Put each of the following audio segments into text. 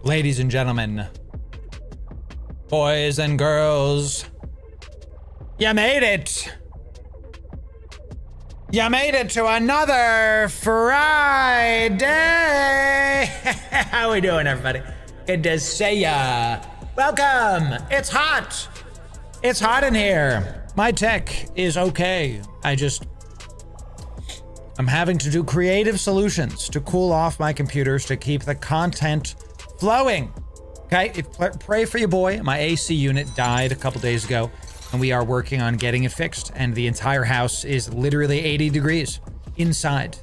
Ladies and gentlemen, boys and girls, you made it. You made it to another Friday. How we doing, everybody? Good to see ya. Welcome. It's hot. It's hot in here. My tech is okay. I'm having to do creative solutions to cool off my computers to keep the content flowing. Okay, pray for your boy. My AC unit died a couple days ago, and we are working on getting it fixed. And the entire house is literally 80 degrees inside.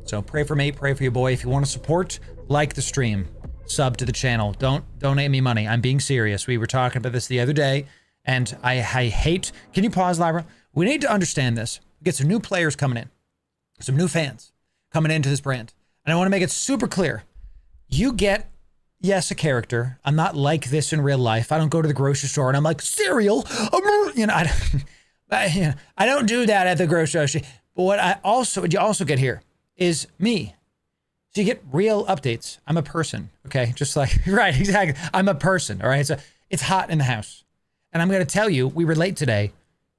So pray for me, pray for your boy. If you want to support, like the stream, sub to the channel. Don't donate me money. I'm being serious. We were talking about this the other day, and I hate. Can you pause, Lyra? We need to understand this. We get some new players coming in, some new fans coming into this brand, and I want to make it super clear. You get, yes, a character. I'm not like this in real life. I don't go to the grocery store and I'm like, cereal. I don't do that at the grocery store. But what you also get here is me. So you get real updates. I'm a person, okay? Just like, right, exactly. I'm a person, all right? So it's hot in the house. And I'm going to tell you, we were late today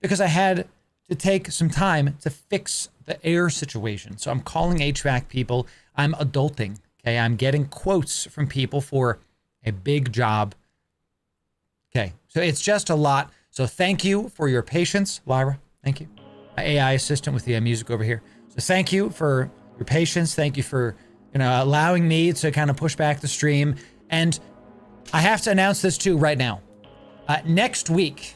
because I had to take some time to fix the air situation. So I'm calling HVAC people. I'm adulting. Okay, I'm getting quotes from people for a big job. Okay, so it's just a lot. So thank you for your patience, Lyra. Thank you. My AI assistant with the music over here. So thank you for your patience. Thank you for allowing me to kind of push back the stream. And I have to announce this too right now. Next week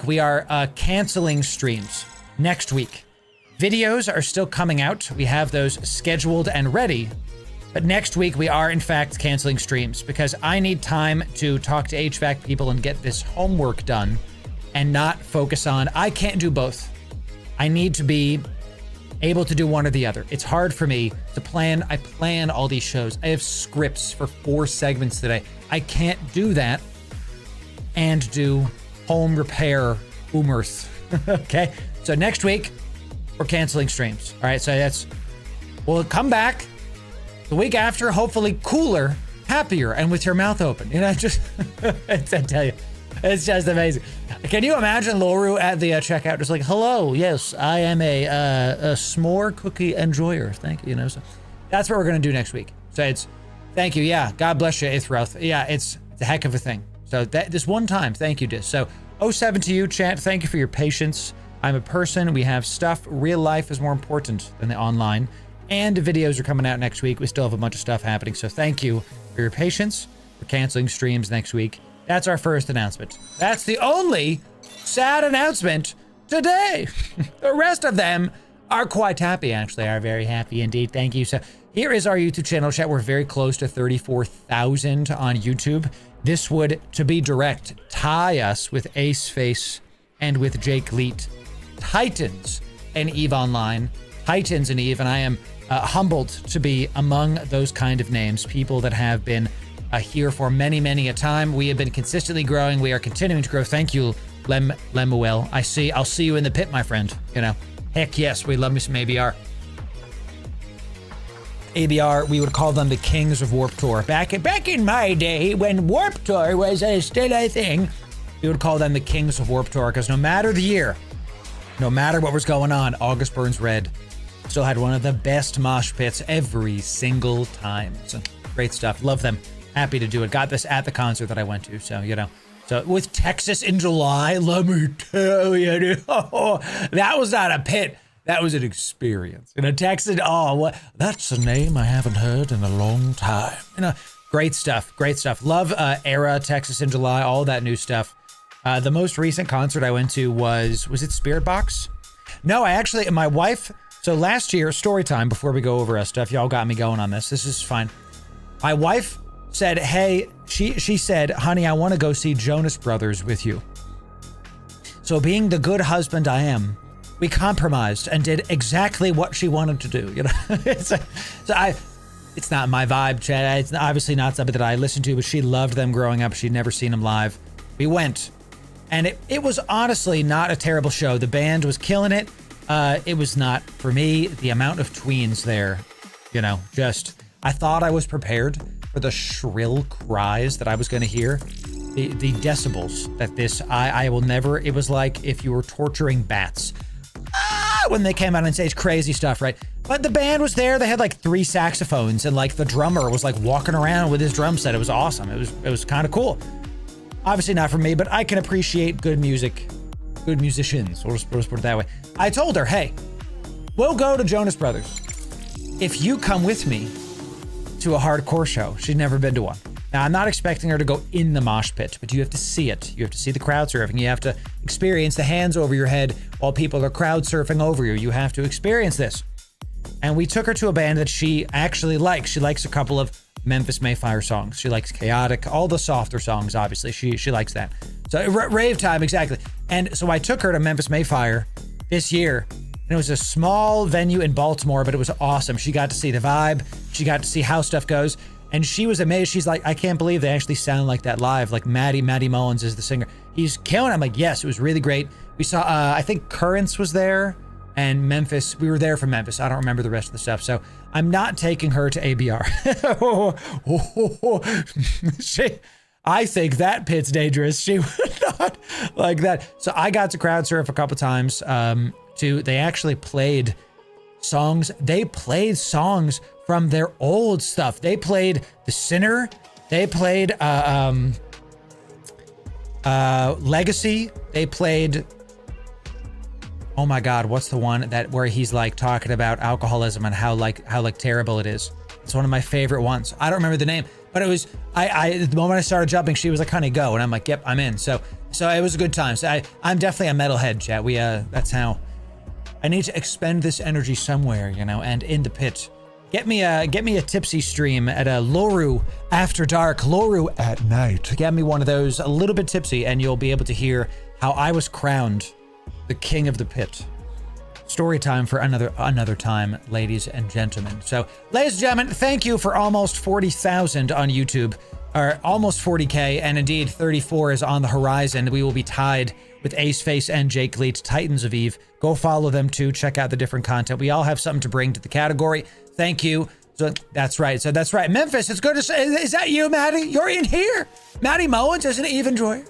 we are canceling streams. Next week. Videos are still coming out. We have those scheduled and ready. But next week, we are, in fact, canceling streams because I need time to talk to HVAC people and get this homework done and not focus on, I can't do both. I need to be able to do one or the other. It's hard for me to plan. I plan all these shows. I have scripts for 4 segments today. I can't do that and do home repair Oomerth. Okay? So next week, we're canceling streams. All right, so we'll come back the week after, hopefully cooler, happier, and with your mouth open. I tell you, it's just amazing. Can you imagine Loru at the checkout, just like, hello, yes, I am a s'more cookie enjoyer. Thank you. So that's what we're gonna do next week. So thank you. Yeah, God bless you, Ithroth. Yeah, it's a heck of a thing. So this one time, thank you, Dis. So 07 to you, chat. Thank you for your patience. I'm a person. We have stuff. Real life is more important than the online. And videos are coming out next week. We still have a bunch of stuff happening. So thank you for your patience. We're canceling streams next week. That's our first announcement. That's the only sad announcement today. The rest of them are quite happy, actually. Are very happy indeed. Thank you. So here is our YouTube channel, chat. We're very close to 34,000 on YouTube. This would, to be direct, tie us with Ace Face and with Jake Leet. Titans and EVE Online. Titans and EVE, and I am humbled to be among those kind of names, people that have been here for many, many a time. We have been consistently growing. We are continuing to grow. Thank you, Lemuel. I'll see you in the pit, my friend. Heck yes, we love me some ABR. ABR, we would call them the kings of Warp Tour. Back in my day, when Warp Tour was still a thing, we would call them the kings of Warp Tour, because no matter the year, no matter what was going on, August Burns Red still had one of the best mosh pits every single time. So great stuff. Love them. Happy to do it. Got this at the concert that I went to. So, so with Texas in July, let me tell you, dude, that was not a pit. That was an experience. Texas, that's a name I haven't heard in a long time. Great stuff. Great stuff. Love Era, Texas in July, all that new stuff. The most recent concert I went to was it Spirit Box? No, my wife, so last year, story time before we go over stuff, y'all got me going on this. This is fine. My wife said, hey, she said, honey, I want to go see Jonas Brothers with you. So being the good husband I am, we compromised and did exactly what she wanted to do. It's not my vibe, Chad. It's obviously not something that I listened to, but she loved them growing up. She'd never seen them live. We went. And it was honestly not a terrible show. The band was killing it. It was not, for me, the amount of tweens there, I thought I was prepared. for the shrill cries that I was going to hear. The decibels that this, I will never, it was like if you were torturing bats. When they came out on stage, crazy stuff, right? But the band was there. They had like 3 saxophones and like the drummer was like walking around with his drum set. It was awesome. It was kind of cool. Obviously not for me, but I can appreciate good music, good musicians. We'll just put it that way. I told her, hey, we'll go to Jonas Brothers if you come with me to a hardcore show. She'd never been to one. Now, I'm not expecting her to go in the mosh pit, but you have to see it. You have to see the crowd surfing. You have to experience the hands over your head while people are crowd surfing over you. You have to experience this. And we took her to a band that she actually likes. She likes a couple of Memphis Mayfire songs. She likes Chaotic, all the softer songs, obviously. She likes that. So rave time, exactly. And so I took her to Memphis Mayfire this year. And it was a small venue in Baltimore, but it was awesome. She got to see the vibe. She got to see how stuff goes. And she was amazed. She's like, I can't believe they actually sound like that live. Like Matty Mullins is the singer. He's killing it. I'm like, yes, it was really great. We saw, I think Currents was there and Memphis. We were there for Memphis. I don't remember the rest of the stuff. So I'm not taking her to ABR. I think that pit's dangerous. She would not like that. So I got to crowd surf a couple times. They actually played songs. They played songs from their old stuff. They played The Sinner. They played Legacy. They played, oh my God, what's the one that where he's like talking about alcoholism and how terrible it is. It's one of my favorite ones. I don't remember the name, but it was, the moment I started jumping, she was like, honey, go. And I'm like, yep, I'm in. So it was a good time. So I'm definitely a metalhead, chat. That's how I need to expend this energy somewhere, you know, and in the pit. Get me a tipsy stream at a Loru after dark, Loru at night. Get me one of those, a little bit tipsy, and you'll be able to hear how I was crowned the king of the pit. Story time for another time, ladies and gentlemen. So, ladies and gentlemen, thank you for almost 40,000 on YouTube, or almost 40K, and indeed 34 is on the horizon. We will be tied with Aceface and Jake Leach, Titans of Eve. Go follow them too. Check out the different content. We all have something to bring to the category. Thank you. So that's right. Memphis, it's good to say. Is that you, Maddie? You're in here. Matty Mullins is an Eve enjoyer.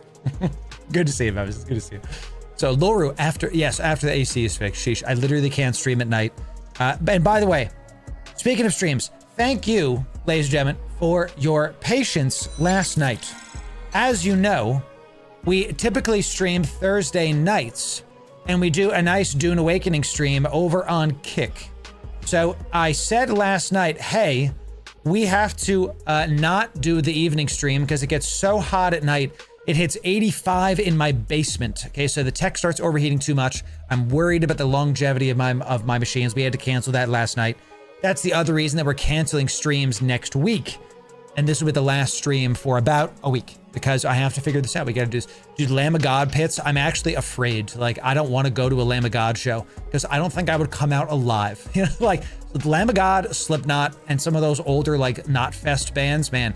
Good to see you, Memphis. It's good to see you. So Loru, after the AC is fixed. Sheesh, I literally can't stream at night. And by the way, speaking of streams, thank you, ladies and gentlemen, for your patience last night. As you know, we typically stream Thursday nights, and we do a nice Dune Awakening stream over on Kick. So I said last night, hey, we have to not do the evening stream because it gets so hot at night. It hits 85 in my basement. Okay, so the tech starts overheating too much. I'm worried about the longevity of my machines. We had to cancel that last night. That's the other reason that we're canceling streams next week. And this will be the last stream for about a week because I have to figure this out. We got to do Lamb of God pits. I'm actually afraid. Like, I don't want to go to a Lamb of God show because I don't think I would come out alive. You know, like the Lamb of God, Slipknot, and some of those older like Not Fest bands, man,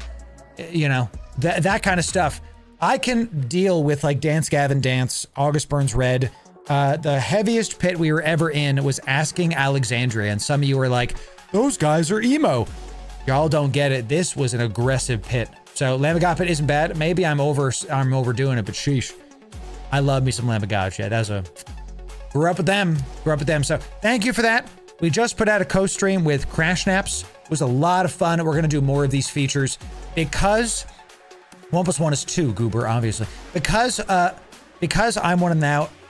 you know, that kind of stuff. I can deal with like Dance Gavin Dance, August Burns Red. The heaviest pit we were ever in was Asking Alexandria. And some of you were like, those guys are emo. Y'all don't get it. This was an aggressive pit. So Lamb of God pit isn't bad. Maybe I'm overdoing it, but sheesh. I love me some Lamb of God shit. Grew up with them. So thank you for that. We just put out a co-stream with Crash Naps. It was a lot of fun. We're going to do more of these features because 1 + 1 is 2, Goober, obviously. Because I'm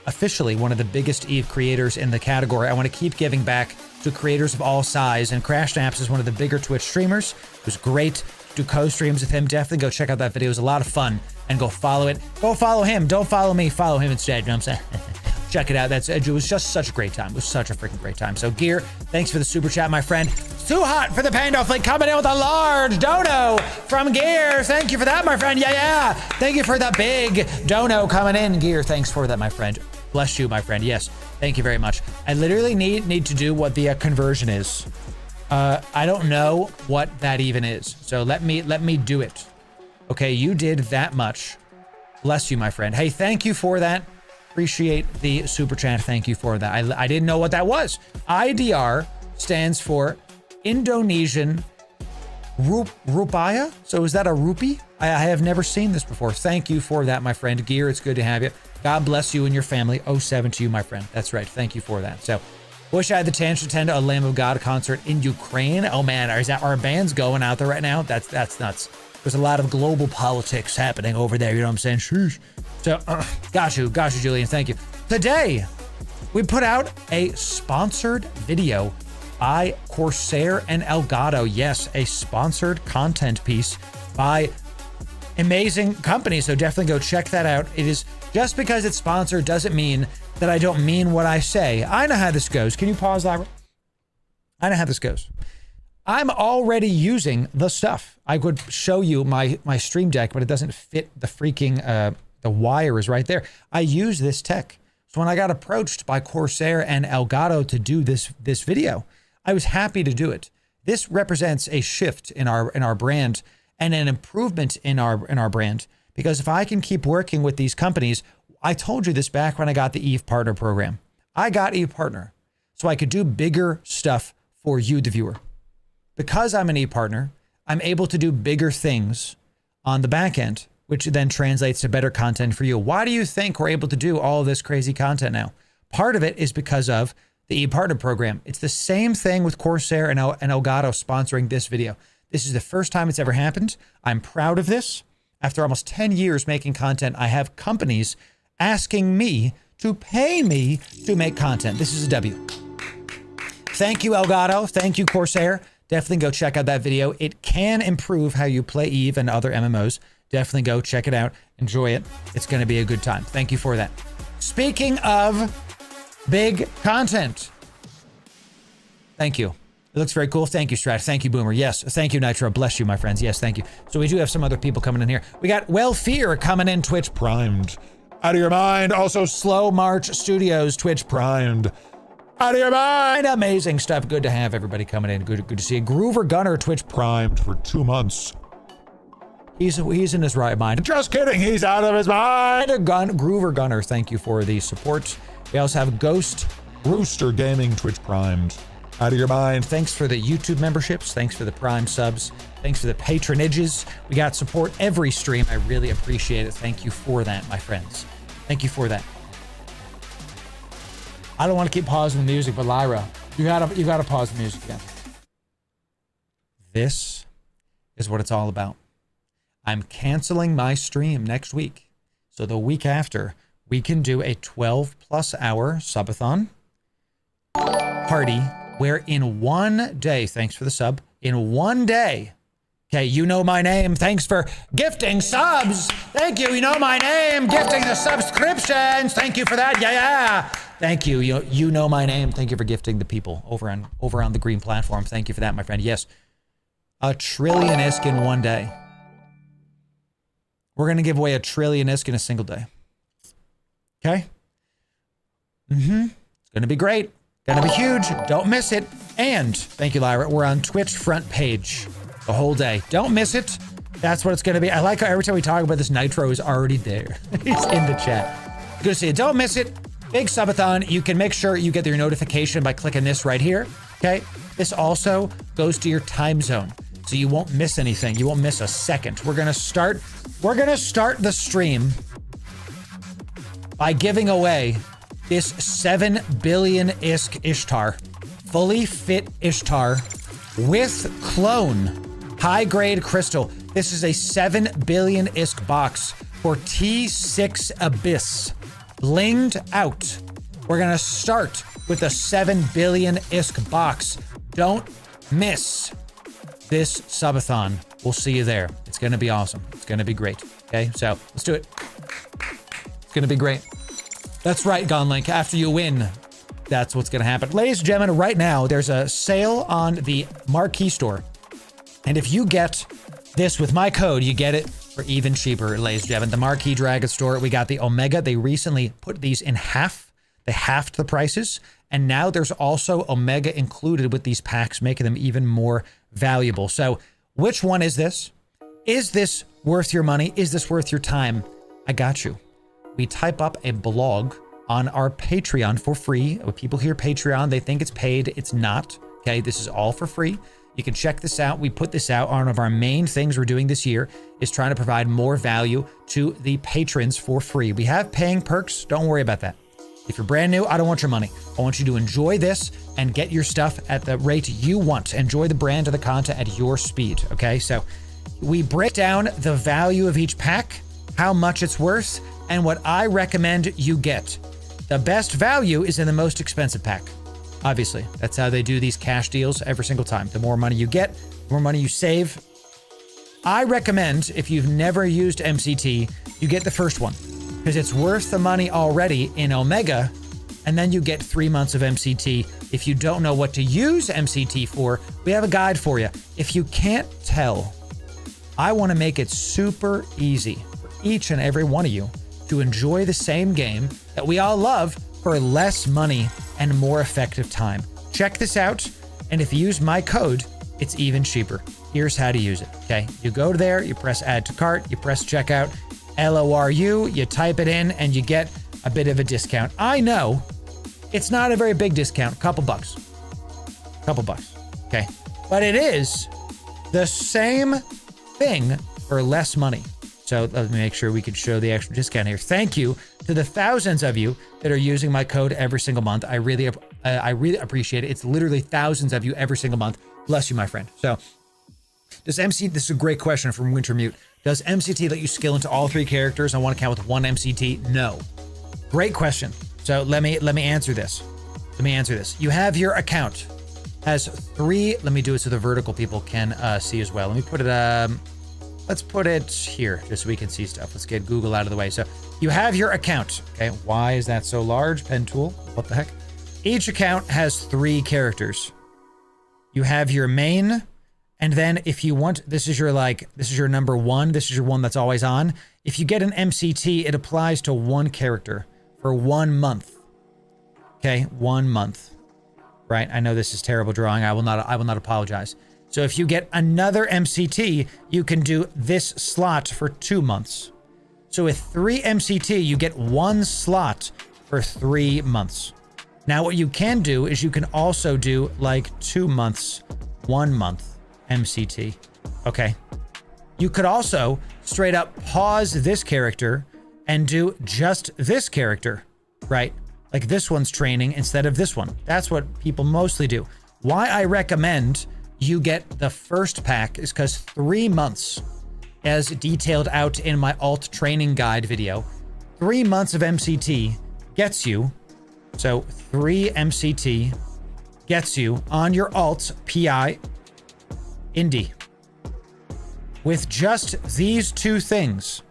officially one of the biggest Eve creators in the category, I want to keep giving back to creators of all size, and Crash Naps is one of the bigger Twitch streamers. It was great to do co-streams with him. Definitely go check out that video. It was a lot of fun, and go follow it. Go follow him. Don't follow me. Follow him instead. You know what I'm saying? Check it out. It was just such a great time. It was such a freaking great time. So Gear, thanks for the super chat, my friend. Too hot for the Pando Fleet coming in with a large dono from Gear. Thank you for that, my friend. Yeah. Thank you for the big dono coming in, Gear. Thanks for that, my friend. Bless you, my friend. Yes, thank you very much. I literally need to do what the conversion is. I don't know what that even is. So let me do it. Okay, you did that much. Bless you, my friend. Hey, thank you for that. Appreciate the super chat. Thank you for that. I didn't know what that was. IDR stands for Indonesian Rupaya? So is that a rupee? I have never seen this before. Thank you for that, my friend. Gear, it's good to have you. God bless you and your family. 07 to you, my friend. That's right. Thank you for that. So, wish I had the chance to attend a Lamb of God concert in Ukraine. Oh man, our band's going out there right now? That's nuts. There's a lot of global politics happening over there. You know what I'm saying? Sheesh. So, got you, Julian. Thank you. Today, we put out a sponsored video by Corsair and Elgato. Yes, a sponsored content piece by amazing companies. So definitely go check that out. It is just because it's sponsored doesn't mean that I don't mean what I say. I know how this goes. Can you pause, Lyra? I know how this goes. I'm already using the stuff. I could show you my Stream Deck, but it doesn't fit the freaking, the wire is right there. I use this tech. So when I got approached by Corsair and Elgato to do this video, I was happy to do it. This represents a shift in our brand and an improvement in our brand. Because if I can keep working with these companies, I told you this back when I got the Eve Partner program. I got Eve Partner so I could do bigger stuff for you, the viewer. Because I'm an Eve Partner, I'm able to do bigger things on the back end, which then translates to better content for you. Why do you think we're able to do all of this crazy content now? Part of it is because of the Eve Partner program. It's the same thing with Corsair and Elgato sponsoring this video. This is the first time it's ever happened. I'm proud of this. After almost 10 years making content, I have companies asking me to pay me to make content. This is a W. Thank you, Elgato. Thank you, Corsair. Definitely go check out that video. It can improve how you play Eve and other MMOs. Definitely go check it out. Enjoy it. It's going to be a good time. Thank you for that. Speaking of big content. Thank you. It looks very cool. Thank you, Strat. Thank you, Boomer. Yes. Thank you, Nitro. Bless you, my friends. Yes, thank you. So we do have some other people coming in here. We got Fear coming in, Twitch primed. Out of your mind. Also, Slow March Studios, Twitch primed. Out of your mind. Amazing stuff. Good to have everybody coming in. Good to see you. Groover Gunner, Twitch primed for 2 months. He's in his right mind. Just kidding. He's out of his mind. Groover Gunner, thank you for the support. We also have Ghost Rooster Gaming, Twitch primed. Out of your mind. Thanks for the YouTube memberships. Thanks for the Prime subs. Thanks for the patronages. We got support every stream. I really appreciate it. Thank you for that, my friends. Thank you for that. I don't want to keep pausing the music, but Lyra, you gotta pause the music again. This is what it's all about. I'm canceling my stream next week. So the week after, we can do a 12+ hour subathon party where in one day, thanks for the sub, in one day, okay, you know my name. Thanks for gifting subs. Thank you. You know my name. Gifting the subscriptions. Thank you for that. Yeah. Thank you. You know my name. Thank you for gifting the people over on the green platform. Thank you for that, my friend. Yes. 1 trillion ISK in one day. We're going to give away 1 trillion ISK in a single day. Okay? It's going to be great. Going to be huge. Don't miss it. And, thank you, Lyra, we're on Twitch front page the whole day. Don't miss it. That's what it's going to be. I like how every time we talk about this, Nitro is already there. He's in the chat. Good to see you. Don't miss it. Big subathon. You can make sure you get your notification by clicking this right here. Okay? This also goes to your time zone, so you won't miss anything. You won't miss a second. We're gonna start the stream by giving away this 7 billion ISK Ishtar, fully fit Ishtar with clone, high grade crystal. This is a 7 billion ISK box for T6 Abyss, blinged out. We're gonna start with a 7 billion ISK box. Don't miss this subathon. We'll see you there. It's gonna be awesome. It's gonna be great. Okay, so let's do it. It's gonna be great. That's right, Gonlink. After you win, that's what's gonna happen. Ladies and gentlemen, right now, there's a sale on the Marquee store. And if you get this with my code, you get it for even cheaper, ladies and gentlemen. The Marquee Dragon store, we got the Omega. They recently put these in half. They halved the prices. And now there's also Omega included with these packs, making them even more valuable. So which one is this? Is this worth your money? Is this worth your time? I got you. We type up a blog on our Patreon for free. When people hear Patreon, they think it's paid. It's not. Okay, this is all for free. You can check this out. We put this out. One of our main things we're doing this year is trying to provide more value to the patrons for free. We have paying perks. Don't worry about that. If you're brand new, I don't want your money. I want you to enjoy this and get your stuff at the rate you want. Enjoy the brand of the content at your speed, okay? So we break down the value of each pack, how much it's worth, and what I recommend you get. The best value is in the most expensive pack. Obviously, that's how they do these cash deals every single time. The more money you get, the more money you save. I recommend, if you've never used MCT, you get the first one because it's worth the money already in Omega, and then you get 3 months of MCT. If you don't know what to use MCT for, we have a guide for you. If you can't tell, I want to make it super easy for each and every one of you to enjoy the same game that we all love for less money and more effective time. Check this out, and if you use my code, it's even cheaper. Here's how to use it, okay? You go there, you press add to cart, you press checkout, LORU, you type it in, and you get a bit of a discount. I know it's not a very big discount, couple bucks, okay? But it is the same thing for less money. So let me make sure we can show the extra discount here. Thank you to the thousands of you that are using my code every single month. I really appreciate it. It's literally thousands of you every single month. Bless you, my friend. So this is a great question from Wintermute. Does MCT let you skill into all 3 characters on one account with 1 MCT? No. Great question. So let me answer this. You have your account has 3. Let me do it so the vertical people can see as well. Let me put it let's put it here just so we can see stuff. Let's get Google out of the way. So you have your account. Okay, why is that so large? Pen tool, what the heck? Each account has 3 characters. You have your main, and then if you want, this is your number 1. This is your one that's always on. If you get an MCT, it applies to 1 character for 1 month. Okay, 1 month. Right? I know this is terrible drawing. I will not apologize. So if you get another MCT, you can do this slot for 2 months. So with 3 MCT, you get 1 slot for 3 months. Now what you can do is you can also do like 2 months, 1 month MCT. Okay. You could also straight up pause this character and do just this character, right? Like this one's training instead of this one. That's what people mostly do. Why I recommend you get the first pack is because 3 months, as detailed out in my alt training guide video, 3 months of MCT gets you, so 3 MCT gets you on your alt PI Indie. With just these 2 things,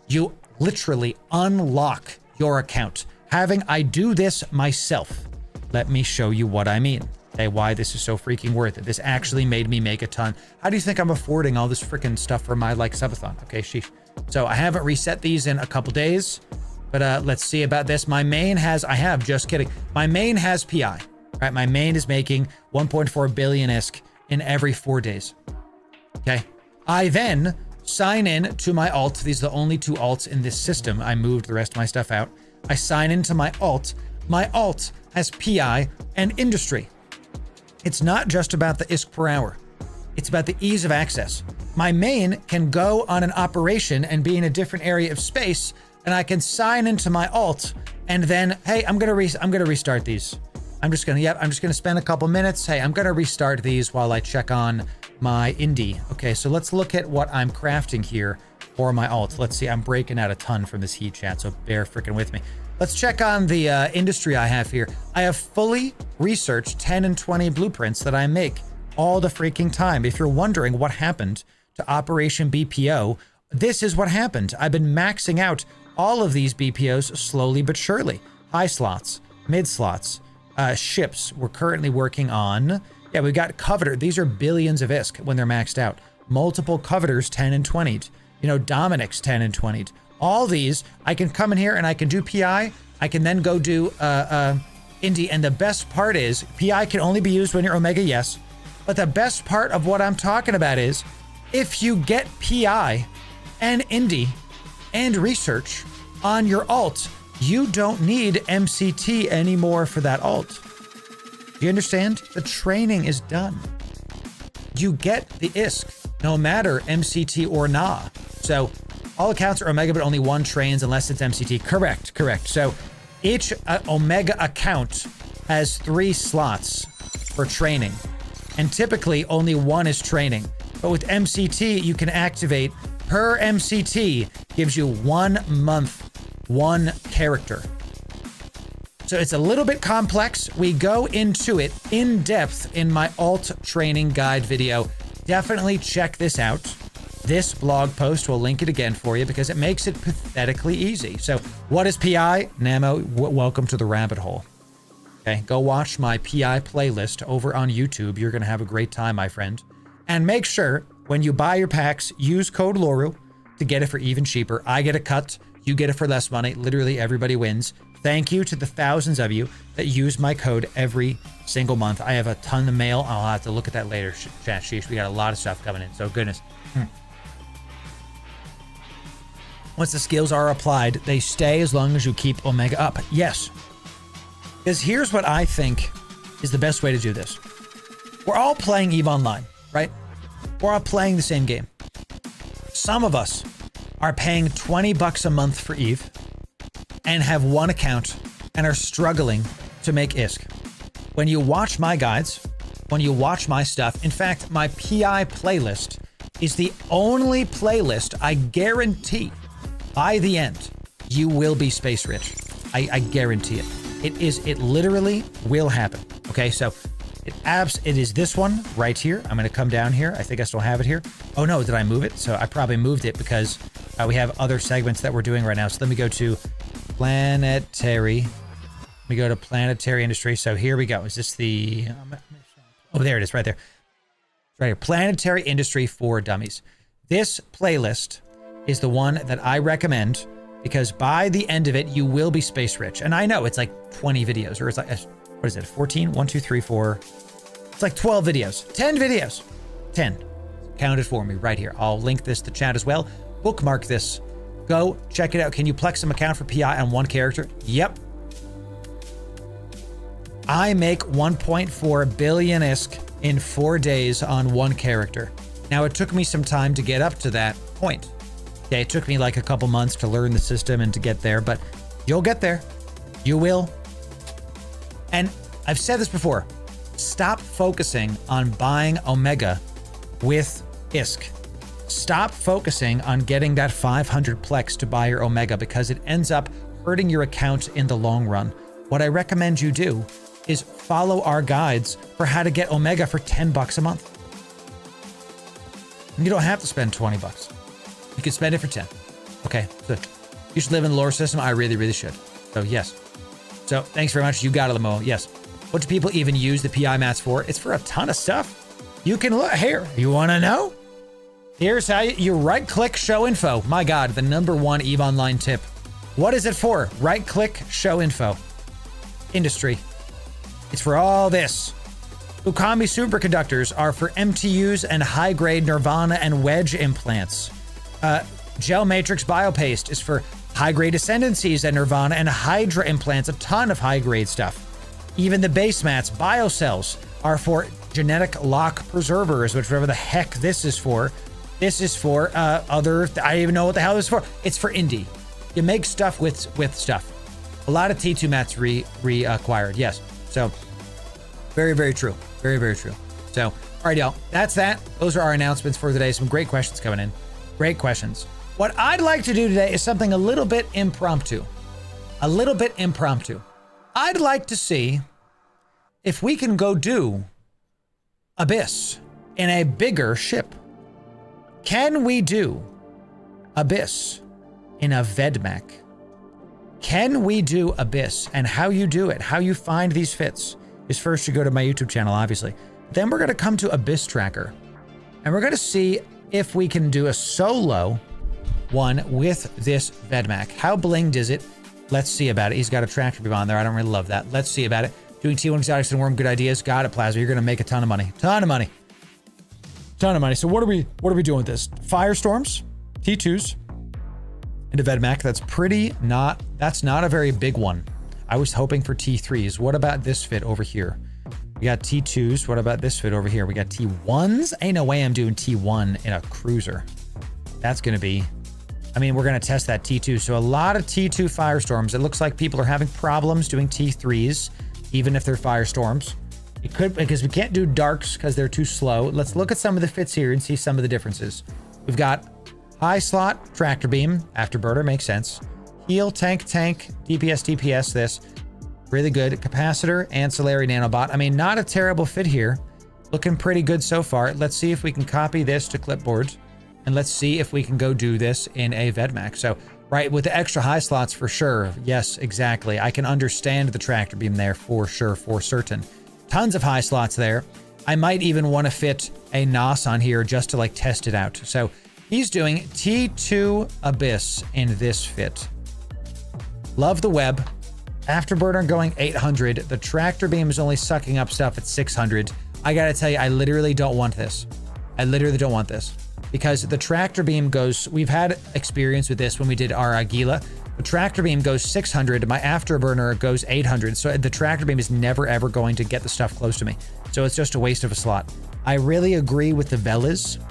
you literally unlock your account. I do this myself. Let me show you what I mean. Okay, why this is so freaking worth it. This actually made me make a ton. How do you think I'm affording all this freaking stuff for my Subathon? Okay, sheesh. So I haven't reset these in a couple days, but let's see about this. My main has, just kidding. My main has PI, right? My main is making 1.4 billion ISK in every 4 days. Okay. I then sign in to my alt. These are the only 2 alts in this system. I moved the rest of my stuff out. I sign into my alt. My alt has PI and industry. It's not just about the ISK per hour. It's about the ease of access. My main can go on an operation and be in a different area of space, and I can sign into my alt, and then, hey, I'm gonna restart these. I'm just gonna spend a couple minutes. Hey, I'm gonna restart these while I check on my indie. Okay, so let's look at what I'm crafting here for my alt. Let's see, I'm breaking out a ton from this heat chat, so bear freaking with me. Let's check on the industry I have here. I have fully researched 10 and 20 blueprints that I make all the freaking time. If you're wondering what happened to Operation BPO, this is what happened. I've been maxing out all of these BPOs slowly but surely. High slots, mid slots, ships. We're currently working on, yeah, we've got Coveter. These are billions of ISK when they're maxed out. Multiple Coveters 10 and 20'd. You know, Dominic's 10 and 20'd. All these, I can come in here and I can do PI. I can then go do Indie. And the best part is, PI can only be used when you're Omega, yes. But the best part of what I'm talking about is, if you get PI and Indie and research on your alt, you don't need MCT anymore for that alt. Do you understand? The training is done. you get the ISK, no matter MCT or nah. So all accounts are Omega, but only one trains unless it's MCT. Correct. So each Omega account has 3 slots for training, and typically only one is training. But with MCT, you can activate per MCT, gives you 1 month, 1 character. So it's a little bit complex. We go into it in depth in my alt training guide video. Definitely check this out. This blog post, will link it again for you because it makes it pathetically easy. So what is PI? Namo, welcome to the rabbit hole. Okay, go watch my PI playlist over on YouTube. You're going to have a great time, my friend. And make sure when you buy your packs, use code Loru to get it for even cheaper. I get a cut, you get it for less money. Literally everybody wins. Thank you to the thousands of you that use my code every single month. I have a ton of mail. I'll have to look at that later. Chat, sheesh, we got a lot of stuff coming in. So goodness. Once the skills are applied, they stay as long as you keep Omega up. Yes. Because here's what I think is the best way to do this. We're all playing EVE Online, right? We're all playing the same game. Some of us are paying $20 a month for EVE and have 1 account and are struggling to make ISK. When you watch my guides, when you watch my stuff, in fact, my PI playlist is the only playlist I guarantee by the end, you will be space rich. I guarantee it. It literally will happen. Okay, so it is this one right here. I'm gonna come down here. I think I still have it here. Oh no, did I move it? So I probably moved it because we have other segments that we're doing right now. So let me go to Planetary. Let me go to Planetary Industry. So here we go. Is this the... Oh, there it is, right there. Right here. Planetary Industry for Dummies. This playlist is the one that I recommend because by the end of it, you will be space rich. And I know it's like 20 videos, or it's like, what is it, 14? 1, 2, 3, 4. It's like 12 videos. 10 videos. 10. Count it for me right here. I'll link this to chat as well. Bookmark this. Go check it out. Can you plex some account for PI on 1 character? Yep. I make 1.4 billion ISK in 4 days on 1 character. Now, it took me some time to get up to that point. Okay, it took me like a couple months to learn the system and to get there, but you'll get there. You will. And I've said this before. Stop focusing on buying Omega with ISK. Stop focusing on getting that 500 plex to buy your Omega because it ends up hurting your account in the long run. What I recommend you do is follow our guides for how to get Omega for $10 a month. And you don't have to spend 20 bucks. You can spend it for 10. Okay, so you should live in the lore system. I really, really should. So yes. So thanks very much. You got it, Lamo. Yes. What do people even use the PI mats for? It's for a ton of stuff. You can look here. You want to know? Here's how you right click show info. My God, the #1 EVE Online tip. What is it for? Right click show info. Industry. It's for all this. Ukami superconductors are for MTUs and high-grade Nirvana and Wedge implants. Gel Matrix Biopaste is for high-grade Ascendancies and Nirvana and Hydra implants, a ton of high-grade stuff. Even the base mats, Biocells, are for genetic lock preservers, whichever the heck this is for. This is for other, I don't even know what the hell this is for. It's for indie. You make stuff with stuff. A lot of T2 mats reacquired, yes. So, very, very true. Very, very true. So, all right, y'all, that's that. Those are our announcements for today. Some great questions coming in. Great questions. What I'd like to do today is something a little bit impromptu. A little bit impromptu. I'd like to see if we can go do Abyss in a bigger ship. Can we do Abyss in a Vedmak? Can we do Abyss? And how you do it, how you find these fits, is first you go to my YouTube channel, obviously. Then we're going to come to Abyss Tracker. And we're going to see if we can do a solo one with this Vedmak. How blinged is it? Let's see about it. He's got a tractor beam on there. I don't really love that. Let's see about it. Doing T1 exotics and worm, good ideas. Got it, Plasma. You're going to make a ton of money. Ton of money. Ton of money. So what are we doing with this? Firestorms, T2s, into Vedmak. That's not a very big one. I was hoping for T3s. What about this fit over here? We got T2s. What about this fit over here? We got T1s. Ain't no way I'm doing T1 in a cruiser. That's going to be, I mean, we're going to test that T2. So a lot of T2 Firestorms. It looks like people are having problems doing T3s, even if they're Firestorms. It could, because we can't do Darks because they're too slow. Let's look at some of the fits here and see some of the differences. We've got high slot, Tractor Beam, Afterburner, makes sense. Heal, Tank, DPS, this. Really good. Capacitor, Ancillary Nanobot. I mean, not a terrible fit here. Looking pretty good so far. Let's see if we can copy this to clipboard. And let's see if we can go do this in a Vedmak. So, right, with the extra high slots for sure. Yes, exactly. I can understand the Tractor Beam there for sure, for certain. Tons of high slots there. I might even want to fit a NOS on here just to like test it out. So he's doing T2 Abyss in this fit. Love the web. Afterburner going 800. The Tractor Beam is only sucking up stuff at 600. I gotta tell you, I literally don't want this. I literally don't want this. Because the Tractor Beam goes, we've had experience with this when we did our Aguila. The Tractor Beam goes 600, my Afterburner goes 800. So the Tractor Beam is never ever going to get the stuff close to me. So it's just a waste of a slot. I really agree with the Velas,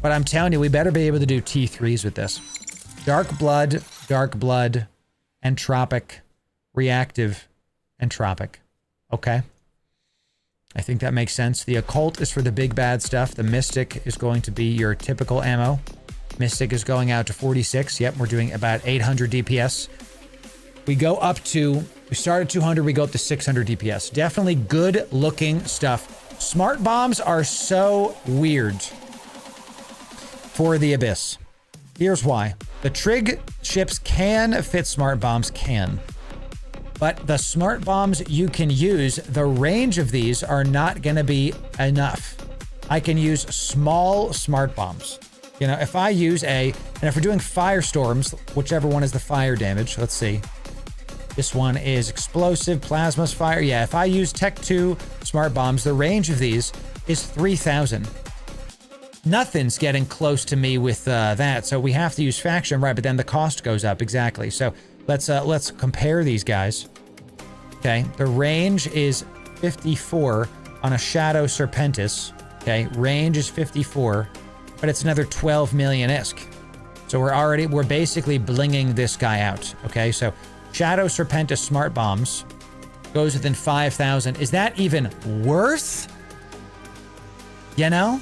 but I'm telling you, we better be able to do T3s with this. Dark Blood, Entropic, Reactive, Entropic. Okay. I think that makes sense. The Occult is for the big bad stuff. The Mystic is going to be your typical ammo. Mystic is going out to 46. Yep, we're doing about 800 DPS. We go up to, we start at 200, we go up to 600 DPS. Definitely good looking stuff. Smart bombs are so weird for the Abyss. Here's why. The Trig ships can fit smart bombs, but the smart bombs you can use, the range of these are not going to be enough. I can use small smart bombs. You know, if I use and if we're doing firestorms, whichever one is the fire damage, let's see. This one is explosive, plasma's fire. Yeah, if I use Tech 2 smart bombs, the range of these is 3,000. Nothing's getting close to me with that, so we have to use faction, right? But then the cost goes up, exactly. So let's compare these guys. Okay, the range is 54 on a Shadow Serpentis. Okay, range is 54, but it's another 12 million ISK. So we're basically blinging this guy out. Okay, so Shadow Serpentis smart bombs goes within 5,000. Is that even worth? You know?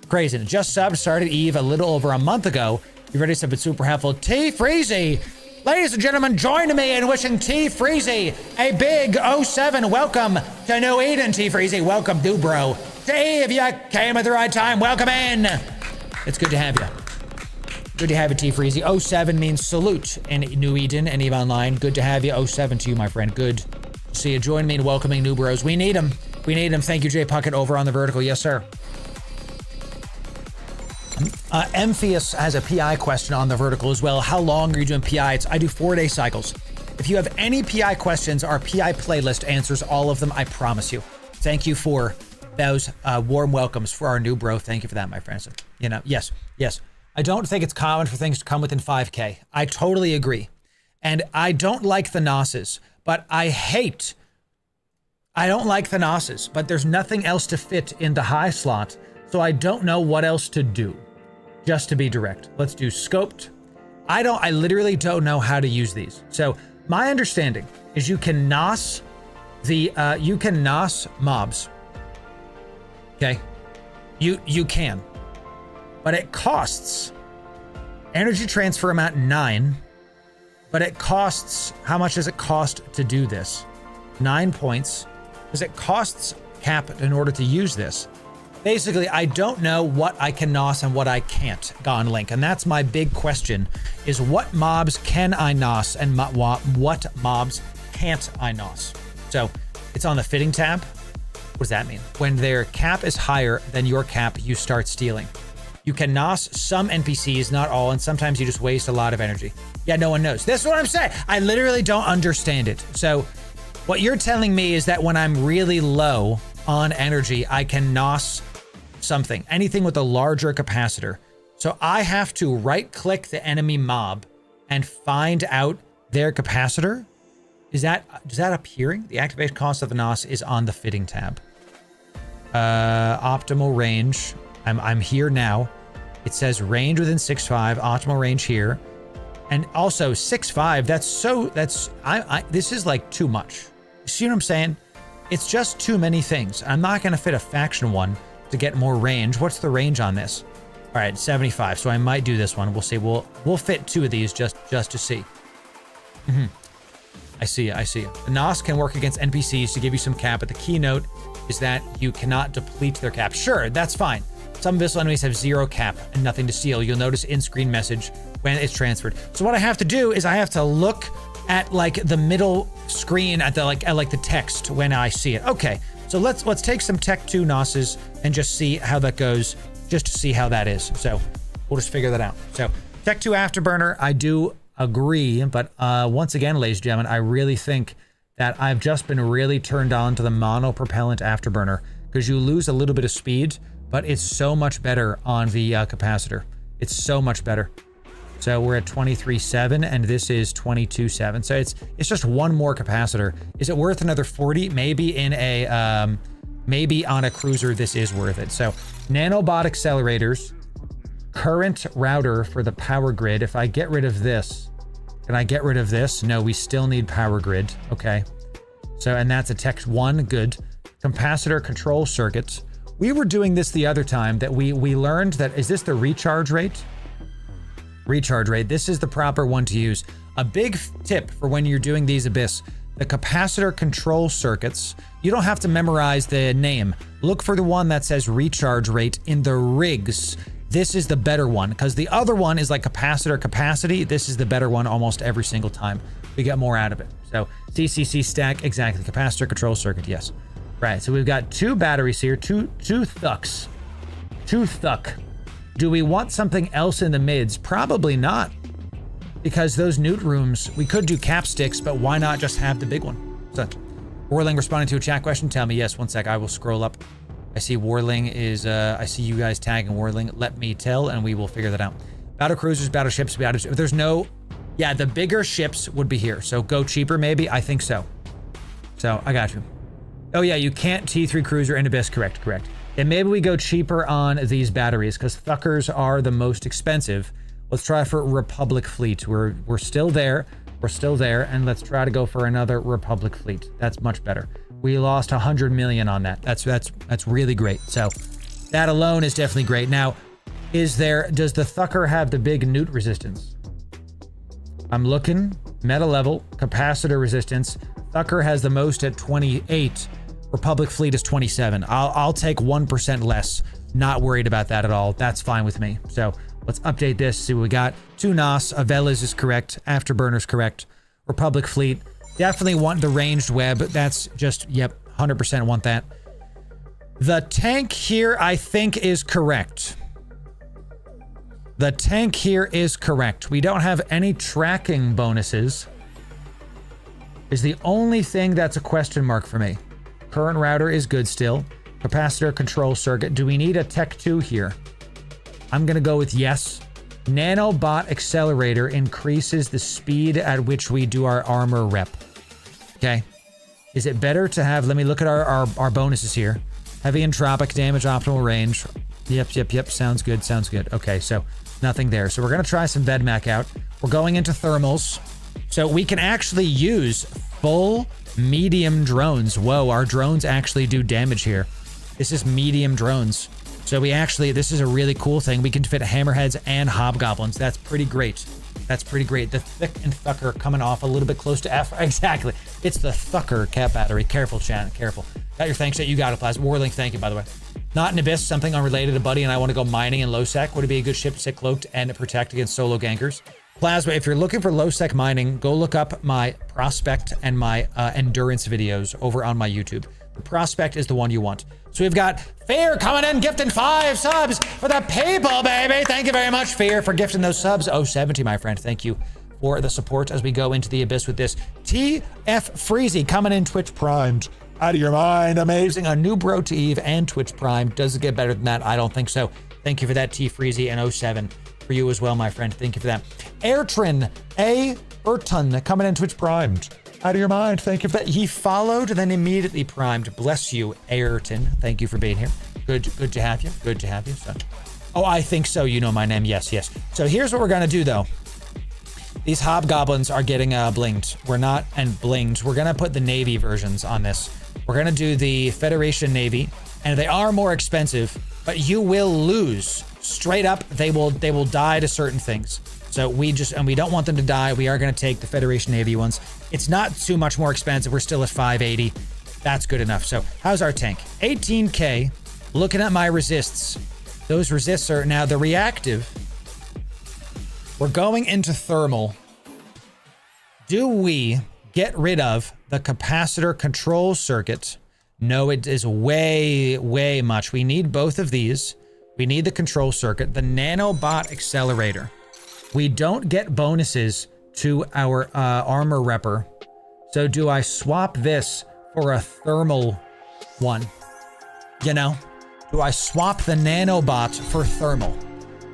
Crazy. Just subbed, started Eve a little over a month ago. You ready to sub? It's super helpful. T Freezy! Ladies and gentlemen, join me in wishing T Freezy a big 07 welcome to New Eden. T Freezy, welcome, dude, bro. Dave, you came at the right time. Welcome in. It's good to have you. Good to have you, T Freezy. 07 means salute in New Eden and EVE Online. Good to have you. 07 to you, my friend. Good to see you. Join me in welcoming new bros. We need them. We need them. Thank you, Jay Puckett, over on the vertical. Yes, sir. Emphius has a PI question on the vertical as well. How long are you doing PI? I do 4-day cycles. If you have any PI questions, our PI playlist answers all of them, I promise you. Thank you for those warm welcomes for our new bro. Thank you for that, my friends. You know, yes. I don't think it's common for things to come within 5K. I totally agree. And I don't like the NOSes, but I don't like the NOSes, but there's nothing else to fit in the high slot, so I don't know what else to do. Just to be direct, let's do scoped. I literally don't know how to use these. So my understanding is you can NOS mobs. Okay, you can, but it costs energy transfer amount 9. But it costs, how much does it cost to do this? 9 points. Because it costs cap in order to use this. Basically, I don't know what I can NOS and what I can't, Gone Link. And that's my big question, is what mobs can I NOS and what mobs can't I NOS? So it's on the fitting tab. What does that mean? When their cap is higher than your cap, you start stealing. You can NOS some NPCs, not all, and sometimes you just waste a lot of energy. Yeah, no one knows. This is what I'm saying. I literally don't understand it. So what you're telling me is that when I'm really low on energy, I can NOS something, anything with a larger capacitor. So I have to right click the enemy mob and find out their capacitor. Is that appearing? The activation cost of the NOS is on the fitting tab. Optimal range. I'm here now. It says range within 6.5, optimal range here. And also 6.5, this is like too much. You see what I'm saying? It's just too many things. I'm not going to fit a faction one to get more range. What's the range on this? All right, 75. So I might do this one. We'll see. We'll fit 2 of these just to see. I see you. The NOS can work against NPCs to give you some cap, but the keynote is that you cannot deplete their cap. Sure, that's fine. Some Abyssal enemies have 0 cap and nothing to steal. You'll notice in-screen message when it's transferred. So what I have to do is I have to look at like the middle screen at the text when I see it. Okay, so let's take some Tech 2 NOSes and just see how that goes, just to see how that is. So we'll just figure that out. So Tech 2 Afterburner, I do agree, but once again, ladies and gentlemen, I really think that I've just been really turned on to the monopropellant Afterburner because you lose a little bit of speed, but it's so much better on the capacitor. It's so much better. So we're at 23.7 and this is 22.7. So it's just one more capacitor. Is it worth another 40? Maybe in a maybe on a cruiser this is worth it. So nanobot accelerators, current router for the power grid. If I get rid of this, can I get rid of this? No, we still need power grid. Okay. So, and that's a Tech 1, good. Capacitor control circuits. We were doing this the other time that we learned that, is this the recharge rate? Recharge rate, this is the proper one to use. A big tip for when you're doing these Abyss, the capacitor control circuits, you don't have to memorize the name. Look for the one that says recharge rate in the rigs. This is the better one because the other one is like capacitor capacity. This is the better one almost every single time. We get more out of it. So CCC stack, exactly. Capacitor control circuit, yes. Right, so we've got 2 batteries here, two thucks. 2 thuck. Do we want something else in the mids? Probably not. Because those newt rooms, we could do cap sticks, but why not just have the big one? So, Warling responding to a chat question. Tell me, yes, one sec, I will scroll up. I see Warling is, I see you guys tagging Warling. Let me tell, and we will figure that out. Battle cruisers, battleships, there's no, yeah, the bigger ships would be here. So go cheaper, maybe? I think so. So, I got you. Oh yeah, you can't T3 cruiser and Abyss, correct. And maybe we go cheaper on these batteries because Thuckers are the most expensive. Let's try for Republic Fleet. We're still there. We're still there. And let's try to go for another Republic Fleet. That's much better. We lost 100 million on that. That's really great. So that alone is definitely great. Now, does the Thucker have the big newt resistance? I'm looking, meta level, capacitor resistance. Thucker has the most at 28. Republic Fleet is 27. I'll take 1% less. Not worried about that at all. That's fine with me. So let's update this, see what we got. 2 NOS, Avelas is correct, Afterburner's correct. Republic Fleet, definitely want the ranged web. That's just, yep, 100% want that. The tank here, I think, is correct. The tank here is correct. We don't have any tracking bonuses. Is the only thing that's a question mark for me. Current router is good still. Capacitor control circuit. Do we need a Tech 2 here? I'm going to go with yes. Nanobot accelerator increases the speed at which we do our armor rep. Okay. Is it better to have, let me look at our bonuses here. Heavy entropic damage, optimal range. Yep. Sounds good. Okay, so nothing there. So we're going to try some Vedmak out. We're going into thermals. So we can actually use full medium drones. Whoa, our drones actually do damage here. This is medium drones. So this is a really cool thing. We can fit hammerheads and hobgoblins. That's pretty great. The thick and thucker coming off a little bit close to F. Exactly. It's the thucker cap battery. Careful, chat. Careful. Got your thanks. You got it, Plasma. Warlink, thank you, by the way. Not an Abyss, something unrelated. A buddy and I want to go mining in low sec. Would it be a good ship to sit cloaked and protect against solo gankers? Plasma, if you're looking for low sec mining, go look up my prospect and my endurance videos over on my YouTube. The prospect is the one you want. So we've got Fear coming in, gifting 5 subs for the people, baby. Thank you very much, Fear, for gifting those subs. 070, my friend. Thank you for the support as we go into the Abyss with this. TF Freezy coming in, Twitch primed. Out of your mind, amazing. A new bro to Eve and Twitch Prime. Does it get better than that? I don't think so. Thank you for that, T Freezy and 07 for you as well, my friend. Thank you for that. Airtrin A. Urton coming in, Twitch primed. Out of your mind. Thank you. But he followed, then immediately primed. Bless you, Ayrton. Thank you for being here. Good to have you. Good to have you. So, oh, I think so. You know my name. Yes, yes. So here's what we're going to do, though. These hobgoblins are getting blinged. We're not, and blinged. We're going to put the Navy versions on this. We're going to do the Federation Navy, and they are more expensive, but you will lose. Straight up, they will die to certain things. So we don't want them to die. We are going to take the Federation Navy ones. It's not too much more expensive. We're still at 580. That's good enough. So how's our tank? 18K. Looking at my resists. Those resists are now the reactive. We're going into thermal. Do we get rid of the capacitor control circuit? No, it is way, way much. We need both of these. We need the control circuit, the nanobot accelerator. We don't get bonuses to our armor repper. So do I swap this for a thermal one? You know, do I swap the nanobot for thermal?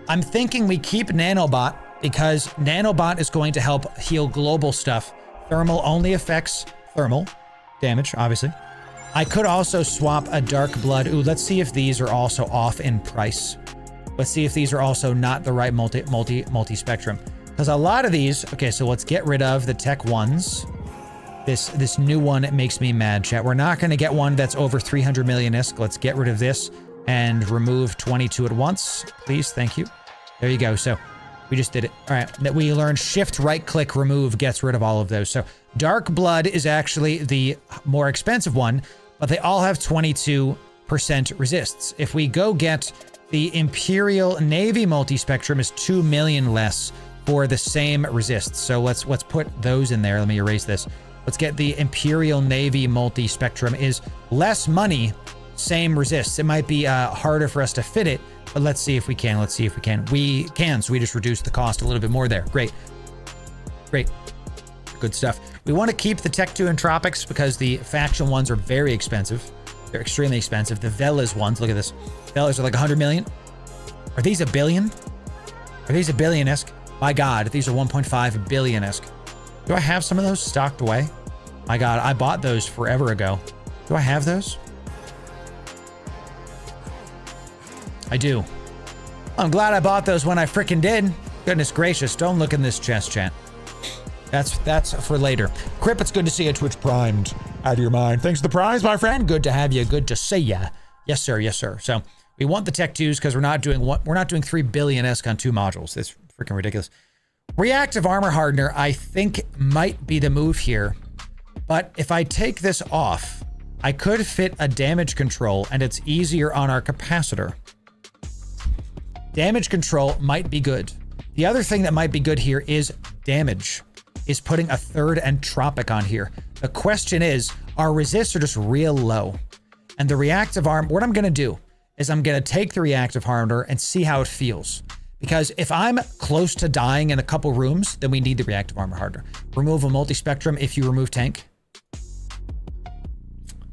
I'm thinking we keep nanobot because nanobot is going to help heal global stuff. Thermal only affects thermal damage, obviously. I could also swap a dark blood. Ooh, let's see if these are also off in price. Let's see if these are also not the right multi-spectrum. Because a lot of these, okay, so let's get rid of the tech ones. This new one, it makes me mad, chat. We're not going to get one that's over 300 million ISK. Let's get rid of this and remove 22 at once, please. Thank you. There you go. So we just did it. All right. That we learned shift right click remove gets rid of all of those. So dark blood is actually the more expensive one, but they all have 22% resists. If we go get the Imperial Navy multi-spectrum is 2 million less for the same resists. So let's put those in there. Let me erase this. Let's get the Imperial Navy multi-spectrum is less money, same resists. It might be harder for us to fit it, but let's see if we can. Let's see if we can. We can, so we just reduce the cost a little bit more there. Great. Great. Good stuff. We want to keep the Tech 2 and Tropics because the faction ones are very expensive. They're extremely expensive. The Velas ones, look at this. Velas are like 100 million. Are these a billion? Are these a billion-esque? My God, these are 1.5 billion-esque. Do I have some of those stocked away? My God, I bought those forever ago. Do I have those? I do. I'm glad I bought those when I frickin' did. Goodness gracious, don't look in this chest, chat. That's for later. Crip, it's good to see you. Twitch primed. Out of your mind. Thanks for the prize, my friend. Good to have you. Good to see ya. Yes, sir. Yes, sir. So we want the Tech 2s because we're not doing 3 billion ESK on 2 modules. It's freaking ridiculous. Reactive armor hardener, I think, might be the move here. But if I take this off, I could fit a damage control, and it's easier on our capacitor. Damage control might be good. The other thing that might be good here is damage. Is putting a third entropic on here. The question is, our resists are just real low. And the reactive arm, what I'm going to do is I'm going to take the reactive hardener and see how it feels. Because if I'm close to dying in a couple rooms, then we need the reactive armor hardener. Remove a multi-spectrum if you remove tank.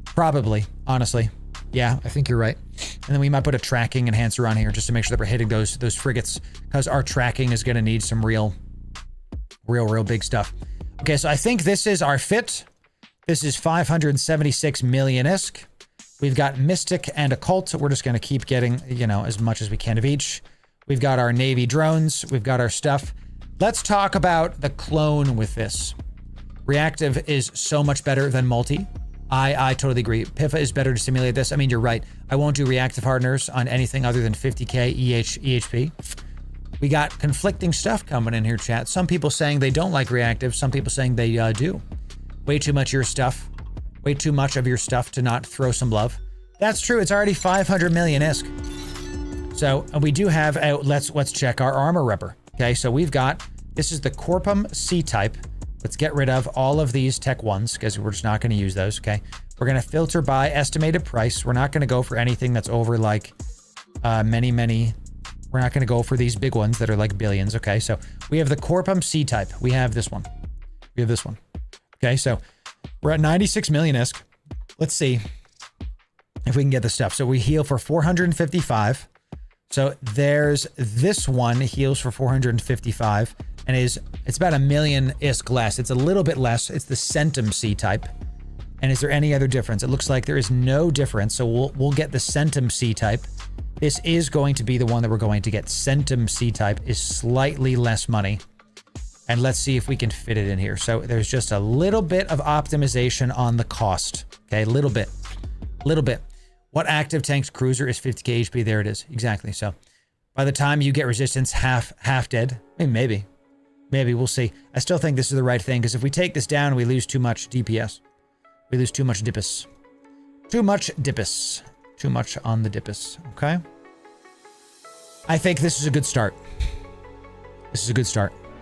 Probably, honestly. Yeah, I think you're right. And then we might put a tracking enhancer on here just to make sure that we're hitting those frigates. Because our tracking is going to need some real big stuff. Okay, so I think this is our fit. This is 576 million ISK. We've got Mystic and Occult. We're just going to keep getting, you know, as much as we can of each. We've got our Navy drones. We've got our stuff. Let's talk about the clone with this. Reactive is so much better than multi. I totally agree. PIFA is better to simulate this. I mean, you're right. I won't do reactive hardeners on anything other than 50k EHP. We got conflicting stuff coming in here, chat. Some people saying they don't like reactive. Some people saying they do. Way too much of your stuff. Way too much of your stuff to not throw some love. That's true. It's already 500 million ISK. So we do have, let's check our armor repper. Okay, so we've got, this is the Corpum C-type. Let's get rid of all of these tech ones because we're just not going to use those, okay? We're going to filter by estimated price. We're not going to go for anything that's over like many. We're not going to go for these big ones that are like billions, okay? So we have the Corpum C-type. We have this one. We have this one. Okay, so we're at 96 million ISK. Let's see if we can get the stuff. So we heal for 455. So there's this one heals for 455. and it's about 1 million ISK less. It's a little bit less. It's the Centum C type. And is there any other difference? It looks like there is no difference. So we'll get the Centum C type. This is going to be the one that we're going to get. Centum C type is slightly less money. And let's see if we can fit it in here. So there's just a little bit of optimization on the cost. Okay, a little bit. What active tank's cruiser is 50k HP? There it is. Exactly. So by the time you get resistance half dead, maybe we'll see. I still think this is the right thing, because if we take this down, we lose too much DPS. We lose too much DPS. Too much on the DPS. Okay. I think this is a good start.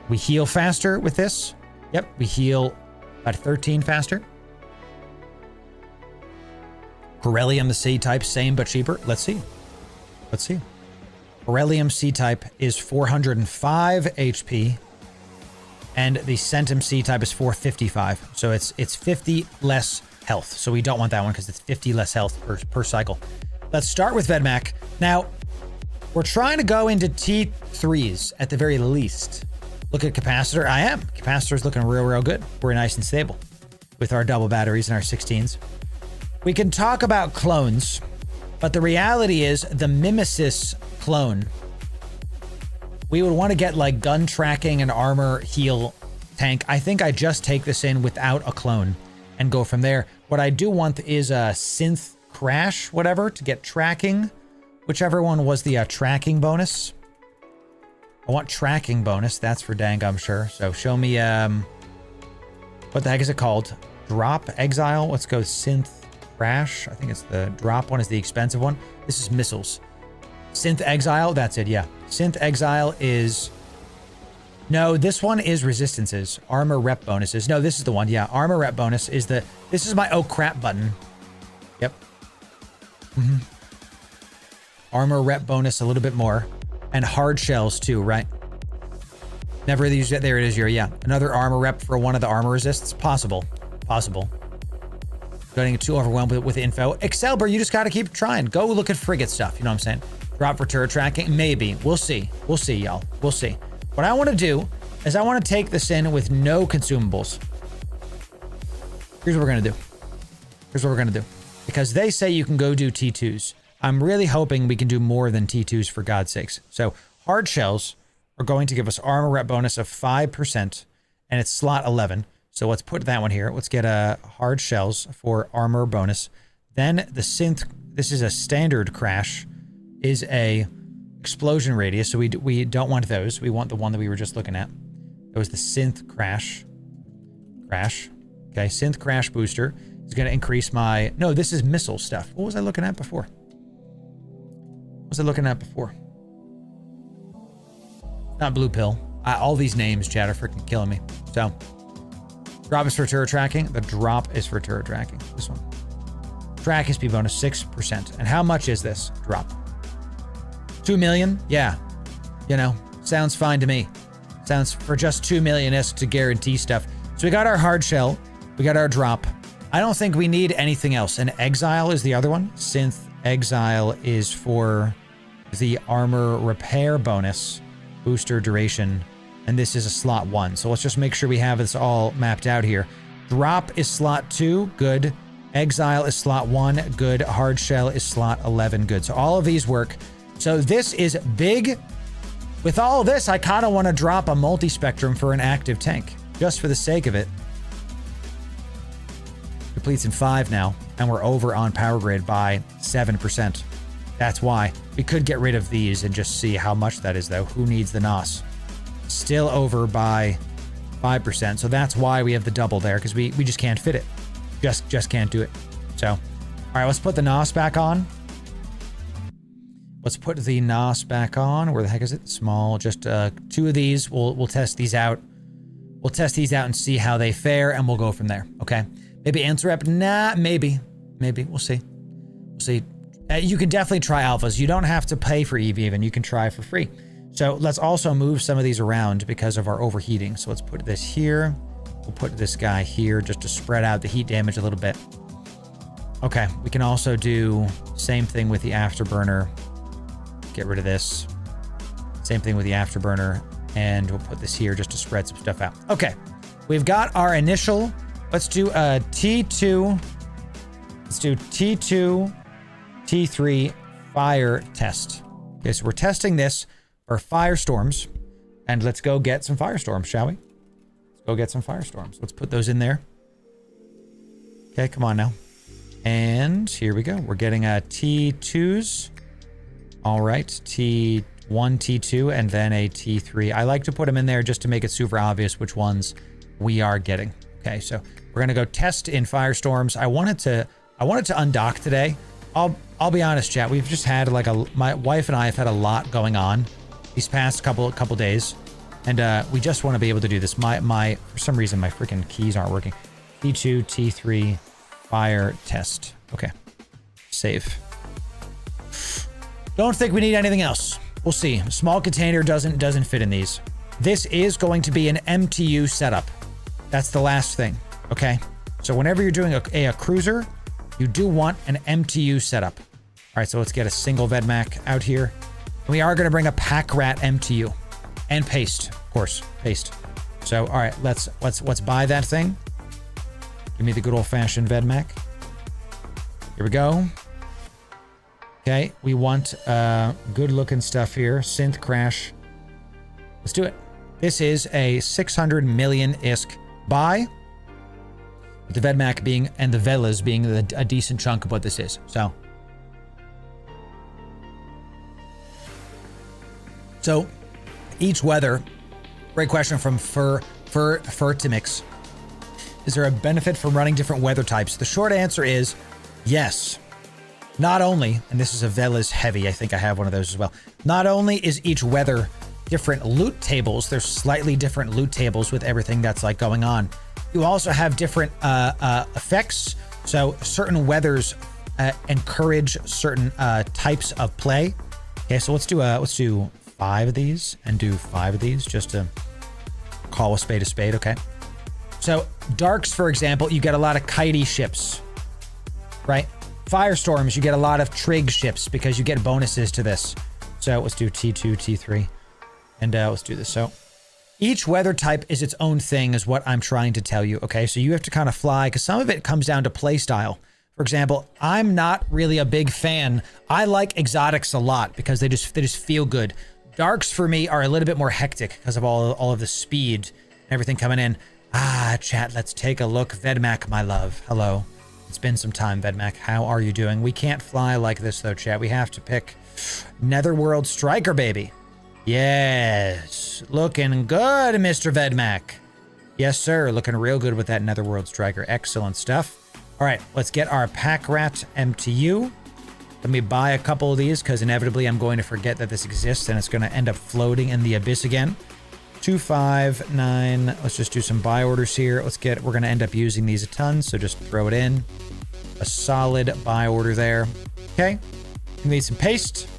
We heal faster with this. Yep, we heal about 13 faster. Corellium, the C-type, same but cheaper. Let's see. Corellium C-type is 405 HP. And the Centum C-type is 455. So it's 50 less health. So we don't want that one because it's 50 less health per cycle. Let's start with Vedmak. Now, we're trying to go into T3s at the very least. Look at capacitor. Capacitor's looking real good. We're nice and stable with our double batteries and our 16s. We can talk about clones, but the reality is the Mimesis clone, we would want to get like gun tracking and armor heal tank. I think I just take this in without a clone and go from there. What I do want is a synth crash, whatever, to get tracking, whichever one was the tracking bonus. I want tracking bonus. That's for dang, I'm sure. So show me, what the heck is it called? Drop exile. Let's go synth crash. I think it's the drop one is the expensive one. This is missiles. Synth exile. That's it. Yeah. Synth exile is, no, this one is resistances. Armor rep bonuses. No, this is the one. Yeah. Armor rep bonus is this is my oh crap button. Yep. Armor rep bonus a little bit more. And hard shells too, right? Never used it. There it is here. Yeah. Another armor rep for one of the armor resists. Possible. Getting too overwhelmed with info. Excelber, you just got to keep trying. Go look at frigate stuff. You know what I'm saying? Drop for turret tracking. Maybe. We'll see. We'll see, y'all. We'll see. What I want to do is I want to take this in with no consumables. Here's what we're going to do. Because they say you can go do T2s. I'm really hoping we can do more than T2s for God's sakes. So hard shells are going to give us armor rep bonus of 5%, and it's slot 11. So let's put that one here. Let's get a hard shells for armor bonus. Then the synth, this is a standard crash, is a explosion radius. So we don't want those. We want the one that we were just looking at. It was the synth crash. Okay, synth crash booster is going to increase my, no, this is missile stuff. What was I looking at before? Not blue pill. All these names, chat, are freaking killing me. So, drop is for turret tracking. The drop is for turret tracking. This one. Track SP bonus 6%. And how much is this drop? 2 million? Yeah. You know, sounds fine to me. Sounds for just 2 million ISK to guarantee stuff. So we got our hard shell. We got our drop. I don't think we need anything else. And exile is the other one. Synth exile is for the armor repair bonus, booster duration, and this is a slot 1. So let's just make sure we have this all mapped out here. Drop is slot 2, good. Exile is slot 1, good. Hard shell is slot 11, good. So all of these work. So this is big. With all of this, I kind of want to drop a multi-spectrum for an active tank, just for the sake of it. Depletes in 5 now, and we're over on power grid by 7%. That's why. We could get rid of these and just see how much that is, though. Who needs the NOS? Still over by 5%. So that's why we have the double there, because we just can't fit it. Just can't do it. So, all right, let's put the NOS back on. Let's put the NOS back on. Where the heck is it? Small. Just 2 of these. We'll test these out. We'll test these out and see how they fare, and we'll go from there. Okay. Maybe answer rep. Nah, maybe. We'll see. You can definitely try alphas. You don't have to pay for EV even. You can try for free. So let's also move some of these around because of our overheating. So let's put this here. We'll put this guy here just to spread out the heat damage a little bit. Okay, we can also do same thing with the afterburner. Get rid of this. Same thing with the afterburner. And we'll put this here just to spread some stuff out. Okay, we've got our initial, let's do a T2, let's do T2, T3 fire test. Okay, so we're testing this for firestorms, and let's go get some firestorms, shall we? Let's go get some firestorms. Let's put those in there. Okay, come on now. And here we go. We're getting a T2s. All right, T1, T2, and then a T3. I like to put them in there just to make it super obvious which ones we are getting. Okay, so we're gonna go test in firestorms. I wanted to undock today. I'll be honest, chat. We've just had like my wife and I have had a lot going on these past couple days, and we just want to be able to do this. My for some reason my freaking keys aren't working. T2, T3, fire test. Okay, save. Don't think we need anything else. We'll see. Small container doesn't fit in these. This is going to be an MTU setup. That's the last thing. Okay. So whenever you're doing a cruiser, you do want an MTU setup. All right. So let's get a single VedMac out here. We are going to bring a pack rat MTU and paste, of course, paste. So all right, let's buy that thing. Give me the good old fashioned VedMac. Here we go. Okay, we want good looking stuff here. Synth crash. Let's do it. This is a 600 million ISK buy. With the VedMac being, and the Velas being a decent chunk of what this is. So each weather, great question from Furtimix. Is there a benefit from running different weather types? The short answer is yes. Not only, and this is a Velas heavy, I think I have one of those as well. Not only is each weather different loot tables, there's slightly different loot tables with everything that's like going on. You also have different effects. So certain weathers encourage certain types of play. Okay, so let's do 5 of these and do 5 of these just to call a spade, okay? So darks, for example, you get a lot of kitey ships, right? Firestorms, you get a lot of trig ships because you get bonuses to this. So let's do T2, T3, and let's do this. So each weather type is its own thing is what I'm trying to tell you, okay? So you have to kind of fly because some of it comes down to play style. For example, I'm not really a big fan. I like exotics a lot because they just feel good. Darks for me are a little bit more hectic because of all of the speed and everything coming in. Chat, let's take a look. VedMac, my love. Hello. It's been some time, VedMac. How are you doing? We can't fly like this though, chat. We have to pick Netherworld Striker, baby. Yes. Looking good, Mr. VedMac. Yes, sir. Looking real good with that Netherworld Striker. Excellent stuff. All right, let's get our Pack Rat MTU. Let me buy a couple of these because inevitably I'm going to forget that this exists and it's going to end up floating in the abyss again. 259. Let's just do some buy orders here. We're going to end up using these a ton, so just throw it in. A solid buy order there. Okay. We need some paste.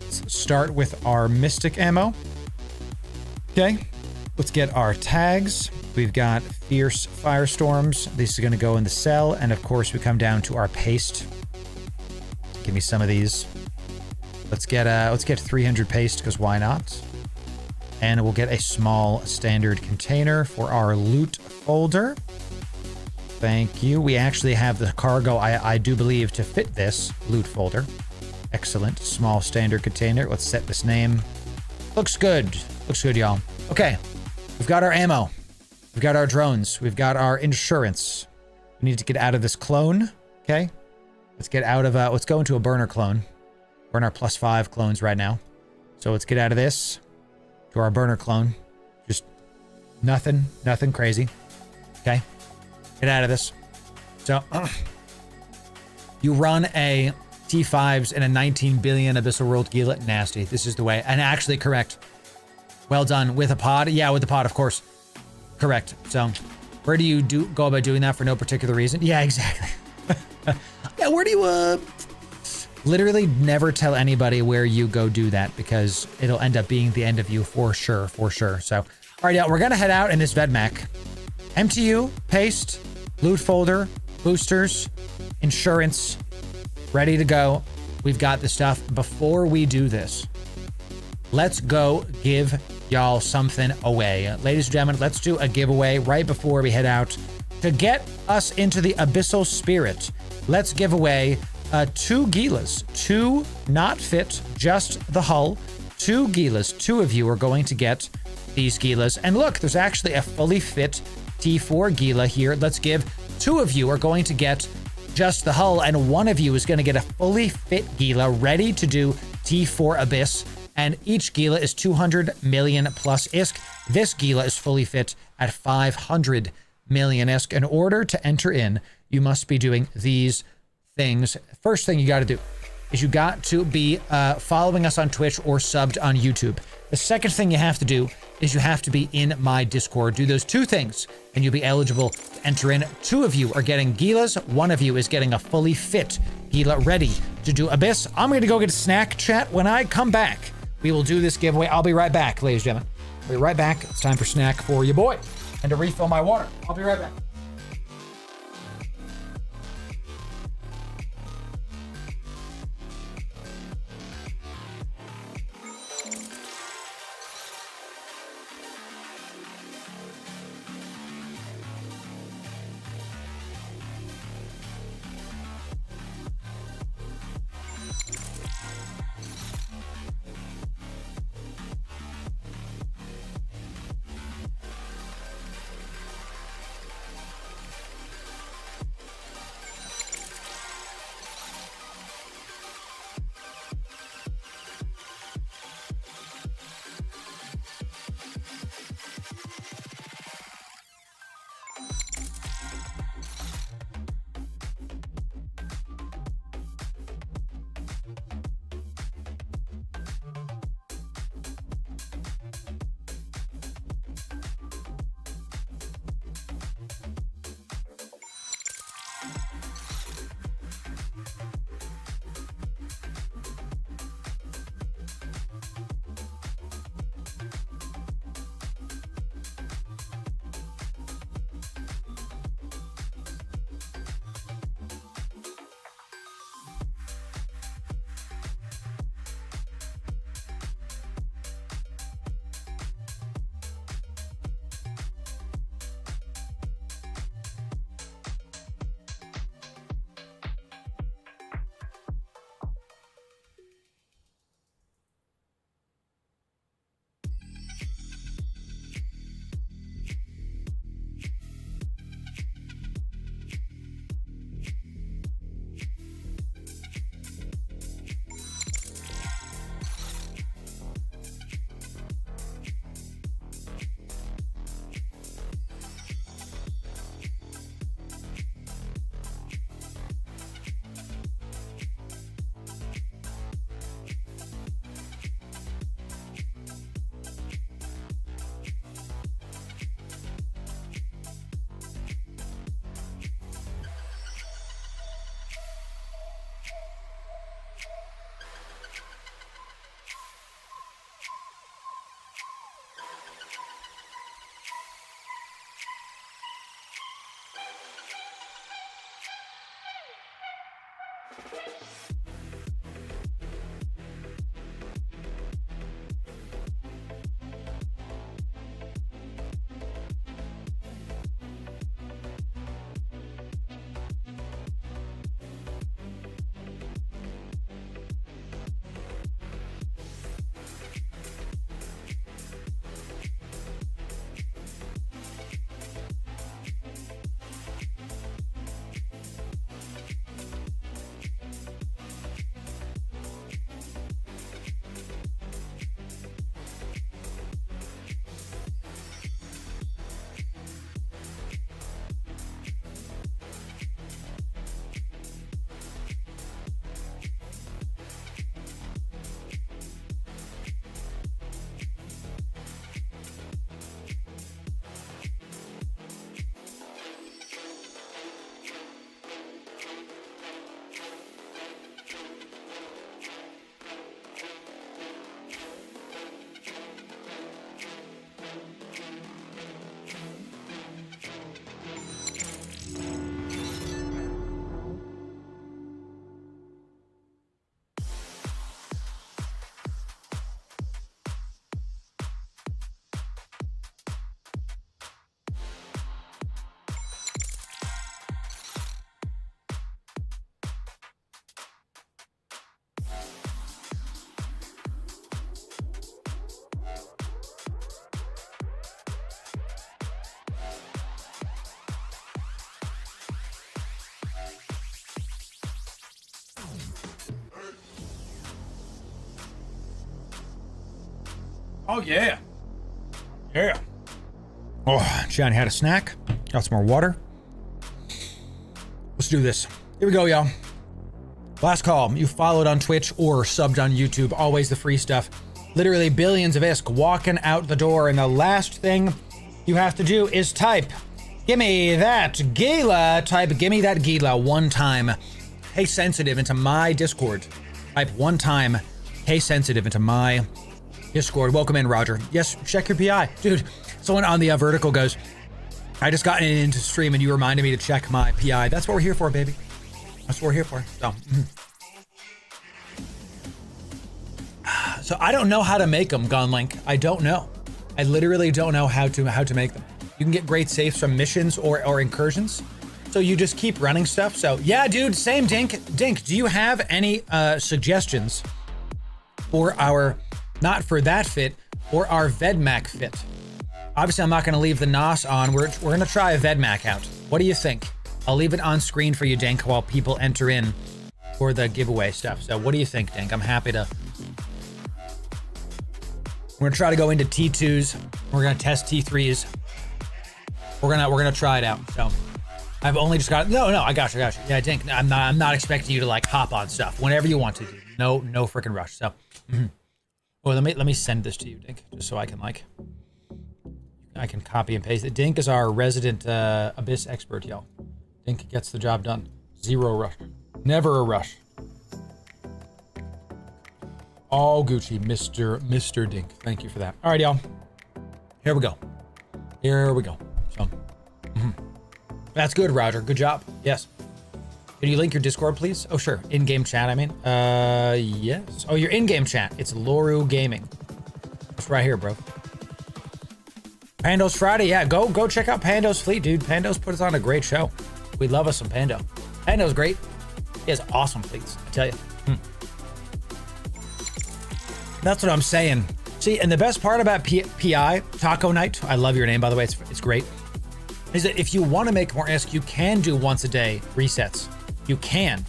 Let's start with our Mystic ammo. Okay. Let's get our tags. We've got Fierce Firestorms. These are going to go in the cell, and of course we come down to our paste. Give me some of these. Let's get 300 paste because why not? And we'll get a small standard container for our loot folder. Thank you. We actually have the cargo, I do believe, to fit this loot folder. Excellent. Small standard container. Let's set this name. Looks good. Looks good, y'all. Okay. We've got our ammo. We've got our drones. We've got our insurance. We need to get out of this clone. Okay. Let's get out of, let's go into a burner clone. We're in our +5 clones right now. So let's get out of this. To our burner clone. Just nothing crazy. Okay. Get out of this. So you run a T5s and a 19 billion Abyssal World Gila. Nasty. This is the way. And actually correct. Well done. With a pod? Yeah, with the pod, of course. Correct. So where do you go about doing that for no particular reason? Yeah, exactly. Yeah, where do you literally never tell anybody where you go do that because it'll end up being the end of you for sure. So, all right, yeah, we're going to head out in this VedMac. MTU, paste, loot folder, boosters, insurance, ready to go. We've got the stuff. Before we do this, let's go give y'all something away. Ladies and gentlemen, let's do a giveaway right before we head out. To get us into the abyssal spirit, let's give away 2 Gilas. 2 not fit, just the hull. 2 Gilas. 2 of you are going to get these Gilas. And look, there's actually a fully fit T4 Gila here. Let's give 2 of you are going to get just the hull, and 1 of you is going to get a fully fit Gila ready to do T4 Abyss. And each Gila is 200 million plus ISK. This Gila is fully fit at 500 million ISK. In order to enter in, you must be doing these things. First thing you got to do is you got to be following us on Twitch or subbed on YouTube. The second thing you have to do is you have to be in my Discord. Do those 2 things and you'll be eligible to enter in. 2 of you are getting Gilas. 1 of you is getting a fully fit Gila ready to do Abyss. I'm going to go get a snack, chat. When I come back, we will do this giveaway. I'll be right back, ladies and gentlemen. I'll be right back. It's time for snack for your boy and to refill my water. I'll be right back. Oh, yeah. Yeah. Oh, Johnny had a snack. Got some more water. Let's do this. Here we go, y'all. Last call. You followed on Twitch or subbed on YouTube. Always the free stuff. Literally billions of ISK walking out the door, and the last thing you have to do is type, gimme that Gila. Type, gimme that Gila one time. Hey, sensitive into my Discord. Type one time, hey, sensitive into my Discord. Welcome in, Roger. Yes, check your PI. Dude, someone on the vertical goes, I just got into stream and you reminded me to check my PI. That's what we're here for, baby. That's what we're here for. So I don't know how to make them, Gunlink. I don't know. I literally don't know how to make them. You can get great safes from missions or incursions. So you just keep running stuff. So yeah, dude, same Dink. Dink, do you have any suggestions for our, not for that fit, or our Vedmak fit? Obviously, I'm not going to leave the NOS on. We're going to try a Vedmak out. What do you think? I'll leave it on screen for you, Dink, while people enter in for the giveaway stuff. So what do you think, Dink? I'm happy to. We're going to try to go into T2s. We're going to test T3s. We're going to try it out. So I've only just got, no, I got you. Yeah, Dink, I'm not expecting you to like hop on stuff whenever you want to, dude. No freaking rush. So, well, let me send this to you, Dink, just so I can copy and paste it. Dink is our resident Abyss expert, y'all. Dink gets the job done. Zero rush. Never a rush. All Gucci, Mr. Dink. Thank you for that. All right, y'all. Here we go. So, that's good, Roger. Good job. Yes. Can you link your Discord, please? Oh, sure. In-game chat, I mean. Yes. Oh, your in-game chat. It's Loru Gaming. It's right here, bro. Pando's Friday. Yeah, go check out Pando's Fleet, dude. Pando's put us on a great show. We love us some Pando. Pando's great. He has awesome fleets, I tell you. That's what I'm saying. See, and the best part about PI, Taco Night, I love your name, by the way, it's great, is that if you want to make more ISK, you can do once a day resets. You can.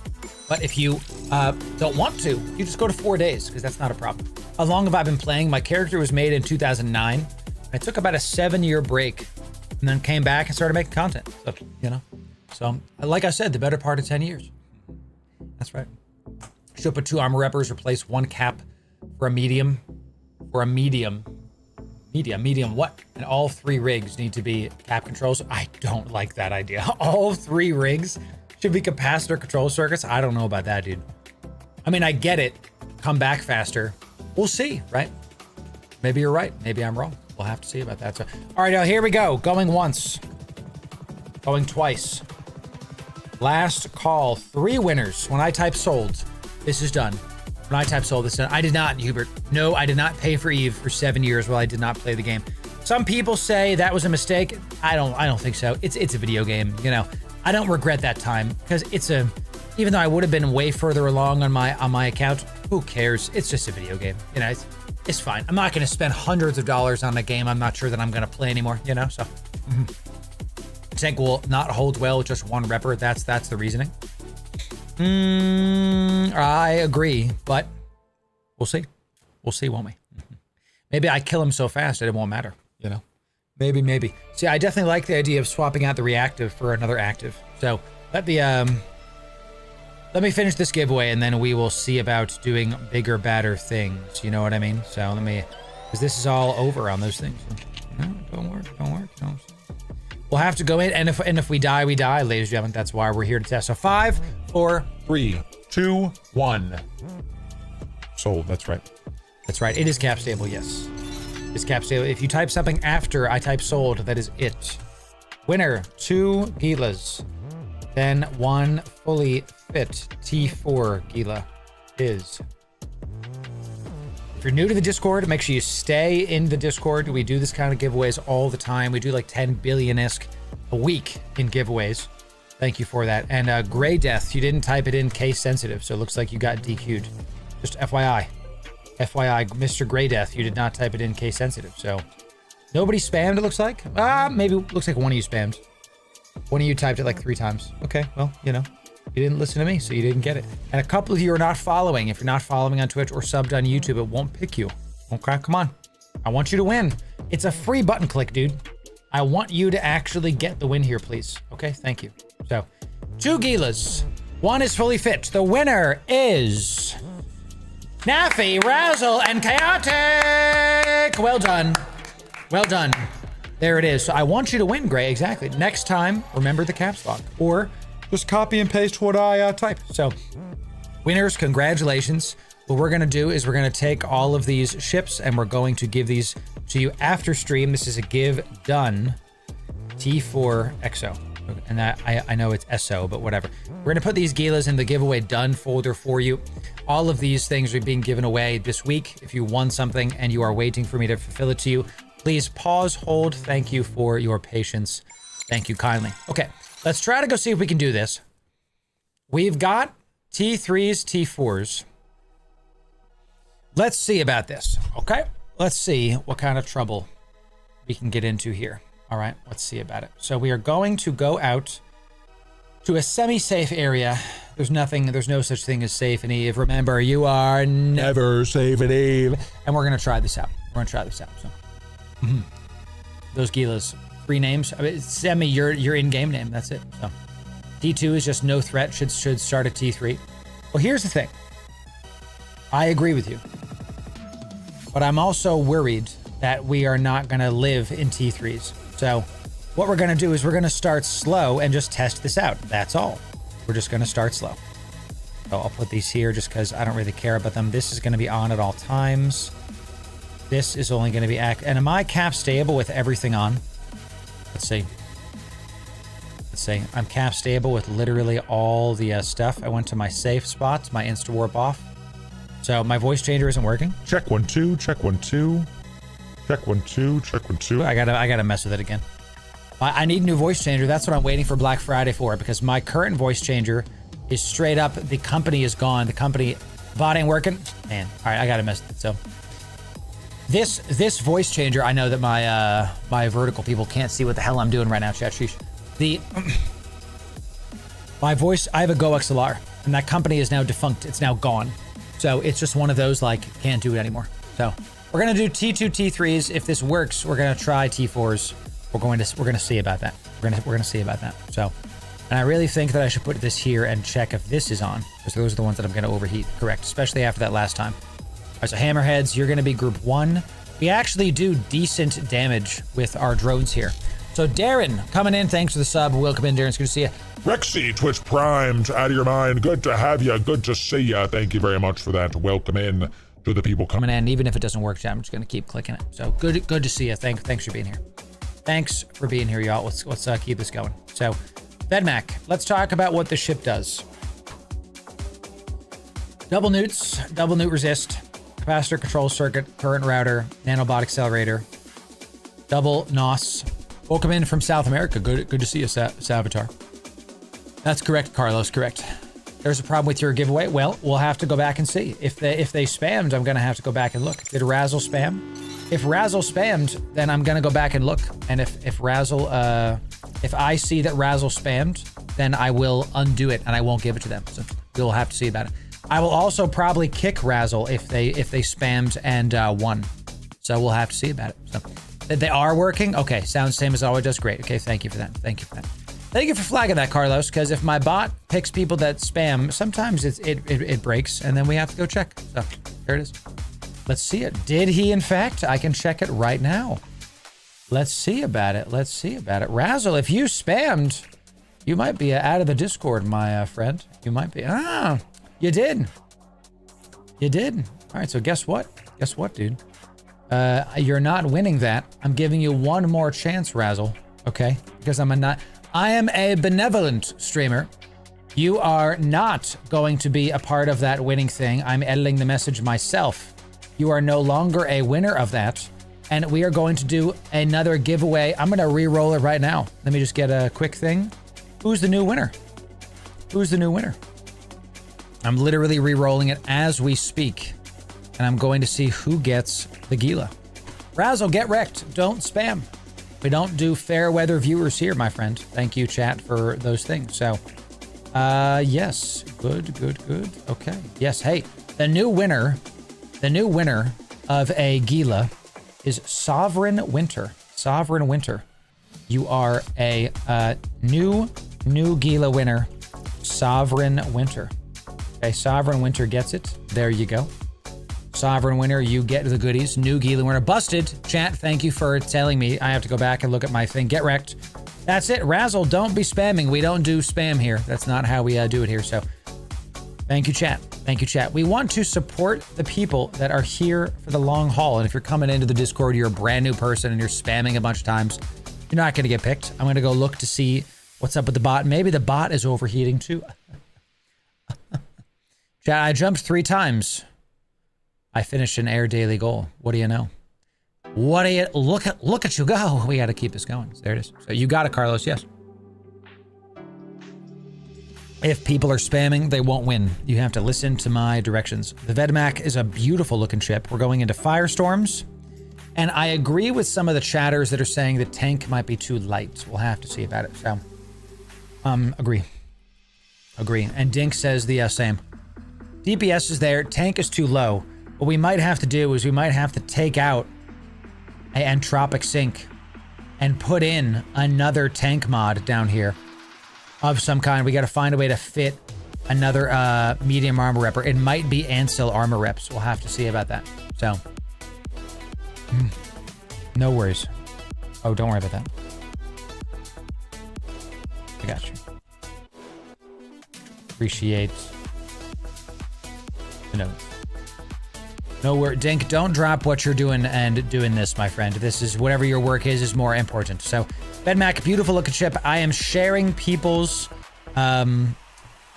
But if you don't want to, you just go to 4 days, because that's not a problem. How long have I been playing? My character was made in 2009. I took about a 7-year break and then came back and started making content. So, you know, so like I said, the better part of 10 years. That's right. Should put 2 armor reppers, replace 1 cap for a medium, medium what? And all 3 rigs need to be cap controls. I don't like that idea. All 3 rigs should be capacitor control circuits. I don't know about that, dude. I mean, I get it. Come back faster. We'll see, right? Maybe you're right. Maybe I'm wrong. We'll have to see about that. So, all right, now here we go. Going once. Going twice. Last call. 3 winners. When I type sold, this is done. When I type sold, this is done. I did not, Hubert. No, I did not pay for Eve for 7 years while I did not play the game. Some people say that was a mistake. I don't think so. It's a video game, you know. I don't regret that time because even though I would have been way further along on my account, who cares? It's just a video game, you know. It's fine. I'm not going to spend hundreds of dollars on a game I'm not sure that I'm going to play anymore, you know. So, Tank will not hold well with just 1 repper. That's the reasoning. I agree, but we'll see. We'll see, won't we? Maybe I kill him so fast that it won't matter, you know. Maybe. See, I definitely like the idea of swapping out the reactive for another active. So let me finish this giveaway and then we will see about doing bigger, badder things. You know what I mean? So because this is all over on those things. No, don't work. No. We'll have to go in, and if we die, we die, ladies and gentlemen. That's why we're here to test. So 5, 4, 3, 2, 1. Sold. That's right. That's right. It is cap stable. Yes, it's cap stable. If you type something after I type sold, that is it. Winner: 2 Gilas, then 1 fully fit T4 Gila is. If you're new to the Discord, make sure you stay in the Discord. We do this kind of giveaways all the time. We do like 10 billion ISK a week in giveaways. Thank you for that. And Gray Death, you didn't type it in case sensitive, so it looks like you got DQ'd. Just FYI. FYI, Mr. Gray Death, you did not type it in case sensitive. So nobody spammed, it looks like. Maybe it looks like one of you spammed. One of you typed it like 3 times. Okay, well, you know. You didn't listen to me, so you didn't get it. And a couple of you are not following. If you're not following on Twitch or subbed on YouTube, it won't pick you. Okay, come on. I want you to win. It's a free button click, dude. I want you to actually get the win here, please. Okay, thank you. So, 2 Gilas. 1 is fully fit. The winner is Naffy, Razzle, and Chaotic. Well done. Well done. There it is. So I want you to win, Gray. Exactly. Next time, remember the caps lock. Or just copy and paste what I type. So, winners, congratulations. What we're going to do is we're going to take all of these ships and we're going to give these to you after stream. This is a give done T4 EXO. And that I know it's SO, but whatever. We're going to put these Gilas in the giveaway done folder for you. All of these things are being given away this week. If you won something and you are waiting for me to fulfill it to you, please pause, hold. Thank you for your patience. Thank you kindly. Okay, let's try to go see if we can do this. We've got T3s, T4s. Let's see about this, okay? Let's see what kind of trouble we can get into here. All right, let's see about it. So we are going to go out to a semi-safe area. There's no such thing as safe in Eve. Remember, you are never safe in Eve. And we're gonna try this out. So, those Gilas, 3 names. I mean, send me your in-game name. That's it. So, T2 is just no threat. Should start at T3. Well, here's the thing. I agree with you, but I'm also worried that we are not gonna live in T3s. So what we're gonna do is we're gonna start slow and just test this out. That's all. We're just gonna start slow. So I'll put these here just because I don't really care about them. This is gonna be on at all times. This is only gonna be and am I cap stable with everything on? Let's see. I'm cap stable with literally all the stuff. I went to my safe spots, my insta warp off. So my voice changer isn't working. Check 1 2, check 1 2. Check 1 2, check 1 2. I gotta mess with it again. I need a new voice changer. That's what I'm waiting for Black Friday for, because my current voice changer is straight up, the company is gone. The company bot ain't working. Man, all right, I gotta mess with it. So this voice changer, I know that my vertical people can't see what the hell I'm doing right now, chat. Sheesh. My voice, I have a Go XLR, and that company is now defunct. It's now gone. So it's just one of those, like, can't do it anymore. So we're gonna do T2, T3s. If this works, we're gonna try T4s. We're gonna see about that. We're gonna see about that. So, and I really think that I should put this here and check if this is on, because those are the ones that I'm gonna overheat. Correct, especially after that last time. All right, so Hammerheads, you're gonna be group 1. We actually do decent damage with our drones here. So Darren, coming in, thanks for the sub. Welcome in, Darren. It's good to see you. Rexy, Twitch Primed, out of your mind. Good to have you. Good to see you. Thank you very much for that. Welcome in to the people coming in. Even if it doesn't work, I'm just going to keep clicking it. So good to see you. Thanks for being here. Thanks for being here, y'all. Let's keep this going. So, Vedmac, let's talk about what the ship does. Double newts, double newt resist, capacitor control circuit, current router, nanobot accelerator, double NOS. Welcome in from South America. Good to see you, Salvatore. That's correct, Carlos. Correct. There's a problem with your giveaway. Well, we'll have to go back and see. If they spammed, I'm gonna have to go back and look. Did Razzle spam? If Razzle spammed, then I'm gonna go back and look. And if Razzle, if I see that Razzle spammed, then I will undo it and I won't give it to them. So we'll have to see about it. I will also probably kick Razzle if they spammed and won. So we'll have to see about it. So they are working. Okay, sounds same as always. Does great. Okay, thank you for that. Thank you for that. Thank you for flagging that, Carlos, because if my bot picks people that spam, sometimes it breaks, and then we have to go check. So, there it is. Let's see it. Did he, in fact? I can check it right now. Let's see about it. Let's see about it. Razzle, if you spammed, you might be out of the Discord, my friend. You might be. Ah, you did. You did. All right, so guess what? Guess what, dude? You're not winning that. I'm giving you one more chance, Razzle, okay? Because I am a benevolent streamer. You are not going to be a part of that winning thing. I'm editing the message myself. You are no longer a winner of that. And we are going to do another giveaway. I'm going to re-roll it right now. Let me just get a quick thing. Who's the new winner? Who's the new winner? I'm literally re-rolling it as we speak. And I'm going to see who gets the Gila. Razzle, get wrecked. Don't spam. We don't do fair weather viewers here, my friend. Thank you, chat, for those things. So, yes. Good. Okay. Yes, hey, the new winner of a Gila is Sovereign Winter. Sovereign Winter. You are a new Gila winner. Sovereign Winter. Okay, Sovereign Winter gets it. There you go. Sovereign Winter, you get the goodies. New Gila winner. Busted. Chat, thank you for telling me. I have to go back and look at my thing. Get wrecked. That's it. Razzle, don't be spamming. We don't do spam here. That's not how we do it here. So thank you, chat. Thank you, chat. We want to support the people that are here for the long haul. And if you're coming into the Discord, you're a brand new person and you're spamming a bunch of times, you're not going to get picked. I'm going to go look to see what's up with the bot. Maybe the bot is overheating too. Chat, I jumped 3 times. I finished an air daily goal. What do you know? What do you look at you go? We got to keep this going. There it is. So you got it, Carlos. Yes. If people are spamming, they won't win. You have to listen to my directions. The Vedmak is a beautiful looking ship. We're going into firestorms. And I agree with some of the chatters that are saying the tank might be too light. We'll have to see about it. So, agree. Agree. And Dink says the same. DPS is there. Tank is too low. What we might have to do is we might have to take out an entropic sink and put in another tank mod down here of some kind. We got to find a way to fit another medium armor rep. It might be Ancil armor reps. We'll have to see about that. So, no worries. Oh, don't worry about that. I got you. Appreciate the notes. No worry, Dink, don't drop what you're doing and doing this, my friend. This is whatever your work is more important. So, Bedmac, beautiful looking ship. I am sharing people's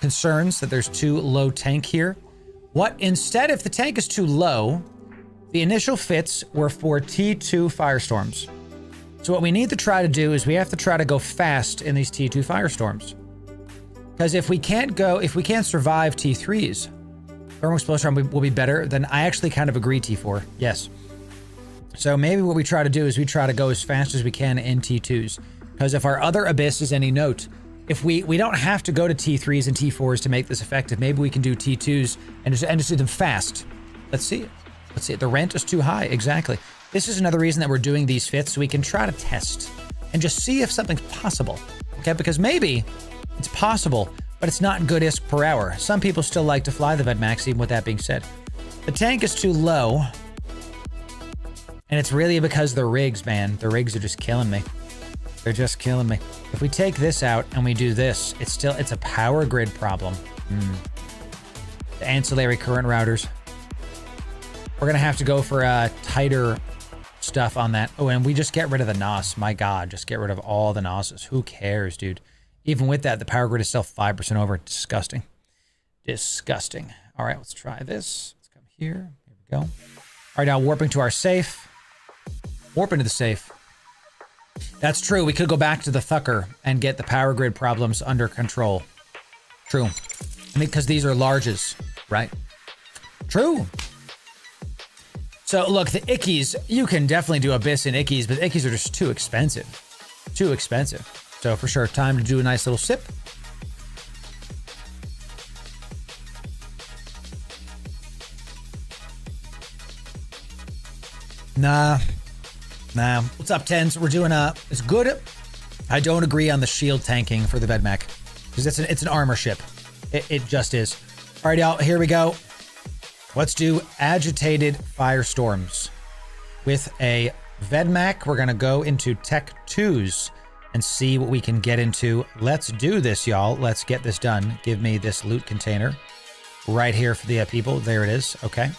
concerns that there's too low tank here. What instead, if the tank is too low, the initial fits were for T2 firestorms. So what we need to try to do is we have to try to go fast in these T2 firestorms. Because if we can't survive T3s, thermal explosion will be better. Then I actually kind of agree T4. Yes. So maybe what we try to do is we try to go as fast as we can in T2s. Because if our other abyss is any note, if we don't have to go to T3s and T4s to make this effective, maybe we can do T2s and just do them fast. Let's see it. Let's see it. The rent is too high. Exactly. This is another reason that we're doing these fits, so we can try to test and just see if something's possible. Okay, because maybe it's possible, but it's not good ISK per hour. Some people still like to fly the Vedmax, even with that being said. The tank is too low, and it's really because the rigs, man. The rigs are just killing me. They're just killing me. If we take this out and we do this, it's a power grid problem. The ancillary current routers. We're gonna have to go for tighter stuff on that. Oh, and we just get rid of the NOS. My God, just get rid of all the NOSes. Who cares, dude? Even with that, the power grid is still 5% over. Disgusting. Disgusting. All right, let's try this. Let's come here. Here we go. All right, now warping to our safe. Warp into the safe. That's true. We could go back to the Thucker and get the power grid problems under control. True. I mean, because these are larges, right? True. So look, the Ickies, you can definitely do Abyss and Ickies, but the Ickies are just too expensive. Too expensive. So for sure, time to do a nice little sip. Nah. What's up, Tens? We're doing it's good. I don't agree on the shield tanking for the Vedmac because it's an armor ship. It just is. All right, y'all, here we go. Let's do agitated firestorms with a Vedmac. We're gonna go into Tech 2s and see what we can get into. Let's do this, y'all. Let's get this done. Give me this loot container right here for the people. There it is. Okay.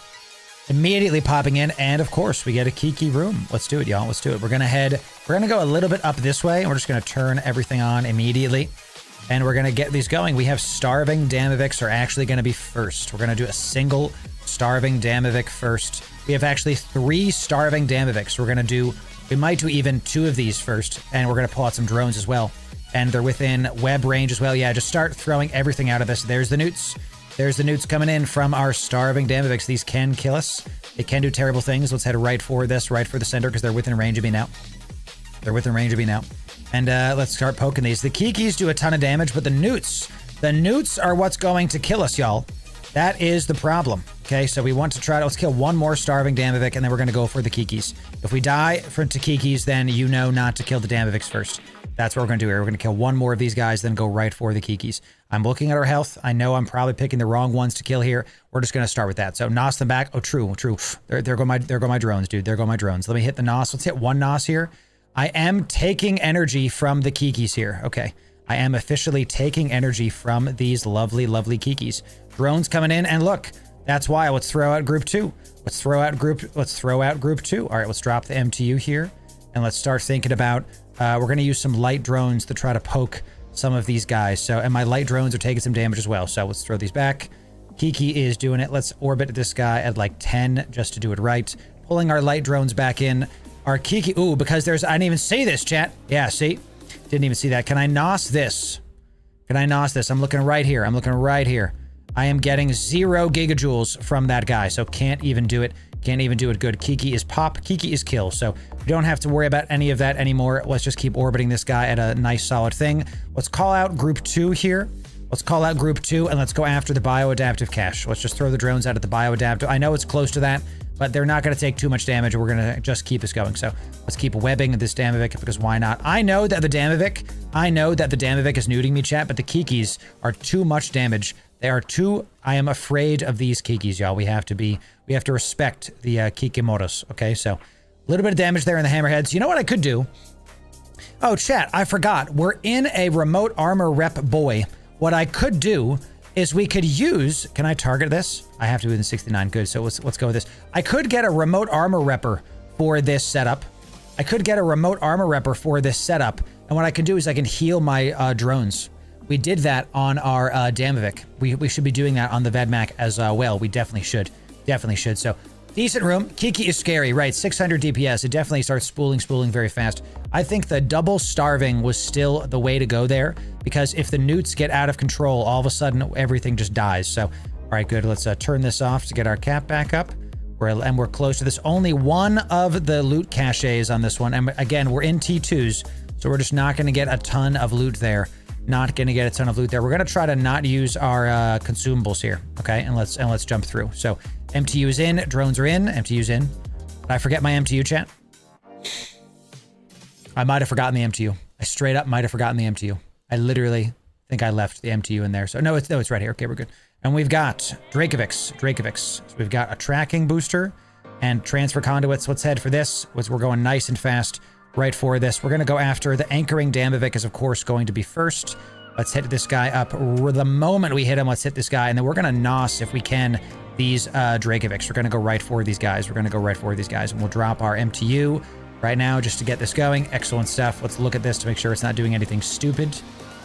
Immediately popping in, and of course we get a Kiki room. Let's do it, y'all. Let's do it. We're gonna go a little bit up this way, and we're just gonna turn everything on immediately, and we're gonna get these going. We have starving Damavix are actually gonna be first. We're gonna do a single starving Damavix first. We have actually 3 starving Damavix. We might do even 2 of these first, and we're gonna pull out some drones as well, and they're within web range as well. Yeah, just start throwing everything out of this. There's the newts. There's the newts coming in from our starving Damavix. These can kill us. They can do terrible things. Let's head right for this, right for the center, because they're within range of me now. They're within range of me now. And let's start poking these. The Kikis do a ton of damage, but the newts are what's going to kill us, y'all. That is the problem. Okay, so we want to try to, let's kill one more starving Damavik, and then we're going to go for the Kikis. If we die for to Kikis, then you know not to kill the Damaviks first. That's what we're going to do here. We're going to kill one more of these guys, then go right for the Kikis. I'm looking at our health. I know I'm probably picking the wrong ones to kill here. We're just going to start with that. So Nos them back. Oh, true. There go my drones, dude. There go my drones. Let me hit the Nos. Let's hit one Nos here. I am taking energy from the Kikis here. Okay. I am officially taking energy from these lovely, lovely Kikis. Drones coming in, and look, that's why. Let's throw out group 2. Let's throw out group 2. All right, let's drop the MTU here, and let's start thinking about, we're going to use some light drones to try to poke some of these guys. So, and my light drones are taking some damage as well. So let's throw these back. Kiki is doing it. Let's orbit this guy at like 10 just to do it right. Pulling our light drones back in. Our Kiki, ooh, because there's, I didn't even see this, chat. Yeah, see? Didn't even see that. Can I NOS this? Can I NOS this? I'm looking right here. I am getting 0 gigajoules from that guy, so can't even do it. Can't even do it good. Kiki is pop. Kiki is kill. So we don't have to worry about any of that anymore. Let's just keep orbiting this guy at a nice solid thing. Let's call out group 2 here. Let's call out group 2 and let's go after the bioadaptive cache. Let's just throw the drones out at the bioadaptive. I know it's close to that, but they're not going to take too much damage. We're going to just keep this going. So let's keep webbing this Damavik, because why not? I know that the Damavik is nuding me, chat, but the Kikis are too much damage. They are too, I am afraid of these Kikis, y'all. We have to respect the Kikimotos. Okay, so a little bit of damage there in the hammerheads. You know what I could do? Oh, chat, I forgot. We're in a remote armor rep boy. What I could do is we could use, can I target this? I have to be in 69, good, so let's go with this. I could get a remote armor repper for this setup. And what I can do is I can heal my drones. We did that on our Damavik. We should be doing that on the Vedmak as well. We definitely should. So decent room. Kiki is scary, right? 600 DPS. It definitely starts spooling very fast. I think the double starving was still the way to go there, because if the newts get out of control, all of a sudden everything just dies. So, all right, good. Let's turn this off to get our cap back up. We're close to this. Only one of the loot caches on this one. And again, we're in T2s, so we're just not going to get a ton of loot there. We're going to try to not use our consumables here, okay? And let's jump through. So MTU is in, drones are in, MTU's in. Did I forget my MTU, chat? I might have forgotten the MTU. I straight up might have forgotten the MTU. I literally think I left the MTU in there. So no, it's right here. Okay, we're good. And we've got Dracovics. So we've got a tracking booster and transfer conduits. Let's head for this. We're going nice and fast. Right for this. We're going to go after the anchoring Damavik is, of course, going to be first. Let's hit this guy up. The moment we hit him, let's hit this guy. And then we're going to NOS, if we can, these Dracovics. We're going to go right for these guys. And we'll drop our MTU right now just to get this going. Excellent stuff. Let's look at this to make sure it's not doing anything stupid.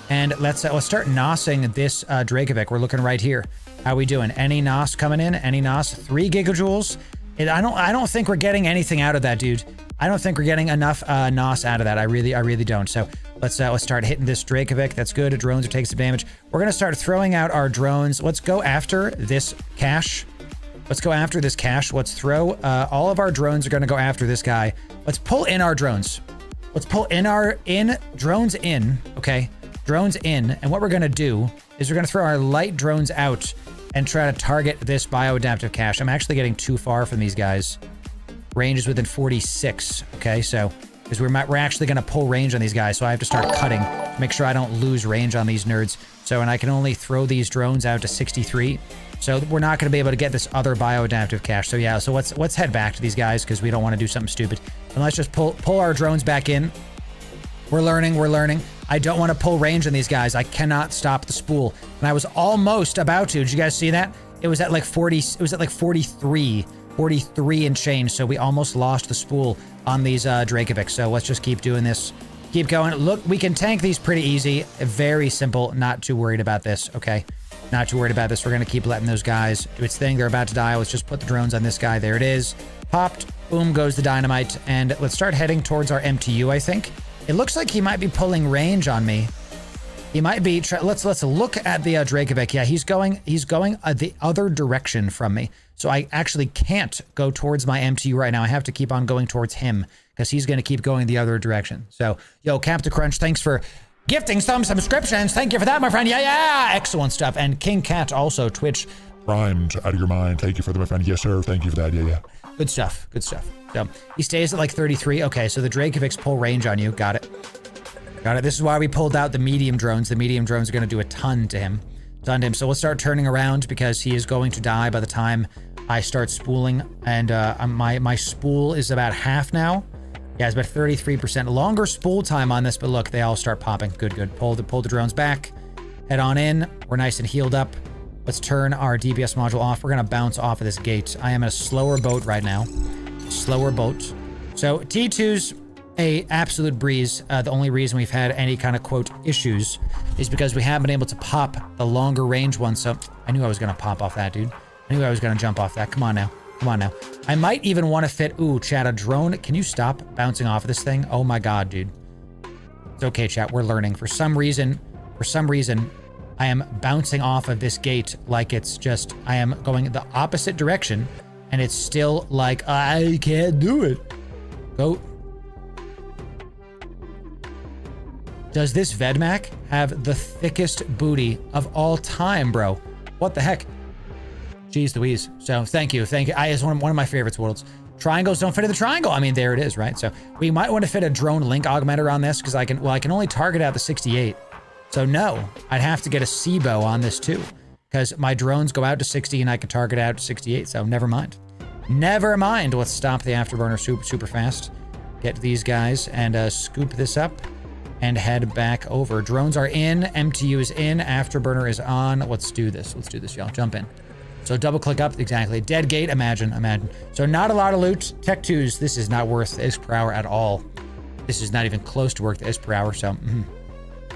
And let's start NOSing this Dracovic. We're looking right here. How we doing? Any NOS coming in? Any NOS? 3 gigajoules? I don't think we're getting anything out of that, dude. I don't think we're getting enough NOS out of that. I really don't. So let's start hitting this Dracovic. That's good. Drones are taking some damage. We're gonna start throwing out our drones. Let's go after this cache. Let's throw all of our drones are gonna go after this guy. Let's pull in our drones. Drones in. Okay, drones in. And what we're gonna do is we're gonna throw our light drones out and try to target this bioadaptive cache. I'm actually getting too far from these guys. Range is within 46. Okay, so because we're actually going to pull range on these guys, so I have to start cutting to make sure I don't lose range on these nerds. So, and I can only throw these drones out to 63. So we're not going to be able to get this other bioadaptive cache. So yeah, so let's head back to these guys because we don't want to do something stupid. And let's just pull our drones back in. We're learning. I don't want to pull range on these guys. I cannot stop the spool. And I was almost about to. Did you guys see that? It was at like 40. It was at like 43 and change. So we almost lost the spool on these Dracovics. So let's just keep doing this. Keep going. Look, we can tank these pretty easy. Very simple. Not too worried about this. Okay. Not too worried about this. We're going to keep letting those guys do its thing. They're about to die. Let's just put the drones on this guy. There it is. Popped. Boom goes the dynamite. And let's start heading towards our MTU, I think. It looks like he might be pulling range on me. He might be. Let's look at the Dracovic. Yeah, he's going the other direction from me. So I actually can't go towards my MTU right now. I have to keep on going towards him because he's going to keep going the other direction. So, yo, Captain Crunch, thanks for gifting some subscriptions. Thank you for that, my friend. Yeah. Excellent stuff. And King Cat also, Twitch primed out of your mind. Thank you for that, my friend. Yes, sir. Thank you for that. Yeah. Good stuff. Good stuff. So he stays at like 33. Okay, so the Dracovics pull range on you. Got it. Got it. This is why we pulled out the medium drones. The medium drones are going to do a ton to him. So we'll start turning around because he is going to die by the time I start spooling. And my spool is about half now. Yeah, it's about 33%. Longer spool time on this, but look, they all start popping. Good, good. Pull the drones back. Head on in. We're nice and healed up. Let's turn our DPS module off. We're going to bounce off of this gate. I am in a slower boat right now. Slower boat. So T2's a absolute breeze. The only reason we've had any kind of, quote, issues is because we haven't been able to pop the longer range one. So I knew I was going to pop off that, dude. I knew I was going to jump off that. Come on now. Come on now. I might even want to fit... Ooh, chat, a drone. Can you stop bouncing off of this thing? Oh my god, dude. It's okay, chat. We're learning. For some reason, I am bouncing off of this gate like it's just... I am going the opposite direction, and it's still like, I can't do it. Go. Does this Vedmak have the thickest booty of all time, bro? What the heck? Jeez Louise. So thank you. It's one of my favorites, worlds. Triangles don't fit in the triangle. I mean, there it is, right? So we might want to fit a drone link augmenter on this because I can only target out the 68. So no, I'd have to get a SIBO on this too because my drones go out to 60 and I can target out to 68. So never mind. Never mind. Let's stop the afterburner super fast. Get these guys and scoop this up and head back over. Drones are in. MTU is in. Afterburner is on. Let's do this. Let's do this, y'all. Jump in. So double click up, exactly. Dead gate, imagine. So not a lot of loot. Tech 2s, this is not worth the ISK per hour at all. This is not even close to worth the ISK per hour, so.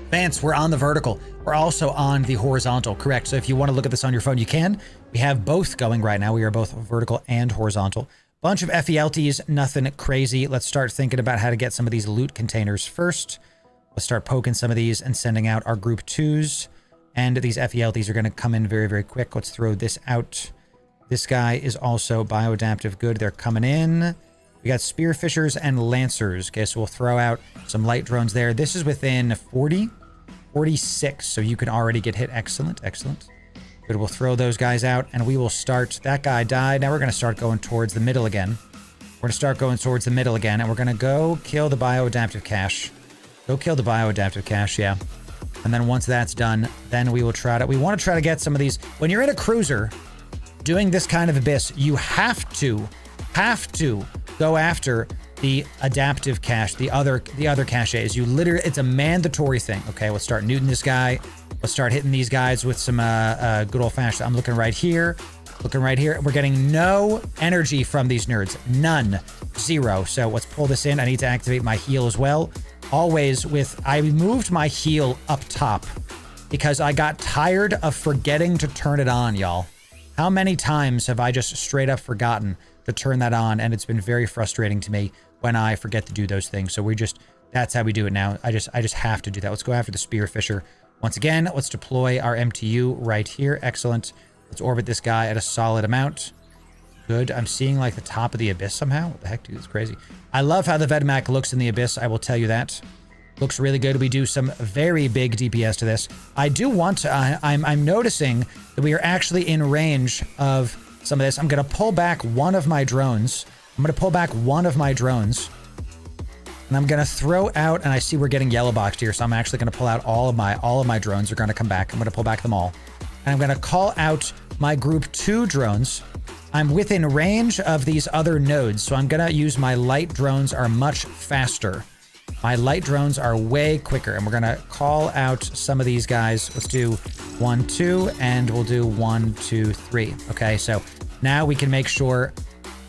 Vance, we're on the vertical. We're also on the horizontal, correct. So if you want to look at this on your phone, you can. We have both going right now. We are both vertical and horizontal. Bunch of FELTs, nothing crazy. Let's start thinking about how to get some of these loot containers first. Let's start poking some of these and sending out our group 2s. And these FELTs are going to come in very quick. Let's throw this out. This guy is also bioadaptive good. They're coming in. We got spearfishers and lancers. Okay, so we'll throw out some light drones there. This is within 40, 46. So you can already get hit. Excellent. Good, we'll throw those guys out and we will start. That guy died. Now we're going to start going towards the middle again. We're going to start going towards the middle again. And we're going to go kill the bioadaptive cache. Go kill the bioadaptive cache, yeah. And then once that's done, then we will try to... We want to try to get some of these... When you're in a cruiser, doing this kind of abyss, you have to go after the adaptive cache, the other caches. You literally... It's a mandatory thing. Okay, let's start newting this guy. Let's start hitting these guys with some good old-fashioned... I'm looking right here. We're getting no energy from these nerds. None. Zero. So let's pull this in. I need to activate my heal as well. Always with, I moved my heal up top because I got tired of forgetting to turn it on, y'all. How many times have I just straight up forgotten to turn that on? And it's been very frustrating to me when I forget to do those things. So that's how we do it now. I just have to do that. Let's go after the spearfisher. Once again, let's deploy our MTU right here. Excellent. Let's orbit this guy at a solid amount. Good. I'm seeing like the top of the abyss somehow. What the heck, dude? It's crazy. I love how the Vedmak looks in the abyss. I will tell you that. Looks really good. We do some very big DPS to this. I do want to... I'm noticing that we are actually in range of some of this. I'm going to pull back one of my drones. And I'm going to throw out... And I see we're getting yellow boxed here. So I'm actually going to pull out all of my drones. Are going to come back. I'm going to pull back them all. And I'm going to call out my group 2 drones. I'm within range of these other nodes, so I'm gonna use my light drones are much faster. My light drones are way quicker, and we're gonna call out some of these guys. Let's do 1, 2, and we'll do 1, 2, 3. Okay, so now we can make sure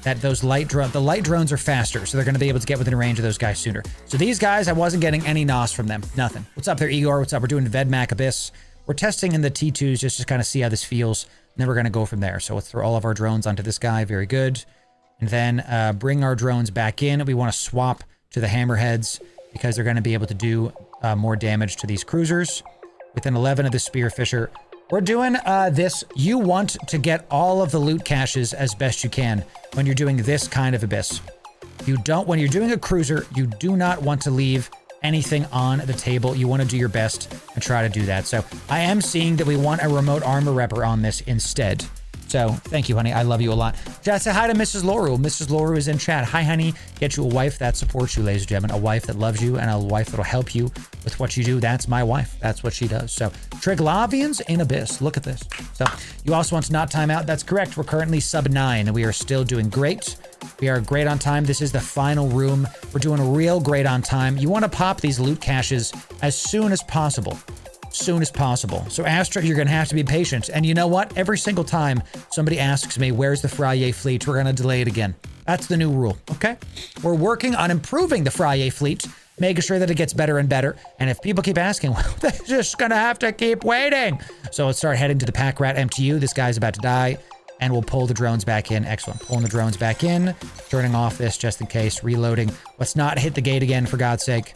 that those the light drones are faster, so they're gonna be able to get within range of those guys sooner. So these guys, I wasn't getting any NOS from them, nothing. What's up there, Igor? What's up? We're doing Vedmak Abyss. We're testing in the T2s just to kind of see how this feels. And then we're going to go from there. So let's throw all of our drones onto this guy. Very good. And then bring our drones back in. We want to swap to the hammerheads because they're going to be able to do more damage to these cruisers. Within 11 of the spearfisher. We're doing this. You want to get all of the loot caches as best you can when you're doing this kind of abyss. When you're doing a cruiser, you do not want to leave anything on the table. You want to do your best and try to do that. So I am seeing that we want a remote armor repper on this instead. So thank you, honey. I love you a lot. Just say hi to Mrs. Loru. Mrs. Loru is in chat. Hi, honey. Get you a wife that supports you, ladies and gentlemen. A wife that loves you and a wife that'll help you with what you do. That's my wife. That's what she does. So Triglavians in Abyss. Look at this. So you also want to not time out. That's correct. We're currently sub 9 and we are still doing great. We are great on time. This is the final room. We're doing real great on time. You want to pop these loot caches as soon as possible. Soon as possible. So Astra, you're going to have to be patient. And you know what? Every single time somebody asks me, where's the Frye fleet? We're going to delay it again. That's the new rule. Okay. We're working on improving the Frye fleet, making sure that it gets better and better. And if people keep asking, well, they're just going to have to keep waiting. So let's start heading to the Pack Rat MTU. This guy's about to die. And we'll pull the drones back in. Excellent. Pulling the drones back in. Turning off this just in case. Reloading. Let's not hit the gate again, for God's sake.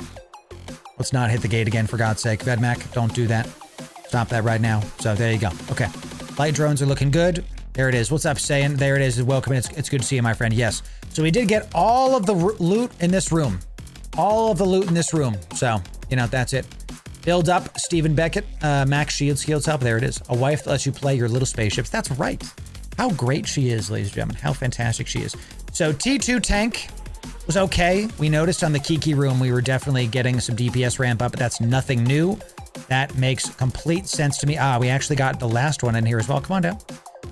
Let's not hit the gate again, for God's sake. Vedmac, don't do that. Stop that right now. So there you go. Okay. Light drones are looking good. There it is. What's up, Sayin? There it is. Welcome. It's good to see you, my friend. Yes. So we did get all of the loot in this room. All of the loot in this room. So, you know, that's it. Build up, Stephen Beckett. Max Shields help. There it is. A wife that lets you play your little spaceships. That's right. How great she is, ladies and gentlemen. How fantastic she is. So T2 tank was okay. We noticed on the Kiki room we were definitely getting some DPS ramp up, but that's nothing new. That makes complete sense to me. We actually got the last one in here as well. Come on down.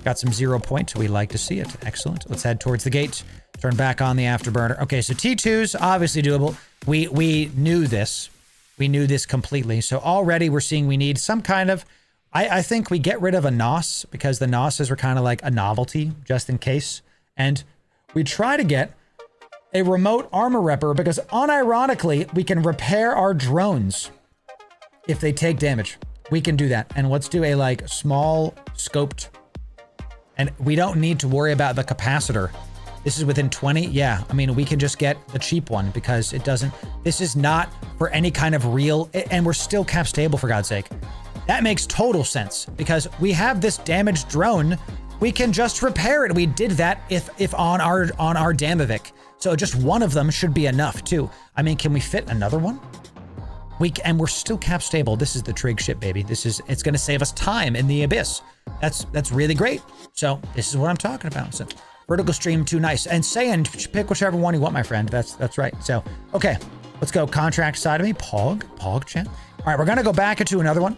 Got some 0 point. We like to see it. Excellent. Let's head towards the gate. Turn back on the afterburner. Okay, so T2's obviously doable. We knew this. We knew this completely. So already we're seeing we need some kind of... I think we get rid of a NOS because the NOSes are kind of like a novelty just in case. And we try to get a remote armor repper because unironically, we can repair our drones if they take damage. We can do that. And let's do a like small scoped, and we don't need to worry about the capacitor. This is within 20. Yeah. I mean, we can just get the cheap one because it doesn't, this is not for any kind of real, and we're still cap stable, for God's sake. That makes total sense because we have this damaged drone. We can just repair it. We did that if on our Damovic. So just one of them should be enough too. I mean, can we fit another one? And we're still cap stable. This is the trig ship, baby. It's going to save us time in the abyss. That's really great. So this is what I'm talking about. So vertical stream, too nice. And saying pick whichever one you want, my friend. That's right. So, okay, let's go contract side of me. Pog chat. All right, we're going to go back into another one.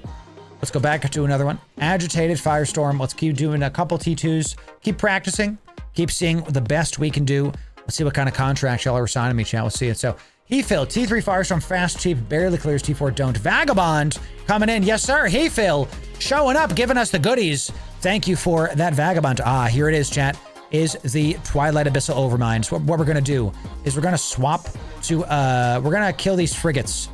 Let's go back to another one. Agitated Firestorm. Let's keep doing a couple T2s. Keep practicing. Keep seeing the best we can do. Let's see what kind of contract y'all are signing me, chat. Let's see it. So, He-Phil, T3 Firestorm, fast, cheap, barely clears, T4 don't. Vagabond coming in. Yes, sir. He-Phil showing up, giving us the goodies. Thank you for that, Vagabond. Here it is, chat. Is the Twilight Abyssal Overmind. So what we're going to do is we're going to swap to, we're going to kill these frigates.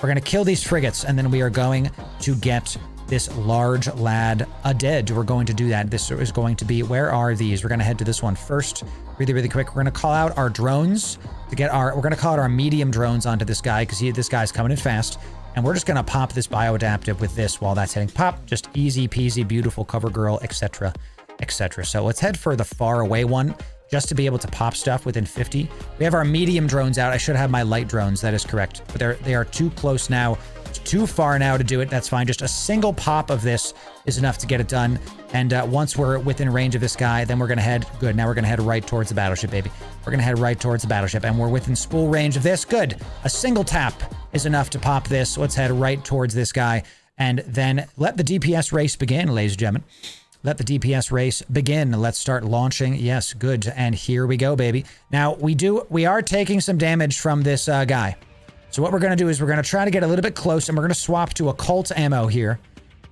We're going to kill these frigates, and then we are going to get this large lad dead. We're going to do that. This is going to be, where are these? We're going to head to this one first, really, really quick. We're going to call out our drones to get we're going to call out our medium drones onto this guy because this guy's coming in fast. And we're just going to pop this bioadaptive with this while that's hitting pop. Just easy peasy, beautiful cover girl, etc., etc. So let's head for the far away one just to be able to pop stuff within 50. We have our medium drones out. I should have my light drones. That is correct. But they are too close now. It's too far now to do it. That's fine. Just a single pop of this is enough to get it done. And once we're within range of this guy, then we're going to head, good. Now we're going to head right towards the battleship, baby. We're going to head right towards the battleship. And we're within spool range of this. Good. A single tap is enough to pop this. Let's head right towards this guy. And then let the DPS race begin, ladies and gentlemen. Let the DPS race begin. Let's start launching. Yes, good. And here we go, baby. Now, we are taking some damage from this guy. So what we're going to do is we're going to try to get a little bit close, and we're going to swap to occult ammo here.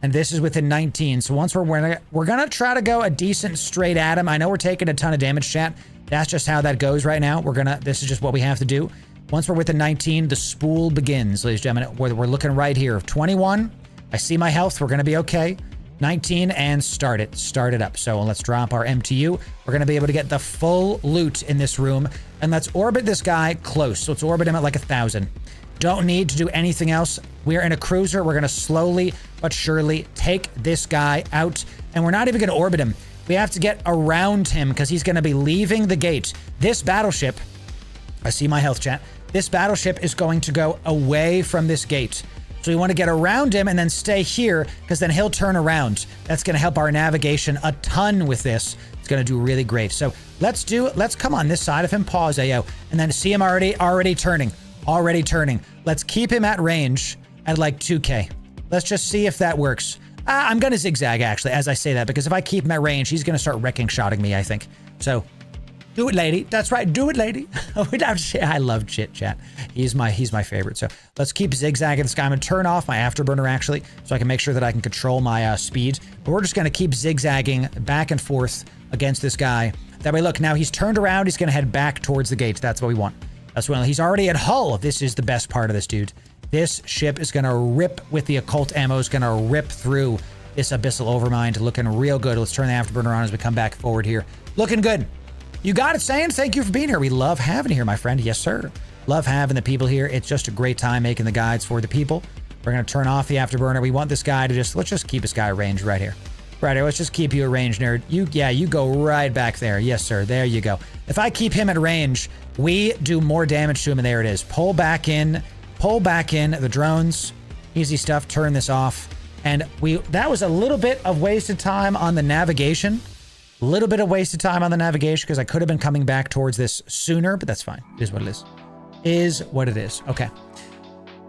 And this is within 19. So once we're going to try to go a decent straight at him. I know we're taking a ton of damage, chat. That's just how that goes right now. This is just what we have to do. Once we're within 19, the spool begins, ladies and gentlemen. We're looking right here. 21. I see my health. We're going to be okay. 19 and start it up. So let's drop our MTU. We're going to be able to get the full loot in this room, and let's orbit this guy close. So let's orbit him at like 1,000. Don't need to do anything else. We're in a cruiser. We're going to slowly but surely take this guy out, and we're not even going to orbit him. We have to get around him because he's going to be leaving the gate. This battleship, I see my health, chat. This battleship is going to go away from this gate. So we want to get around him and then stay here because then he'll turn around. That's going to help our navigation a ton with this. It's going to do really great. So let's come on this side of him, pause AO, and then see him already turning. Let's keep him at range at like 2K. Let's just see if that works. I'm going to zigzag actually as I say that, because if I keep him at range, he's going to start wrecking shotting me, I think. So do it, lady. That's right. Do it, lady. I love chit chat. He's my favorite. So let's keep zigzagging this guy. I'm going to turn off my afterburner actually, so I can make sure that I can control my speed. But we're just going to keep zigzagging back and forth against this guy. That way, look, now he's turned around. He's going to head back towards the gate. That's what we want. That's what he's already at hull. This is the best part of this, dude. This ship is going to rip with the occult ammo. Is going to rip through this abyssal overmind. Looking real good. Let's turn the afterburner on as we come back forward here. Looking good. You got it, Sand. Thank you for being here. We love having you here, my friend. Yes, sir. Love having the people here. It's just a great time making the guides for the people. We're going to turn off the afterburner. We want this guy to let's just keep this guy at range right here. Right here. Let's just keep you at range, nerd. You go right back there. Yes, sir. There you go. If I keep him at range, we do more damage to him, and there it is. Pull back in the drones. Easy stuff. Turn this off. And that was a little bit of wasted time on the navigation. A little bit of wasted time on the navigation because I could have been coming back towards this sooner, but that's fine. It is what it is. Is what it is. Okay.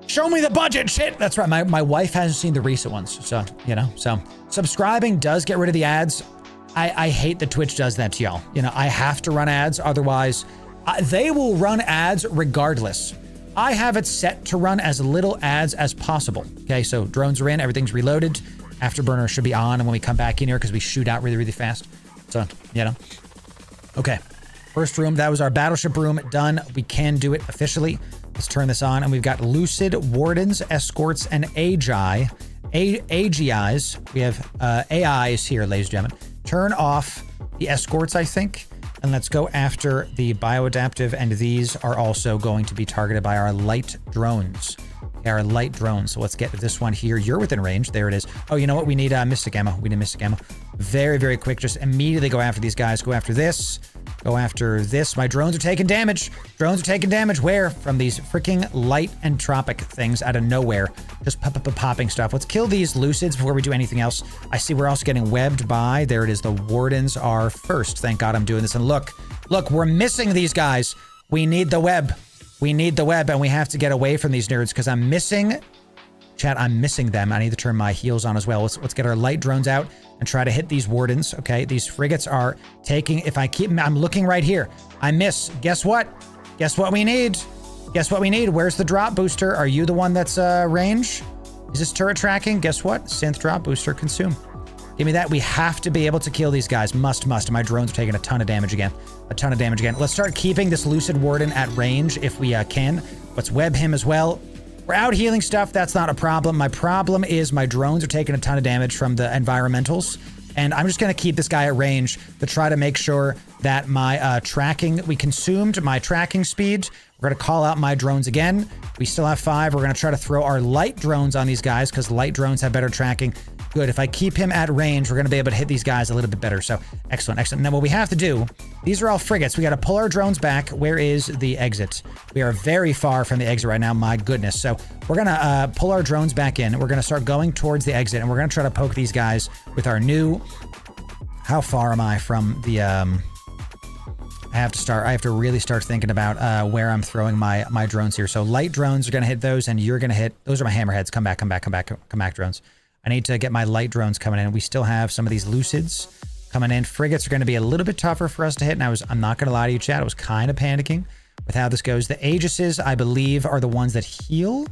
Show me the budget, shit. That's right. My wife hasn't seen the recent ones. So, so subscribing does get rid of the ads. I hate that Twitch does that to y'all. I have to run ads. Otherwise, they will run ads regardless. I have it set to run as little ads as possible. Okay, so drones are in. Everything's reloaded. Afterburner should be on. And when we come back in here, because we shoot out really, really fast. So, Okay. First room. That was our battleship room. Done. We can do it officially. Let's turn this on. And we've got Lucid, Wardens, Escorts, and AGIs. We have AIs here, ladies and gentlemen. Turn off the Escorts, I think. And let's go after the bioadaptive. And these are also going to be targeted by our light drones. Our light drones. So let's get this one here. You're within range. There it is. Oh, you know what? We need mystic ammo. We need mystic ammo. Very, very quick. Just immediately go after these guys. Go after this. Go after this. My drones are taking damage. Drones are taking damage. Where? From these freaking light entropic things out of nowhere. Just popping stuff. Let's kill these Lucids before we do anything else. I see we're also getting webbed by. There it is. The Wardens are first. Thank God I'm doing this. And look, we're missing these guys. We need the web. We need the web, and we have to get away from these nerds because I'm missing... Chat, I'm missing them. I need to turn my heels on as well. Let's get our light drones out and try to hit these Wardens, okay? These frigates are taking... If I keep... I'm looking right here. I miss. Guess what? Guess what we need? Guess what we need? Where's the drop booster? Are you the one that's range? Is this turret tracking? Guess what? Synth drop booster consume. Give me that. We have to be able to kill these guys. Must. My drones are taking a ton of damage again. Let's start keeping this Lucid Warden at range if we can. Let's web him as well. We're out healing stuff. That's not a problem. My problem is my drones are taking a ton of damage from the environmentals. And I'm just going to keep this guy at range to try to make sure that my we consumed my tracking speed. We're going to call out my drones again. We still have 5. We're going to try to throw our light drones on these guys because light drones have better tracking. Good. If I keep him at range, we're going to be able to hit these guys a little bit better. So excellent. Now what we have to do, these are all frigates. We got to pull our drones back. Where is the exit? We are very far from the exit right now. My goodness. So we're going to pull our drones back in. We're going to start going towards the exit, and we're going to try to poke these guys with our new... How far am I from the... I have to really start thinking about where I'm throwing my drones here. So light drones are going to hit those, and you're going to hit... Those are my hammerheads. Come back, drones. I need to get my light drones coming in. We still have some of these Lucids coming in. Frigates are going to be a little bit tougher for us to hit. And I'm not going to lie to you, chat. I was kind of panicking with how this goes. The Aegises, I believe, are the ones that heal.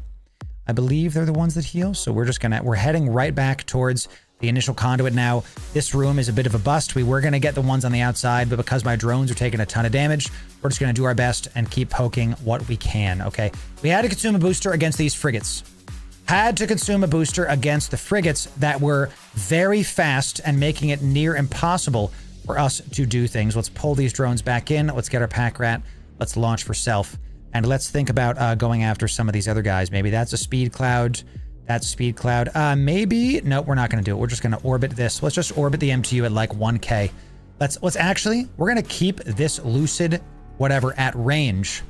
I believe they're the ones that heal. So we're heading right back towards the initial conduit now. This room is a bit of a bust. We were going to get the ones on the outside, but because my drones are taking a ton of damage, we're just going to do our best and keep poking what we can, okay? We had to consume a booster against these frigates. Had to consume a booster against the frigates that were very fast and making it near impossible for us to do things. Let's pull these drones back in. Let's get our pack rat. Let's launch for self. And let's think about going after some of these other guys. Maybe that's a speed cloud. That's speed cloud. Maybe. No, we're not going to do it. We're just going to orbit this. Let's just orbit the MTU at like 1K. We're going to keep this Lucid whatever at range.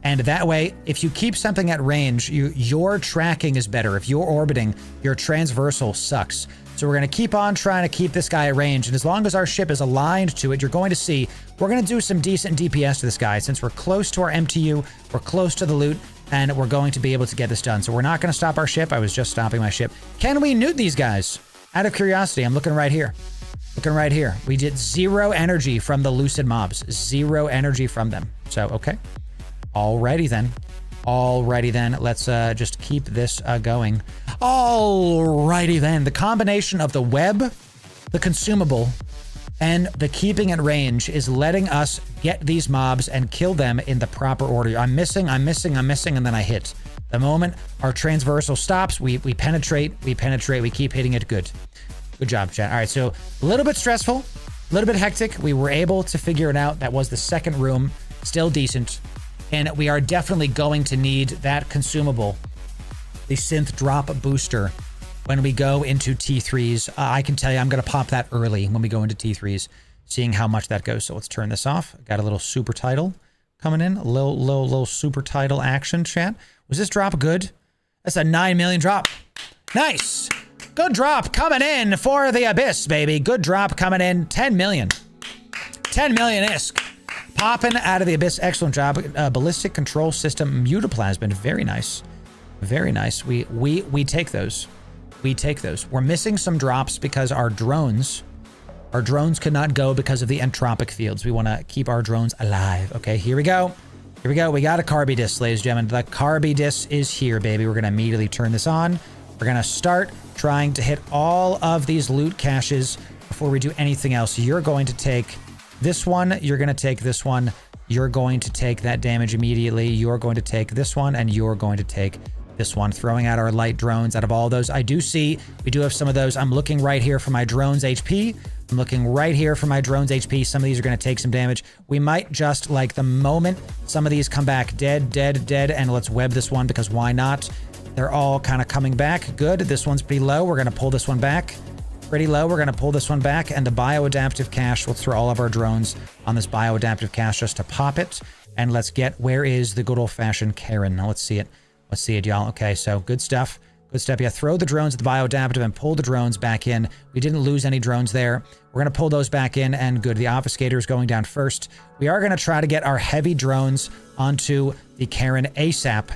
And that way, if you keep something at range, your tracking is better. If you're orbiting, your transversal sucks. So we're going to keep on trying to keep this guy at range. And as long as our ship is aligned to it, you're going to see we're going to do some decent DPS to this guy. Since we're close to our MTU, we're close to the loot, and we're going to be able to get this done. So we're not going to stop our ship. I was just stopping my ship. Can we nuke these guys? Out of curiosity, I'm looking right here. Looking right here. We did 0 energy from the lucid mobs. 0 energy from them. So, okay. Alrighty then. Alrighty then. Let's just keep this going. Alrighty then. The combination of the web, the consumable, and the keeping at range is letting us get these mobs and kill them in the proper order. I'm missing, and then I hit. The moment our transversal stops, we penetrate, we keep hitting it. Good. Good job, chat. All right, so a little bit stressful, a little bit hectic. We were able to figure it out. That was the second room. Still decent. And we are definitely going to need that consumable, the synth drop booster, when we go into T3s. I can tell you I'm going to pop that early when we go into T3s, seeing how much that goes. So let's turn this off. Got a little super title coming in. A little super title action, chat. Was this drop good? That's a 9 million drop. Nice. Good drop coming in for the Abyss, baby. Good drop coming in. 10 million. 10 million ISK. Popping out of the Abyss. Excellent job. Ballistic control system mutaplasmin. Very nice. Very nice. We take those. We take those. We're missing some drops because our drones could not go because of the entropic fields. We want to keep our drones alive. Okay, here we go. Here we go. We got a Carby disc, ladies and gentlemen. The Carby disc is here, baby. We're going to immediately turn this on. We're going to start trying to hit all of these loot caches before we do anything else. You're going to take this one. You're going to take this one. You're going to take that damage immediately. You're going to take this one, and you're going to take this one. Throwing out our light drones. Out of all those, I do see we do have some of those. I'm looking right here for my drones HP. I'm looking right here for my drones HP. Some of these are going to take some damage. We might just, like, the moment some of these come back dead, and let's web this one because why not? They're all kind of coming back. Good. This one's pretty low. We're going to pull this one back. Pretty low. We're going to pull this one back. And the bioadaptive cache, we'll throw all of our drones on this bioadaptive cache just to pop it. And let's get, where is the good old-fashioned Karen? Now let's see it. Let's see it, y'all. Okay, so good stuff. Good stuff. Yeah, throw the drones at the bioadaptive and pull the drones back in. We didn't lose any drones there. We're going to pull those back in, and good. The obfuscator is going down first. We are going to try to get our heavy drones onto the Karen ASAP.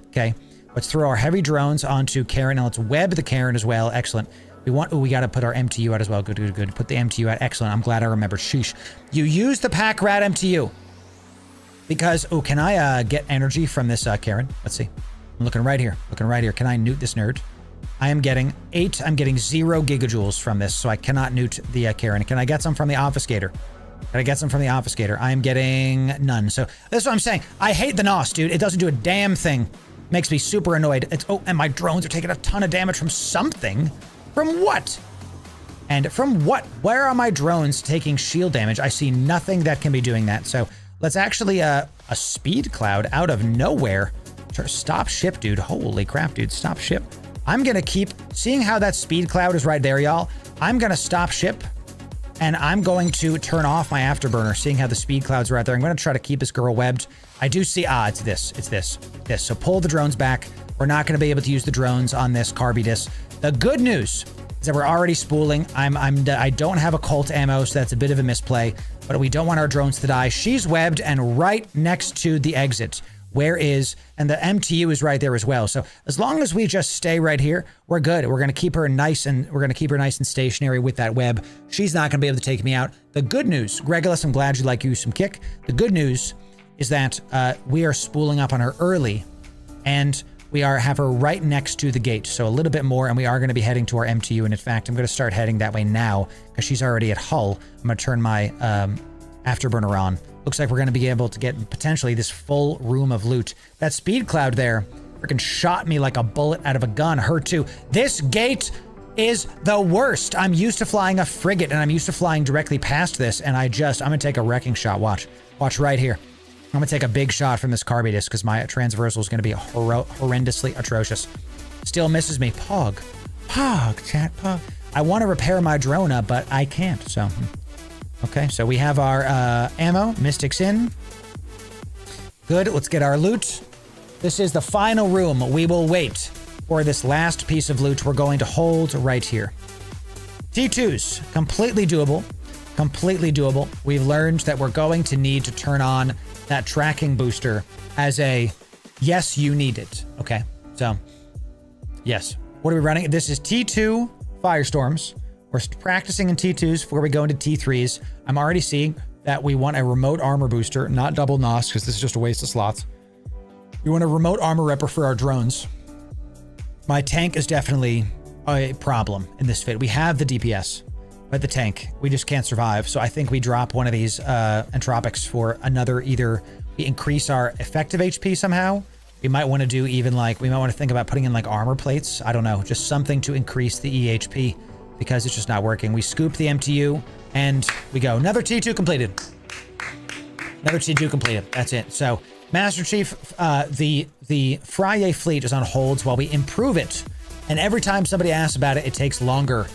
Okay, let's throw our heavy drones onto Karen, and let's web the Karen as well. Excellent. We got to put our MTU out as well. Good. Put the MTU out. Excellent. I'm glad I remembered. Sheesh. You use the pack rat MTU. Because, oh, can I get energy from this Karen? Let's see. I'm looking right here. Can I newt this nerd? I'm getting 0 gigajoules from this, so I cannot newt the Karen. Can I get some from the obfuscator? I am getting none. So that's what I'm saying. I hate the NOS, dude. It doesn't do a damn thing. Makes me super annoyed. And my drones are taking a ton of damage from something. From what? And from what? Where are my drones taking shield damage? I see nothing that can be doing that. So let's actually, a speed cloud out of nowhere. Stop ship, dude. Holy crap, dude. Stop ship. I'm going to keep seeing how that speed cloud is right there, y'all. I'm going to stop ship and I'm going to turn off my afterburner, seeing how the speed clouds are right there. I'm going to try to keep this girl webbed. I do see, it's this. So pull the drones back. We're not going to be able to use the drones on this Carby disc. The good news is that we're already spooling. I don't have a cult ammo, so that's a bit of a misplay, but we don't want our drones to die. She's webbed and right next to the exit. And the MTU is right there as well. So as long as we just stay right here, we're good. We're going to keep her nice and stationary with that web. She's not going to be able to take me out. The good news, Regulus, I'm glad you like use some kick. The good news is that we are spooling up on her early, and we have her right next to the gate. So a little bit more, and we are going to be heading to our MTU. And in fact, I'm going to start heading that way now because she's already at hull. I'm going to turn my afterburner on. Looks like we're going to be able to get potentially this full room of loot. That speed cloud there freaking shot me like a bullet out of a gun. Her too. This gate is the worst. I'm used to flying a frigate, and I'm used to flying directly past this, and I'm going to take a wrecking shot. Watch right here. I'm going to take a big shot from this Carby disc because my transversal is going to be horrendously atrocious. Still misses me. Pog, chat, pog. I want to repair my drone up, but I can't, so... Okay, so we have our ammo. Mystics in. Good, let's get our loot. This is the final room. We will wait for this last piece of loot. We're going to hold right here. T2s, completely doable. Completely doable. We've learned that we're going to need to turn on that tracking booster as a yes, you need it. Okay, so yes. What are we running? This is T2 Firestorms. We're practicing in T2s before we go into T3s. I'm already seeing that we want a remote armor booster, not double NOS, because this is just a waste of slots. We want a remote armor ripper for our drones. My tank is definitely a problem in this fit. We have the DPS, but the tank, we just can't survive. So I think we drop one of these entropics for another, either we increase our effective HP somehow. We might want to do even like, we might want to think about putting in like armor plates. I don't know, just something to increase the EHP because it's just not working. We scoop the MTU and we go. Another T2 completed. Another T2 completed. That's it. So Master Chief, the Frye fleet is on holds while we improve it. And every time somebody asks about it, it takes longer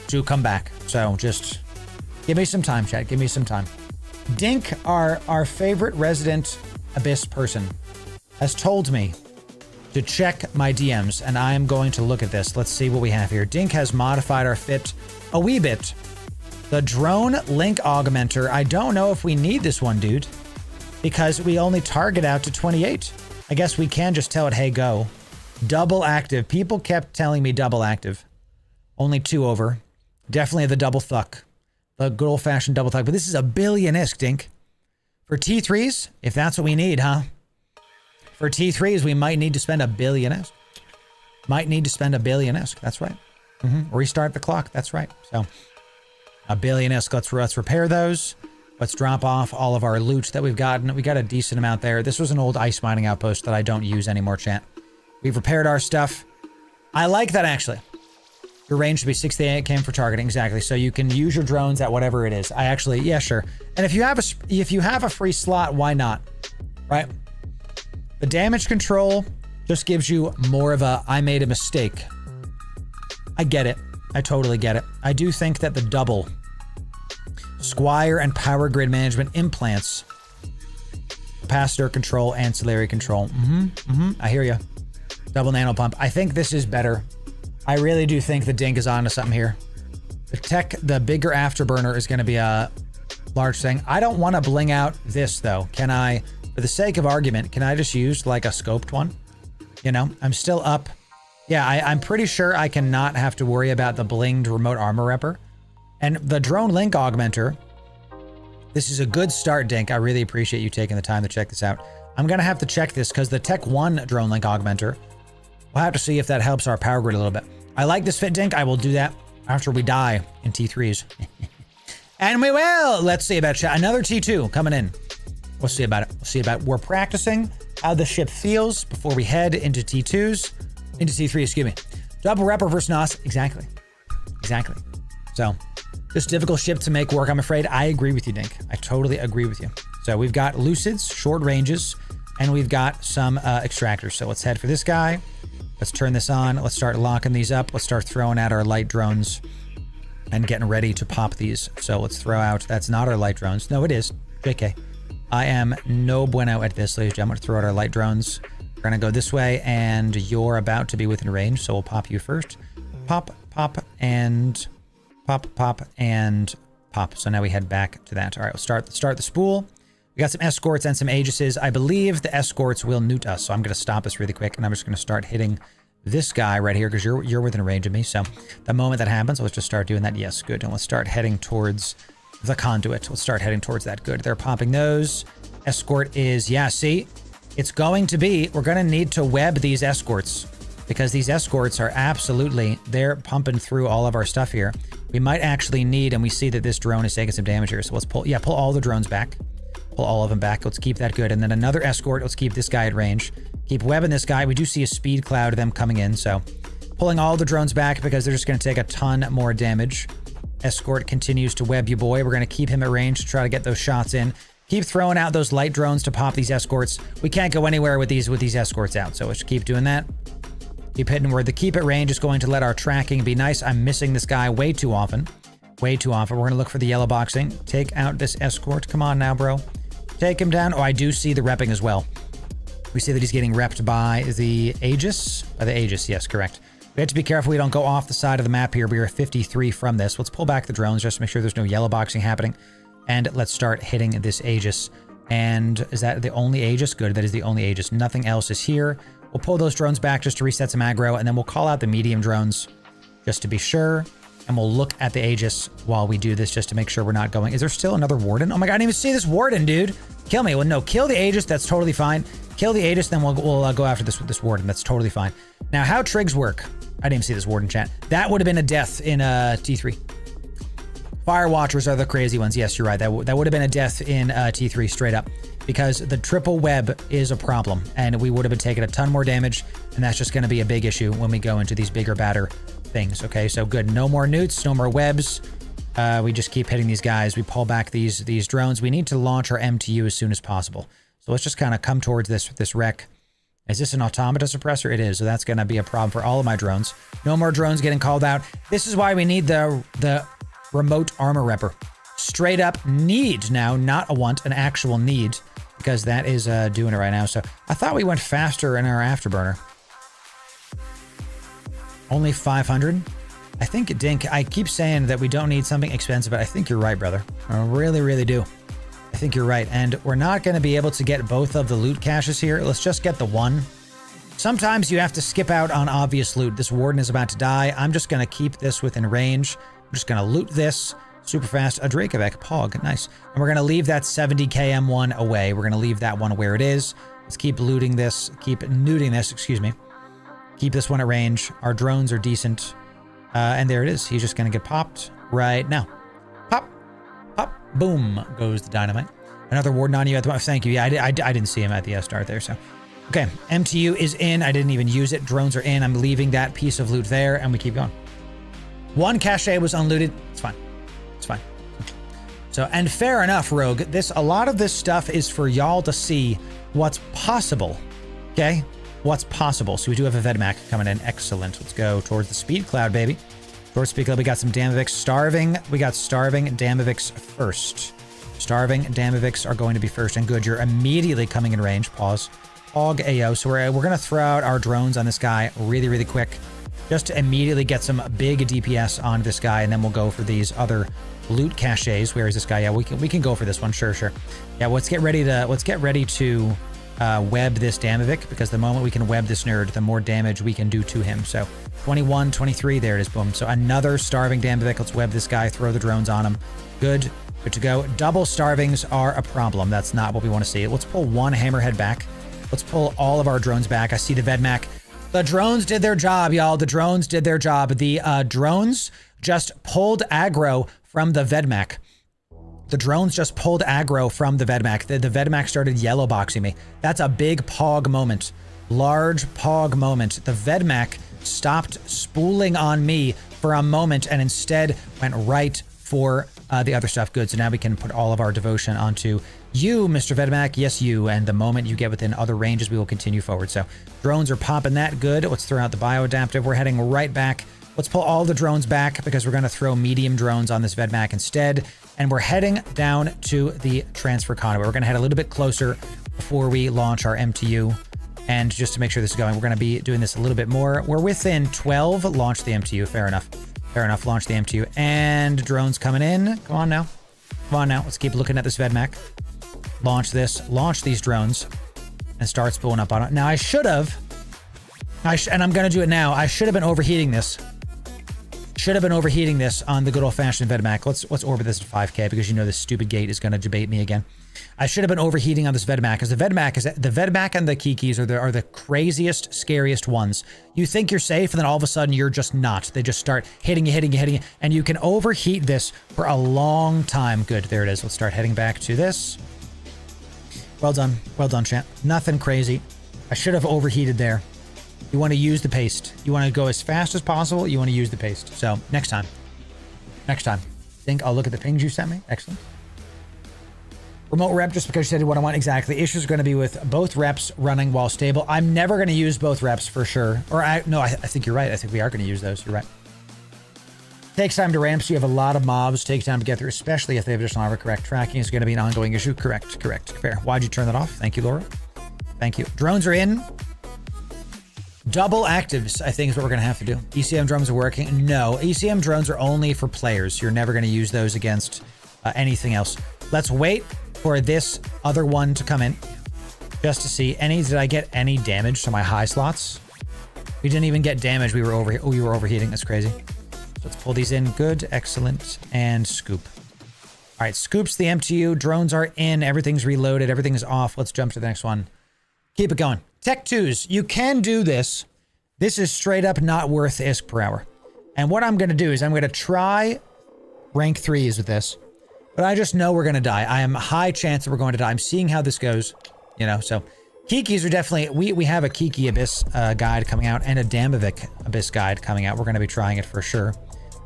to come back. So just give me some time, chat. Give me some time. Dink, our favorite resident Abyss person, has told me to check my DMs, and I am going to look at this. Let's see what we have here. Dink has modified our fit a wee bit. The drone link augmenter, I don't know if we need this one, dude, because we only target out to 28. I guess we can just tell it, hey, go. Double active. People kept telling me double active. Only 2 over. Definitely the double thuck. The good old-fashioned double thuck. But this is a billion ISK, Dink. For T3s, if that's what we need, huh? For T3s, we might need to spend a billion ISK. Might need to spend a billion ISK. That's right. Restart the clock. That's right. So, a billion ISK. Let's repair those. Let's drop off all of our loot that we've gotten. We got a decent amount there. This was an old ice mining outpost that I don't use anymore, chat. We've repaired our stuff. I like that, actually. Your range should be 68 km for targeting, exactly. So you can use your drones at whatever it is. I actually, yeah, sure. And if you have a free slot, why not? Right? The damage control just gives you more of a, I made a mistake. I get it. I totally get it. I do think that the double Squire and power grid management implants, capacitor control, ancillary control. I hear you. Double nano pump. I think this is better. I really do think the Dink is onto something here. The bigger afterburner is going to be a large thing. I don't want to bling out this though. Can I, for the sake of argument, can I just use like a scoped one? You know, I'm still up. Yeah, I'm pretty sure I cannot have to worry about the blinged remote armor ripper. And the drone link augmenter, this is a good start, Dink. I really appreciate you taking the time to check this out. I'm going to have to check this because the Tech 1 drone link augmenter, we'll have to see if that helps our power grid a little bit. I like this fit, Dink. I will do that after we die in T3s. And we will. Let's see about chat. Another T2 coming in. We'll see about it. We'll see about it. We're practicing how the ship feels before we head into T2s. Into T3, excuse me. Double Repper versus NOS. Exactly. Exactly. So, just difficult ship to make work, I'm afraid. I agree with you, Dink. I totally agree with you. So we've got Lucids, short ranges, and we've got some extractors. So let's head for this guy. Let's turn this on. Let's start locking these up. Let's start throwing out our light drones and getting ready to pop these. So let's throw out, that's not our light drones. No, it is. JK. I am no bueno at this, ladies and gentlemen. I'm going to throw out our light drones. We're going to go this way, and you're about to be within range, so we'll pop you first. Pop, pop, and pop, pop, and pop. So now we head back to that. All right, we'll start the spool. We got some escorts and some Aegises. I believe the escorts will newt us, so I'm going to stop this really quick, and I'm just going to start hitting this guy right here because you're within range of me. So the moment that happens, let's just start doing that. Yes, good. And let's start heading towards the conduit. Let's start heading towards that. Good. They're popping those. Escort is, yeah, see? It's going to be, we're going to need to web these escorts because these escorts are absolutely, they're pumping through all of our stuff here. We might actually need, and we see that this drone is taking some damage here. So let's pull all the drones back. Pull all of them back. Let's keep that good. And then another escort. Let's keep this guy at range. Keep webbing this guy. We do see a speed cloud of them coming in. So pulling all the drones back because they're just going to take a ton more damage. Escort continues to web you, boy. We're going to keep him at range to try to get those shots in. Keep throwing out those light drones to pop these escorts. We can't go anywhere with these escorts out. So let's keep doing that. Keep hitting where the keep at range is going to let our tracking be nice. I'm missing this guy way too often. Way too often. We're going to look for the yellow boxing. Take out this escort. Come on now, bro. take him down. Oh, I do see the repping as well. We see that he's getting repped by the Aegis. By the Aegis, yes, correct. We have to be careful we don't go off the side of the map here. We are 53 from this. Let's pull back the drones just to make sure there's no yellow boxing happening. And let's start hitting this Aegis. And is that the only Aegis? Good, that is the only Aegis. Nothing else is here. We'll pull those drones back just to reset some aggro, and then we'll call out the medium drones just to be sure. And we'll look at the Aegis while we do this just to make sure we're not going. Is there still another Warden? Oh my god, I didn't even see this Warden, dude. Kill me. Well, no, kill the Aegis. That's totally fine. Kill the Aegis, then we'll go after this Warden. That's totally fine. Now, how trigs work? I didn't even see this Warden chat. That would have been a death in T3. Fire Watchers are the crazy ones. Yes, you're right. That would have been a death in T3 straight up, because the triple web is a problem, and we would have been taking a ton more damage, and that's just going to be a big issue when we go into these bigger, badder things. Okay, so good. No more newts, no more webs. We just keep hitting these guys. We pull back these drones. We need to launch our MTU as soon as possible. So let's just kind of come towards this wreck. Is this an automata suppressor? It is, so that's going to be a problem for all of my drones. No more drones getting called out. This is why we need the remote armor repper. Straight up need now, not a want, an actual need, because that is doing it right now. So I thought we went faster in our afterburner. Only 500. I think, Dink, I keep saying that we don't need something expensive, but I think you're right, brother. I really, really do. I think you're right. And we're not going to be able to get both of the loot caches here. Let's just get the one. Sometimes you have to skip out on obvious loot. This Warden is about to die. I'm just going to keep this within range. I'm just going to loot this super fast. A Drakovec, Pog, nice. And we're going to leave that 70 km one away. We're going to leave that one where it is. Let's keep looting this, keep nuding this, excuse me. Keep this one at range. Our drones are decent. And there it is. He's just going to get popped right now. Pop, pop, boom goes the dynamite. Another Warden on you at the moment. Thank you. Yeah, I didn't see him at the start there, so. Okay, MTU is in. I didn't even use it. Drones are in. I'm leaving that piece of loot there, and we keep going. One cache was unlooted. It's fine. It's fine. So, and fair enough, Rogue. A lot of this stuff is for y'all to see what's possible. Okay? What's possible. So we do have a Vedmak coming in. Excellent. Let's go towards the Speed Cloud, baby. Towards Speed Cloud, we got some Damaviks. Starving. We got Starving Damaviks first. Starving Damaviks are going to be first. And good, you're immediately coming in range. Pause. Pog AO. So we're going to throw out our drones on this guy really, really quick, just to immediately get some big DPS on this guy, and then we'll go for these other loot caches. Where is this guy? Yeah, we can go for this one. Sure. Yeah, let's get ready to web this Damavik, because the moment we can web this nerd, the more damage we can do to him. So 21, 23, there it is, boom. So another Starving Damavik. Let's web this guy, throw the drones on him. Good to go. Double Starvings are a problem. That's not what we want to see. Let's pull one Hammerhead back. Let's pull all of our drones back. I see the Vedmak. The drones did their job, y'all. The drones did their job. The drones just pulled aggro from the Vedmak. The drones just pulled aggro from the Vedmak. The Vedmak started yellow boxing me. That's a big Pog moment. Large Pog moment. The Vedmak stopped spooling on me for a moment and instead went right for the other stuff. Good. So now we can put all of our devotion onto you, Mr. Vedmak. Yes, you. And the moment you get within other ranges, we will continue forward. So drones are popping that. Good. Let's throw out the bioadaptive. We're heading right back. Let's pull all the drones back, because we're going to throw medium drones on this Vedmak instead. And we're heading down to the transfer convoy. We're going to head a little bit closer before we launch our MTU. And just to make sure this is going, we're going to be doing this a little bit more. We're within 12. Launch the MTU. Fair enough. Fair enough. Launch the MTU. And drones coming in. Come on now. Come on now. Let's keep looking at this Vedmak. Launch this. Launch these drones. And start spooling up on it. Now, I should have. And I'm going to do it now. I should have been overheating this. Should have been overheating this on the good old-fashioned Vedmak. Let's orbit this to 5K, because you know this stupid gate is going to debate me again. I should have been overheating on this Vedmak, because the Vedmak and the Kikis are the craziest, scariest ones. You think you're safe, and then all of a sudden you're just not. They just start hitting you, and you can overheat this for a long time. Good, there it is. Let's start heading back to this. Well done, chat. Nothing crazy. I should have overheated there. You want to use the paste. You want to go as fast as possible. You want to use the paste. So next time. Think I'll look at the pings you sent me. Excellent. Remote rep, just because you said what I want. Exactly. Issues are going to be with both reps running while stable. I'm never going to use both reps for sure. Or no, I think you're right. I think we are going to use those. You're right. Takes time to ramp, so you have a lot of mobs. Takes time to get through, especially if they have additional armor. Correct. Tracking is going to be an ongoing issue. Correct. Fair. Why'd you turn that off? Thank you, Loru. Thank you. Drones are in. Double actives, I think, is what we're going to have to do. ECM drones are working. No, ECM drones are only for players. You're never going to use those against anything else. Let's wait for this other one to come in just to see did I get any damage to my high slots? We didn't even get damage. We were overheating. That's crazy. So let's pull these in. Good, excellent, and scoop. All right, scoops the MTU. Drones are in. Everything's reloaded. Everything's off. Let's jump to the next one. Keep it going. Tech 2s, you can do this. This is straight up not worth ISK per hour. And what I'm going to do is I'm going to try rank 3s with this. But I just know we're going to die. I am a high chance that we're going to die. I'm seeing how this goes. You know, so Kikis are definitely... We have a Kiki Abyss guide coming out and a Damavik Abyss guide coming out. We're going to be trying it for sure.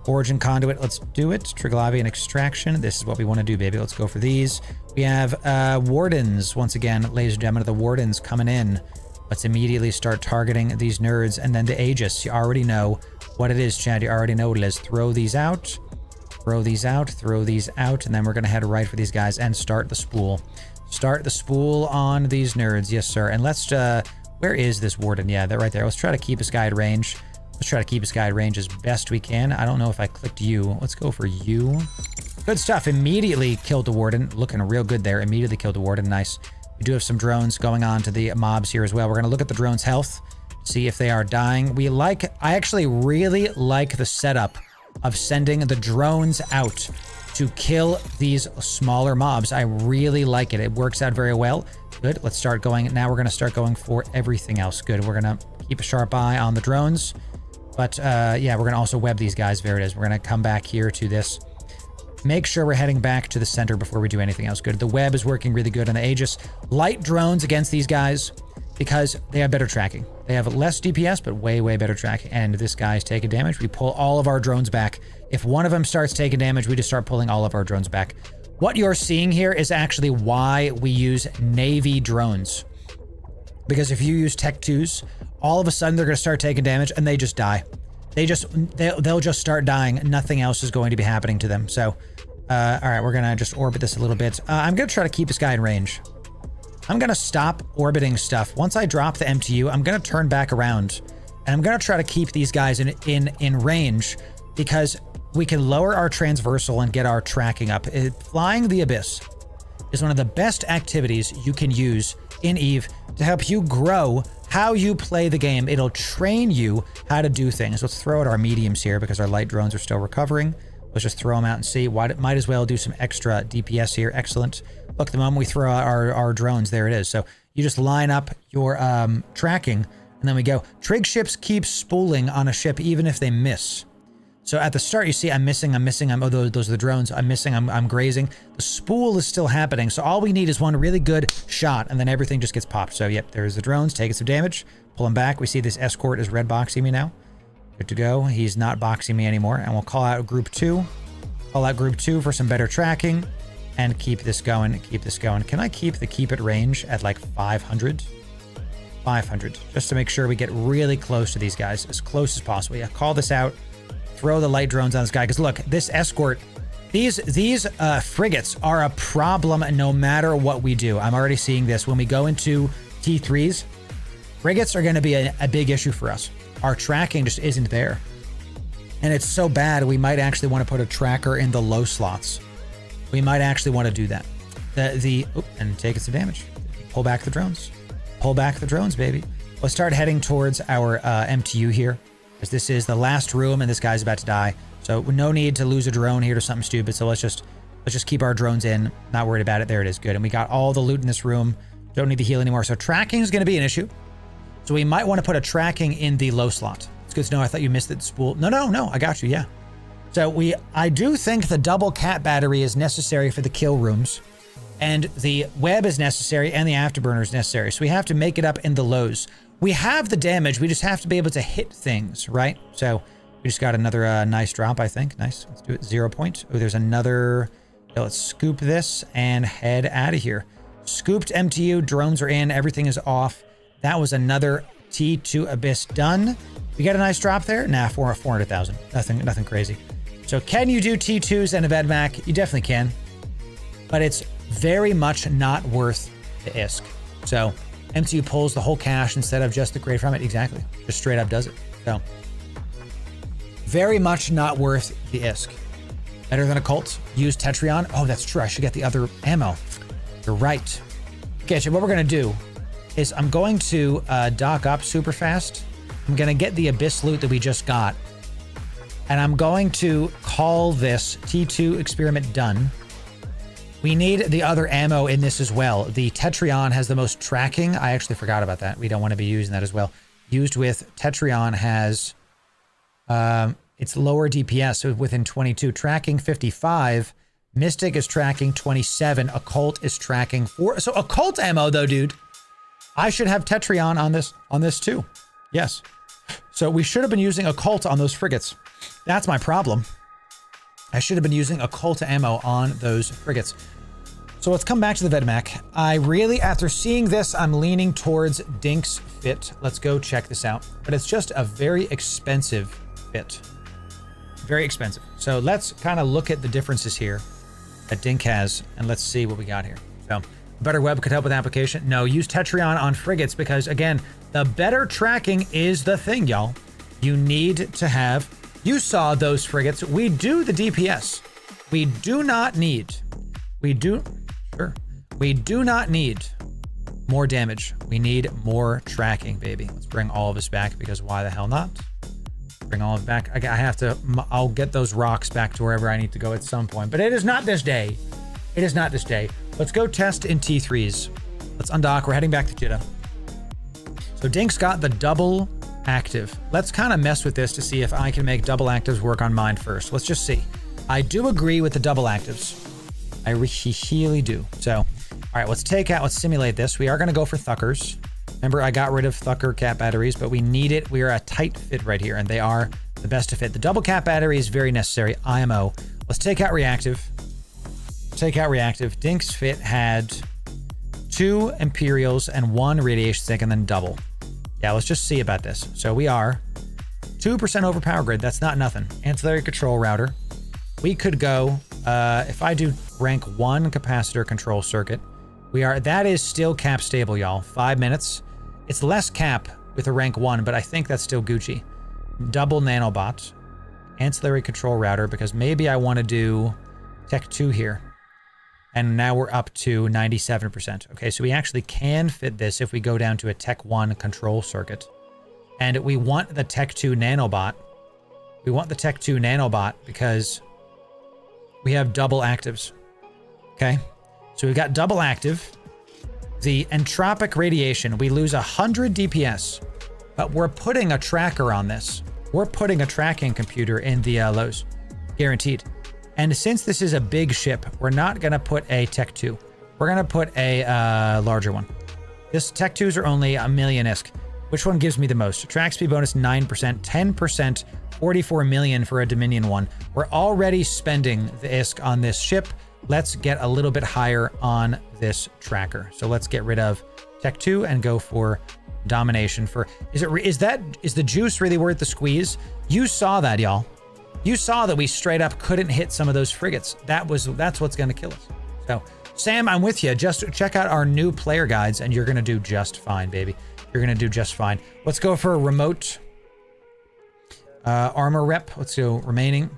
Origin Conduit, let's do it. Triglavian Extraction, this is what we want to do, baby. Let's go for these. We have Wardens, once again, ladies and gentlemen, the Wardens coming in. Let's immediately start targeting these nerds. And then the Aegis, you already know what it is, Chad. You already know what it is. Throw these out. Throw these out. Throw these out. And then we're going to head right for these guys and start the spool. Start the spool on these nerds. Yes, sir. And let's... where is this Warden? Yeah, they're right there. Let's try to keep this guy at range. Let's try to keep this guy at range as best we can. I don't know if I clicked you. Let's go for you. Good stuff. Immediately killed the Warden. Looking real good there. Immediately killed the Warden. Nice. We do have some drones going on to the mobs here as well. We're going to look at the drones' health, see if they are dying. I actually really like the setup of sending the drones out to kill these smaller mobs. I really like it. It works out very well. Good. Let's start going. Now we're going to start going for everything else. Good. We're going to keep a sharp eye on the drones. But yeah, we're going to also web these guys. There it is. We're going to come back here to this. Make sure we're heading back to the center before we do anything else. Good. The web is working really good on the Aegis. Light drones against these guys because they have better tracking. They have less DPS, but way, way better tracking. And this guy's taking damage. We pull all of our drones back. If one of them starts taking damage, we just start pulling all of our drones back. What you're seeing here is actually why we use Navy drones. Because if you use Tech 2s, all of a sudden they're going to start taking damage and they just die. They'll just start dying. Nothing else is going to be happening to them. So, all right, we're going to just orbit this a little bit. I'm going to try to keep this guy in range. I'm going to stop orbiting stuff. Once I drop the MTU, I'm going to turn back around and I'm going to try to keep these guys in range because we can lower our transversal and get our tracking up. Flying the Abyss is one of the best activities you can use in EVE to help you grow how you play the game. It'll train you how to do things. Let's throw out our mediums here because our light drones are still recovering. Let's just throw them out and see. Might as well do some extra DPS here. Excellent. Look, the moment we throw out our drones, there it is. So you just line up your tracking and then we go. Trig ships keep spooling on a ship even if they miss. So at the start, you see I'm missing. Oh, those are the drones. I'm missing. I'm grazing. The spool is still happening. So all we need is one really good shot, and then everything just gets popped. So yep, there's the drones taking some damage. Pull them back. We see this escort is red boxing me now. Good to go. He's not boxing me anymore. And we'll call out group 2. Call out group 2 for some better tracking, and keep this going. Keep this going. Can I keep it range at like 500? 500, just to make sure we get really close to these guys, as close as possible. Yeah, call this out. Throw the light drones on this guy, because look, this escort, these frigates are a problem no matter what we do. I'm already seeing this. When we go into T3s, frigates are going to be a big issue for us. Our tracking just isn't there. And it's so bad, we might actually want to put a tracker in the low slots. We might actually want to do that. And take some damage. Pull back the drones. Pull back the drones, baby. Let's start heading towards our MTU here, because this is the last room and this guy's about to die. So no need to lose a drone here to something stupid. So let's just keep our drones in. Not worried about it. There it is. Good. And we got all the loot in this room. Don't need to heal anymore. So tracking is going to be an issue. So we might want to put a tracking in the low slot. It's good to know. I thought you missed the spool. No. I got you. Yeah. So I do think the double cat battery is necessary for the kill rooms, and the web is necessary, and the afterburner is necessary. So we have to make it up in the lows. We have the damage. We just have to be able to hit things, right? So we just got another nice drop, I think. Nice. Let's do it. 0 point. Oh, there's another. Let's scoop this and head out of here. Scooped MTU. Drones are in. Everything is off. That was another T2 Abyss done. We got a nice drop there. Nah, 400,000. Nothing crazy. So can you do T2s and a VedMac? You definitely can. But it's very much not worth the ISK. So MTU pulls the whole cache instead of just the grade from it. Exactly. Just straight up does it. So very much not worth the ISK. Better than Occult. Use Tetrion. Oh, that's true. I should get the other ammo. You're right. Okay, so what we're going to do is I'm going to dock up super fast. I'm going to get the Abyss loot that we just got. And I'm going to call this T2 experiment done. We need the other ammo in this as well. The Tetrion has the most tracking. I actually forgot about that. We don't want to be using that as well. Used with Tetrion has... it's lower DPS, so within 22. Tracking 55. Mystic is tracking 27. Occult is tracking 4. So Occult ammo, though, dude. I should have Tetrion on this too. Yes. So we should have been using Occult on those frigates. That's my problem. I should have been using Occult ammo on those frigates. So let's come back to the VedMac. I really, after seeing this, I'm leaning towards Dink's fit. Let's go check this out. But it's just a very expensive fit. Very expensive. So let's kind of look at the differences here that Dink has, and let's see what we got here. So, better web could help with application. No, use Tetrion on frigates because, again, the better tracking is the thing, y'all. You need to have... You saw those frigates. We do the DPS. We do not need... We do not need more damage. We need more tracking, baby. Let's bring all of us back because why the hell not? Bring all of it back. I have to, I'll get those rocks back to wherever I need to go at some point, but it is not this day. It is not this day. Let's go test in T3s. Let's undock. We're heading back to Jeddah. So Dink's got the double active. Let's kind of mess with this to see if I can make double actives work on mine first. Let's just see. I do agree with the double actives. I really do. So, all right, let's simulate this. We are going to go for Thuckers. Remember, I got rid of Thucker cap batteries, but we need it. We are a tight fit right here, and they are the best to fit. The double cap battery is very necessary. IMO. Let's take out reactive. Take out reactive. Dink's fit had 2 Imperials and 1 radiation sink, and then double. Yeah, let's just see about this. So we are 2% over power grid. That's not nothing. Ancillary control router. We could go, if I do rank 1 capacitor control circuit, that is still cap stable, y'all. 5 minutes. It's less cap with a rank 1, but I think that's still Gucci. Double nanobot. Ancillary control router, because maybe I want to do Tech 2 here. And now we're up to 97%. Okay, so we actually can fit this if we go down to a Tech 1 control circuit. And we want the Tech 2 nanobot. We want the Tech 2 nanobot because we have double actives. Okay, so we've got double active. The entropic radiation, we lose 100 DPS, but we're putting a tracker on this. We're putting a tracking computer in the lows, guaranteed. And since this is a big ship, we're not going to put a Tech 2. We're going to put a larger one. This Tech 2s are only a million ISK. Which one gives me the most? Track speed bonus 9%, 10%, 44 million for a Dominion one. We're already spending the ISK on this ship. Let's get a little bit higher on this tracker. So let's get rid of Tech 2 and go for domination for... Is the juice really worth the squeeze? You saw that, y'all. You saw that we straight up couldn't hit some of those frigates. That's what's going to kill us. So, Sam, I'm with you. Just check out our new player guides and you're going to do just fine, baby. You're going to do just fine. Let's go for a remote armor rep. Let's go remaining.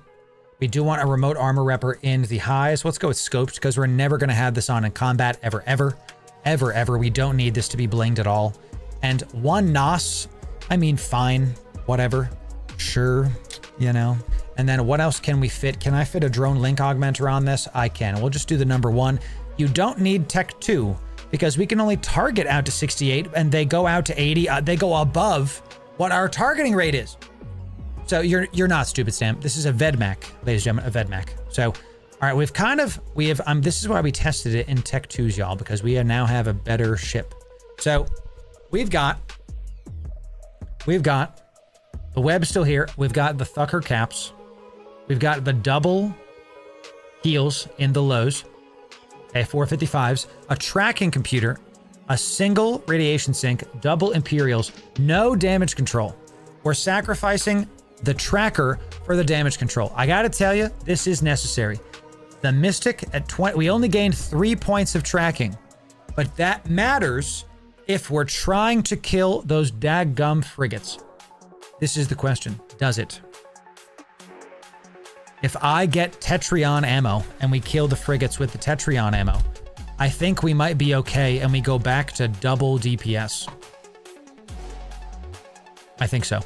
We do want a remote armor repper in the highs. Let's go with scoped because we're never going to have this on in combat ever, ever, ever, ever. We don't need this to be blinged at all. And 1 NOS, I mean, fine, whatever, sure, you know. And then what else can we fit? Can I fit a drone link augmenter on this? I can. We'll just do the number 1. You don't need Tech 2 because we can only target out to 68 and they go out to 80. They go above what our targeting rate is. So you're not stupid, Sam. This is a VedMac, ladies and gentlemen, a VedMac. So, all right, this is why we tested it in Tech 2s, y'all, because we now have a better ship. So we've got the web still here. We've got the Thucker caps. We've got the double heals in the lows. Okay, 455s, a tracking computer, a single radiation sink, double Imperials, no damage control. We're sacrificing the tracker for the damage control. I gotta tell you, this is necessary. The Mystic at 20, we only gained 3 points of tracking, but that matters if we're trying to kill those daggum frigates. This is the question, does it? If I get Tetrion ammo and we kill the frigates with the Tetrion ammo, I think we might be okay and we go back to double DPS. I think so.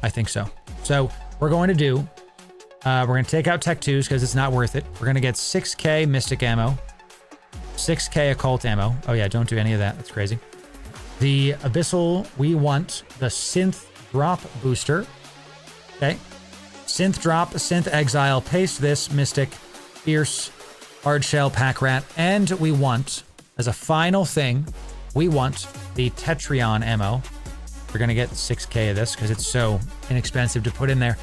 I think so. So we're going to do, we're going to take out Tech 2s because it's not worth it. We're going to get 6k Mystic ammo, 6k Occult ammo. Oh yeah, don't do any of that. That's crazy. The Abyssal, we want the Synth Drop Booster. Okay. Synth Drop, Synth Exile, paste this, Mystic, Fierce, Hard Shell, Pack Rat, and we want, as a final thing, we want the Tetrion ammo. We're going to get 6k of this because it's so inexpensive to put in there.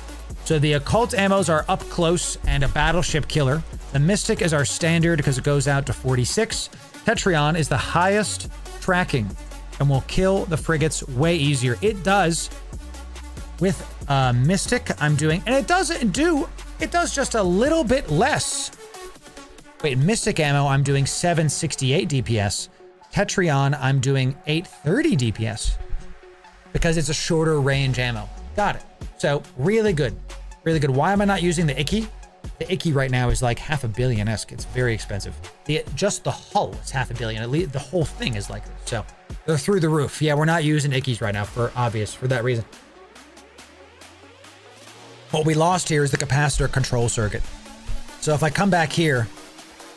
So the Occult ammos are up close and a Battleship Killer. The Mystic is our standard because it goes out to 46. Tetrion is the highest tracking and will kill the frigates way easier. It does with Mystic, I'm doing, and it does just a little bit less. Wait, Mystic ammo, I'm doing 768 DPS. Tetrion, I'm doing 830 DPS because it's a shorter range ammo. Got it. So really good, really good. Why am I not using the Icky? The Icky right now is like $500 million-esque. It's very expensive. Just the hull is $500 million. At least the whole thing is like this. So they're through the roof. Yeah, we're not using Ickies right now for that reason. What we lost here is the capacitor control circuit. So if I come back here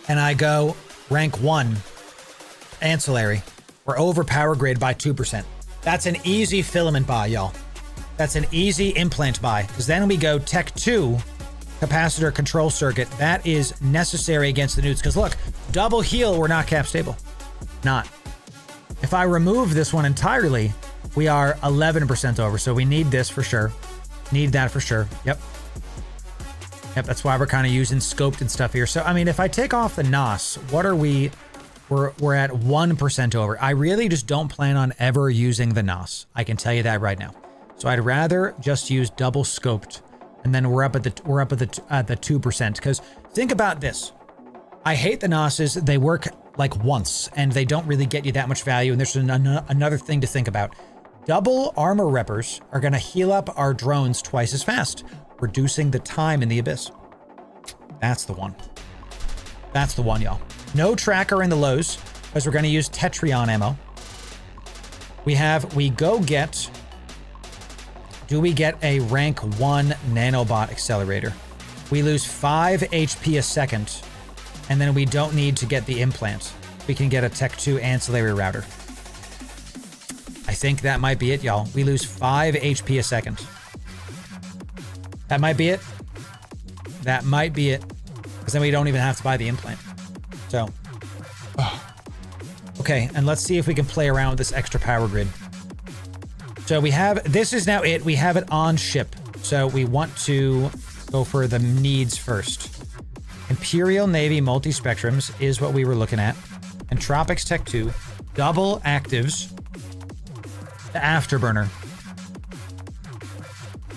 and I go rank 1 ancillary, we're over power grade by 2%. That's an easy filament buy, y'all. That's an easy implant buy. Because then we go Tech 2 capacitor control circuit. That is necessary against the newts. Because look, double heal, we're not cap stable. Not. If I remove this one entirely, we are 11% over. So we need this for sure. Need that for sure. Yep. Yep, that's why we're kind of using scoped and stuff here. So, I mean, if I take off the NOS, what are we? We're at 1% over. I really just don't plan on ever using the NOS. I can tell you that right now. So I'd rather just use double scoped, and then we're up at the 2%. Because think about this. I hate the NOSes. They work like once, and they don't really get you that much value. And there's another thing to think about. Double armor reppers are going to heal up our drones twice as fast, reducing the time in the abyss. That's the one. That's the one, y'all. No tracker in the lows, because we're going to use Tetrion ammo. Do we get a rank 1 nanobot accelerator? We lose 5 HP a second, and then we don't need to get the implant. We can get a Tech 2 ancillary router. I think that might be it, y'all. We lose 5 HP a second. That might be it. That might be it. Because then we don't even have to buy the implant. So. Okay, and let's see if we can play around with this extra power grid. So we have, this is now it. We have it on ship. So we want to go for the needs first. Imperial Navy multi-spectrums is what we were looking at. Entropics Tech 2. Double actives. The Afterburner.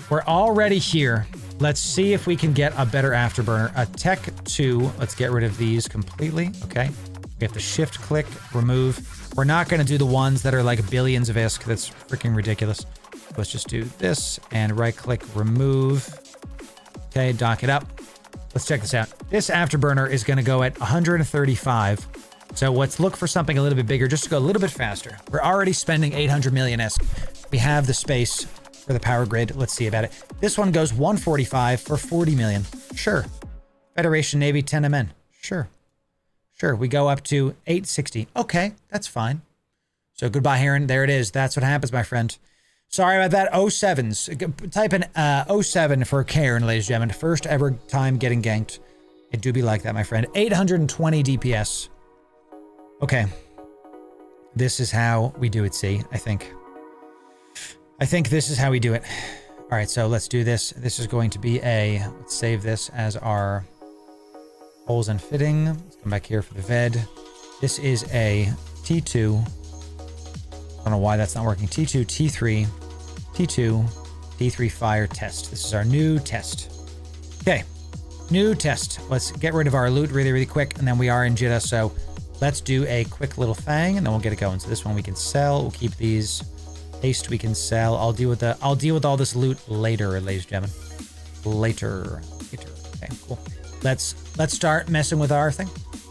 We're already here. Let's see if we can get a better Afterburner. A Tech 2. Let's get rid of these completely. Okay. We have to shift click, remove. We're not going to do the ones that are like billions of ISK. That's freaking ridiculous. Let's just do this and right click, remove. Okay, dock it up. Let's check this out. This Afterburner is going to go at 135. So let's look for something a little bit bigger, just to go a little bit faster. We're already spending 800 million ISK. We have the space for the power grid. Let's see about it. This one goes 145 for 40 million. Sure. Federation Navy 10 MN. Sure. Sure. We go up to 860. Okay, that's fine. So goodbye, Heron. There it is. That's what happens, my friend. Sorry about that. 07s. Type in 07 for Karen, ladies and gentlemen. First ever time getting ganked. It do be like that, my friend. 820 DPS. Okay. This is how we do it, see, I think. I think this is how we do it. All right, so let's do this. This is going to be let's save this as our holes and fitting. Let's come back here for the VED. This is a T2. I don't know why that's not working. T2, T3, T2, T3 fire test. This is our new test. Okay, new test. Let's get rid of our loot really, really quick, and then we are in Jitta, so let's do a quick little thing, and then we'll get it going. So this one we can sell. We'll keep these. Paste we can sell. I'll deal with all this loot later, ladies and gentlemen. Later. Okay, cool. Let's start messing with our thing.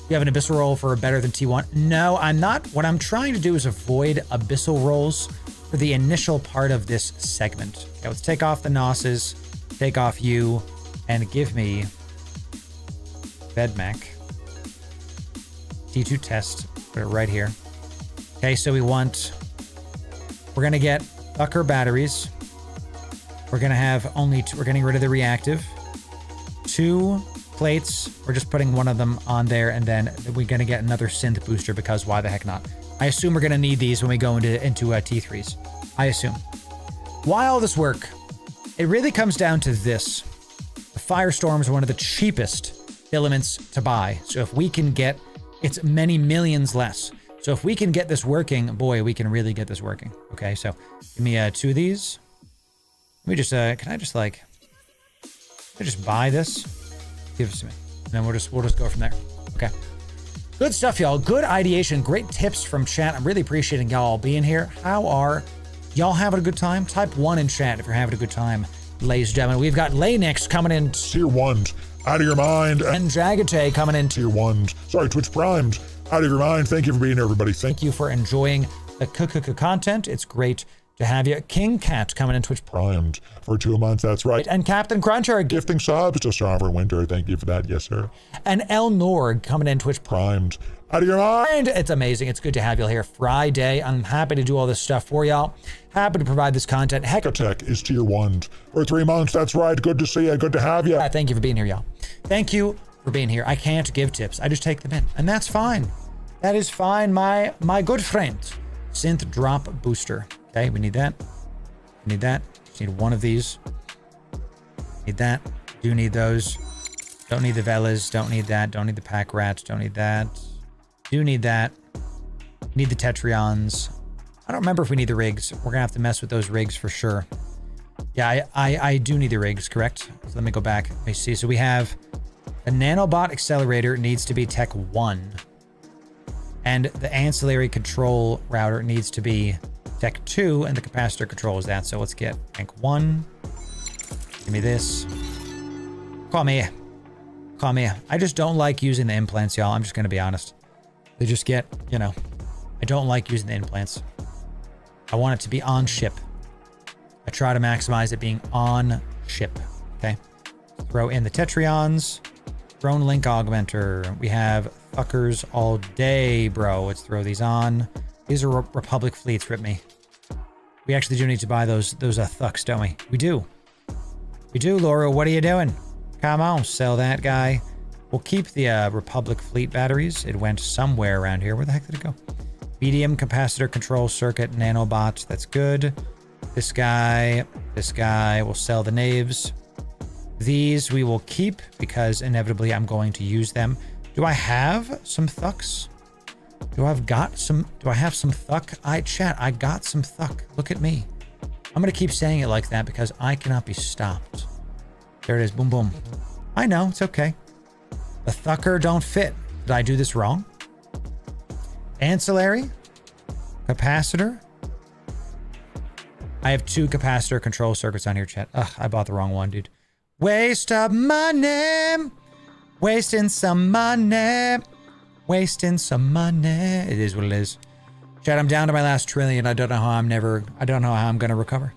You have an abyssal roll for better than T1. No, I'm not. What I'm trying to do is avoid abyssal rolls for the initial part of this segment. Okay, let's take off the Nosses, take off you, and give me Vedmac. T2 test. Put it right here. Okay, so we're gonna get Thucker batteries. We're gonna have only two, we're getting rid of the reactive. 2 plates. We're just putting one of them on there, and then we're gonna get another synth booster because why the heck not? I assume we're gonna need these when we go into T3s. I assume. Why all this work? It really comes down to this. The Firestorms are one of the cheapest filaments to buy. So if we can get, it's many millions less. So if we can get this working, boy, we can really get this working. Okay, so give me 2 of these. Let me just, can I just buy this? Give it to me. And then we'll just go from there. Okay. Good stuff, y'all. Good ideation. Great tips from chat. I'm really appreciating y'all being here. How are y'all having a good time? Type 1 in chat if you're having a good time, ladies and gentlemen. We've got Lanex coming in. Tier 1, out of your mind. And Dragate coming in. Tier 1. Sorry, Twitch Primed. Out of your mind. Thank you for being here, everybody. Thank you for enjoying the content. It's great to have you. King Cat coming in Twitch Primed for 2 months. That's right. And Captain Cruncher gifting subs to Sovereign Winter. Thank you for that. Yes, sir. And El Norg coming in Twitch Primed. Out of your mind. It's amazing. It's good to have y'all here Friday. I'm happy to do all this stuff for y'all. Happy to provide this content. Hecatech is tier 1 for 3 months. That's right. Good to see you. Good to have you. Thank you for being here, y'all. Thank you for being here. I can't give tips. I just take them in, and that's fine. That is fine, my good friend. Synth drop booster. Okay, we need that. We need that. Just need 1 of these. Need that. Do need those. Don't need the Velas. Don't need that. Don't need the pack rats. Don't need that. Do need that. Need the Tetrions. I don't remember if we need the rigs. We're gonna have to mess with those rigs for sure. Yeah, I do need the rigs, correct? So let me go back. Let me see. So we have a nanobot accelerator needs to be tech 1. And the ancillary control router needs to be tech 2, and the capacitor controls that. So let's get rank 1. Give me this. Call me. Call me. I just don't like using the implants, y'all. I'm just gonna be honest. They just get, you know, I don't like using the implants. I want it to be on ship. I try to maximize it being on ship. Okay. Throw in the Tetrions. Drone link augmenter. We have fuckers all day, bro. Let's throw these on. These are Republic fleets, rip me. We actually do need to buy those thucks, don't we? We do. We do, Loru. What are you doing? Come on, sell that guy. We'll keep the Republic fleet batteries. It went somewhere around here. Where the heck did it go? Medium capacitor control circuit nanobot. That's good. This guy. We'll sell the naves. These we will keep because inevitably I'm going to use them. Do I have some thucks? Do I have some thuck? Chat, I got some thuck. Look at me. I'm going to keep saying it like that because I cannot be stopped. There it is. Boom, boom. I know. It's okay. The thucker don't fit. Did I do this wrong? Ancillary? Capacitor? I have 2 capacitor control circuits on here, chat. Ugh, I bought the wrong one, dude. Waste of money. Wasting some money. Wasting some money. It is what it is. Chat, I'm down to my last trillion. I don't know how I'm going to recover.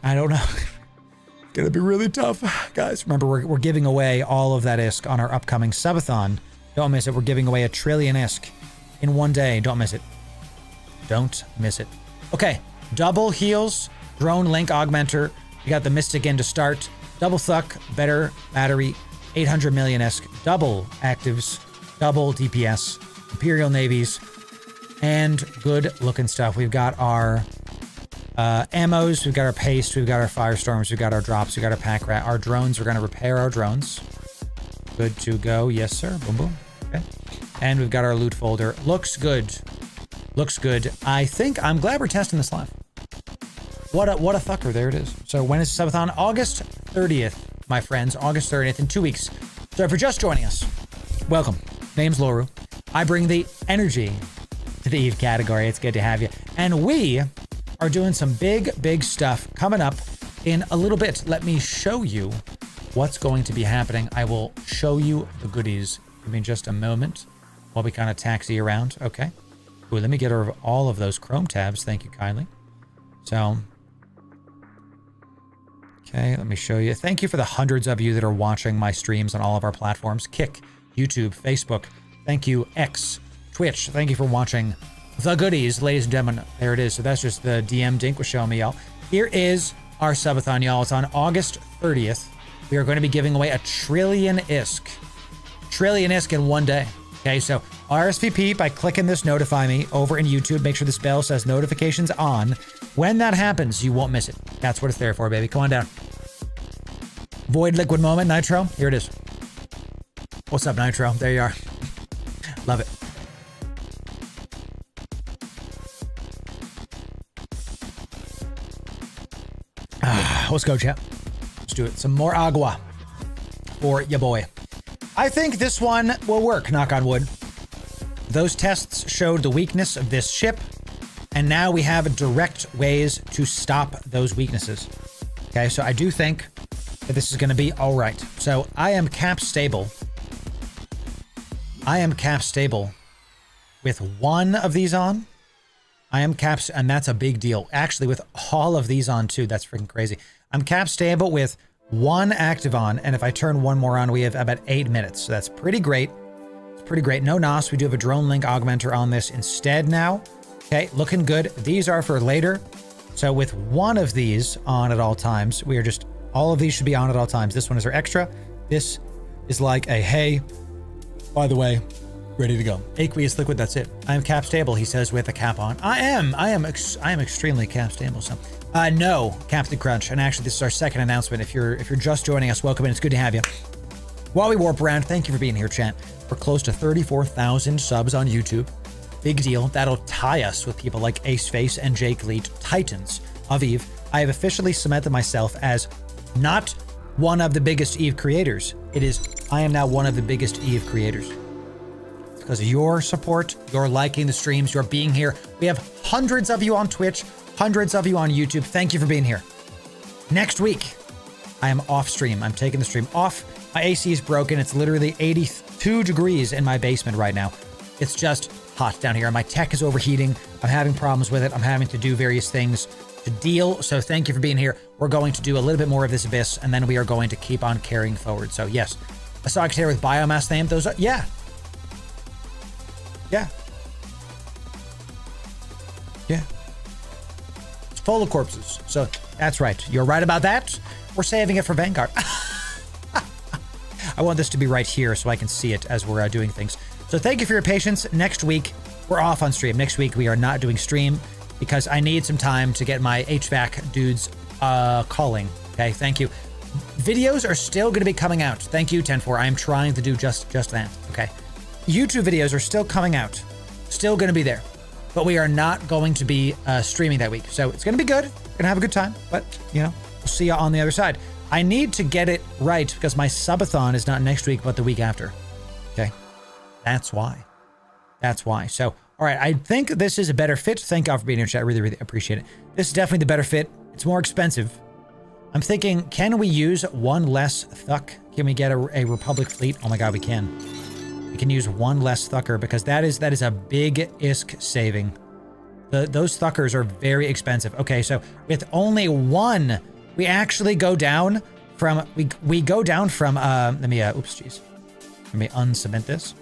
I don't know. It's going to be really tough. Guys, remember, we're giving away all of that ISK on our upcoming Subathon. Don't miss it. We're giving away 1 trillion ISK in one day. Don't miss it. Don't miss it. Okay. Double heals. Drone link augmenter. You got the Mystic in to start. Double thuck. Better battery. 800 million ISK. Double actives. Double DPS. Imperial navies. And good looking stuff. We've got our ammos. We've got our paste. We've got our firestorms. We've got our drops. We've got our pack rat. Our drones. We're going to repair our drones. Good to go. Yes, sir. Boom, boom. Okay. And we've got our loot folder. Looks good. Looks good. I'm glad we're testing this live. What a thucker. There it is. So when is Subathon? August 30th, my friends. August 30th in 2 weeks. So if you're just joining us, welcome. Name's Loru. I bring the energy to the Eve category. It's good to have you. And we are doing some big stuff coming up in a little bit. Let me show you what's going to be happening. I will show you the goodies. Give me just a moment while we kind of taxi around. Okay. Ooh, let me get rid of all of those Chrome tabs. Thank you kindly. So, okay, let me show you. Thank you for the hundreds of you that are watching my streams on all of our platforms. Kick, YouTube, Facebook. Thank you, X, Twitch. Thank you for watching the goodies, ladies and gentlemen. There it is. So that's just the DM Dink was showing me, y'all. Here is our subathon, y'all. It's on August 30th. We are going to be giving away a trillion ISK. Trillion ISK in one day. Okay, so RSVP by clicking this notify me over in YouTube. Make sure this bell says notifications on. When that happens, you won't miss it. That's what it's there for, baby. Come on down. Void liquid moment, Nitro. Here it is. What's up, Nitro? There you are. Love it. Let's go, chat. Let's do it. Some more agua for ya boy. I think this one will work, knock on wood. Those tests showed the weakness of this ship, and now we have direct ways to stop those weaknesses. Okay, so I do think that this is going to be all right. So I am cap stable. I am cap stable with one of these on. I am caps, and that's a big deal. Actually, with all of these on too, that's freaking crazy. I'm cap stable with one active on, and if I turn one more on, we have about 8 minutes. So that's pretty great. It's pretty great. No NOS. We do have a drone link augmenter on this instead now. Okay, looking good. These are for later. So with one of these on at all times, we are just, all of these should be on at all times. This one is our extra. This is like a, hey, by the way, ready to go. Aqueous liquid, that's it. I am cap stable, he says, with a cap on. I am extremely cap stable. So, no, Captain Crunch. And actually, this is our second announcement. If you're just joining us, welcome in. It's good to have you. While we warp around, thank you for being here, chat. We're close to 34,000 subs on YouTube. Big deal. That'll tie us with people like Aceface and Jake Leet, titans of Eve. I have officially cemented myself as not one of the biggest Eve creators. It is, I am now one of the biggest Eve creators. Because of your support, your liking the streams, your being here. We have hundreds of you on Twitch, hundreds of you on YouTube. Thank you for being here. Next week, I am off stream. I'm taking the stream off. My AC is broken. It's literally 82 degrees in my basement right now. It's just hot down here. My tech is overheating. I'm having problems with it. I'm having to do various things to deal. So thank you for being here. We're going to do a little bit more of this Abyss, and then we are going to keep on carrying forward. So yes, a Sagittaire with biomass name. Those are, yeah. Yeah. Yeah. It's full of corpses. So that's right. You're right about that. We're saving it for Vanguard. I want this to be right here so I can see it as we're doing things. So thank you for your patience. Next week, we're off on stream. Next week, we are not doing stream because I need some time to get my HVAC dudes calling. Okay, thank you. Videos are still going to be coming out. Thank you, 10-4. I am trying to do just that. Okay. YouTube videos are still coming out. Still going to be there. But we are not going to be streaming that week. So it's going to be good. Going to have a good time. But, you know, we'll see you on the other side. I need to get it right because my subathon is not next week, but the week after. Okay. That's why. That's why. So, all right. I think this is a better fit. Thank God for being here, chat. I really, really appreciate it. This is definitely the better fit. It's more expensive. I'm thinking, can we use one less Thuck? Can we get a Republic fleet? Oh my God, we can. We can use one less Thucker because that is a big ISK saving. Those Thuckers are very expensive. Okay, so with only one, we actually go down from, we go down from, let me uncement this.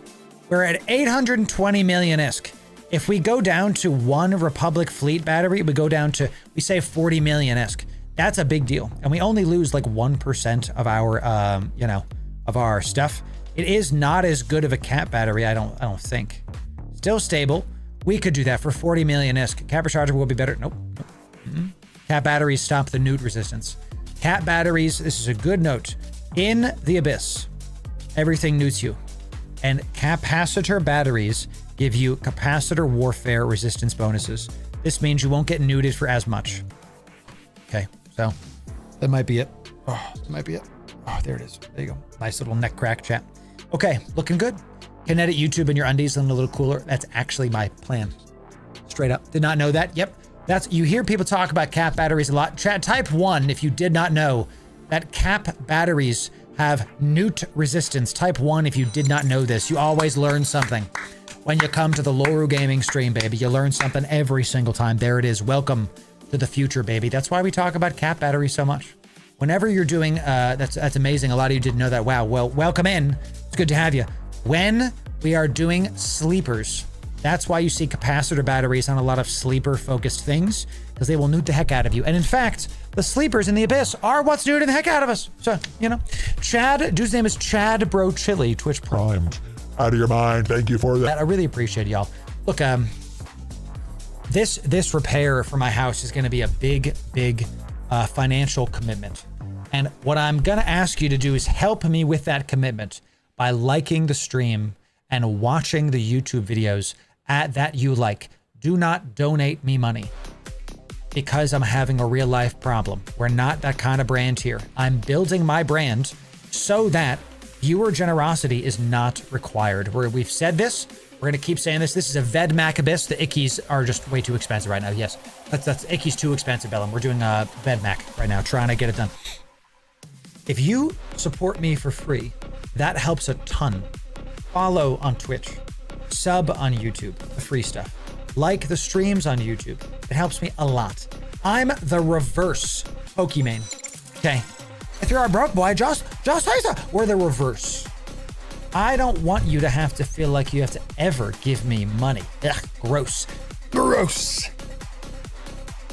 We're at 820 million ISK. If we go down to one Republic fleet battery, we go down to, we save 40 million ISK. That's a big deal. And we only lose like 1% of our, you know, of our stuff. It is not as good of a cap battery, I don't think. Still stable. We could do that for 40 million ISK. Cap recharger will be better. Nope. Cap batteries stop the newt resistance. Cap batteries, this is a good note. In the Abyss, everything newts you. And capacitor batteries give you capacitor warfare resistance bonuses. This means you won't get newted for as much. Okay, so that might be it. Oh, that might be it. Oh, there it is. There you go. Nice little neck crack chat. Okay, looking good. Can edit YouTube in your undies and a little cooler. That's actually my plan. Straight up. Did not know that. Yep. You hear people talk about cap batteries a lot. Chat, type 1 if you did not know that cap batteries have newt resistance. Type 1 if you did not know this. You always learn something. When you come to the Loru gaming stream, baby, you learn something every single time. There it is. Welcome to the future, baby. That's why we talk about cap batteries so much. Whenever you're doing, that's amazing. A lot of you didn't know that. Wow. Well, welcome in. It's good to have you. When we are doing sleepers, that's why you see capacitor batteries on a lot of sleeper-focused things, because they will nuke the heck out of you. And in fact, the sleepers in the abyss are what's nuking the heck out of us. So, you know, Chad, dude's name is Chad Bro Chili, Twitch Primed. Out of your mind. Thank you for that. I really appreciate y'all. Look, this repair for my house is going to be a big financial commitment. And what I'm going to ask you to do is help me with that commitment by liking the stream and watching the YouTube videos that you like. Do not donate me money because I'm having a real life problem. We're not that kind of brand here. I'm building my brand so that viewer generosity is not required. We've said this. We're going to keep saying this. This is a Vedmac Abyss. The Ickies are just way too expensive right now. Yes, that's Ickies too expensive, Bellum. We're doing a Vedmac right now, trying to get it done. If you support me for free, that helps a ton. Follow on Twitch, sub on YouTube, the free stuff. Like the streams on YouTube. It helps me a lot. I'm the reverse Pokemon. Okay. If you're a broke boy, just say so. We're the reverse. I don't want you to have to feel like you have to ever give me money. Ugh, gross. Gross.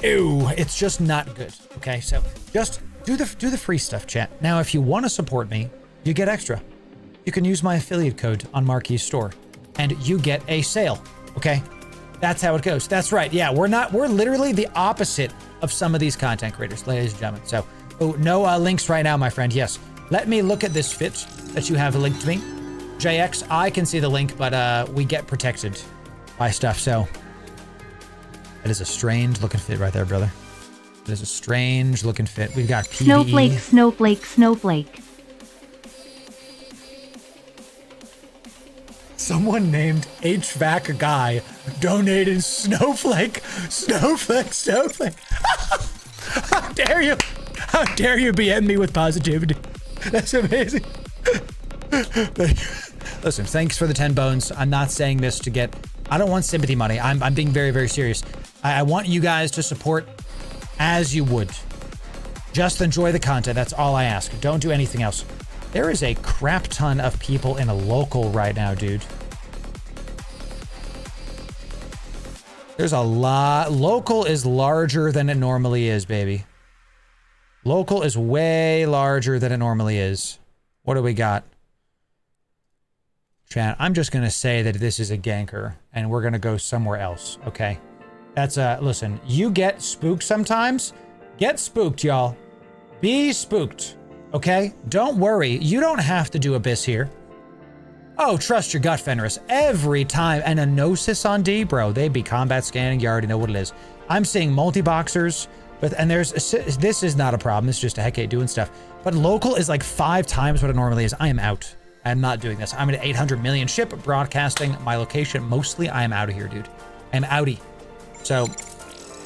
Ew, it's just not good. Okay, so just do the free stuff, chat. Now, if you want to support me, you get extra. You can use my affiliate code on Marquee's store and you get a sale. Okay, that's how it goes. That's right. Yeah, we're literally the opposite of some of these content creators, ladies and gentlemen. So, no links right now, my friend. Yes, let me look at this fit that you have linked to me. JX, I can see the link, but we get protected by stuff. So that is a strange looking fit right there, brother. That is a strange looking fit. We've got PvE. Snowflake. Someone named HVAC guy donated Snowflake. How dare you? How dare you BM me with positivity? That's amazing. Listen, thanks for the 10 bones. I'm not saying this to get, I don't want sympathy money. I'm being very, very serious. I want you guys to support as you would. Just enjoy the content. That's all I ask. Don't do anything else. There is a crap ton of people in a local right now, dude. There's a lot. Local is larger than it normally is, baby. Local is way larger than it normally is. What do we got? Chat, I'm just going to say that this is a ganker and we're going to go somewhere else, okay? That's listen, you get spooked sometimes. Get spooked, y'all. Be spooked, okay? Don't worry. You don't have to do Abyss here. Oh, trust your gut, Fenris. Every time. And a Gnosis on D, bro, they'd be combat scanning. You already know what it is. I'm seeing multi-boxers, and this is not a problem. It's just a Hecate doing stuff. But local is like 5 times what it normally is. I am out. I'm not doing this. I'm at 800 million ship broadcasting my location. Mostly, I am out of here, dude. I'm outie. So,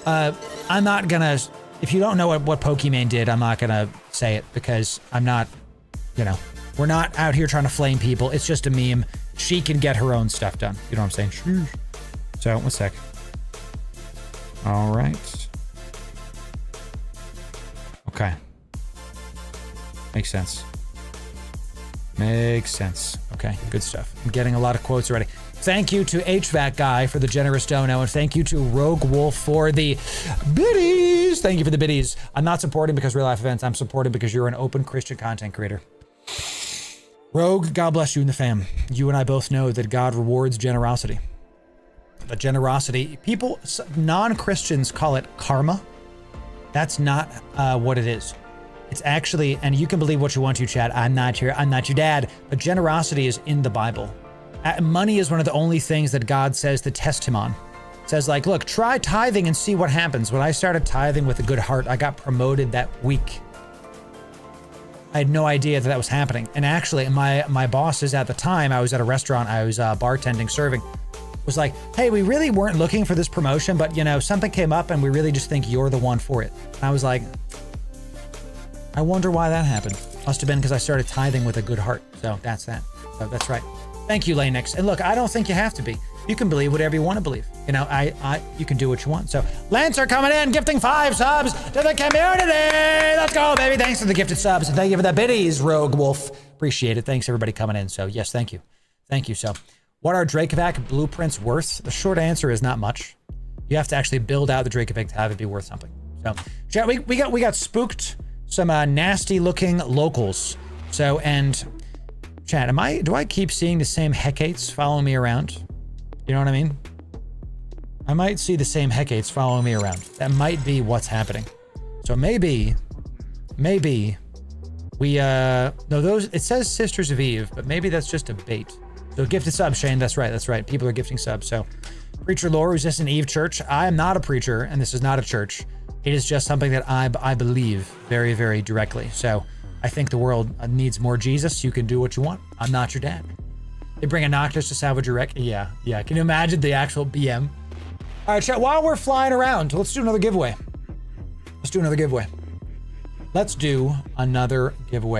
I'm not gonna, if you don't know what Pokemon did, I'm not gonna say it because I'm not, you know, we're not out here trying to flame people. It's just a meme. She can get her own stuff done. You know what I'm saying? So, one sec. All right. Okay. Makes sense. Makes sense. Okay, good stuff. I'm getting a lot of quotes already. Thank you to HVAC Guy for the generous dono, and thank you to Rogue Wolf for the biddies. Thank you for the biddies. I'm not supporting because real life events. I'm supporting because you're an open Christian content creator. Rogue, God bless you and the fam. You and I both know that God rewards generosity. But generosity, people, non-Christians call it karma. That's not what it is. It's actually, and you can believe what you want to, Chad. I'm not your dad. But generosity is in the Bible. Money is one of the only things that God says to test him on. says like, look, try tithing and see what happens. When I started tithing with a good heart, I got promoted that week. I had no idea that was happening. And actually, my bosses at the time, I was at a restaurant, I was bartending, serving, was like, hey, we really weren't looking for this promotion, but you know, something came up and we really just think you're the one for it. And I was like, I wonder why that happened. Must have been because I started tithing with a good heart. So that's that. So that's right. Thank you, Lanix. And look, I don't think you have to be. You can believe whatever you want to believe. You know, you can do what you want. So Lancer coming in, gifting 5 subs to the community. Let's go, baby. Thanks for the gifted subs. And thank you for the biddies, Rogue Wolf. Appreciate it. Thanks, everybody coming in. So yes, thank you. Thank you. So what are Dracovac blueprints worth? The short answer is not much. You have to actually build out the Dracovac to have it be worth something. So chat, we got spooked. Some nasty looking locals. So, and chat, do I keep seeing the same Hecates following me around? You know what I mean? I might see the same Hecates following me around. That might be what's happening. So maybe we, no, those, it says Sisters of Eve, but maybe that's just a bait. So gifted subs, Shane, that's right. People are gifting subs. So Preacher Loru, is this an Eve church? I am not a preacher, and this is not a church. It is just something that I believe very, very directly. So I think the world needs more Jesus. You can do what you want. I'm not your dad. They bring a Noctis to salvage your wreck. Yeah. Can you imagine the actual BM? All right, chat, while we're flying around, let's do another giveaway. Let's do another giveaway.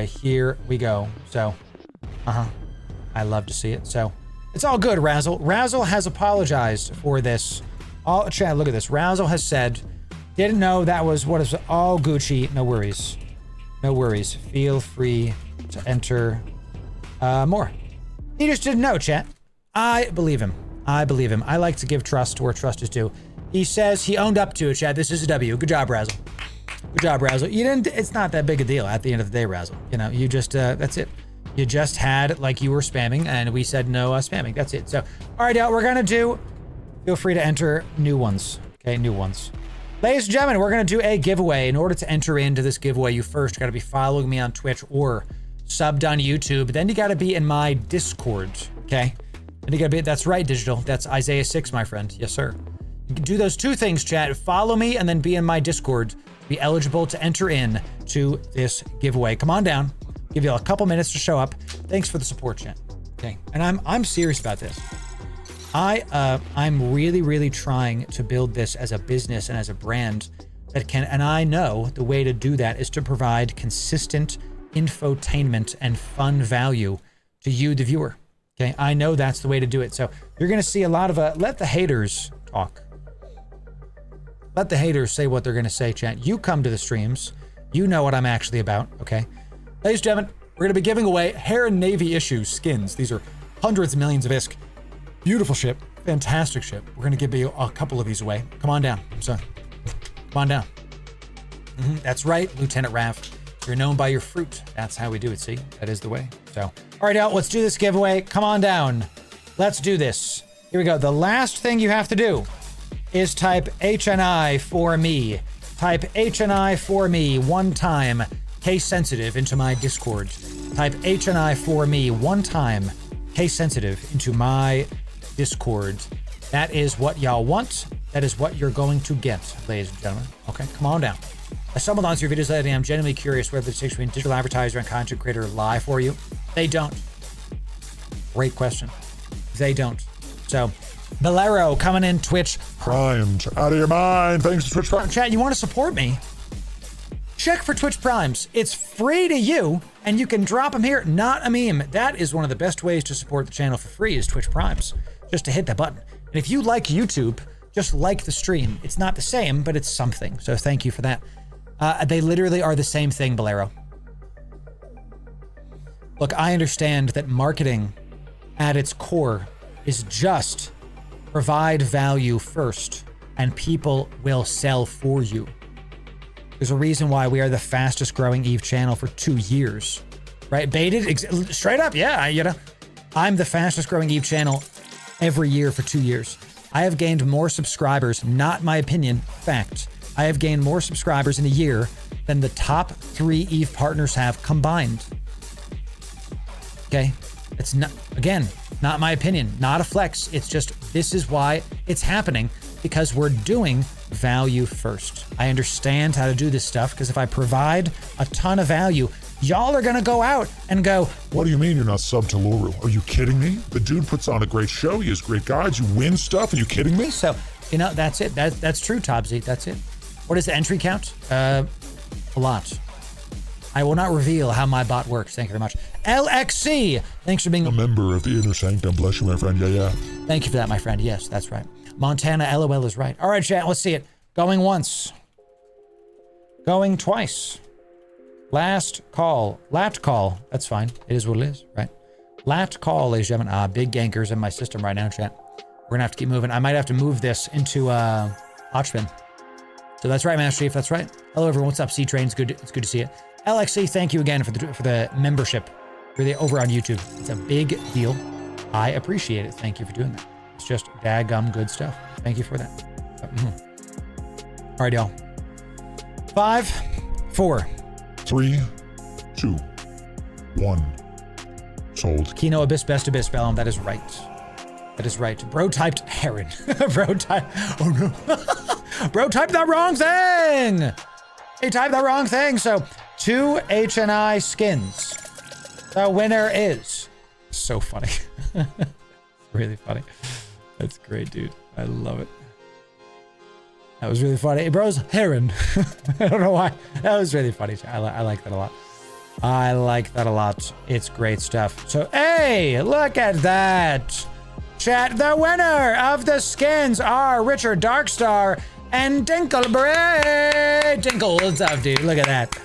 Here we go. So, I love to see it. So it's all good, Razzle. Razzle has apologized for this. Chat, look at this. Razzle has said, didn't know that was what is all Gucci. No worries. Feel free to enter more. He just didn't know, chat. I believe him. I like to give trust where trust is due. He says he owned up to it, chat. This is a W. Good job, Razzle. You didn't, it's not that big a deal at the end of the day, Razzle. You know, you just, that's it. You just had, like, you were spamming, and we said no spamming. That's it. So, all right, we're going to do, feel free to enter new ones. Okay, new ones. Ladies and gentlemen, we're going to do a giveaway. In order to enter into this giveaway, you first got to be following me on Twitch or subbed on YouTube. Then you got to be in my Discord, okay? And you got to be, that's right, Digital. That's Isaiah 6, my friend. Yes, sir. You can do those two things, chat. Follow me and then be in my Discord to be eligible to enter in to this giveaway. Come on down. Give you a couple minutes to show up. Thanks for the support, chat. Okay, and I'm serious about this. I'm really trying to build this as a business and as a brand that can, and I know the way to do that is to provide consistent infotainment and fun value to you, the viewer. Okay, I know that's the way to do it. So you're gonna see a lot of let the haters talk. Let the haters say what they're gonna say, chat. You come to the streams, you know what I'm actually about, okay? Ladies and gentlemen, we're gonna be giving away Hair and Navy issue skins. These are hundreds of millions of ISK. Beautiful ship, fantastic ship. We're gonna give you a couple of these away. Come on down, son. Come on down. That's right, Lieutenant Rav. You're known by your fruit. That's how we do it, see? That is the way. So, all right, now let's do this giveaway. Come on down. Let's do this. Here we go. The last thing you have to do is type HNI for me. Type HNI for me one time, case sensitive, into my Discord. Type HNI for me one time, case sensitive, into my Discord. That is what y'all want. That is what you're going to get, ladies and gentlemen. Okay, come on down. I stumbled onto your videos lately. I'm genuinely curious whether the distinction between digital advertiser and content creator lie for you. They don't. Great question. They don't. So, Valero coming in, Twitch. Primed. Out of your mind. Thanks to Twitch Prime. Chat, you want to support me? Check for Twitch Primes. It's free to you, and you can drop them here. Not a meme. That is one of the best ways to support the channel for free is Twitch Primes. Just to hit that button. And if you like YouTube, just like the stream. It's not the same, but it's something. So thank you for that. They literally are the same thing, Bolero. Look, I understand that marketing at its core is just provide value first, and people will sell for you. There's a reason why we are the fastest growing Eve channel for 2 years, right? Baited, straight up, yeah, you know. I'm the fastest growing Eve channel every year for 2 years. I have gained more subscribers, not my opinion, fact. I have gained more subscribers in a year than the top 3 Eve partners have combined. Okay, it's not, again, Not my opinion, not a flex. It's just, this is why it's happening, because we're doing value first. I understand how to do this stuff, because if I provide a ton of value, y'all are gonna go out and go, What do you mean you're not subbed to Loru? Are you kidding me? The dude puts on a great show. He has great guides. You win stuff. Are you kidding me? so, you know, that's it. That's true, Tobsy. That's it. What is the entry count? A lot. I will not reveal how my bot works. Thank you very much. LXC, thanks for being A member of the Inner Sanctum. Bless you, my friend. Yeah. Thank you for that, my friend. Yes, that's right. Montana LOL is right. All right, chat, let's see it. Going once. Going twice. Last call. Lat call. That's fine. It is what it is, right? Lat call, ladies and gentlemen. Big gankers in my system right now, chat. We're gonna have to keep moving. I might have to move this into Hotchpin. So that's right, Master Chief. That's right. Hello, everyone. What's up, C-Train? It's good to see it. LXC, thank you again for the membership. Really over on YouTube. It's a big deal. I appreciate it. Thank you for doing that. It's just daggum good stuff. Thank you for that. All right, y'all. 5, 4. 3, 2, 1. Sold. Kino Abyss, Best Abyss, Bellum. That is right. That is right. Bro typed Heron. Bro typed. Oh no. Bro typed the wrong thing. He typed the wrong thing. So 2 HNI skins. The winner is. So funny. Really funny. That's great, dude. I love it. That was really funny. Bro's Heron. I don't know why. That was really funny. I like that a lot. I like that a lot. It's great stuff. So, hey, look at that. Chat, the winner of the skins are Richard Darkstar and Dinkleberry. Dinkle, what's up, dude? Look at that.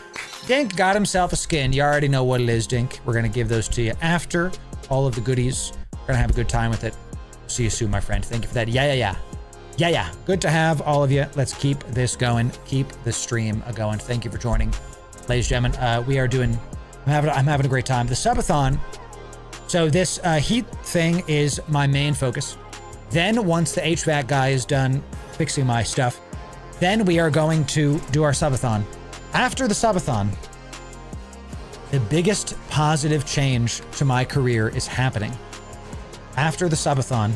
Dink got himself a skin. You already know what it is, Dink. We're going to give those to you after all of the goodies. We're going to have a good time with it. See you soon, my friend. Thank you for that. Yeah. Good to have all of you. Let's keep this going. Keep the stream going. Thank you for joining. Ladies and gentlemen, we are doing, I'm having a great time. The Subathon. So this heat thing is my main focus. Then once the HVAC guy is done fixing my stuff, then we are going to do our Subathon. After the Subathon, the biggest positive change to my career is happening. After the Subathon,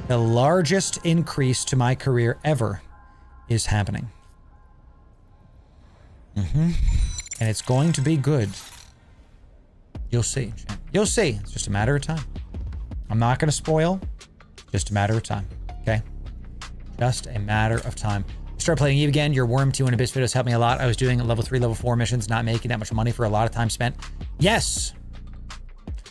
the largest increase to my career ever is happening. And it's going to be good. You'll see. You'll see. It's just a matter of time. I'm not going to spoil. Just a matter of time. Okay? Just a matter of time. Start playing Eve again. Your Worm 2 and Abyss videos helped me a lot. I was doing level 3, level 4 missions, not making that much money for a lot of time spent. Yes.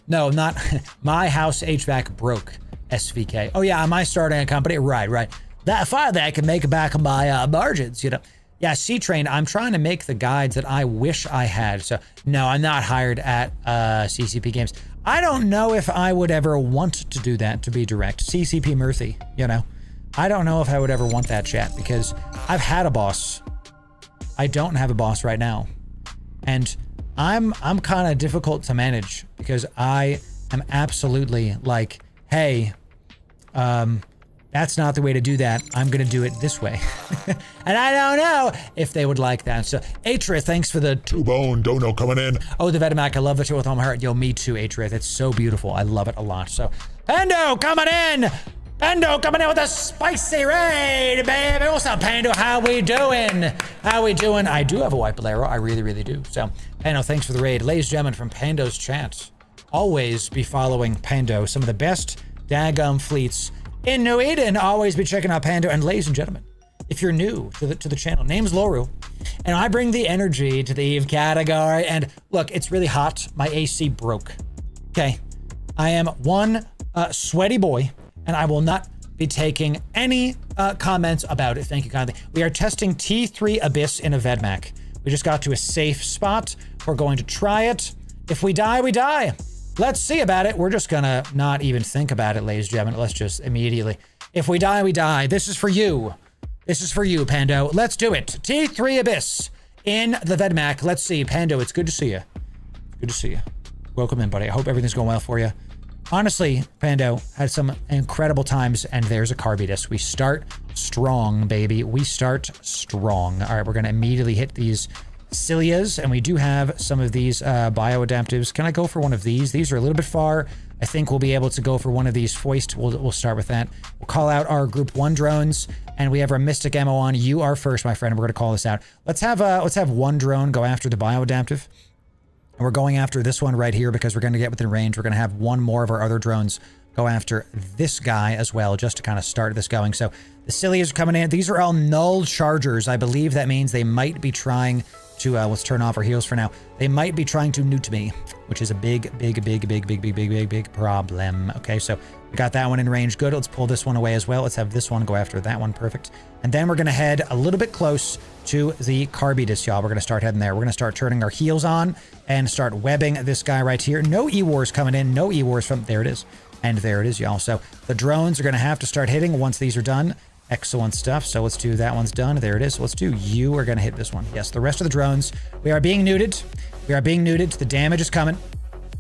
No, not. My house HVAC broke. SVK. Oh yeah, am I starting a company? Right. That finally I can make back my margins, you know. Yeah, C-Train, I'm trying to make the guides that I wish I had. So no, I'm not hired at CCP Games. I don't know if I would ever want to do that, to be direct. CCP Murphy, you know. I don't know if I would ever want that, chat, because I've had a boss. I don't have a boss right now. And I'm kind of difficult to manage because I am absolutely like, hey, that's not the way to do that. I'm going to do it this way. And I don't know if they would like that. So, Atra, thanks for the 2-bone dono coming in. Oh, the Vetamac. I love the show with all my heart. Yo, me too, Atra. It's so beautiful. I love it a lot. So, Pando coming in. Pando coming in with a spicy raid, baby. What's up, Pando? How we doing? I do have a white bolero. I really do. So, Pando, thanks for the raid. Ladies and gentlemen, from Pando's chat. Always be following Pando. Some of the best daggum fleets in New Eden. Always be checking out Pando. And ladies and gentlemen, if you're new to the channel, name's Loru, and I bring the energy to the Eve category. And look, it's really hot. My AC broke. Okay, I am one sweaty boy, and I will not be taking any comments about it. Thank you kindly. We are testing T3 Abyss in a Vedmac. We just got to a safe spot. We're going to try it. If we die, we die. Let's see about it. We're just gonna not even think about it, ladies and gentlemen. Let's just immediately. If we die, we die. This is for you. This is for you, Pando. Let's do it. T3 Abyss in the Vedmac. Let's see. Pando, it's good to see you. Good to see you. Welcome in, buddy. I hope everything's going well for you. Honestly, Pando, had some incredible times, and there's a Carbidus. We start strong, baby. We start strong. All right, we're gonna immediately hit these Cilias, and we do have some of these bioadaptives. Can I go for one of these? These are a little bit far. I think we'll be able to go for one of these foist. We'll start with that. We'll call out our group 1 drones, and we have our mystic ammo on. You are first, my friend. We're going to call this out. Let's have one drone go after the bioadaptive. And we're going after this one right here because we're going to get within range. We're going to have one more of our other drones go after this guy as well, just to kind of start this going. So the Cilias are coming in. These are all null chargers. I believe that means they might be trying to, let's turn off our heals for now. They might be trying to newt me, which is a big problem. Okay, so we got that one in range. Good. Let's pull this one away as well. Let's have this one go after that one. Perfect. And then we're going to head a little bit close to the Carbitus, y'all. We're going to start heading there. We're going to start turning our heals on and start webbing this guy right here. No E-Wars coming in. No E-Wars from... There it is. And there it is, y'all. So the drones are going to have to start hitting once these are done. Excellent stuff. So let's do that one's done. There it is. Let's do you. We're going to hit this one. Yes, the rest of the drones. We are being neuted. We are being neuted. The damage is coming.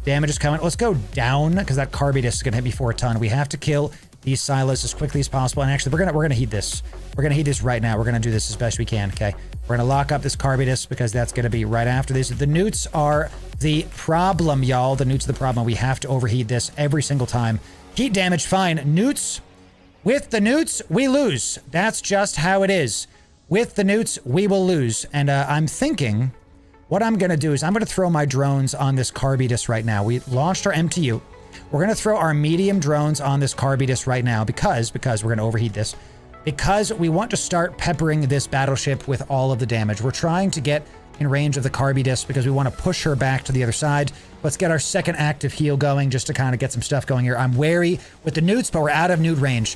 Damage is coming. Let's go down because that Carbitus is going to hit me for a ton. We have to kill these silos as quickly as possible. And actually, we're gonna heat this. We're gonna heat this right now. We're gonna do this as best we can. Okay. We're gonna lock up this Carbitus because that's gonna be right after this. The newts are the problem, y'all. The newts are the problem. We have to overheat this every single time. Heat damage, fine. Newts. With the newts, we lose. That's just how it is. With the newts, we will lose. And I'm thinking, what I'm gonna do is I'm gonna throw my drones on this Carbitus right now. We launched our MTU. We're going to throw our medium drones on this Carbitus right now because we're going to overheat this. Because we want to start peppering this battleship with all of the damage. We're trying to get in range of the Carbitus because we want to push her back to the other side. Let's get our second active heal going just to kind of get some stuff going here. I'm wary with the newts, but we're out of newt range.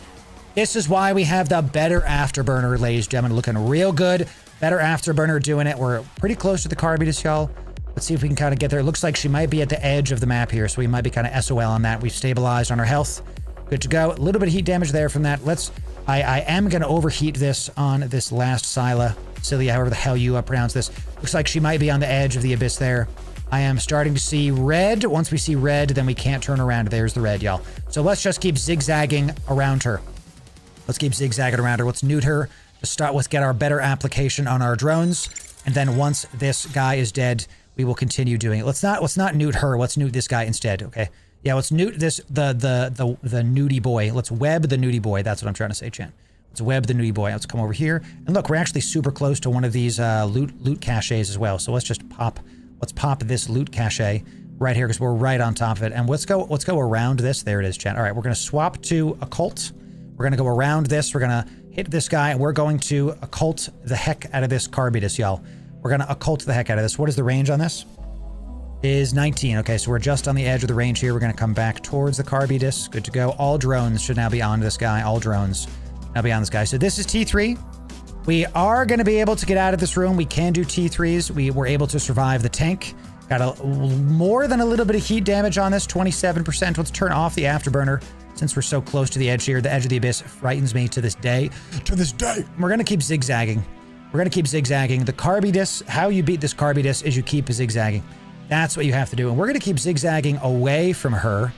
This is why we have the better afterburner, ladies and gentlemen. Looking real good. Better afterburner doing it. We're pretty close to the Carbitus, y'all. Let's see if we can kind of get there. It looks like she might be at the edge of the map here, so we might be kind of SOL on that. We've stabilized on our health. Good to go. A little bit of heat damage there from that. I am going to overheat this on this last Scylla. Cilia, however the hell you pronounce this. Looks like she might be on the edge of the abyss there. I am starting to see red. Once we see red, then we can't turn around. There's the red, y'all. So let's just keep zigzagging around her. Let's keep zigzagging around her. Let's newt her. Let's get our better application on our drones. And then once this guy is dead, we will continue doing it. Let's not newt her. Let's newt this guy instead. Okay. Yeah. Let's newt this the nudie boy. Let's web the nudie boy. That's what I'm trying to say, Chan. Let's web the nudie boy. Let's come over here and look. We're actually super close to one of these loot caches as well. So let's just pop. Let's pop this loot cache right here because we're right on top of it. And let's go around this. There it is, Chan. All right. We're gonna swap to occult. We're gonna go around this. We're gonna hit this guy and we're going to occult the heck out of this Carbitus, y'all. We're going to occult the heck out of this. What is the range on this? Is 19. Okay, so we're just on the edge of the range here. We're going to come back towards the Carbitus. Good to go. All drones should now be on this guy. All drones now be on this guy. So this is T3. We are going to be able to get out of this room. We can do T3s. We were able to survive the tank. Got more than a little bit of heat damage on this, 27%. Let's turn off the afterburner since we're so close to the edge here. The edge of the abyss frightens me to this day. To this day. We're going to keep zigzagging. We're going to keep zigzagging. The Carbitus, how you beat this Carbitus is you keep zigzagging. That's what you have to do. And we're going to keep zigzagging away from her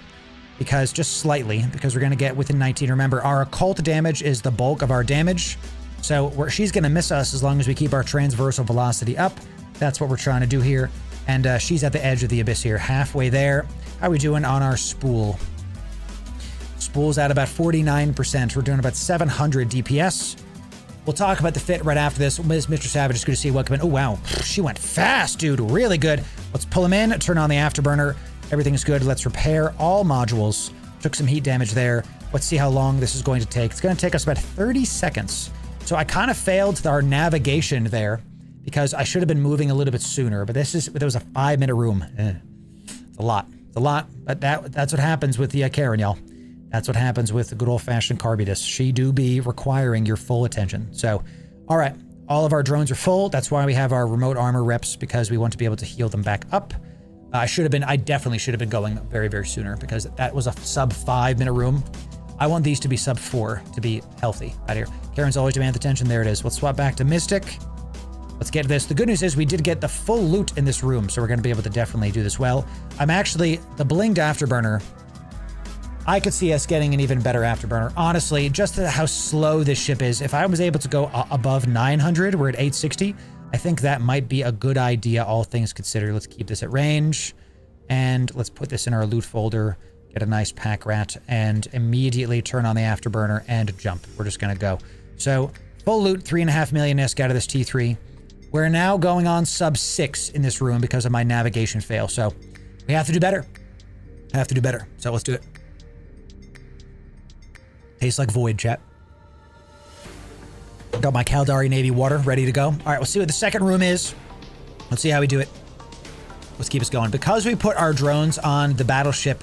because just slightly, because we're going to get within 19. Remember, our occult damage is the bulk of our damage. So she's going to miss us as long as we keep our transversal velocity up. That's what we're trying to do here. And she's at the edge of the abyss here, halfway there. How are we doing on our spool? Spool's at about 49%. We're doing about 700 DPS. We'll talk about the fit right after this. Mr. Savage, it's good to see you. Welcome in. Oh, wow. She went fast, dude. Really good. Let's pull him in, turn on the afterburner. Everything's good. Let's repair all modules. Took some heat damage there. Let's see how long this is going to take. It's going to take us about 30 seconds. So I kind of failed our navigation there because I should have been moving a little bit sooner. But there was a 5-minute room. It's a lot. It's a lot. But that's what happens with the Karen, y'all. That's what happens with the good old-fashioned Carbitus. She do be requiring your full attention. So, all right. All of our drones are full. That's why we have our remote armor reps, because we want to be able to heal them back up. I definitely should have been going very, very sooner because that was a sub 5-minute room. I want these to be sub 4 to be healthy out here. Karen's always demand attention. There it is. Let's swap back to Mystic. Let's get this. The good news is we did get the full loot in this room, so we're going to be able to definitely do this well. The blinged afterburner, I could see us getting an even better afterburner. Honestly, just how slow this ship is. If I was able to go above 900, we're at 860. I think that might be a good idea, all things considered. Let's keep this at range. And let's put this in our loot folder. get a nice pack rat, and immediately turn on the afterburner and jump. We're just going to go. So full loot, 3.5 million ISK out of this T3. We're now going on sub 6 in this room because of my navigation fail. So we have to do better. Have to do better. So let's do it. Tastes like void, chat. Got my Caldari Navy water ready to go. All right, we'll see what the second room is. Let's see how we do it. Let's keep us going. Because we put our drones on the battleship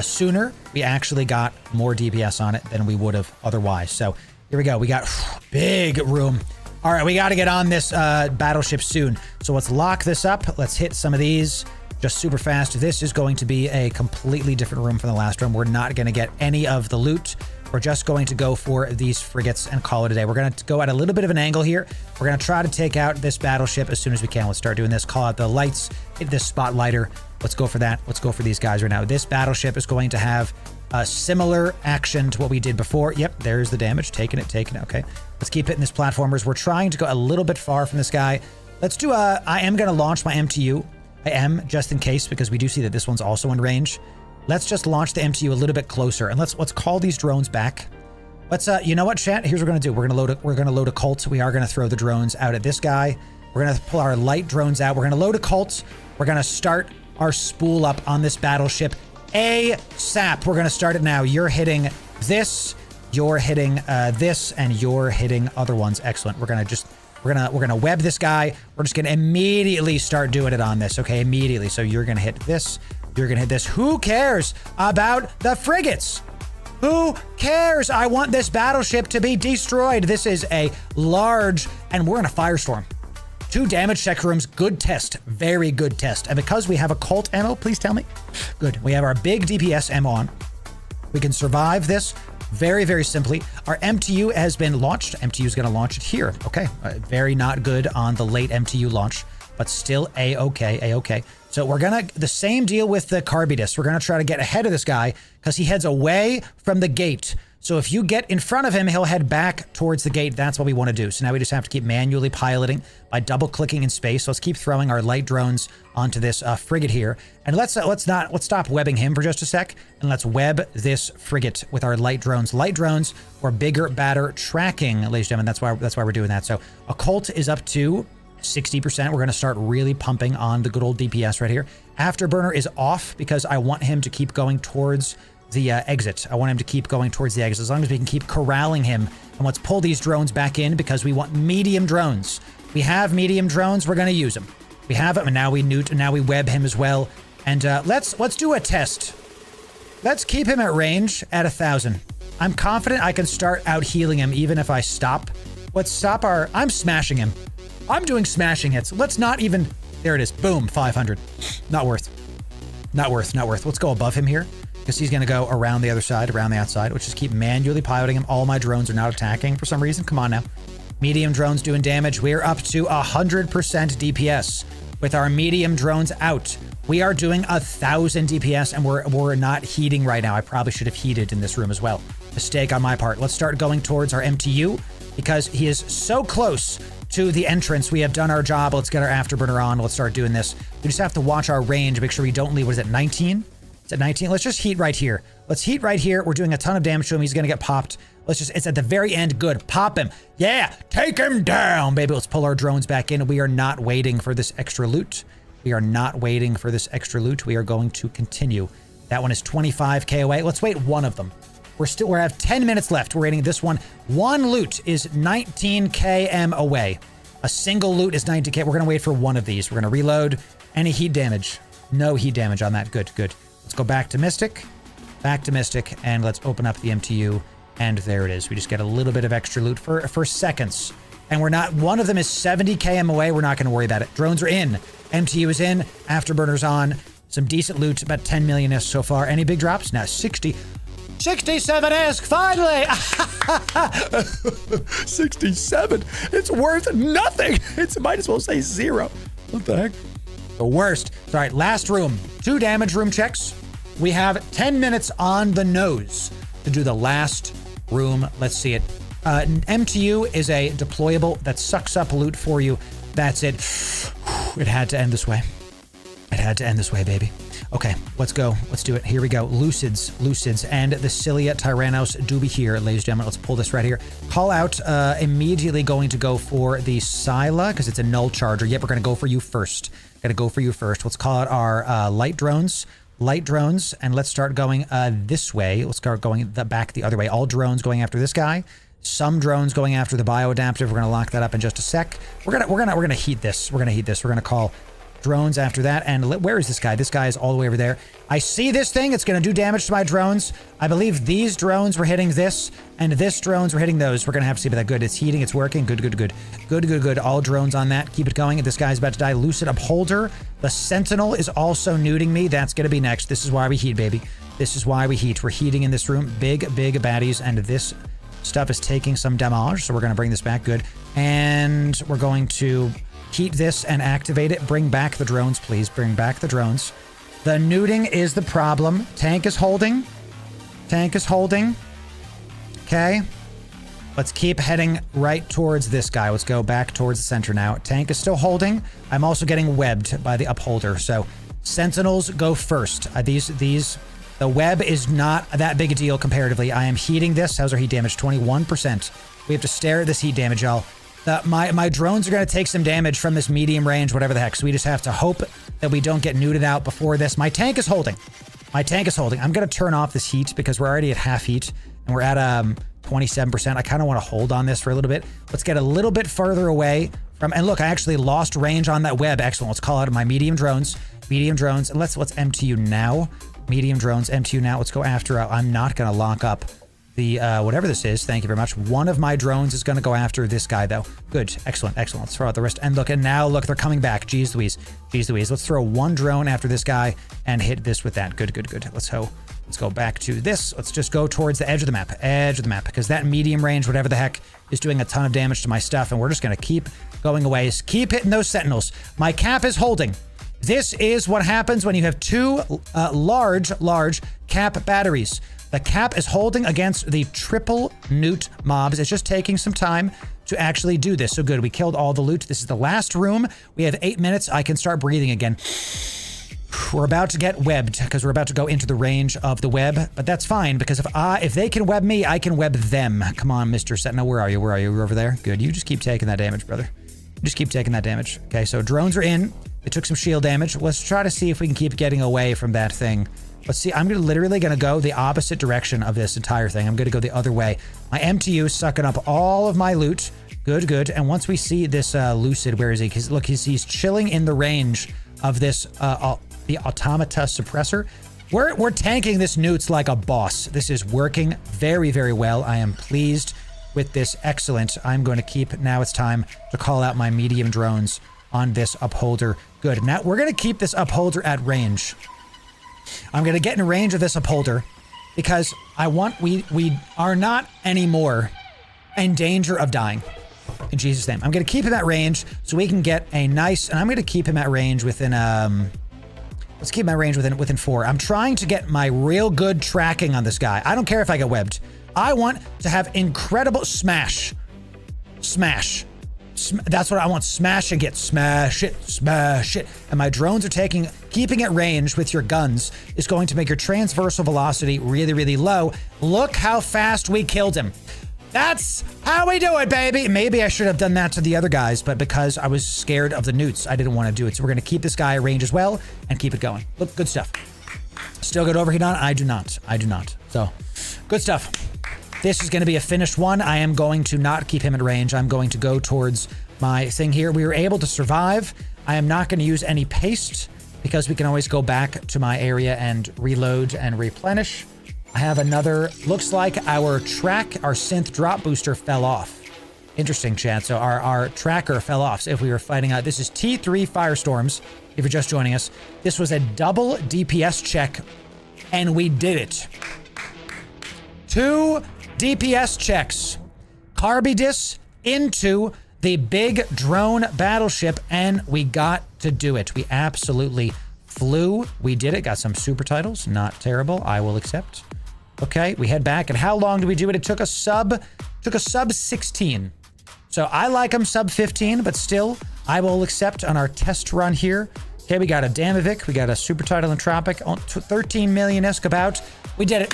sooner, we actually got more DPS on it than we would have otherwise. So here we go. We got big room. All right, we got to get on this battleship soon. So let's lock this up. Let's hit some of these just super fast. This is going to be a completely different room from the last room. We're not going to get any of the loot. We're just going to go for these frigates and call it a day. We're going to go at a little bit of an angle here. We're going to try to take out this battleship as soon as we can. Let's start doing this. Call out the lights. Hit this spotlighter. Let's go for that. Let's go for these guys right now. This battleship is going to have a similar action to what we did before. Yep, there's the damage. Taking it. Okay. Let's keep hitting this platformers. We're trying to go a little bit far from this guy. Let's do I am going to launch my MTU. I am, just in case, because we do see that this one's also in range. Let's just launch the MTU a little bit closer, and let's call these drones back. Let's you know what, chat? Here's what we're gonna do. We're gonna load a cult. We are gonna throw the drones out at this guy. We're gonna pull our light drones out. We're gonna load a cult. We're gonna start our spool up on this battleship ASAP. We're gonna start it now. You're hitting this. You're hitting this, and you're hitting other ones. Excellent. We're gonna web this guy. We're just gonna immediately start doing it on this. Okay, immediately. So you're gonna hit this. You're gonna hit this. Who cares about the frigates? Who cares? I want this battleship to be destroyed. This is a large, and we're in a firestorm. 2 damage check rooms. Good test. Very good test. And because we have a cult ammo, please tell me. Good. We have our big DPS ammo on. We can survive this very, very simply. Our MTU has been launched. MTU is going to launch it here. Okay. Very not good on the late MTU launch, but still A-okay, A-okay. So we're going to, the same deal with the KYBERNAUT. We're going to try to get ahead of this guy because he heads away from the gate. So if you get in front of him, he'll head back towards the gate. That's what we want to do. So now we just have to keep manually piloting by double clicking in space. So let's keep throwing our light drones onto this frigate here. And let's stop webbing him for just a sec. And let's web this frigate with our light drones. Light drones or bigger, badder tracking, ladies and gentlemen. That's why we're doing that. So a cult is up to 60%. We're going to start really pumping on the good old DPS right here. Afterburner is off because I want him to keep going towards the exit. I want him to keep going towards the exit as long as we can keep corralling him. And let's pull these drones back in because we want medium drones. We have medium drones. We're going to use them. We have them, and now we newt, and now we web him as well. And let's do a test. Let's keep him at range at 1,000. I'm confident I can start out healing him even if I stop. Let's stop our... I'm smashing him. I'm doing smashing hits. Let's not even... There it is. Boom. 500. Not worth. Not worth. Not worth. Let's go above him here because he's going to go around the other side, around the outside. Let's just keep manually piloting him. All my drones are not attacking for some reason. Come on now. Medium drones doing damage. We're up to 100% DPS with our medium drones out. We are doing 1,000 DPS and we're not heating right now. I probably should have heated in this room as well. Mistake on my part. Let's start going towards our MTU because he is so close to the entrance. We have done our job. Let's get our afterburner on. Let's start doing this. We just have to watch our range, make sure we don't leave. What is it, 19? Is it 19? Let's just heat right here. Let's heat right here. We're doing a ton of damage to him. He's going to get popped. Let's just, it's at the very end. Good. Pop him. Yeah. Take him down, baby. Let's pull our drones back in. We are not waiting for this extra loot. We are not waiting for this extra loot. We are going to continue. That one is 25k away. Let's wait one of them. We have 10 minutes left. We're waiting this one. One loot is 19 km away. A single loot is 90k. We're going to wait for one of these. We're going to reload. Any heat damage? No heat damage on that. Good, good. Let's go back to Mystic. Back to Mystic. And let's open up the MTU. And there it is. We just get a little bit of extra loot for seconds. And we're not, one of them is 70 km away. We're not going to worry about it. Drones are in. MTU is in. Afterburner's on. Some decent loot. About 10 million ISK so far. Any big drops? No, 67 ISK, finally! 67. It's worth nothing. It might as well say 0. What the heck? The worst. All right, last room. 2 damage room checks. We have 10 minutes on the nose to do the last room. Let's see it. MTU is a deployable that sucks up loot for you. That's it. It had to end this way. It had to end this way, baby. Okay, let's go. Let's do it. Here we go. Lucids, and the Cilia Tyrannos do be here, ladies and gentlemen. Let's pull this right here. Call out, immediately going to go for the Scylla, because it's a null charger. Yep, we're going to go for you first. Let's call out our light drones, and let's start going this way. Let's start going back the other way. All drones going after this guy. Some drones going after the bioadaptive. We're going to lock that up in just a sec. We're gonna heat this. We're gonna call drones after that. And where is this guy? This guy is all the way over there. I see this thing. It's going to do damage to my drones. I believe these drones were hitting this, and this drones were hitting those. We're going to have to see about that. Good. It's heating. It's working. Good. All drones on that. Keep it going. This guy's about to die. Lucid Upholder. The Sentinel is also nuding me. That's going to be next. This is why we heat, baby. This is why we heat. We're heating in this room. Big baddies, and this stuff is taking some damage, so we're going to bring this back. Good. And we're going to heat this and activate it. Bring back the drones, please. Bring back the drones. The nuding is the problem. Tank is holding. Okay. Let's keep heading right towards this guy. Let's go back towards the center now. Tank is still holding. I'm also getting webbed by the upholder. So Sentinels go first. The web is not that big a deal comparatively. I am heating this. How's our heat damage? 21%. We have to stare at this heat damage, y'all. My drones are going to take some damage from this medium range, whatever the heck. So we just have to hope that we don't get nuded out before this. My tank is holding. I'm going to turn off this heat because we're already at half heat and we're at 27%. I kind of want to hold on this for a little bit. Let's get a little bit further away from, and look, I actually lost range on that web. Excellent. Let's call out my medium drones, and let's MTU now. Medium drones, MTU now. Let's go after, I'm not going to lock up the, whatever this is. Thank you very much. One of my drones is going to go after this guy, though. Good. Excellent. Let's throw out the rest. And look, they're coming back. Jeez Louise. Let's throw one drone after this guy and hit this with that. Good. Let's go back to this. Let's just go towards the edge of the map, because that medium range, whatever the heck, is doing a ton of damage to my stuff, and we're just going to keep going away. Keep hitting those Sentinels. My cap is holding. This is what happens when you have two large cap batteries. The cap is holding against the triple newt mobs. It's just taking some time to actually do this. So good. We killed all the loot. This is the last room. We have 8 minutes. I can start breathing again. We're about to get webbed because we're about to go into the range of the web, but that's fine because if they can web me, I can web them. Come on, Mr. Sentinel. Where are you? You're over there. Good. You just keep taking that damage, brother. Okay, so drones are in. They took some shield damage. Let's try to see if we can keep getting away from that thing. Let's see. I'm literally going to go the opposite direction of this entire thing. I'm going to go the other way. My MTU sucking up all of my loot. Good. And once we see this Lucid, where is he? Because look, he's chilling in the range of this the Automata Suppressor. We're tanking this newts like a boss. This is working very, very well. I am pleased with this. Excellent. I'm going to keep. Now it's time to call out my medium drones on this upholder. Good. Now we're going to keep this upholder at range. I'm going to get in range of this upholder because we are not anymore in danger of dying. In Jesus' name. I'm going to keep him at range so we can get a nice, and I'm going to keep him at range within, let's keep my range within 4. I'm trying to get my real good tracking on this guy. I don't care if I get webbed. I want to have incredible smash. That's what I want. Smash and get. Smash it. And my drones are keeping at range with your guns is going to make your transversal velocity really, really low. Look how fast we killed him. That's how we do it, baby. Maybe I should have done that to the other guys, but because I was scared of the newts, I didn't want to do it. So we're going to keep this guy at range as well and keep it going. Look, good stuff. Still got overheat on? I do not. So, good stuff. This is going to be a finished one. I am going to not keep him at range. I'm going to go towards my thing here. We were able to survive. I am not going to use any paste because we can always go back to my area and reload and replenish. I have another, looks like our synth drop booster fell off. Interesting, chat. So our tracker fell off. So if we were fighting out, this is T3 Firestorms. If you're just joining us, this was a double DPS check and we did it. 2 DPS checks. Carbidis into the big drone battleship, and we got to do it. We absolutely flew. We did it. Got some super titles. Not terrible. I will accept. Okay, we head back. And how long did we do it? It took a sub 16. So I like them sub 15, but still, I will accept on our test run here. Okay, we got a Damavic. We got a Super Tidal Entropic. 13 million ISK about. We did it.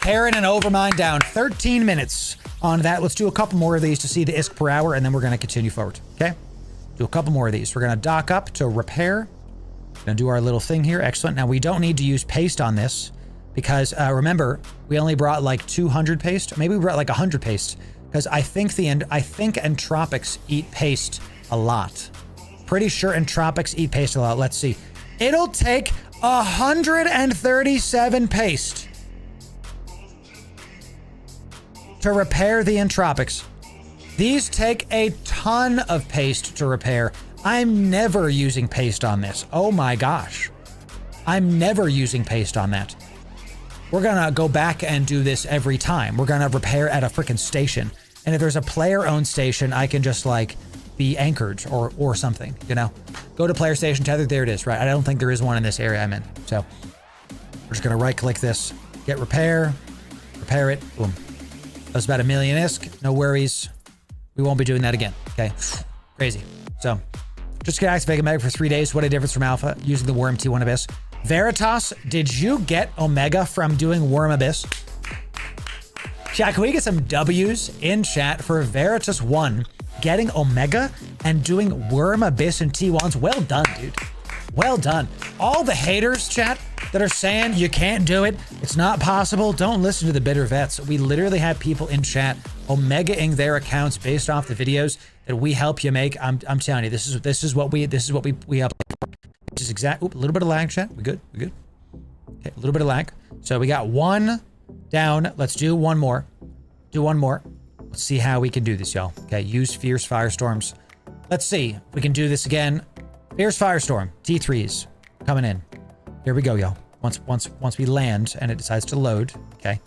Heron and Overmind down 13 minutes on that. Let's do a couple more of these to see the ISK per hour, and then we're going to continue forward. Okay? Do a couple more of these. We're going to dock up to repair. Going to do our little thing here. Excellent. Now, we don't need to use paste on this because, remember, we only brought like 200 paste. Maybe we brought like 100 paste because I think Entropics eat paste a lot. Pretty sure Entropics eat paste a lot. Let's see. It'll take 137 paste to repair the Entropics. These take a ton of paste to repair. I'm never using paste on this. Oh my gosh. I'm never using paste on that. We're gonna go back and do this every time. We're gonna repair at a freaking station. And if there's a player-owned station, I can just like be anchored or something, you know? Go to player station tethered, there it is, right? I don't think there is one in this area I'm in. So we're just gonna right-click this, get repair it, boom. That was about 1 million ISK, no worries. We won't be doing that again, okay? Crazy. So just get activate Omega for 3 days. What a difference from Alpha using the Worm T1 Abyss. Veritas, did you get Omega from doing Worm Abyss? Chat, can we get some W's in chat for Veritas 1 getting Omega and doing Worm Abyss and T1s? Well done, dude. Well done. All the haters, chat, that are saying you can't do it, it's not possible, don't listen to the bitter vets. We literally have people in chat Omegaing their accounts based off the videos that we help you make. I'm telling you, this is what we help. This is exact. Oop, a little bit of lag, chat. We good? We good? Okay, a little bit of lag. So we got one down. Let's do one more. Do one more. Let's see how we can do this, y'all. Okay, use Fierce Firestorms. Let's see if we can do this again. Fierce Firestorm, T3s coming in. Here we go, y'all. Once we land and it decides to load, okay.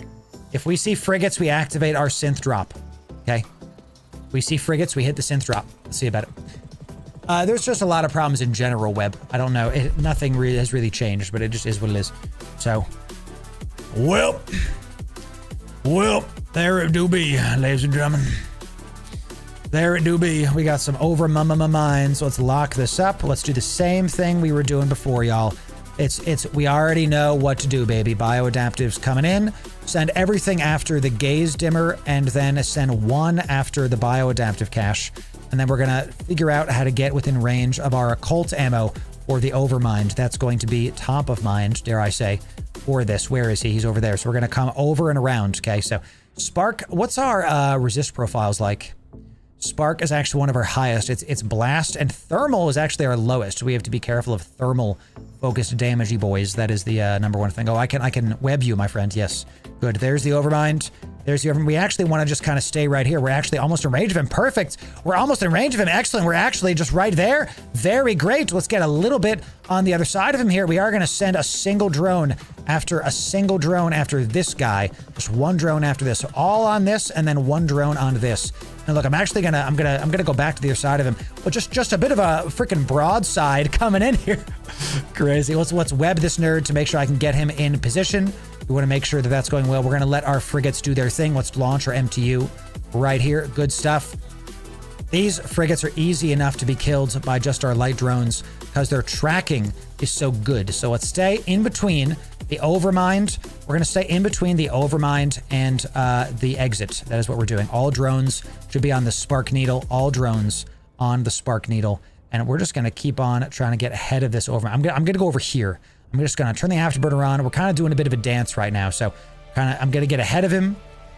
If we see frigates, we activate our synth drop, okay. We see frigates, we hit the synth drop. Let's see about it. There's just a lot of problems in general web. I don't know. Nothing really has really changed, but it just is what it is. So, well, there it do be, ladies and gentlemen. There it do be. We got some over mines. Let's lock this up. Let's do the same thing we were doing before, y'all. We already know what to do, baby. Bioadaptive's coming in. Send everything after the gaze dimmer, and then send one after the bioadaptive cache. And then we're gonna figure out how to get within range of our occult ammo for the overmind. That's going to be top of mind, dare I say, for this. Where is he? He's over there. So we're gonna come over and around. Okay, so Spark, what's our resist profiles like? Spark is actually one of our highest. It's blast, and thermal is actually our lowest. We have to be careful of thermal focused damagey boys. That is the number one thing. Oh, I can web you, my friend. Yes, good. There's the overmind. There's the overmind. We actually want to just kind of stay right here. We're actually almost in range of him. Perfect. We're almost in range of him. Excellent. We're actually just right there. Very great. Let's get a little bit on the other side of him here. We are going to send a single drone after this guy. Just one drone after this. So all on this, and then one drone on this. And look, I'm gonna go back to the other side of him, but just a bit of a freaking broadside coming in here. Crazy. Let's web this nerd to make sure I can get him in position. We want to make sure that that's going well. We're gonna let our frigates do their thing. Let's launch our MTU right here. Good stuff. These frigates are easy enough to be killed by just our light drones because their tracking is so good. So let's stay in between the overmind. We're going to stay in between the overmind and the exit. That is what we're doing. All drones should be on the spark needle. All drones on the spark needle. And we're just going to keep on trying to get ahead of this overmind. I'm going to go over here. I'm just going to turn the afterburner on. We're kind of doing a bit of a dance right now. So I'm going to get ahead of him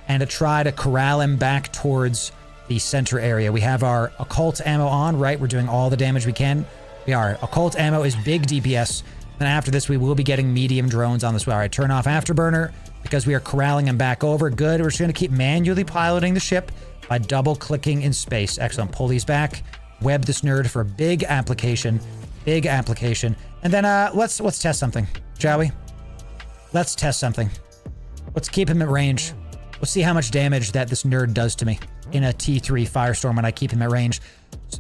and to try to corral him back towards the center area. We have our occult ammo on, right? We're doing all the damage we can. We are. Occult ammo is big DPS. Then after this, we will be getting medium drones on this way. All right, turn off afterburner because we are corralling him back over. Good. We're just going to keep manually piloting the ship by double clicking in space. Excellent. Pull these back. Web this nerd for a big application. Big application. And then let's test something, shall we? Let's test something. Let's keep him at range. We'll see how much damage that this nerd does to me in a T3 Firestorm when I keep him at range.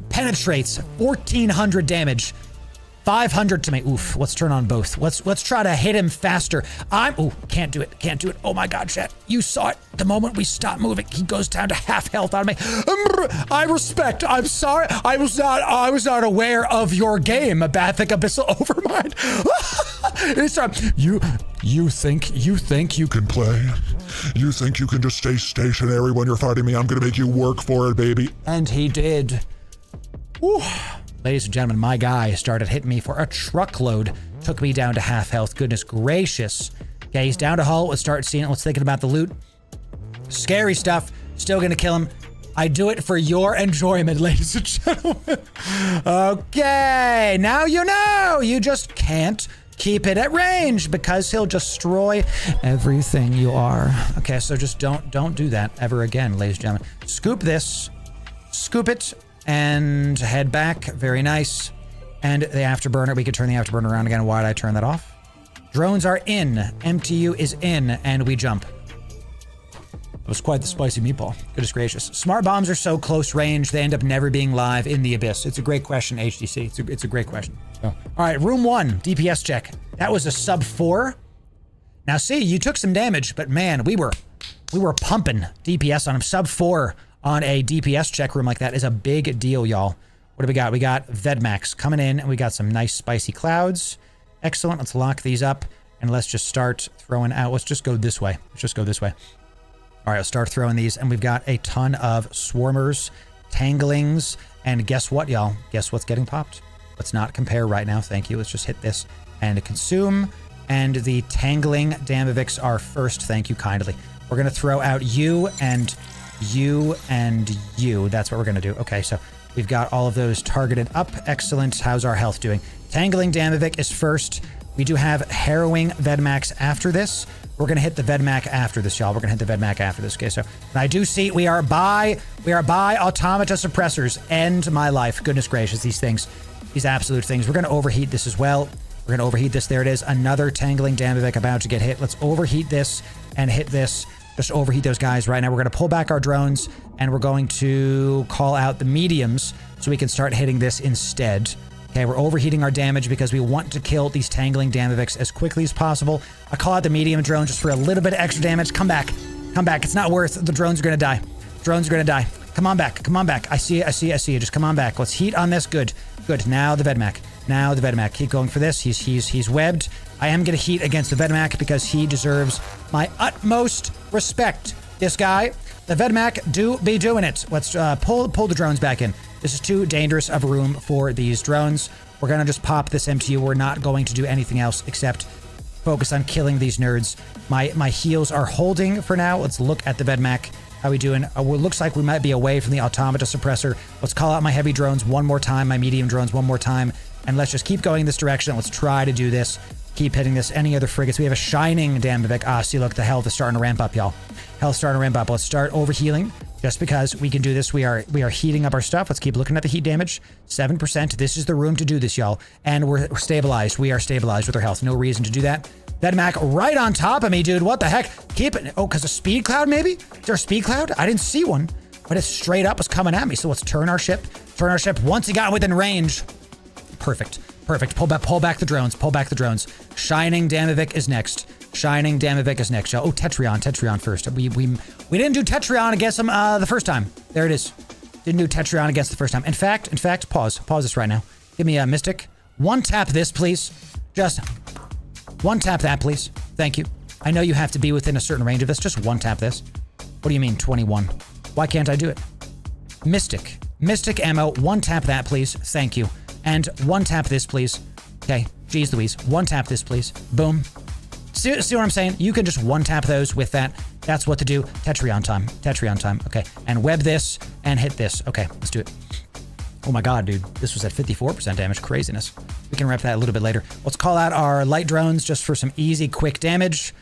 Penetrates 1,400 damage. 500 to me. Oof, let's turn on both. Let's try to hit him faster. Ooh, can't do it. Can't do it. Oh my God, chat. You saw it. The moment we stop moving, he goes down to half health on me. I respect. I'm sorry. I was not aware of your game, Abathic Abyssal Overmind. It's time. You think you can play? You think you can just stay stationary when you're fighting me? I'm gonna make you work for it, baby. And he did. Whew. Ladies and gentlemen, my guy started hitting me for a truckload. Took me down to half health. Goodness gracious. Okay, he's down to hull. Let's start seeing it. Let's thinking about the loot. Scary stuff. Still gonna kill him. I do it for your enjoyment, ladies and gentlemen. Okay, now you know. You just can't keep it at range because he'll destroy everything you are. Okay, so just don't do that ever again, ladies and gentlemen. Scoop this. Scoop it. And head back. Very nice. And the afterburner. We could turn the afterburner around again. Why did I turn that off? Drones are in. MTU is in. And we jump. That was quite the spicy meatball. Goodness gracious. Smart bombs are so close range, they end up never being live in the abyss. It's a great question, HDC. It's a great question. So, all right, room 1, DPS check. That was a sub 4. Now see, you took some damage, but man, we were pumping DPS on him. Sub 4 on a DPS check room like that is a big deal, y'all. What do we got? We got Vedmax coming in, and we got some nice spicy clouds. Excellent. Let's lock these up, and let's just start throwing out. Let's just go this way. Let's just go this way. All right, let's start throwing these, and we've got a ton of swarmers, tanglings, and guess what, y'all? Guess what's getting popped? Let's not compare right now. Thank you. Let's just hit this and consume, and the tangling Damavix are first. Thank you kindly. We're going to throw out you and you and you. That's what we're going to do. Okay, so we've got all of those targeted up. Excellent. How's our health doing? Tangling Damavik is first. We do have Harrowing Vedmax after this. We're going to hit the Vedmac after this, y'all. We're going to hit the Vedmac after this. Okay, so I do see we are by automata suppressors. End my life. Goodness gracious, these things, these absolute things. We're going to overheat this as well. We're going to overheat this. There it is. Another Tangling Damavik about to get hit. Let's overheat this and hit this. Just overheat those guys right now. We're going to pull back our drones, and we're going to call out the mediums so we can start hitting this instead. Okay, we're overheating our damage because we want to kill these Tangling Damaviks as quickly as possible. I call out the medium drone just for a little bit of extra damage. Come back. Come back. It's not worth it. The drones are going to die. Drones are going to die. Come on back. Come on back. I see it. I see it. I see it. Just come on back. Let's heat on this. Good. Good. Now the Vedmac. Now the Vedmac. Keep going for this. He's webbed. I am going to heat against the Vedmac because he deserves my utmost respect. This guy, the Vedmac, do be doing it. Let's pull the drones back in. This is too dangerous of a room for these drones. We're going to just pop this MTU. We're not going to do anything else except focus on killing these nerds. My heals are holding for now. Let's look at the Vedmac. How we doing? Looks like we might be away from the automata suppressor. Let's call out my heavy drones one more time, my medium drones one more time, and let's just keep going in this direction. Let's try to do this. Keep hitting this. Any other frigates? We have a Shining Damavik. See, look, the health is starting to ramp up, y'all. Health starting to ramp up. Let's start overhealing. Just because we can do this, we are heating up our stuff. Let's keep looking at the heat damage. 7%. This is the room to do this, y'all. And we're stabilized. We are stabilized with our health. No reason to do that. Vedmac right on top of me, dude. What the heck? Keep it. Oh, because of speed cloud, maybe? Is there a speed cloud? I didn't see one, but it straight up was coming at me. So let's turn our ship. Turn our ship once it got within range. Perfect. Perfect. Pull back the drones. Pull back the drones. Shining Damavik is next. Shining Damavik is next, y'all. Oh, Tetrion first. We didn't do Tetrion against him the first time. There it is. Didn't do Tetrion against the first time. In fact, pause this right now. Give me a Mystic. One tap this, please. Just one tap that, please. Thank you. I know you have to be within a certain range of this. Just one tap this. What do you mean 21? Why can't I do it? Mystic ammo. One tap that, please. Thank you. And one tap this, please. Okay. Jeez Louise. One tap this, please. Boom. See what I'm saying? You can just one tap those with that. That's what to do. Tetrion time. Tetrion time. Okay. And web this and hit this. Okay. Let's do it. Oh my god, dude. This was at 54% damage. Craziness. We can rep that a little bit later. Let's call out our light drones just for some easy, quick damage.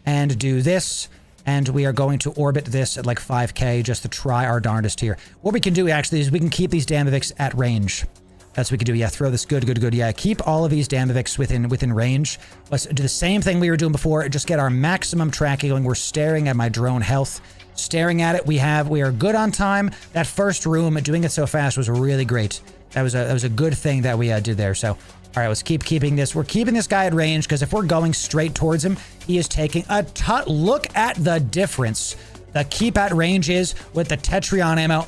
And do this. And we are going to orbit this at like 5k just to try our darndest here. What we can do actually is we can keep these Damaviks at range. That's what we can do. Yeah, throw this. Good. Yeah, keep all of these Damaviks within range. Let's do the same thing we were doing before. Just get our maximum tracking going. We're staring at my drone health. Staring at it. We are good on time. That first room, doing it so fast was really great. That was a good thing that we did there. So All right, let's keeping this. We're keeping this guy at range because if we're going straight towards him, he is taking a ton. Look at the difference the keep at range is with the Tetrion ammo.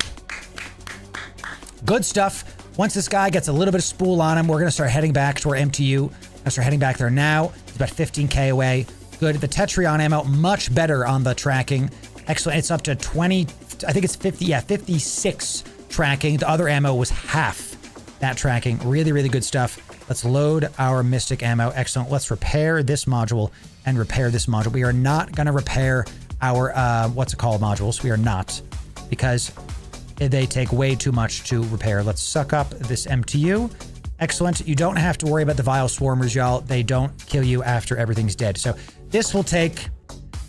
Good stuff. Once this guy gets a little bit of spool on him, we're going to start heading back to our MTU. Let's start heading back there now. It's about 15k away. Good. The Tetrion ammo, much better on the tracking. Excellent. It's up to 20, I think it's 50, yeah, 56 tracking. The other ammo was half that tracking. Really, really good stuff. Let's load our Mystic ammo. Excellent. Let's repair this module and repair this module. We are not going to repair our, what's it called, modules. We are not, because they take way too much to repair. Let's suck up this MTU. Excellent. You don't have to worry about the Vile Swarmers, y'all. They don't kill you after everything's dead. So this will take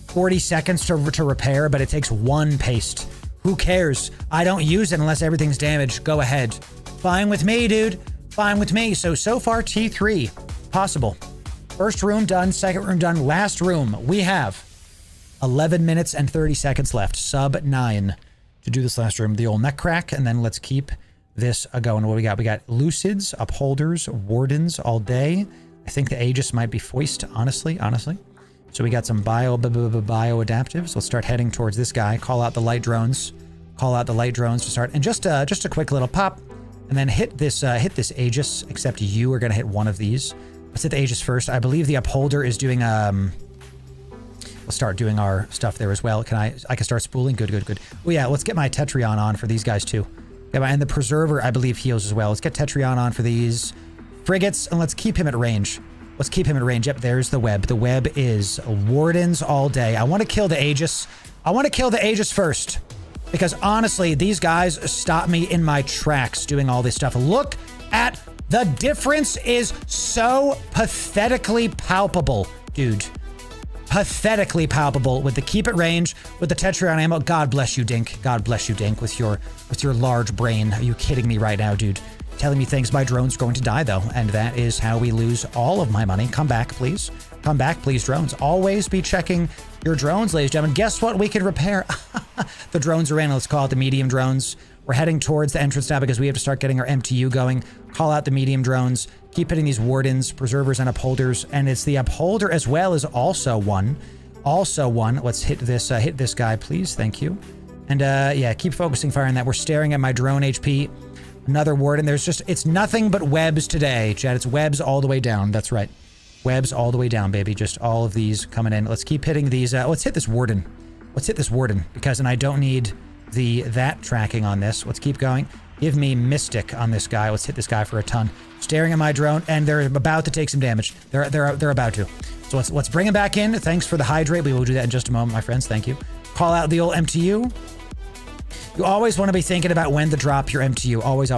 40 seconds to repair, but it takes one paste. Who cares? I don't use it unless everything's damaged. Go ahead. Fine with me, dude. Fine with me. So far, T3. Possible. First room done. Second room done. Last room. We have 11 minutes and 30 seconds left. Sub 9 to do this last room. The old neck crack. And then let's keep this going. What we got? We got Lucids, Upholders, Wardens all day. I think the Aegis might be foist, honestly. So we got some bio adaptives. Let's start heading towards this guy. Call out the light drones. Call out the light drones to start. And just a quick little pop. And then hit this Aegis, except you are going to hit one of these. Let's hit the Aegis first. I believe the Upholder is doing, we'll start doing our stuff there as well. I can start spooling? Good. Oh yeah, let's get my Tetrion on for these guys too. Yeah, and the Preserver, I believe, heals as well. Let's get Tetrion on for these frigates, and let's keep him at range. Yep, there's the web. The web is Wardens all day. I want to kill the Aegis. I want to kill the Aegis first. Because honestly, these guys stop me in my tracks doing all this stuff. Look at the difference is so pathetically palpable, dude. Pathetically palpable with the keep it range, with the Tetrion ammo. God bless you, Dink. God bless you, Dink, with your large brain. Are you kidding me right now, dude? Telling me things my drone's going to die, though. And that is how we lose all of my money. Come back, please. Come back, please, drones. Always be checking your drones, ladies and gentlemen. Guess what we could repair? The drones are in. Let's call it the medium drones. We're heading towards the entrance now because we have to start getting our MTU going. Call out the medium drones. Keep hitting these Wardens, Preservers, and Upholders. And it's the Upholder as well as also one. Let's hit this guy, please. Thank you. And yeah, keep focusing fire on that. We're staring at my drone HP. Another Warden. It's nothing but webs today, Chad. It's webs all the way down. That's right. Webs all the way down, baby. Just all of these coming in. Let's keep hitting these. Let's hit this Warden. Because I don't need that tracking on this. Let's keep going. Give me Mystic on this guy. Let's hit this guy for a ton. Staring at my drone, and they're about to take some damage. They're about to. So let's bring him back in. Thanks for the hydrate. We will do that in just a moment, my friends. Thank you. Call out the old MTU. You always want to be thinking about when to drop your MTU. Always.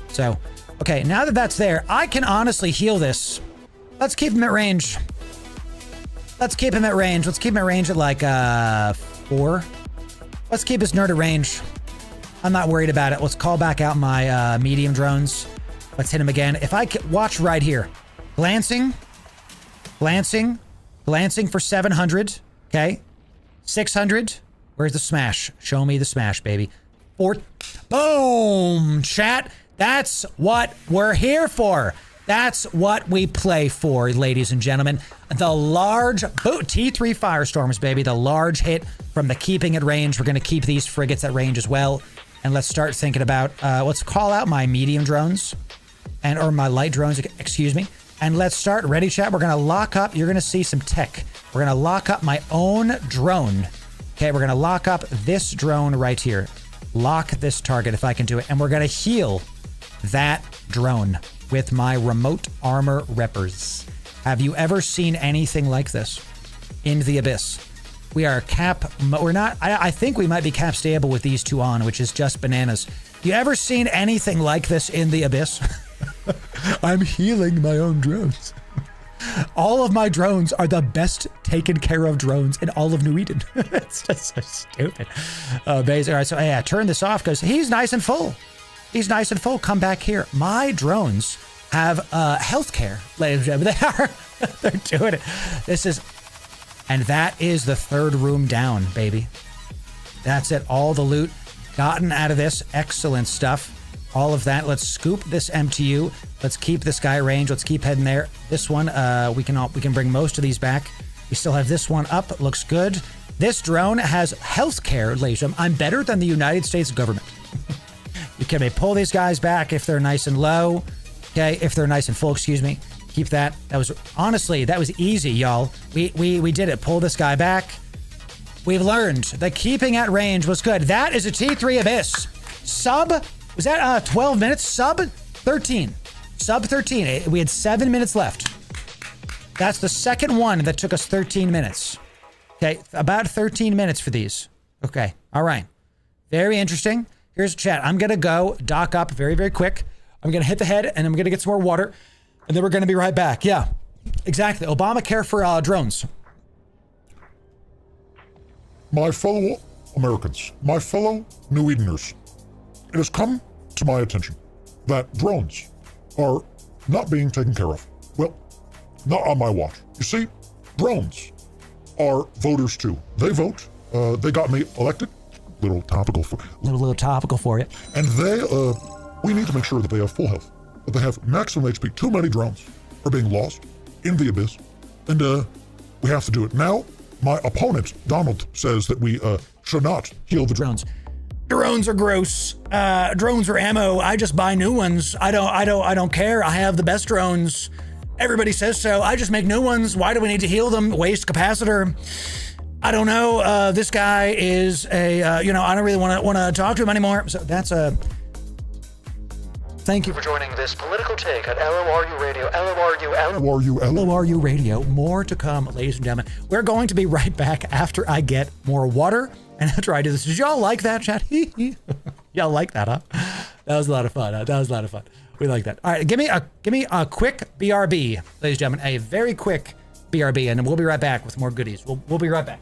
So, okay, now that that's there, I can honestly heal this. Let's keep him at range. Let's keep him at range at like 4. Let's keep his nerd at range. I'm not worried about it. Let's call back out my medium drones. Let's hit him again. If I watch right here. Glancing for 700. Okay. 600. Where's the smash? Show me the smash, baby. Boom, chat. That's what we're here for. That's what we play for, ladies and gentlemen. The large T3 Firestorms, baby. The large hit from the keeping at range. We're going to keep these frigates at range as well. And let's start thinking about, let's call out my medium drones or my light drones, excuse me. And let's start. Ready, chat? We're going to lock up. You're going to see some tech. We're going to lock up my own drone. Okay, we're going to lock up this drone right here. Lock this target if I can do it. And we're going to heal that drone with my remote armor reppers. Have you ever seen anything like this in the Abyss? We are we're not, I think we might be cap stable with these two on, which is just bananas. You ever seen anything like this in the Abyss? I'm healing my own drones. All of my drones are the best taken care of drones in all of New Eden. It's just so stupid. All right, so yeah, turn this off because he's nice and full. Come back here. My drones have healthcare, ladies and gentlemen. They're doing it. And that is the third room down, baby. That's it. All the loot gotten out of this. Excellent stuff. all of that. Let's scoop this MTU. Let's keep this guy range. Let's keep heading there. This one, we can bring most of these back. We still have this one up. Looks good. This drone has healthcare, ladies and gentlemen. I'm better than the United States government. You can pull these guys back if they're nice and low. Okay, if they're nice and full, excuse me. Keep that. That was, honestly, that was easy, y'all. We did it. Pull this guy back. We've learned that keeping at range was good. That is a T3 Abyss. Sub, was that 12 minutes? Sub 13. Sub 13. We had 7 minutes left. That's the second one that took us 13 minutes. Okay, about 13 minutes for these. Okay, all right. Very interesting. Here's chat. I'm going to go dock up very, very quick. I'm going to hit the head, and I'm going to get some more water, and then we're going to be right back. Yeah, exactly. Obamacare for drones. My fellow Americans, my fellow New Edeners, it has come to my attention that drones are not being taken care of. Well, not on my watch. You see, drones are voters too. They vote. They got me elected. Little topical for you. And we need to make sure that they have full health, that they have maximum HP. Too many drones are being lost in the abyss, and we have to do it now. My opponent, Donald, says that we should not heal the drones. Drones are gross. Drones are ammo. I just buy new ones. I don't care. I have the best drones. Everybody says so. I just make new ones. Why do we need to heal them? Waste capacitor. I don't know. This guy is a, I don't really want to talk to him anymore. So that's a. Thank you for joining this political take on LORU Radio. LORU Radio. More to come, ladies and gentlemen. We're going to be right back after I get more water and after I do this. Did y'all like that, chat? Y'all like that, huh? That was a lot of fun. That was a lot of fun. We like that. All right, give me a quick BRB, ladies and gentlemen. A very quick BRB, and then we'll be right back with more goodies. We'll be right back.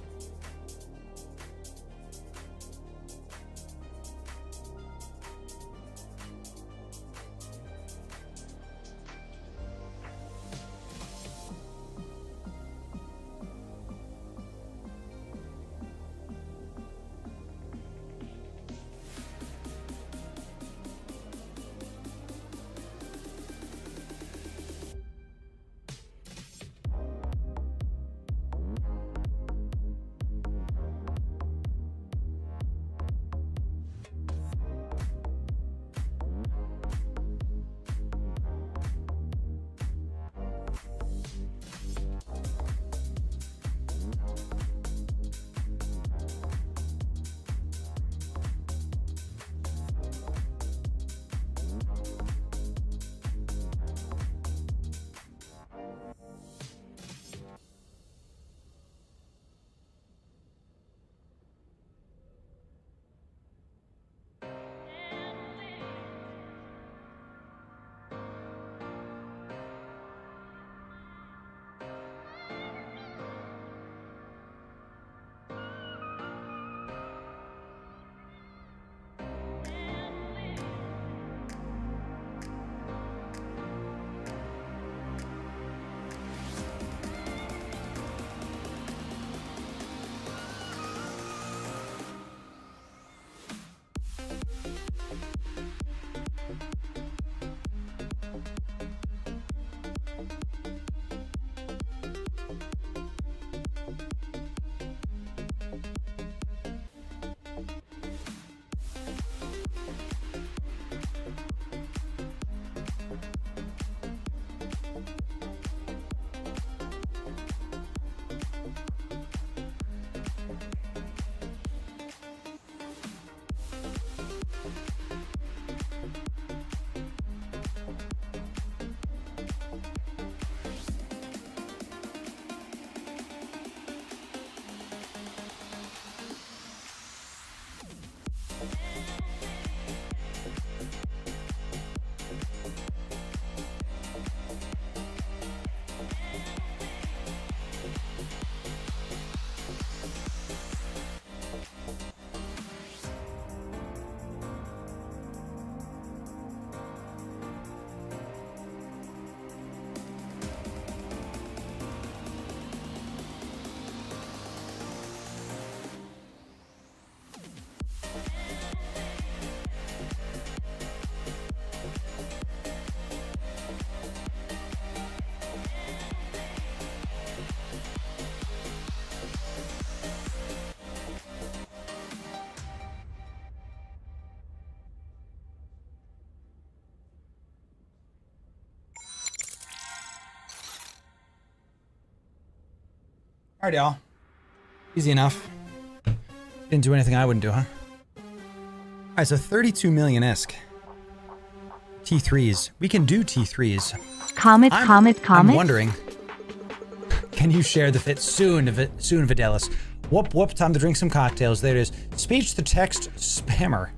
right, y'all. Easy enough. Didn't do anything I wouldn't do, huh? All right, so 32 million ISK. T3s. We can do T3s. Comet. I'm wondering, can you share the fit soon, Videlis? Whoop, whoop, time to drink some cocktails. There it is. Speech to text spammer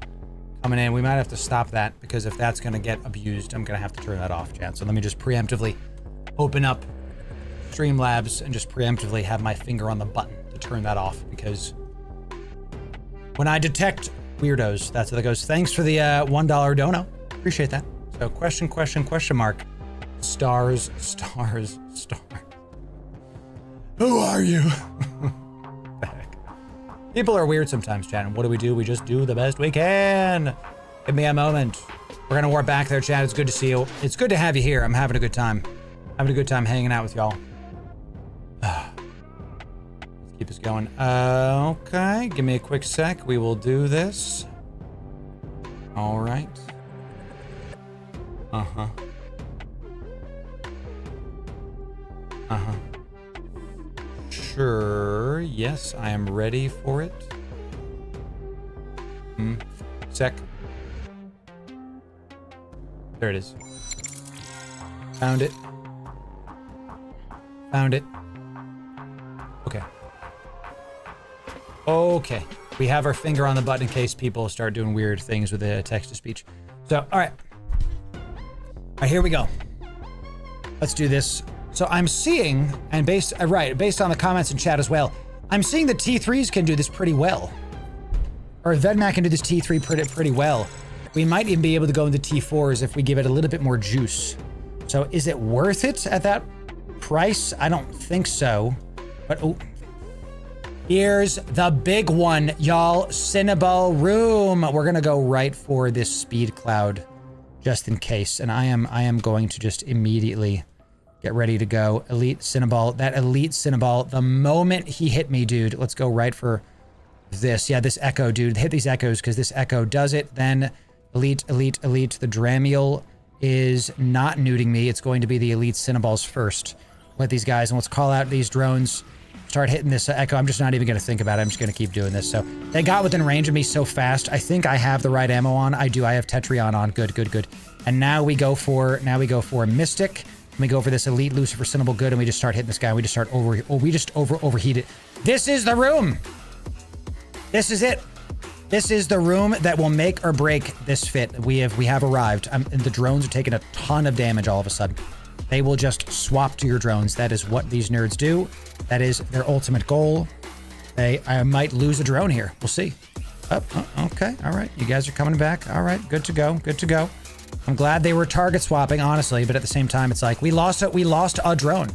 coming in. We might have to stop that because if that's going to get abused, I'm going to have to turn that off, chat. So let me just preemptively open up Streamlabs and just preemptively have my finger on the button to turn that off because when I detect weirdos, that's how that goes. Thanks for the $1 dono. Appreciate that. So question mark. Stars. Who are you? People are weird sometimes, chat. And what do? We just do the best we can. Give me a moment. We're gonna warp back there, chat. It's good to see you. It's good to have you here. I'm having a good time. Having a good time hanging out with y'all. Let's keep this going. Okay. Give me a quick sec. We will do this. All right. Uh-huh. Sure. Yes, I am ready for it. Sec. There it is. Found it. Okay. We have our finger on the button in case people start doing weird things with the text-to-speech. So, all right. All right, here we go. Let's do this. So I'm seeing, and based on the comments in chat as well, I'm seeing the T3s can do this pretty well. Or Vedmac can do this T3 pretty well. We might even be able to go into T4s if we give it a little bit more juice. So is it worth it at that price? I don't think so. But oh, here's the big one, y'all. Cinnaball Room. We're gonna go right for this speed cloud, just in case. And I am going to just immediately get ready to go. Elite Cinnaball. That Elite Cinnaball, the moment he hit me, dude, let's go right for this. Yeah, this Echo, dude. Hit these Echoes because this Echo does it. Then Elite. The Dramiel is not nuding me. It's going to be the Elite Cinnaballs first with these guys. And let's call out these drones. Start hitting this Echo. I'm just not even going to think about it. I'm just going to keep doing this. So they got within range of me so fast. I think I have the right ammo on. I do. I have Tetrion on. Good. And now we go for Mystic. We go for this Elite Lucifer Cinnabal good, and we just start hitting this guy. We just start overheat it. This is the room. This is it. This is the room that will make or break this fit. We have arrived. And the drones are taking a ton of damage all of a sudden. They will just swap to your drones. That is what these nerds do. That is their ultimate goal. I might lose a drone here. We'll see. Okay. All right. You guys are coming back. All right. Good to go. I'm glad they were target swapping, honestly, but at the same time, it's like we lost a drone.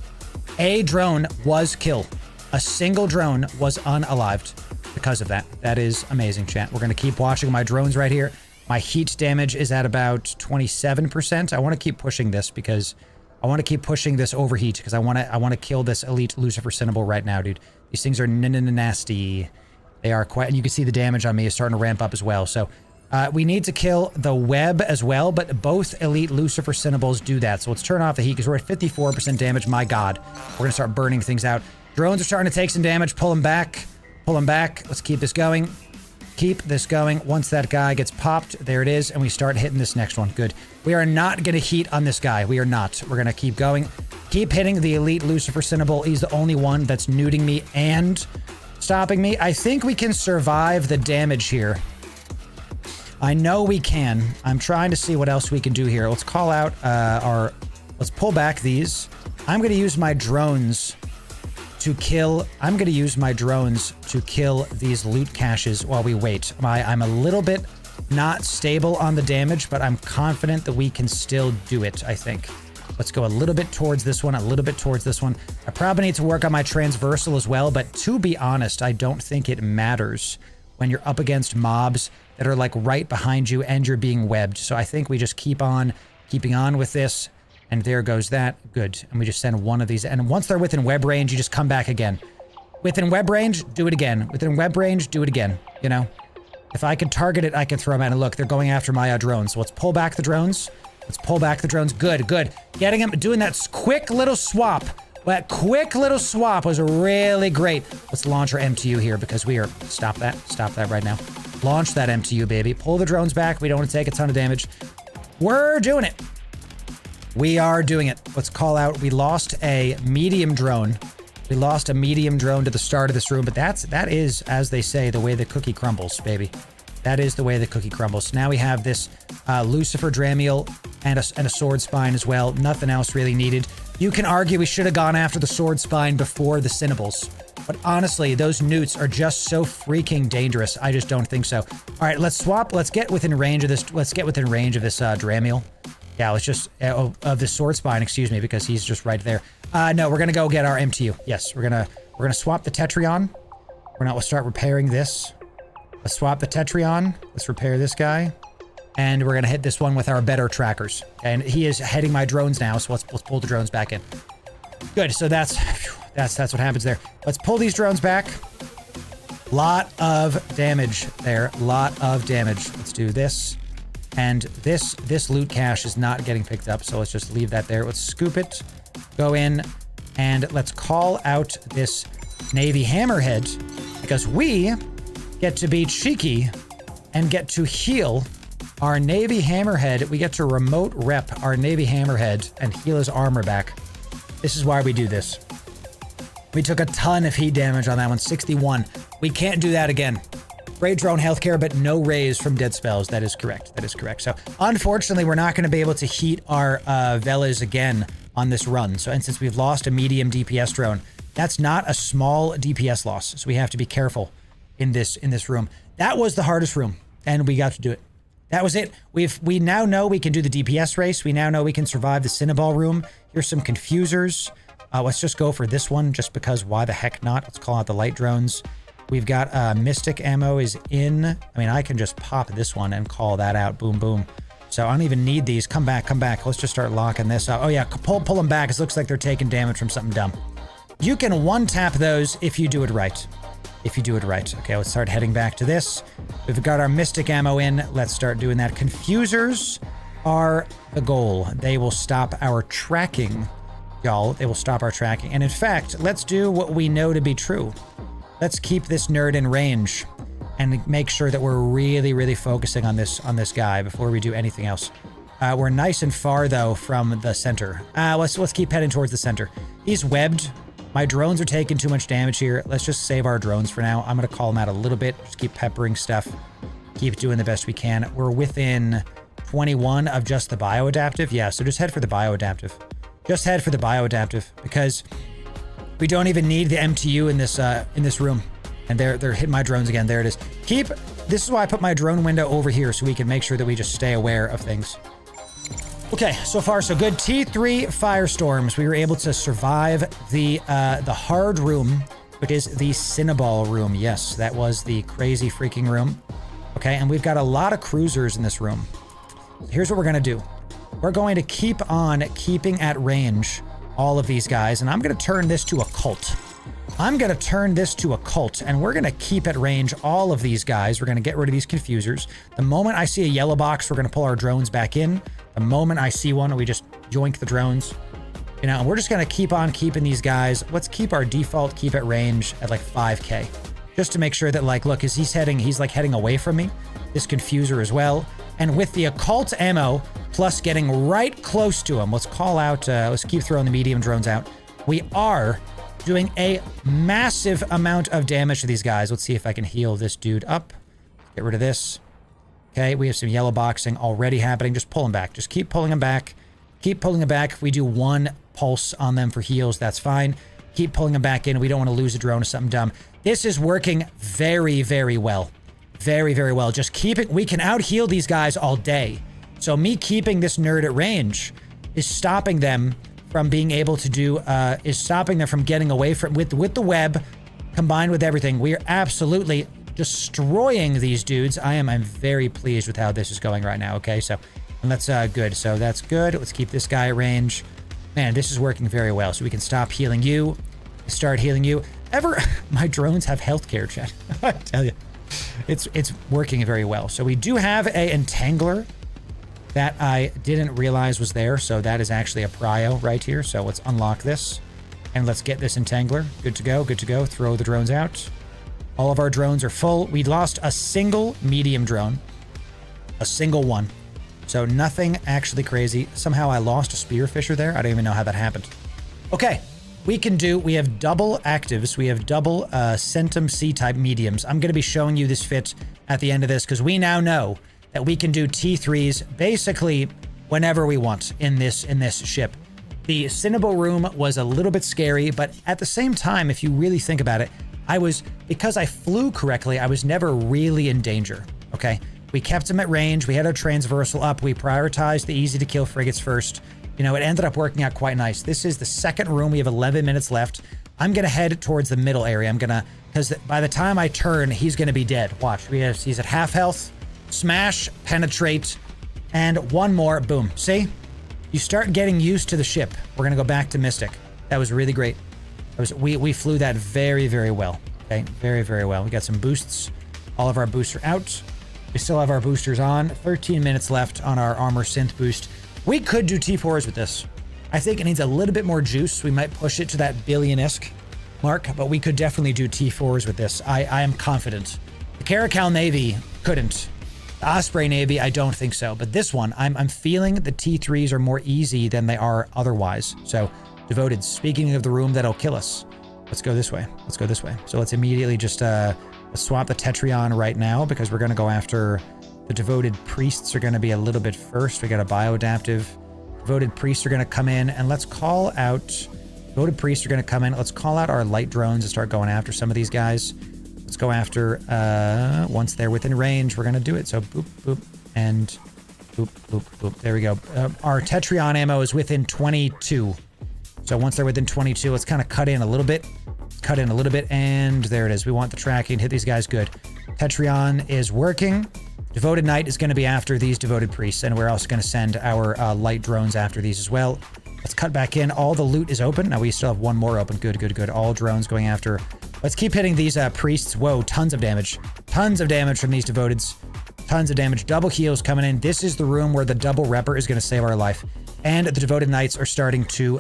A drone was killed. A single drone was unalived because of that. That is amazing, chat. We're going to keep watching my drones right here. My heat damage is at about 27%. I want to keep pushing this because I want to keep pushing this overheat because I want to kill this Elite Lucifer Cinnabal right now, dude. These things are nasty. They are quite, and you can see the damage on me is starting to ramp up as well. So we need to kill the web as well, but both Elite Lucifer Cinnabals do that. So let's turn off the heat because we're at 54% damage. My God, we're going to start burning things out. Drones are starting to take some damage. Pull them back. Let's keep this going. Once that guy gets popped, there it is, and we start hitting this next one. Good. We are not going to heat on this guy. We are not. We're going to keep going. Keep hitting the Elite Lucifer Cinnabal. He's the only one that's nuding me and stopping me. I think we can survive the damage here. I know we can. I'm trying to see what else we can do here. Let's call out let's pull back these. I'm going to use my drones to kill these loot caches while we wait. I'm a little bit not stable on the damage, but I'm confident that we can still do it, I think. Let's go a little bit towards this one, I probably need to work on my transversal as well, but to be honest, I don't think it matters when you're up against mobs that are like right behind you and you're being webbed. So I think we just keep on keeping on with this. And there goes that. Good. And we just send one of these. And once they're within web range, you just come back again. Within web range, do it again. Within web range, do it again. You know? If I can target it, I can throw them out. And look, they're going after my drones. So let's pull back the drones. Good. Getting them, doing that quick little swap That quick little swap was really great. Let's launch our MTU here because we are... Stop that right now. Launch that MTU, baby. Pull the drones back. We don't want to take a ton of damage. We're doing it. We are doing it. Let's call out. We lost a medium drone. We lost a medium drone to the start of this room, but that is, as they say, the way the cookie crumbles, baby. That is the way the cookie crumbles. Now we have this Lucifer Dramiel and a sword spine as well. Nothing else really needed. You can argue we should have gone after the sword spine before the Cinnables. But honestly, those newts are just so freaking dangerous. I just don't think so. All right, let's swap. Let's get within range of this. Let's get within range of this Dramiel. Yeah, let's just of this sword spine. Excuse me, because he's just right there. No, we're gonna go get our MTU. Yes, we're gonna swap the Tetrion. We'll start repairing this. Let's swap the Tetrion. Let's repair this guy. And we're gonna hit this one with our better trackers. And he is heading my drones now, so let's pull the drones back in. Good, so that's what happens there. Let's pull these drones back. Lot of damage there, lot of damage. Let's do this. And this loot cache is not getting picked up, so let's just leave that there. Let's scoop it, go in, and let's call out this Navy Hammerhead, because we get to be cheeky and get to heal our Navy Hammerhead. We get to remote rep our Navy Hammerhead and heal his armor back. This is why we do this. We took a ton of heat damage on that one, 61. We can't do that again. Great drone healthcare, but no raise from dead spells. That is correct. That is correct. So unfortunately, we're not going to be able to heat our Velas again on this run. So, and since we've lost a medium DPS drone, that's not a small DPS loss. So we have to be careful in this room. That was the hardest room, and we got to do it. That was it. We now know we can do the DPS race. We now know we can survive the Cinnaball room. Here's some confusers. Let's just go for this one, just because why the heck not? Let's call out the light drones. We've got Mystic ammo is in. I mean, I can just pop this one and call that out. Boom, boom. So I don't even need these. Come back, come back. Let's just start locking this up. Oh yeah, pull them back. It looks like they're taking damage from something dumb. You can one-tap those if you do it right. If you do it right. Okay, let's start heading back to this. We've got our Mystic ammo in. Let's start doing that. Confusers are the goal. They will stop our tracking, y'all. They will stop our tracking. And in fact, let's do what we know to be true. Let's keep this nerd in range and make sure that we're really, really focusing on this guy before we do anything else. We're nice and far though from the center. Let's keep heading towards the center. He's webbed. My drones are taking too much damage here. Let's just save our drones for now. I'm gonna call them out a little bit. Just keep peppering stuff. Keep doing the best we can. We're within 21 of just the bioadaptive. Yeah, so just head for the bioadaptive. Just head for the bioadaptive because we don't even need the MTU in this room. And they're hitting my drones again. There it is. This is why I put my drone window over here so we can make sure that we just stay aware of things. Okay, so far so good. T3 firestorms. We were able to survive the hard room, which is the Cinnaball room. Yes, that was the crazy freaking room. Okay, and we've got a lot of cruisers in this room. Here's what we're gonna do. We're going to keep on keeping at range all of these guys, and I'm gonna turn this to a cult. I'm gonna turn this to a cult, and we're gonna keep at range all of these guys. We're gonna get rid of these confusers. The moment I see a yellow box, we're gonna pull our drones back in. The moment I see one, we just yoink the drones. You know, and we're just gonna keep on keeping these guys. Let's keep our default keep at range at like 5K. Just to make sure that like, look, as he's like heading away from me. This confuser as well. And with the occult ammo, plus getting right close to him, let's call out, let's keep throwing the medium drones out. We are doing a massive amount of damage to these guys. Let's see if I can heal this dude up. Get rid of this. Okay, we have some yellow boxing already happening. Just pull them back. Just keep pulling them back. Keep pulling them back. If we do one pulse on them for heals, that's fine. Keep pulling them back in. We don't want to lose a drone or something dumb. This is working very, very well. Very, very well. Just keep it. We can out-heal these guys all day. So me keeping this nerd at range is stopping them from being able to do, is stopping them from getting away from, with the web, combined with everything. We are absolutely destroying these dudes. I'm very pleased with how this is going right now. Okay, so, and that's good. So that's good. Let's keep this guy at range. Man, this is working very well. So we can stop healing you, start healing you. My drones have healthcare, chat. I tell you. It's working very well. So we do have a entangler that I didn't realize was there. So that is actually a prio right here. So let's unlock this. And let's get this entangler. Good to go, good to go. Throw the drones out. All of our drones are full. We lost a single medium drone. A single one. So nothing actually crazy. Somehow I lost a spearfisher there. I don't even know how that happened. Okay, we have double actives. We have double Centum C-type mediums. I'm going to be showing you this fit at the end of this because we now know that we can do T3s basically whenever we want in this ship. The Cinnable room was a little bit scary, but at the same time, if you really think about it, because I flew correctly, I was never really in danger, okay? We kept them at range, we had our transversal up, we prioritized the easy to kill frigates first. You know, it ended up working out quite nice. This is the second room, we have 11 minutes left. I'm gonna head towards the middle area. Because by the time I turn, he's gonna be dead. Watch, he's at half health, smash, penetrate, and one more, boom. See? You start getting used to the ship. We're gonna go back to Mystic. That was really great. We flew that very, very well. Okay, very, very well. We got some boosts. All of our boosts are out. We still have our boosters on. 13 minutes left on our armor synth boost. We could do T4s with this. I think it needs a little bit more juice. We might push it to that billion-esque mark, but we could definitely do T4s with this. I am confident. The Caracal Navy couldn't. The Osprey Navy, I don't think so. But this one, I'm feeling the T3s are more easy than they are otherwise. So, Devoted, speaking of the room that'll kill us, let's go this way. Let's go this way. So let's immediately just let's swap the Tetrion right now because we're going to go after the Devoted Priests are going to be a little bit first. We got a bioadaptive. Devoted Priests are going to come in and let's call out... Devoted Priests are going to come in. Let's call out our light drones and start going after some of these guys. Let's go after, once they're within range, we're going to do it. So boop, boop, and boop, boop, boop. There we go. Our Tetrion ammo is within 22. So once they're within 22, let's kind of cut in a little bit. Cut in a little bit, and there it is. We want the tracking. Hit these guys good. Tetrion is working. Devoted Knight is going to be after these Devoted Priests, and we're also going to send our light drones after these as well. Let's cut back in. All the loot is open. Now we still have one more open. Good, good, good. All drones going after. Let's keep hitting these priests. Whoa, tons of damage. Tons of damage from these Devoteds. Tons of damage. Double heals coming in. This is the room where the double repper is going to save our life. And the Devoted Knights are starting to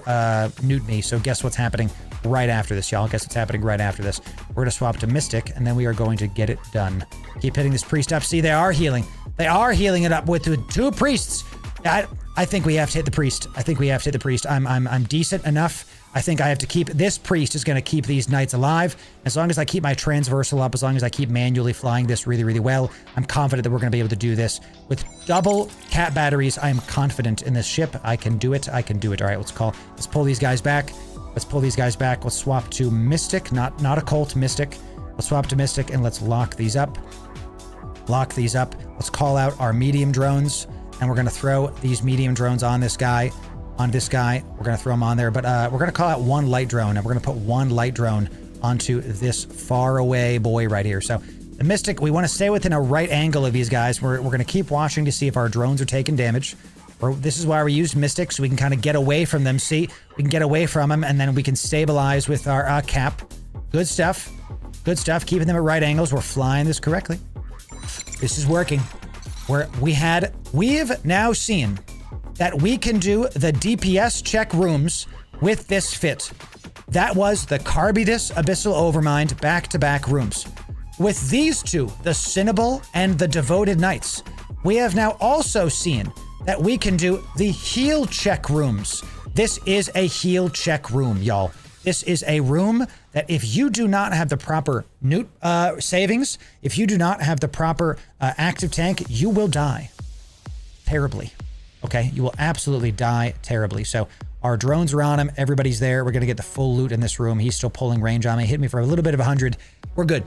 newt me. So guess what's happening right after this, y'all? Guess what's happening right after this? We're going to swap to Mystic, and then we are going to get it done. Keep hitting this priest up. See, they are healing. They are healing it up with two priests. I think we have to hit the priest. I think we have to hit the priest. I'm decent enough. I think I have to keep... This priest is going to keep these knights alive. As long as I keep my transversal up, as long as I keep manually flying this really, really well, I'm confident that we're going to be able to do this. With double cat batteries, I am confident in this ship. I can do it. I can do it. All right, let's pull these guys back. Let's pull these guys back. Let's swap to Mystic, not Occult, Mystic. Let's swap to Mystic and let's lock these up. Lock these up. Let's call out our medium drones, and we're going to throw these medium drones on this guy. On this guy, we're going to throw him on there, but we're going to call out one light drone, and we're going to put one light drone onto this far away boy right here. So the Mystic, we want to stay within a right angle of these guys. We're going to keep watching to see if our drones are taking damage. This is why we use Mystic, so we can kind of get away from them. See, we can get away from them, and then we can stabilize with our cap. Good stuff. Good stuff. Keeping them at right angles. We're flying this correctly. This is working. We've now seen that we can do the DPS check rooms with this fit. That was the Carbidus Abyssal Overmind back-to-back rooms. With these two, the Cinnable and the Devoted Knights, we have now also seen that we can do the heal check rooms. This is a heal check room, y'all. This is a room that if you do not have the proper newt savings, if you do not have the proper active tank, you will die terribly. Okay, you will absolutely die terribly. So our drones are on him. Everybody's there. We're going to get the full loot in this room. He's still pulling range on me. Hit me for a little bit of 100. We're good.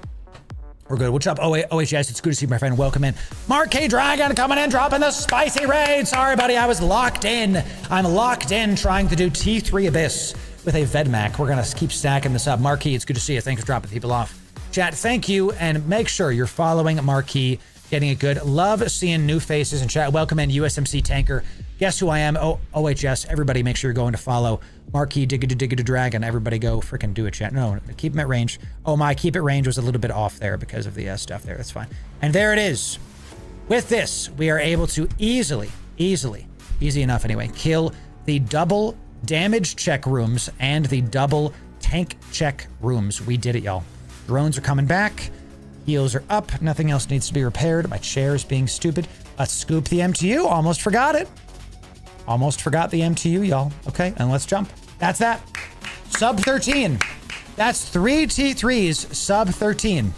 We're good. What's up, OHS? It's good to see you, my friend. Welcome in. Mark K. Dragon coming in, dropping the spicy raid. Sorry, buddy. I was locked in. I'm locked in trying to do T3 Abyss with a Vedmac. We're going to keep stacking this up. Marquis, it's good to see you. Thanks for dropping people off. Chat, thank you. And make sure you're following Marquis. Getting it good. Love seeing new faces in chat. Welcome in, USMC Tanker. Guess who I am? OHS. Everybody make sure you're going to follow Marquis Digga Dragon. Everybody go freaking do it, chat. No, keep him at range. Oh my, keep it range was a little bit off there because of the stuff there. That's fine. And there it is. With this, we are able to easy enough anyway, kill the double damage check rooms and the double tank check rooms. We did it, y'all. Drones are coming back. Heals are up. Nothing else needs to be repaired. My chair is being stupid. Let's scoop the MTU. Almost forgot it. Almost forgot the MTU, y'all. Okay, and let's jump. That's that. Sub 13. That's 3 T3s sub 13.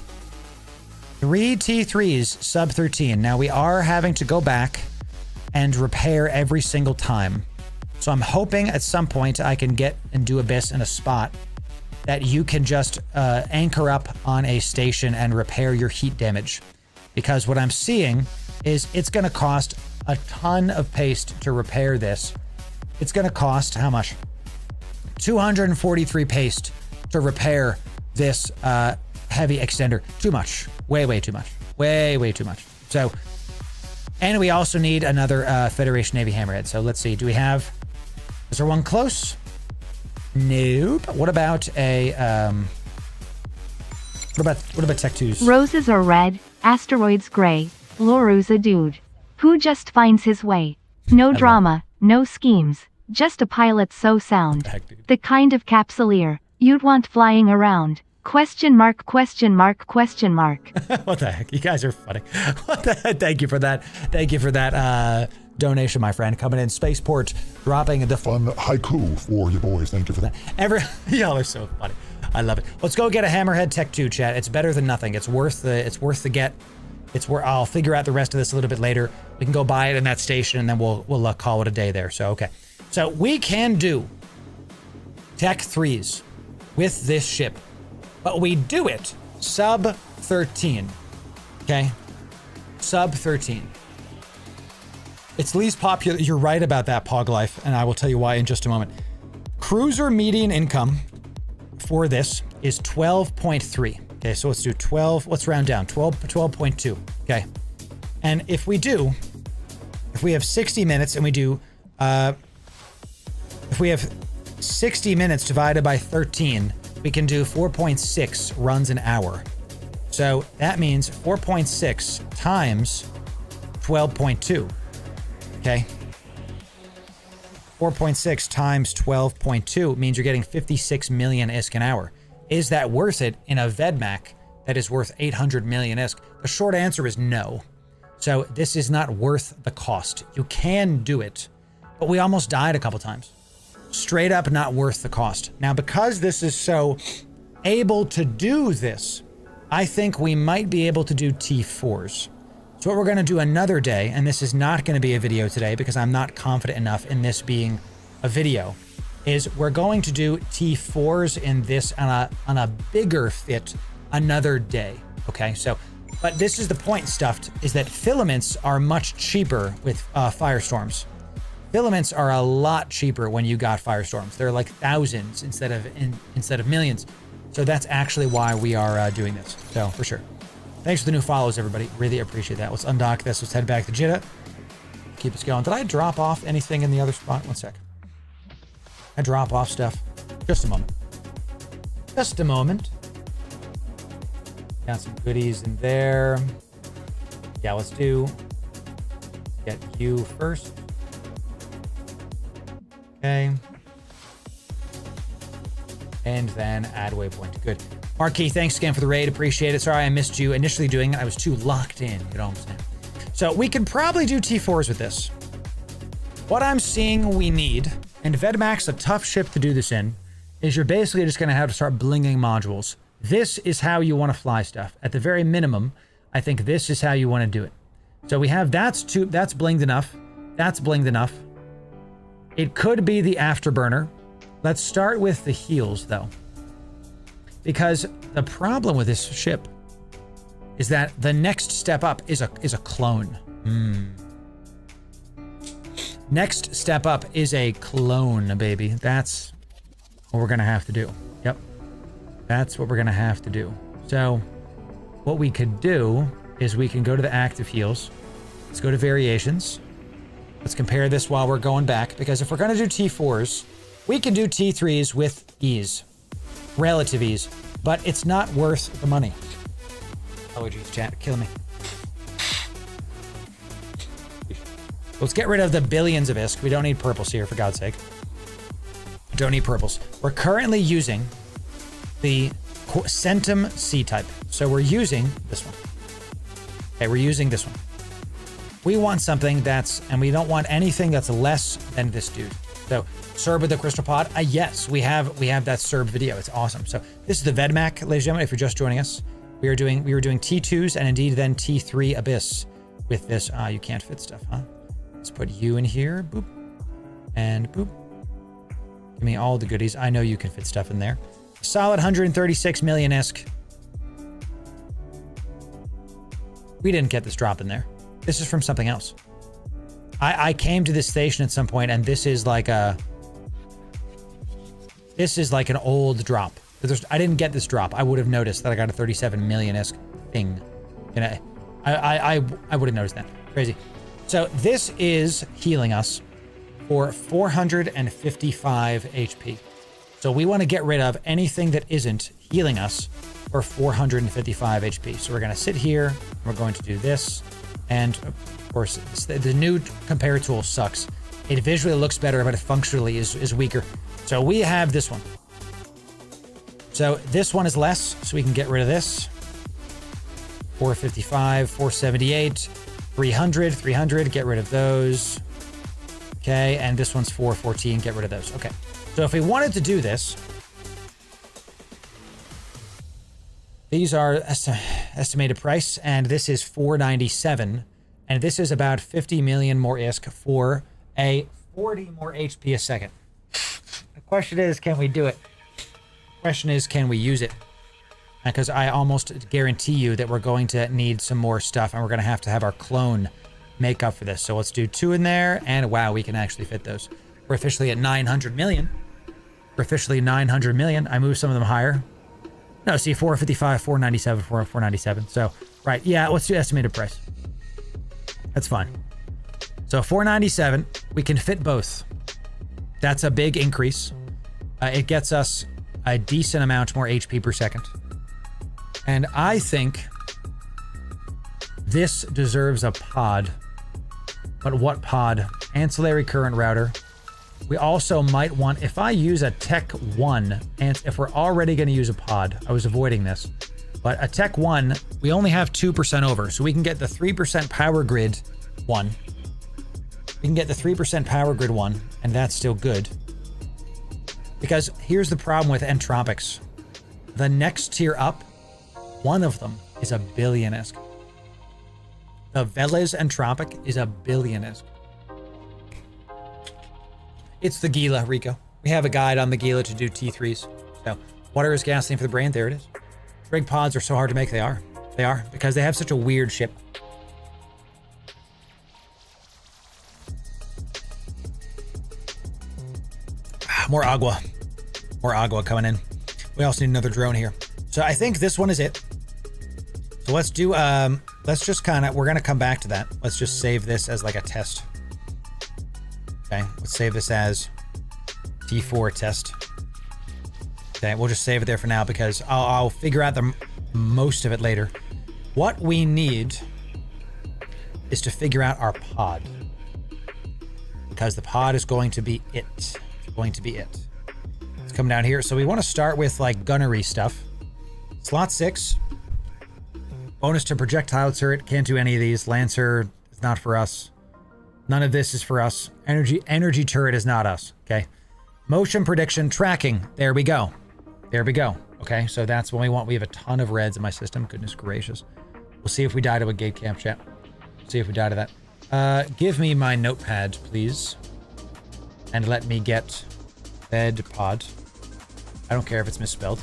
3 T3s sub 13. Now we are having to go back and repair every single time. So I'm hoping at some point I can get and do Abyss in a spot that you can just anchor up on a station and repair your heat damage. Because what I'm seeing is it's going to cost a ton of paste to repair this. It's going to cost how much? 243 paste to repair this heavy extender. Too much. Way too much. Way too much. So, and we also need another Federation Navy Hammerhead. So let's see. Do we have... Is there one close? Nope. What about a... What about Tech 2s? Roses are red, asteroids gray, Loru's a dude who just finds his way. No drama, no schemes, just a pilot so sound. The kind of capsuleer you'd want flying around. Question mark, question mark, question mark. What the heck? You guys are funny. What the heck? Thank you for that. Thank you for that donation, my friend. Coming in, Spaceport, dropping the Fun haiku for you boys. Thank you for that. Y'all are so funny. I love it. Let's go get a Hammerhead Tech 2, chat. It's better than nothing. It's worth the get. It's where I'll figure out the rest of this a little bit later. We can go buy it in that station and then we'll call it a day there. So okay. So we can do Tech 3s with this ship, but we do it sub 13. Okay? Sub 13. It's least popular. You're right about that, Pog Life, and I will tell you why in just a moment. Cruiser median income for this is 12.3. Okay, so let's do 12. Let's round down. 12.2. Okay. And if we have 60 minutes and we do, if we have 60 minutes divided by 13, we can do 4.6 runs an hour. So that means 4.6 times 12.2. Okay. 4.6 times 12.2 means you're getting 56 million ISK an hour. Is that worth it in a Vedmak that is worth 800 million ISK? The short answer is no. So this is not worth the cost. You can do it, but we almost died a couple times. Straight up not worth the cost. Now, because this is so able to do this, I think we might be able to do T4s. So what we're going to do another day, and this is not going to be a video today because I'm not confident enough in this being a video, is we're going to do T4s in this on a bigger fit another day. Okay, so, but this is the point, Stuffed, is that filaments are much cheaper with firestorms. Filaments are a lot cheaper when you got firestorms. They're like thousands instead of millions. So that's actually why we are doing this. So for sure. Thanks for the new follows, everybody. Really appreciate that. Let's undock this. Let's head back to Jeddah. Keep us going. Did I drop off anything in the other spot? One sec. I drop off stuff. Just a moment. Just a moment. Got some goodies in there. Yeah, let's get you first. Okay. And then add waypoint. Good. Marquis, thanks again for the raid. Appreciate it. Sorry I missed you initially doing it. I was too locked in. You know what I'm saying? So we can probably do T4s with this. What I'm seeing we need, and Vedmak's a tough ship to do this in, is you're basically just going to have to start blinging modules. This is how you want to fly stuff. At the very minimum, I think this is how you want to do it. So we have that's blinged enough. That's blinged enough. It could be the afterburner. Let's start with the heals, though. Because the problem with this ship is that the next step up is a clone. Next step up is a clone, baby. That's what we're going to have to do. Yep. That's what we're going to have to do. So what we could do is we can go to the active heals. Let's go to variations. Let's compare this while we're going back. Because if we're going to do T4s, we can do T3s with ease. Relative ease. But it's not worth the money. Oh, geez, chat. Killing me. Let's get rid of the billions of ISK. We don't need purples here, for God's sake. don't need purples. We're currently using the Centum C-type. So we're using this one. Okay, we're using this one. We want something that's, and we don't want anything that's less than this dude. So Serb with the crystal pod, yes, we have that Serb video. It's awesome. So this is the Vedmak, ladies and gentlemen, if you're just joining us. We were doing T2s and indeed then T3 Abyss with this. You can't fit stuff, huh? Let's put you in here, boop, and boop. Give me all the goodies. I know you can fit stuff in there. Solid 136 million ISK. We didn't get this drop in there. This is from something else. I came to this station at some point, and this is like an old drop. I didn't get this drop. I would have noticed that I got a 37 million ISK thing. And I would have noticed that. Crazy. So this is healing us for 455 HP. So we want to get rid of anything that isn't healing us for 455 HP. So we're going to sit here. We're going to do this. And of course, the new compare tool sucks. It visually looks better, but it functionally is weaker. So we have this one. So this one is less, so we can get rid of this. 455, 478, 300, get rid of those. Okay, and this one's 414, get rid of those. Okay, so if we wanted to do this, these are estimated price, and this is 497, and this is about 50 million more ISK for a 40 more HP a second. The question is, can we do it? Question is, can we use it? Because I almost guarantee you that we're going to need some more stuff, and we're going to have our clone make up for this. So let's do 2 in there, and wow, we can actually fit those. We're officially at 900 million. We're officially 900 million. I moved some of them higher. No, see, 455, 497, 497. So, right, yeah, let's do estimated price. That's fine. So 497, we can fit both. That's a big increase. It gets us a decent amount more HP per second. And I think this deserves a pod. But what pod? Ancillary current router. We also might want, if I use a Tech 1, and if we're already going to use a pod, I was avoiding this, but a Tech 1, we only have 2% over, so we can get the 3% power grid one. We can get the 3% power grid one, and that's still good. Because here's the problem with entropics. The next tier up, one of them is a billion ISK. The Velez entropic is a billion ISK. It's the Gila, Rico. We have a guide on the Gila to do T3s. So, water is gasoline for the brain. There it is. Rig pods are so hard to make. They are. They are, because they have such a weird ship. More agua. More agua coming in. We also need another drone here. So I think this one is it. So let's do, let's just kind of, we're going to come back to that. Let's just save this as like a test. Okay, let's save this as T4 test. Okay, we'll just save it there for now because I'll figure out the most of it later. What we need is to figure out our pod. Because the pod is going to be it. It's going to be it. Let's come down here. So we want to start with like gunnery stuff. Slot 6. Bonus to projectile turret. Can't do any of these. Lancer is not for us. None of this is for us. Energy turret is not us. Okay. Motion prediction tracking. There we go. There we go. Okay. So that's what we want. We have a ton of reds in my system. Goodness gracious. We'll see if we die to a gate camp chat. See if we die to that. Give me my notepad, please. And let me get bed pod. I don't care if it's misspelled.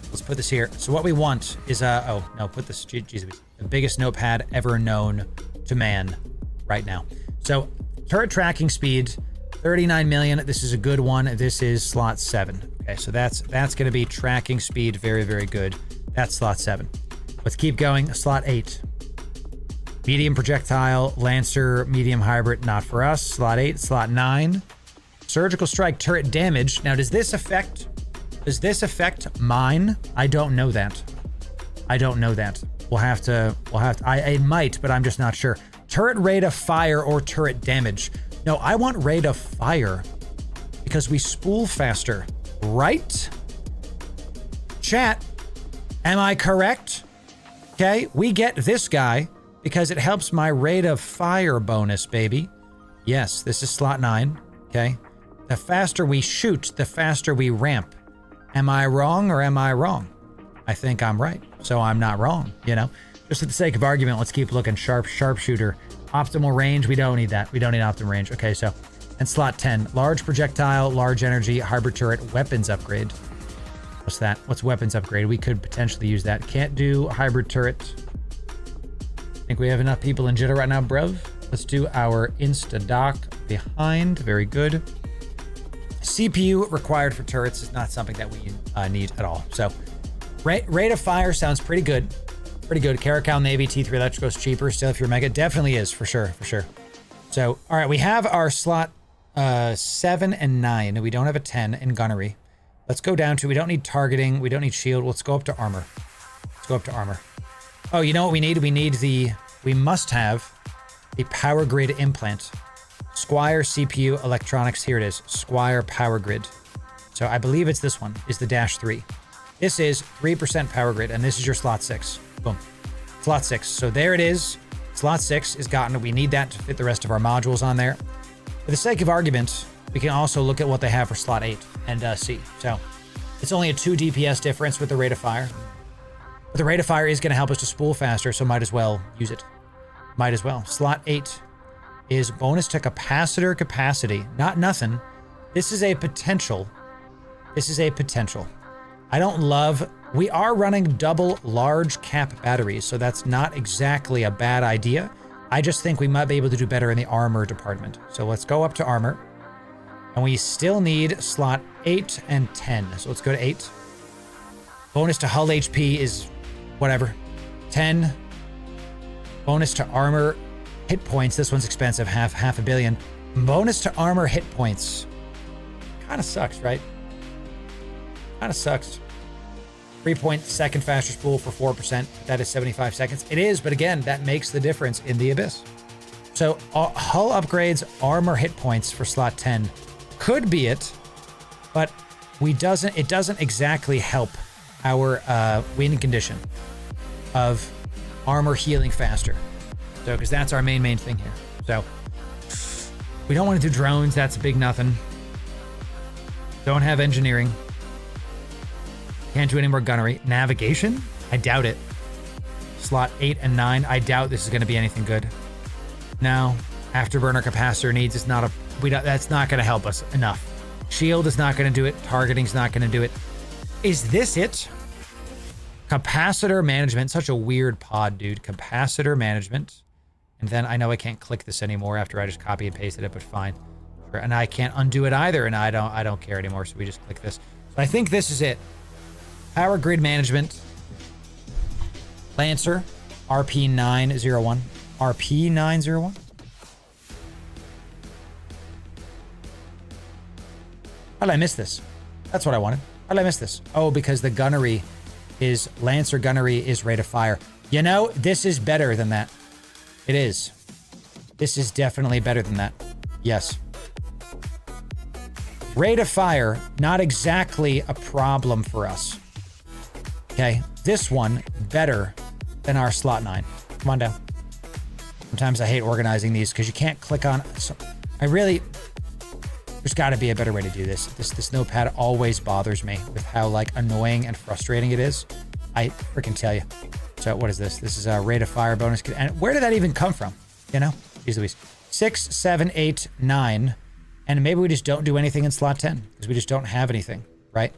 Let's put this here. So what we want is, oh, no, put this, Jesus, the biggest notepad ever known to man right now. So turret tracking speed, 39 million. This is a good one. This is slot 7. Okay, so that's going to be tracking speed. Very, very good. That's slot 7. Let's keep going. Slot 8. Medium projectile, Lancer, medium hybrid, not for us. Slot 8. Slot 9. Surgical strike turret damage. Now, does this affect mine? I don't know that. I don't know that. We'll have to, it might, but I'm just not sure. Turret rate of fire or turret damage. No, I want rate of fire because we spool faster, right? Chat, am I correct? Okay, we get this guy because it helps my rate of fire bonus, baby. Yes, this is slot 9, okay? The faster we shoot, the faster we ramp. Am I wrong or am I wrong? I think I'm right, so I'm not wrong, you know? Just for the sake of argument, let's keep looking. Sharpshooter. Optimal range, we don't need that. We don't need optimal range. Okay, so, and slot 10. Large projectile, large energy, hybrid turret, weapons upgrade. What's that? What's weapons upgrade? We could potentially use that. Can't do hybrid turret. Think we have enough people in jitter right now, bruv? Let's do our insta-dock behind. Very good. CPU required for turrets is not something that we need at all. So, rate of fire sounds pretty good. Pretty good. Caracal Navy, T3 Electrico's cheaper still if you're mega. Definitely is, for sure, for sure. So, all right, we have our slot 7 and 9. We don't have a 10 in gunnery. Let's go down to, we don't need targeting. We don't need shield. Let's go up to armor. Let's go up to armor. Oh, you know what we need? We must have a power grid implant. Squire CPU electronics. Here it is. Squire power grid. So I believe it's this one, is the -3. This is 3% power grid, and this is your slot 6. Boom. Slot 6. So there it is. Slot 6 is gotten. We need that to fit the rest of our modules on there. For the sake of argument, we can also look at what they have for slot 8 and C. So it's only a 2 DPS difference with the rate of fire. But the rate of fire is going to help us to spool faster, so might as well use it. Might as well. Slot 8 is bonus to capacitor capacity. Not nothing. This is a potential. This is a potential. I don't love... We are running double large cap batteries, so that's not exactly a bad idea. I just think we might be able to do better in the armor department. So let's go up to armor. And we still need slot 8 and 10. So let's go to 8. Bonus to hull HP is whatever. 10. Bonus to armor hit points. This one's expensive. Half a billion. Bonus to armor hit points. Kind of sucks, right? Kind of sucks. 3-point-second faster spool for 4%. That is 75 seconds. It is, but again, that makes the difference in the Abyss. So hull upgrades, armor hit points for slot 10 could be it, but it doesn't exactly help our win condition of armor healing faster. So, because that's our main thing here. So we don't want to do drones. That's a big nothing. Don't have engineering. Can't do any more gunnery. Navigation? I doubt it. Slot 8 and 9. I doubt this is going to be anything good. No. Afterburner capacitor needs is not a... that's not going to help us enough. Shield is not going to do it. Targeting's not going to do it. Is this it? Capacitor management. Such a weird pod, dude. Capacitor management. And then I know I can't click this anymore after I just copy and pasted it, but fine. And I can't undo it either, and I don't care anymore, so we just click this. So I think this is it. Power grid management. Lancer. RP901. RP901? How did I miss this? That's what I wanted. How did I miss this? Oh, because the gunnery is... Lancer gunnery is rate of fire. You know, this is better than that. It is. This is definitely better than that. Yes. Rate of fire, not exactly a problem for us. Okay, this one better than our slot 9. Come on down. Sometimes I hate organizing these because you can't click on... So I really... There's got to be a better way to do this. This notepad always bothers me with how like annoying and frustrating it is. I freaking tell you. So what is this? This is a rate of fire bonus. And where did that even come from? You know? Jeez Louise. 6, 7, 8, 9. And maybe we just don't do anything in slot 10 because we just don't have anything, right?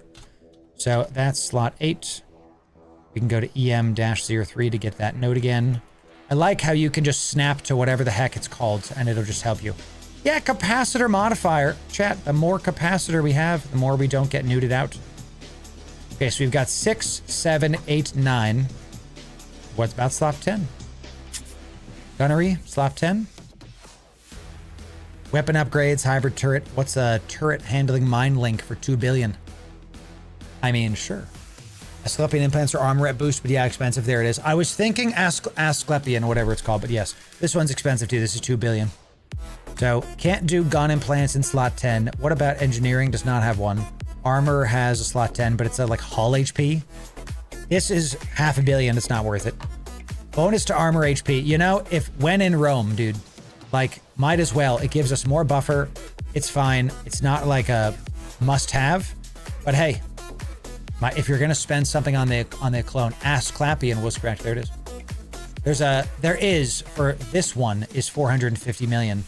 So that's slot 8. We can go to EM-03 to get that note again. I like how you can just snap to whatever the heck it's called and it'll just help you. Yeah, capacitor modifier. Chat, the more capacitor we have, the more we don't get nuded out. Okay, so we've got 6, 7, 8, 9. What about slot 10? Gunnery, slot 10. Weapon upgrades, hybrid turret. What's a turret handling mind link for 2 billion? I mean, sure. Asclepian implants or armor at boost, but yeah, expensive. There it is. I was thinking Asclepian or whatever it's called, but yes, this one's expensive too. This is 2 billion. So can't do gun implants in slot 10. What about engineering? Does not have one. Armor has a slot 10, but it's a like hull HP. This is $500 million. It's not worth it. Bonus to armor HP. You know, if when in Rome, dude, like might as well. It gives us more buffer. It's fine. It's not like a must-have, but hey, if you're gonna spend something on the clone, ask Clappy and we'll scratch. There it is. There is for this one is 450 million.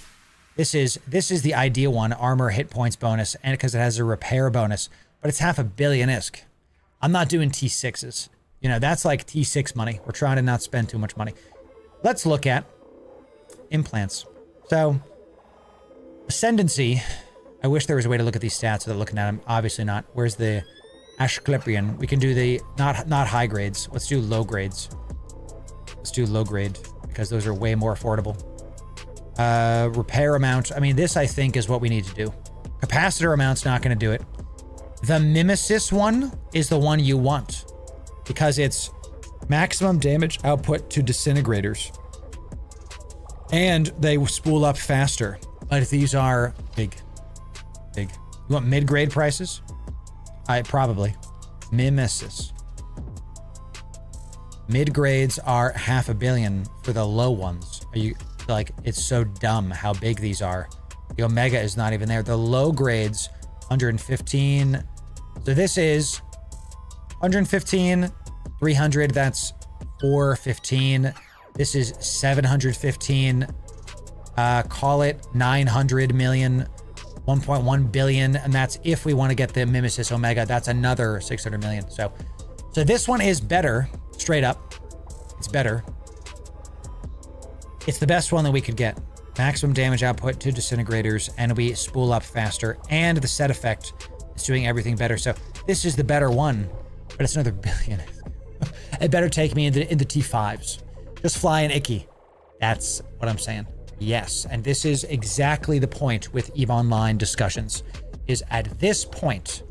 This is the ideal one, armor hit points bonus, and because it has a repair bonus, but it's $500 million ISK. I'm not doing T6s. You know, that's like T6 money. We're trying to not spend too much money. Let's look at implants. So, ascendancy. I wish there was a way to look at these stats without looking at them. Obviously not. Where's the Ashclepian? We can do the not high grades. Let's do low grades. Let's do low grade because those are way more affordable. Repair amount. I mean, this I think is what we need to do. Capacitor amount's not going to do it. The Mimesis one is the one you want because it's maximum damage output to disintegrators. And they spool up faster. But these are big. You want mid-grade prices? Probably. Mimesis. Mid-grades are $500 million for the low ones. Are you like, it's so dumb how big these are. The Omega is not even there. The low grades, 115. So this is 115, 300, that's 415. This is 715. Call it 900 million, 1.1 billion, and that's if we want to get the Mimesis Omega. That's another 600 million. So this one is better, straight up. It's better. It's the best one that we could get. Maximum damage output to disintegrators, and we spool up faster, and the set effect is doing everything better. So this is the better one, but it's another billion. It better take me into T5s. Just fly an Icky. That's what I'm saying. Yes, and this is exactly the point with EVE Online discussions, is at this point,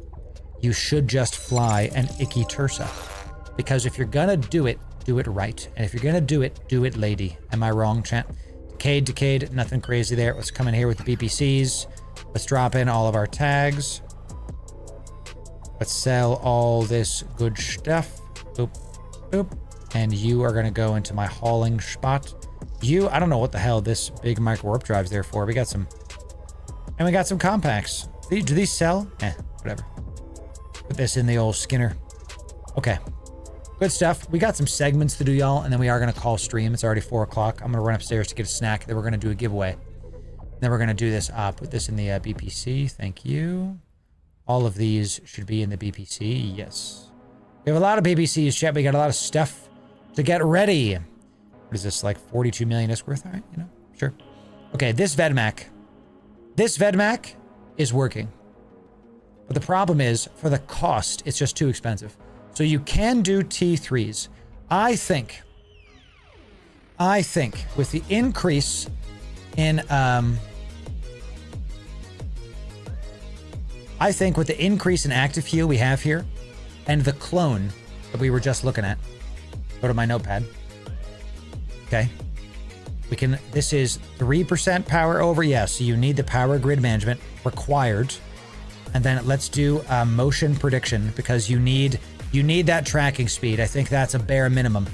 you should just fly an Icky Tursa. Because if you're gonna do it right. And if you're gonna do it lady. Am I wrong, chat? Decade, nothing crazy there. Let's come in here with the BPCs. Let's drop in all of our tags. Let's sell all this good stuff. Boop. And you are gonna go into my hauling spot. I don't know what the hell this big micro warp drive's there for. We got some compacts. Do these sell? Whatever. Put this in the old Skinner. Okay. Good stuff. We got some segments to do, y'all, and then we are going to call stream. It's already 4 o'clock. I'm going to run upstairs to get a snack. Then we're going to do a giveaway. Then we're going to do this. Put this in the BPC. Thank you. All of these should be in the BPC. Yes. We have a lot of BPCs, chat. We got a lot of stuff to get ready. What is this, like 42 million ISK worth? All right, you know, sure. Okay, this Vedmak is working. But the problem is, for the cost, it's just too expensive. So you can do T3s. I think with the increase in active fuel we have here, and the clone that we were just looking at. Go to my notepad. Okay. This is 3% power over, yes. So you need the power grid management required. And then let's do motion prediction because you need that tracking speed. I think that's a bare minimum.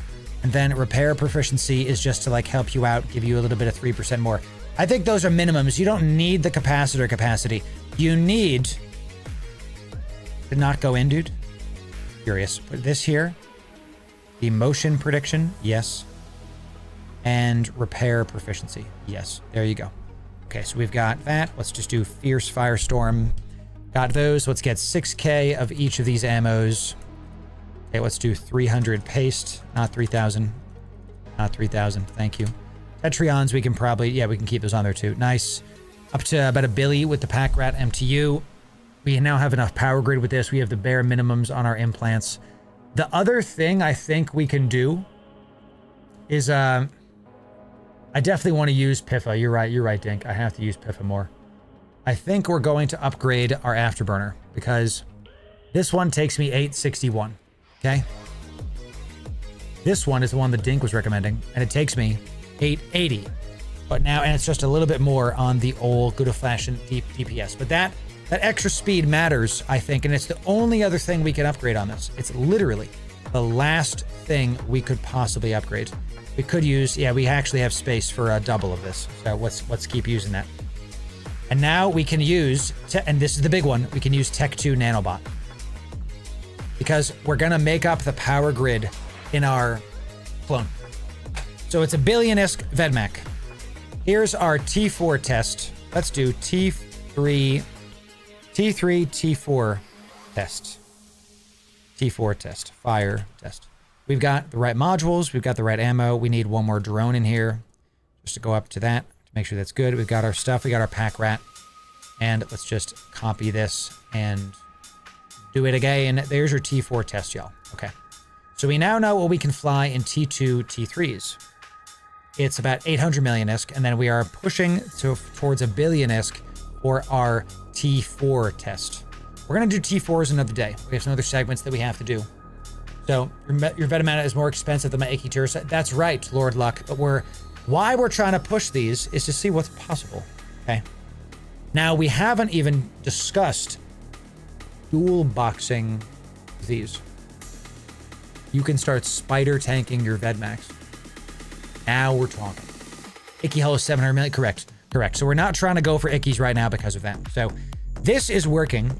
And then repair proficiency is just to like help you out, give you a little bit of 3% more. I think those are minimums. You don't need the capacitor capacity. You need to not go in, dude. Curious. Put this here. The motion prediction, yes. And repair proficiency, yes. There you go. Okay, so we've got that. Let's just do Fierce Firestorm. Got those. Let's get 6K of each of these ammos. Okay, let's do 300 paste, not 3,000. Not 3,000, thank you. Tetrions, we can probably, we can keep those on there too. Nice. Up to about a billy with the Pack Rat MTU. We now have enough power grid with this. We have the bare minimums on our implants. The other thing I think we can do is, I definitely want to use PIFA. You're right, Dink. I have to use PIFA more. I think we're going to upgrade our afterburner because this one takes me 861. Okay. This one is the one that Dink was recommending, and it takes me 880. But now, and it's just a little bit more on the old good old-fashioned DPS. But that extra speed matters, I think, and it's the only other thing we can upgrade on this. It's literally the last thing we could possibly upgrade. We could use, yeah, we actually have space for a double of this. So let's keep using that. And now we can use, and this is the big one, we can use Tech 2 Nanobot. Because we're gonna make up the power grid in our clone. So it's a billion-esque Vedmak. Here's our T4 test. Let's do T3, T4 test. T4 test, fire test. We've got the right modules, we've got the right ammo. We need one more drone in here just to go up to that, to make sure that's good. We've got our stuff, we got our pack rat. And let's just copy this and do it again. There's your T4 test, y'all. Okay. So we now know what we can fly in T2, T3s. It's about 800 million-esque, and then we are pushing towards a billion-esque for our T4 test. We're going to do T4s another day. We have some other segments that we have to do. So your Vedamana is more expensive than my Iki Tursa. That's right, Lord Luck. But why we're trying to push these is to see what's possible. Okay. Now, we haven't even discussed dual boxing these. You can start spider tanking your Vedmax. Now we're talking. Icky Hull is 700 million. Correct. So we're not trying to go for Ickies right now because of that. So this is working.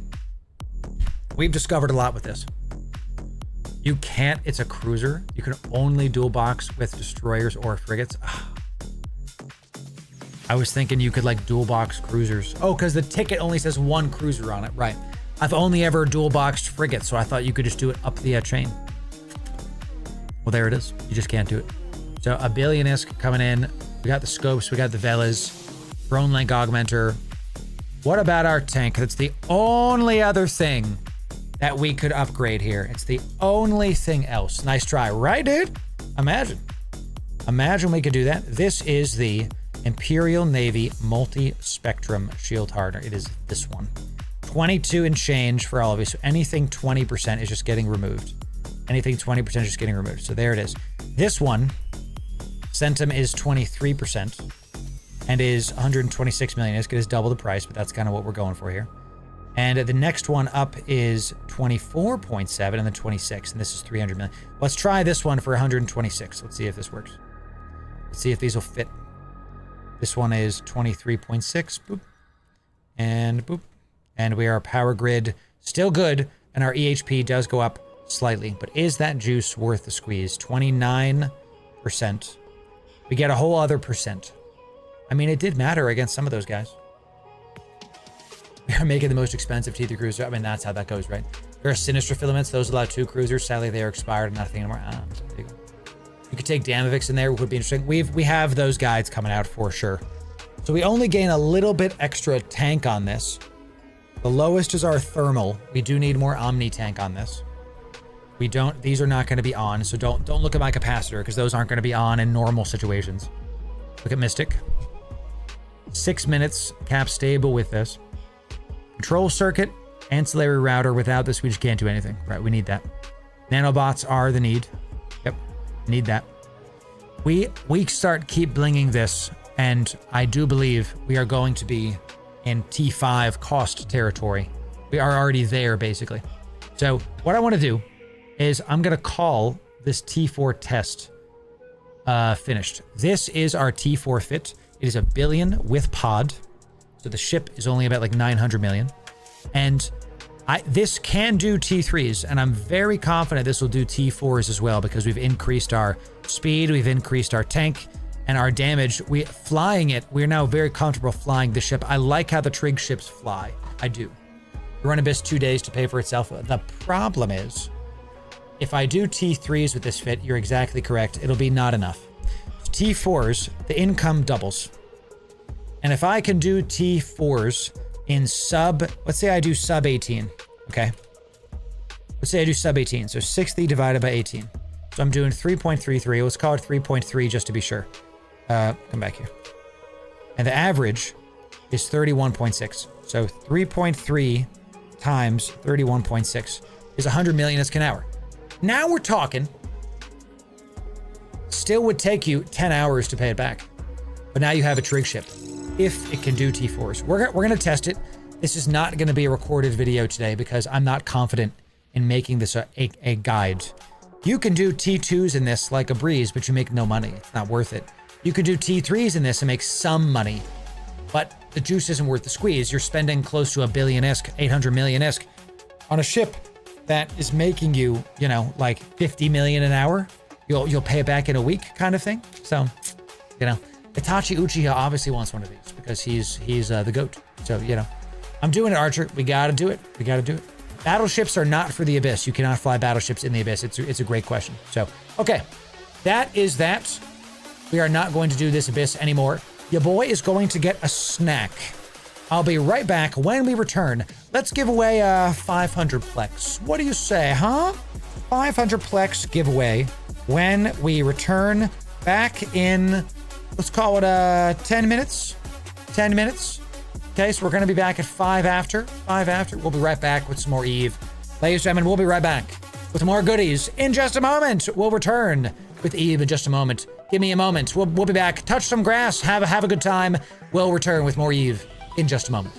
We've discovered a lot with this. You can't, it's a cruiser. You can only dual box with destroyers or frigates. I was thinking you could like dual box cruisers. Oh, because the ticket only says one cruiser on it. Right. I've only ever dual boxed frigates, so I thought you could just do it up the chain. Well, there it is. You just can't do it. So a billion-esque coming in. We got the scopes, we got the Velas, drone link augmenter. What about our tank? That's the only other thing that we could upgrade here. It's the only thing else. Nice try, right, dude? Imagine we could do that. This is the Imperial Navy multi-spectrum shield hardener. It is this one. 22 and change for all of you. So anything 20% is just getting removed. Anything 20% is just getting removed. So there it is. This one, Centum is 23% and is 126 million. It's good as double the price, but that's kind of what we're going for here. And the next one up is 24.7 and then 26, and this is 300 million. Let's try this one for 126. Let's see if this works. Let's see if these will fit. This one is 23.6, boop, and boop. And we are power grid still good, and our EHP does go up slightly, but is that juice worth the squeeze? 29%. We get a whole other percent. I mean, it did matter against some of those guys. We are making the most expensive T3 cruiser. I mean, that's how that goes, right? There are Sinister filaments. Those allow 2 cruisers. Sadly, they are expired. Nothing anymore. There you go. You could take Damavix in there. Would be interesting. We have those guides coming out for sure. So we only gain a little bit extra tank on this. The lowest is our thermal. We do need more Omni tank on this. We don't. These are not going to be on. So don't look at my capacitor because those aren't going to be on in normal situations. Look at Mystic. 6 minutes cap stable with this. Control circuit, ancillary router. Without this, we just can't do anything. Right, we need that. Nanobots are the need. Yep, need that. We keep blinging this, and I do believe we are going to be in T5 cost territory. We are already there, basically. So what I want to do is I'm going to call this T4 test finished. This is our T4 fit. It is a billion with pod. So the ship is only about like 900 million. And this can do T3s, and I'm very confident this will do T4s as well because we've increased our speed, we've increased our tank, and our damage. Flying it, we're now very comfortable flying the ship. I like how the trig ships fly. I do. We run Abyss 2 days to pay for itself. The problem is, if I do T3s with this fit, you're exactly correct. It'll be not enough. T4s, the income doubles. And if I can do T4s in let's say I do sub 18, okay? Let's say I do sub 18, so 60 divided by 18. So I'm doing 3.33, let's call it 3.3 just to be sure. Come back here. And the average is 31.6. So 3.3 times 31.6 is 100 million an hour. Now we're talking. Still would take you 10 hours to pay it back. but now you have a trig ship. If it can do T4s. We're going to test it. This is not going to be a recorded video today because I'm not confident in making this a guide. You can do T2s in this like a breeze, but you make no money. It's not worth it. You could do T3s in this and make some money, but the juice isn't worth the squeeze. You're spending close to $1 billion ISK, 800 million ISK on a ship that is making you, you know, like 50 million an hour. You'll pay it back in a week kind of thing. So, you know, Itachi Uchiha obviously wants one of these because he's the GOAT. So, you know, I'm doing it, Archer. We got to do it. We got to do it. Battleships are not for the Abyss. You cannot fly battleships in the Abyss. It's a great question. So, okay, that is that. We are not going to do this Abyss anymore. Your boy is going to get a snack. I'll be right back when we return. Let's give away 500 Plex. What do you say, huh? 500 Plex giveaway when we return back in, let's call it 10 minutes. 10 minutes. Okay, so we're going to be back at 5 after. 5 after. We'll be right back with some more Eve. Ladies and gentlemen, we'll be right back with more goodies in just a moment. We'll return with Eve in just a moment. Give me a moment. We'll be back. Touch some grass. Have a good time. We'll return with more Eve in just a moment.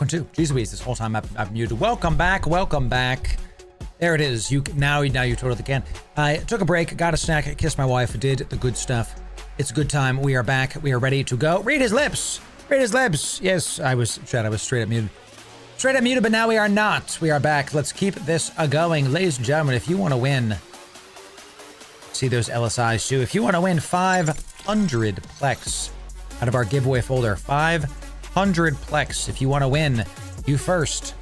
one too. Jeez Louise, this whole time I've muted. Welcome back. There it is. Now you totally can. I took a break, got a snack, kissed my wife, did the good stuff. It's a good time. We are back. We are ready to go. Read his lips. Yes, I was straight up muted. But now we are not. We are back. Let's keep this going. Ladies and gentlemen, if you want to win, see those LSIs too. If you want to win 500 Plex out of our giveaway folder, 500 Plex. If you want to win, you first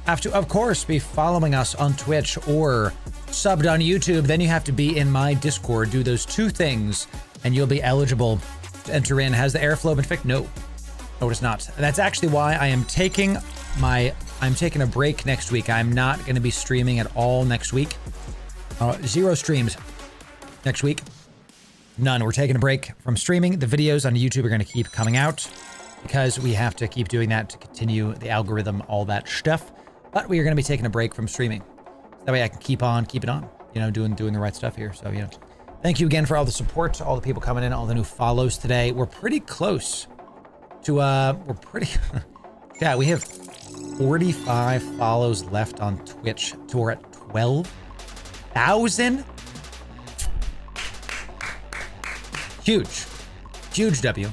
have to, of course, be following us on Twitch or subbed on YouTube. Then you have to be in my Discord. Do those two things, and you'll be eligible to enter in. Has the airflow been fixed? No, it is not. That's actually why I am taking a break next week. I'm not going to be streaming at all next week. 0 streams next week. None. We're taking a break from streaming. The videos on YouTube are going to keep coming out because we have to keep doing that to continue the algorithm, all that stuff. But we are going to be taking a break from streaming. That way I can keep it on, doing the right stuff here. So, thank you again for all the support, all the people coming in, all the new follows today. We're pretty close to, yeah, we have 45 follows left on Twitch to we're at 12,000. Huge W.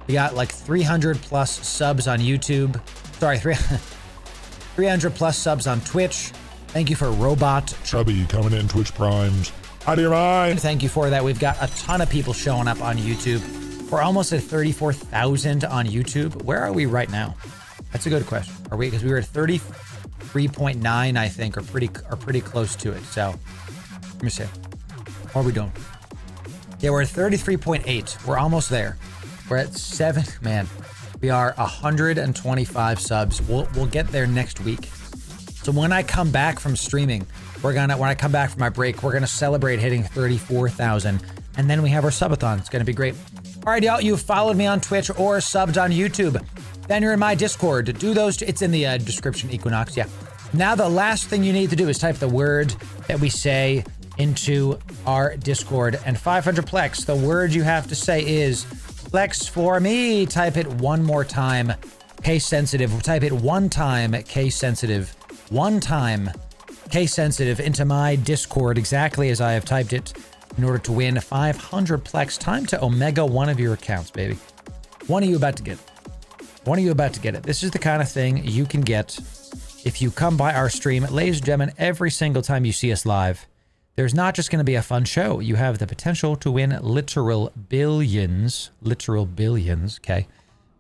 We got like 300 plus subs on YouTube. Sorry, 300 plus subs on Twitch. Thank you for Robot Chubby coming in, Twitch Primes. Out of your mind. Thank you for that. We've got a ton of people showing up on YouTube. We're almost at 34,000 on YouTube. Where are we right now? That's a good question. Are we? Because we were at 33.9, I think, or pretty close to it. So let me see. What are we doing? Yeah, we're at 33.8. We're almost there. We're at 7. Man, we are 125 subs. We'll get there next week. So when I come back from streaming, when I come back from my break, we're gonna celebrate hitting 34,000, and then we have our subathon. It's gonna be great. All right, y'all, you followed me on Twitch or subbed on YouTube. Then you're in my Discord. Do those. It's in the description, Equinox. Yeah. Now the last thing you need to do is type the word that we say into our Discord, and 500 Plex. The word you have to say is Plex for me. Type it one more time. Case sensitive. Type it one time. Case sensitive. One time. Case sensitive into my Discord exactly as I have typed it in order to win 500 Plex. Time to Omega one of your accounts, baby. One of you about to get it. This is the kind of thing you can get if you come by our stream. Ladies and gentlemen, every single time you see us live, there's not just going to be a fun show. You have the potential to win literal billions, okay?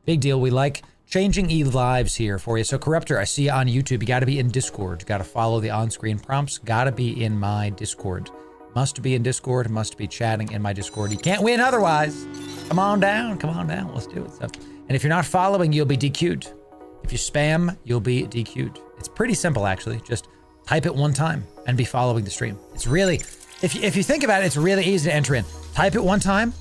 Big deal. We like changing lives here for you. So Corruptor, I see you on YouTube. You got to be in Discord. You got to follow the on-screen prompts. Got to be in my Discord. Must be in Discord. Must be chatting in my Discord. You can't win otherwise. Come on down. Let's do it. So, and if you're not following, you'll be DQ'd. If you spam, you'll be DQ'd. It's pretty simple, actually. Just type it one time and be following the stream. It's really, if you think about it, it's really easy to enter in. Type it one time,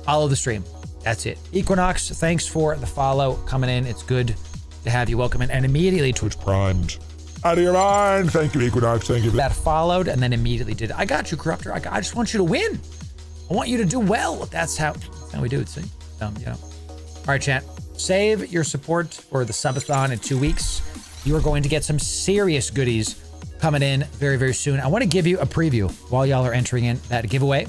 follow the stream. That's it. Equinox, thanks for the follow coming in. It's good to have you. Welcome in. And immediately Twitch Primed. Out of your mind. Thank you, Equinox. Thank you. That followed and then immediately did. I got you, Corruptor. I just want you to win. I want you to do well. That's how we do it. See? All right, chat. Save your support for the subathon in 2 weeks. You are going to get some serious goodies coming in very, very soon. I want to give you a preview while y'all are entering in that giveaway.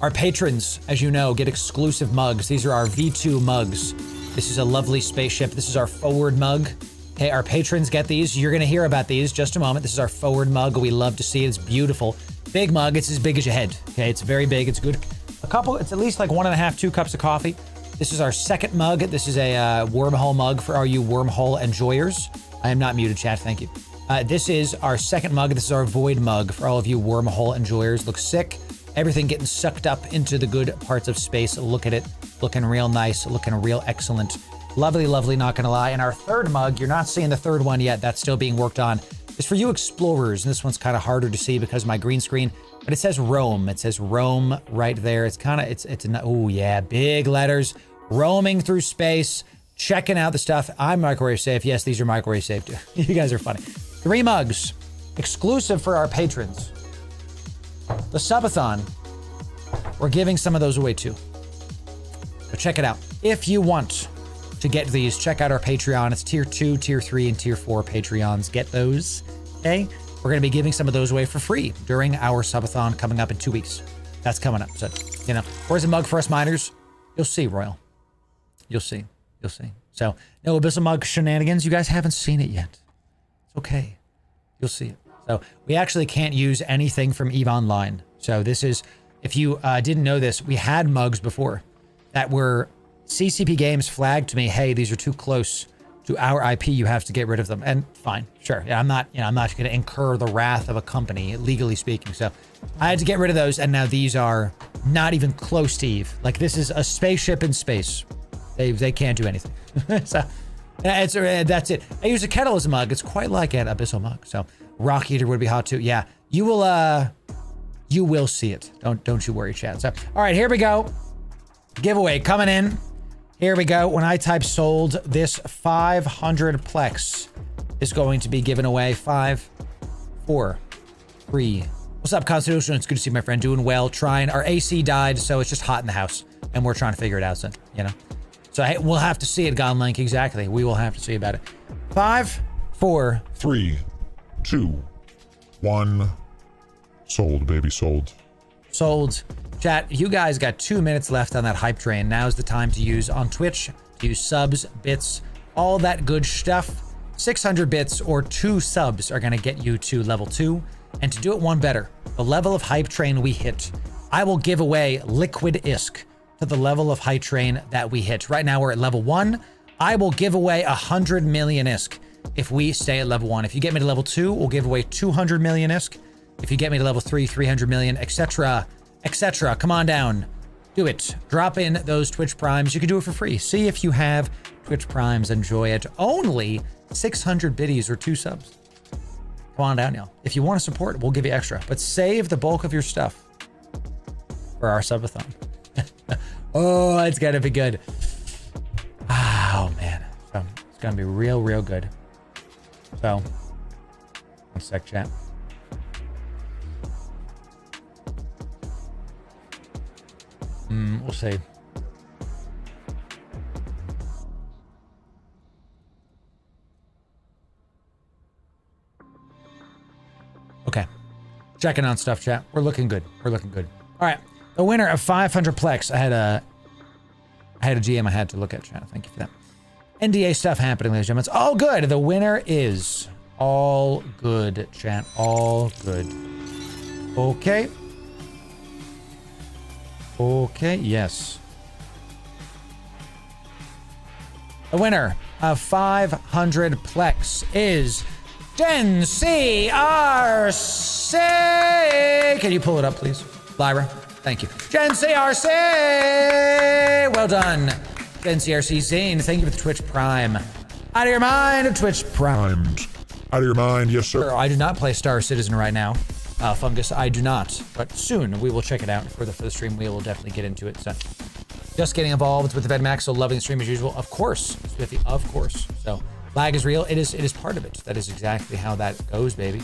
Our patrons, as you know, get exclusive mugs. These are our V2 mugs. This is a lovely spaceship. This is our forward mug. Okay, our patrons get these. You're going to hear about these just a moment. This is our forward mug. We love to see it. It's beautiful. Big mug. It's as big as your head. Okay, it's very big. It's good. It's at least like 1.5, 2 cups of coffee. This is our second mug. This is a wormhole mug for all you wormhole enjoyers. I am not muted, chat. Thank you. This is our second mug. This is our void mug for all of you wormhole enjoyers. Looks sick. Everything getting sucked up into the good parts of space. Look at it. Looking real nice. Looking real excellent. Lovely, lovely, not gonna lie. And our third mug, you're not seeing the third one yet. That's still being worked on. It's for you explorers. And this one's kind of harder to see because of my green screen. But it says roam. It says roam right there. It's kind of, oh yeah, big letters. Roaming through space. Checking out the stuff. I'm microwave safe. Yes, these are microwave safe too. You guys are funny. 3 mugs. Exclusive for our patrons. The subathon. We're giving some of those away too. But check it out. If you want to get these, check out our Patreon. It's tier 2, tier 3, and tier 4 Patreons. Get those, okay? We're going to be giving some of those away for free during our subathon coming up in 2 weeks. That's coming up. So, you know, where's a mug for us miners? You'll see, Royal. You'll see. You'll see. So, no Abyssal Mug shenanigans. You guys haven't seen it yet. It's okay. You'll see it. So, we actually can't use anything from EVE Online. So, this is, if you didn't know this, we had mugs before that were CCP Games flagged to me, hey, these are too close to our IP, you have to get rid of them. And fine, sure. Yeah, I'm not going to incur the wrath of a company, legally speaking. So I had to get rid of those, and now these are not even close to EVE. Like, this is a spaceship in space. They can't do anything. So that's it. I use a kettle as a mug. It's quite like an Abyssal Mug. So Rock Eater would be hot too. Yeah, you will see it. Don't you worry, chat. So all right, here we go. Giveaway coming in. Here we go. When I type sold, this 500 Plex is going to be given away. 5, 4, 3. What's up, Constitution? It's good to see my friend doing well. Trying. Our AC died, so it's just hot in the house, and we're trying to figure it out. So, you know. So hey, we'll have to see it, Godlink. Exactly. We will have to see about it. 5, 4, 3, 2, 1. Sold, baby, sold. Sold. Chat, you guys got 2 minutes left on that hype train. Now's the time to use on Twitch, to use subs, bits, all that good stuff. 600 bits or 2 subs are going to get you to level 2. And to do it one better, the level of hype train we hit, I will give away liquid ISK to the level of hype train that we hit. Right now we're at level 1. I will give away 100 million ISK if we stay at level 1. If you get me to level 2, we'll give away 200 million ISK. If you get me to level 3, 300 million, etc. etc. Come on down. Do it. Drop in those Twitch Primes. You can do it for free. See if you have Twitch Primes. Enjoy it. Only 600 biddies or 2 subs. Come on down, y'all. If you want to support, we'll give you extra. But save the bulk of your stuff for our subathon. Oh, it's going to be good. Oh, man. So it's going to be real, real good. So, 1 sec, chat. We'll see. Okay. Checking on stuff, chat. We're looking good. We're looking good. All right. The winner of 500 Plex. I had a GM I had to look at, chat. Thank you for that. NDA stuff happening, ladies and gentlemen. It's all good. The winner is all good, chat. All good. Okay. Okay, yes. The winner of 500 Plex is Gen CRC. Can you pull it up, please? Lyra, thank you. Gen CRC! Well done. Gen CRC Zane, thank you for the Twitch Prime. Out of your mind, Twitch Prime. Out of your mind, yes, sir. I do not play Star Citizen right now. Fungus, I do not, but soon we will check it out for the stream. We will definitely get into it. So, just getting involved with the VedMax, so loving the stream as usual. Of course, Smithy, of course. So, lag is real. It is part of it. That is exactly how that goes, baby.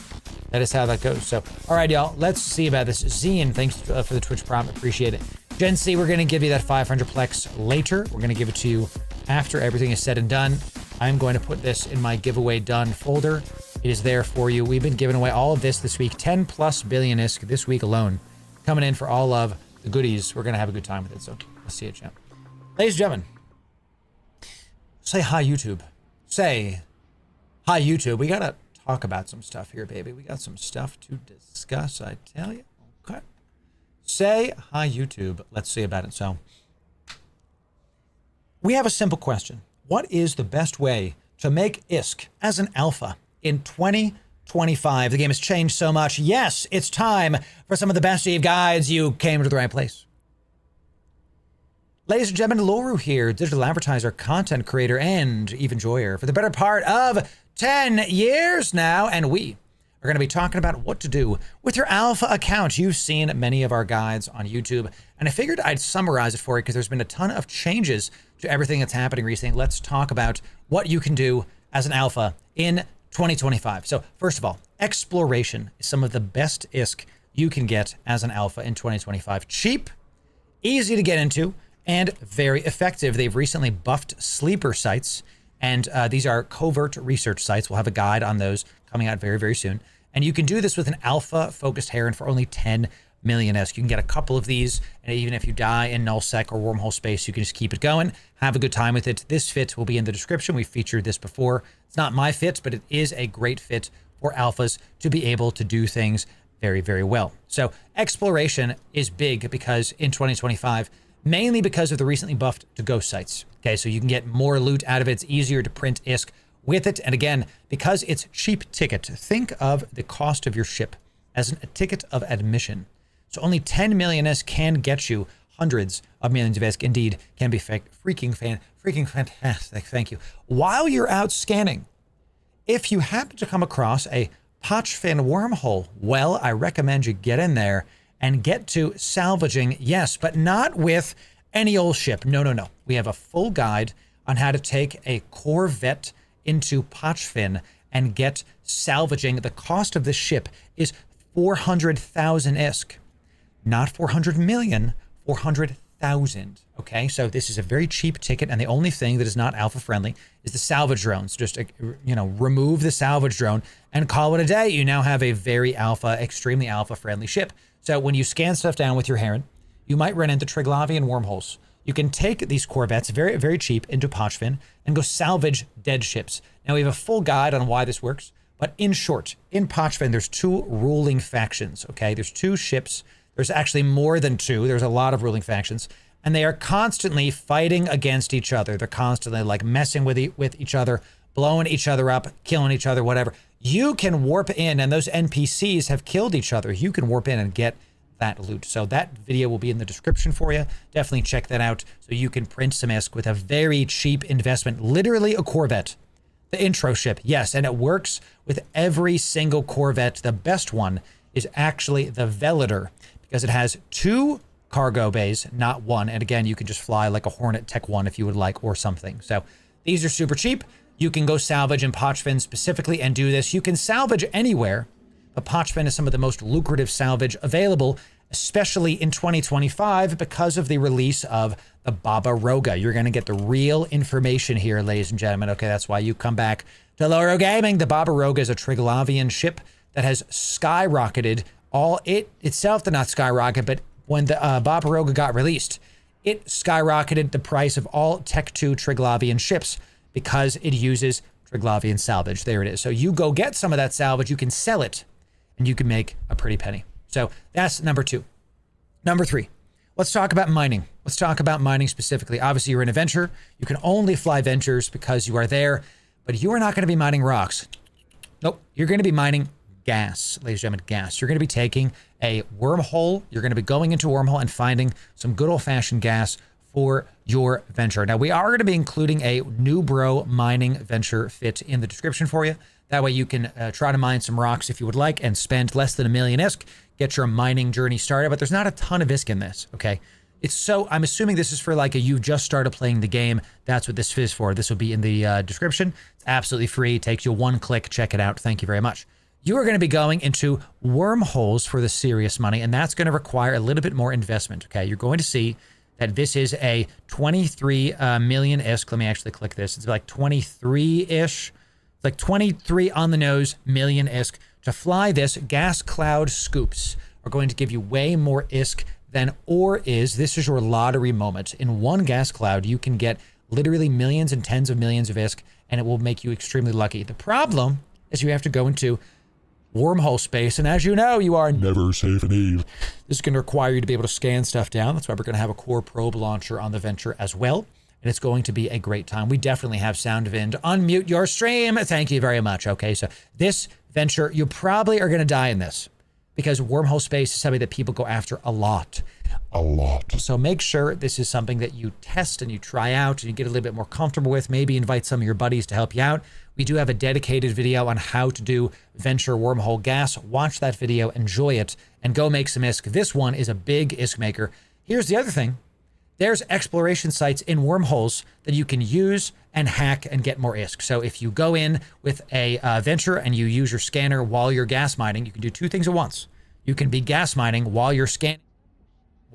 That is how that goes. So, all right, y'all, let's see about this. Zian, thanks for the Twitch prompt. Appreciate it. Gen C, we're going to give you that 500 Plex later. We're going to give it to you after everything is said and done. I'm going to put this in my giveaway done folder. It is there for you. We've been giving away all of this week. 10+ billion ISK this week alone. Coming in for all of the goodies. We're going to have a good time with it. So let's see it, chat. Ladies and gentlemen, say hi, YouTube. Say hi, YouTube. We got to talk about some stuff here, baby. We got some stuff to discuss, I tell you. Okay. Say hi, YouTube. Let's see about it. So we have a simple question. What is the best way to make ISK as an alpha in 2025? The game has changed so much. Yes, it's time for some of the best Eve guides. You came to the right place. Ladies and gentlemen, Loru here, digital advertiser, content creator, and Eve enjoyer for the better part of 10 years now. And we are going to be talking about what to do with your alpha account. You've seen many of our guides on YouTube, and I figured I'd summarize it for you because there's been a ton of changes to everything that's happening recently. Let's talk about what you can do as an alpha in 2025. So first of all, exploration is some of the best ISK you can get as an alpha in 2025. Cheap, easy to get into, and very effective. They've recently buffed sleeper sites, and these are covert research sites. We'll have a guide on those coming out very, very soon. And you can do this with an alpha-focused Heron for only 10 million ISK. You can get a couple of these, and even if you die in nullsec or wormhole space, you can just keep it going. Have a good time with it. This fit will be in the description. We've featured this before. It's not my fit, but it is a great fit for alphas to be able to do things very, very well. So exploration is big because in 2025, mainly because of the recently buffed to ghost sites. Okay, so you can get more loot out of it. It's easier to print ISK with it. And again, because it's cheap ticket, think of the cost of your ship as a ticket of admission. So only 10 million ISK can get you hundreds of millions of ISK. Indeed, can be freaking fantastic. Thank you. While you're out scanning, if you happen to come across a Pochfin wormhole, well, I recommend you get in there and get to salvaging, yes, but not with any old ship. No, no, no. We have a full guide on how to take a Corvette into Pochfin and get salvaging. The cost of this ship is 400,000 ISK. Not 400 million, 400,000. Okay, so this is a very cheap ticket, and the only thing that is not alpha friendly is the salvage drones. Just, remove the salvage drone and call it a day. You now have a very alpha, extremely alpha friendly ship. So when you scan stuff down with your Heron, you might run into Triglavian wormholes. You can take these Corvettes very, very cheap into Pochfin and go salvage dead ships. Now we have a full guide on why this works, but in short, in Pochfin, there's two ruling factions. Okay, there's two ships. There's actually more than two. There's a lot of ruling factions, and they are constantly fighting against each other. They're constantly like messing with each other, blowing each other up, killing each other, whatever. You can warp in, and those NPCs have killed each other. You can warp in and get that loot. So that video will be in the description for you. Definitely check that out so you can print some ISK with a very cheap investment, literally a Corvette. The intro ship, yes, and it works with every single Corvette. The best one is actually the Velador, because it has two cargo bays, not one. And again, you can just fly like a Hornet Tech 1 if you would like, or something. So these are super cheap. You can go salvage in Pochfin specifically and do this. You can salvage anywhere, but Pochfin is some of the most lucrative salvage available, especially in 2025 because of the release of the Baba Roga. You're going to get the real information here, ladies and gentlemen. Okay, that's why you come back to Loru Gaming. The Baba Roga is a Triglavian ship that has skyrocketed. All it itself did not skyrocket, but when the Baba Roga got released, it skyrocketed the price of all Tech 2 Triglavian ships because it uses Triglavian salvage. There it is. So you go get some of that salvage, you can sell it, and you can make a pretty penny. So that's number 2. Number 3, let's talk about mining. Let's talk about mining specifically. Obviously, you're in a venture. You can only fly ventures because you are there, but you are not going to be mining rocks. Nope, you're going to be mining gas, ladies and gentlemen, gas. You're going to be taking a wormhole. You're going to be going into a wormhole and finding some good old-fashioned gas for your venture. Now, we are going to be including a new bro mining venture fit in the description for you. That way you can try to mine some rocks if you would like and spend less than 1 million ISK, get your mining journey started. But there's not a ton of ISK in this, okay? I'm assuming this is for like you've just started playing the game. That's what this is for. This will be in the description. It's absolutely free. It takes you 1 click. Check it out. Thank you very much. You are going to be going into wormholes for the serious money, and that's going to require a little bit more investment, okay? You're going to see that this is a 23 million ISK. Let me actually click this. It's like 23-ish. It's like 23 on the nose million ISK. To fly this, gas cloud scoops are going to give you way more ISK than ore is. This is your lottery moment. In one gas cloud, you can get literally millions and tens of millions of ISK, and it will make you extremely lucky. The problem is you have to go into wormhole space, and as you know, you are never safe and Eve. This is going to require you to be able to scan stuff down. That's why we're going to have a core probe launcher on the venture as well, and it's going to be a great time. We definitely have sound wind. Unmute your stream. Thank you very much. Okay, so this venture, you probably are going to die in this because wormhole space is something that people go after a lot. A lot. So make sure this is something that you test and you try out and you get a little bit more comfortable with. Maybe invite some of your buddies to help you out. We do have a dedicated video on how to do venture wormhole gas. Watch that video, enjoy it, and go make some ISK. This one is a big ISK maker. Here's the other thing. There's exploration sites in wormholes that you can use and hack and get more ISK. So if you go in with a venture and you use your scanner while you're gas mining, you can do 2 things at once. You can be gas mining while you're scanning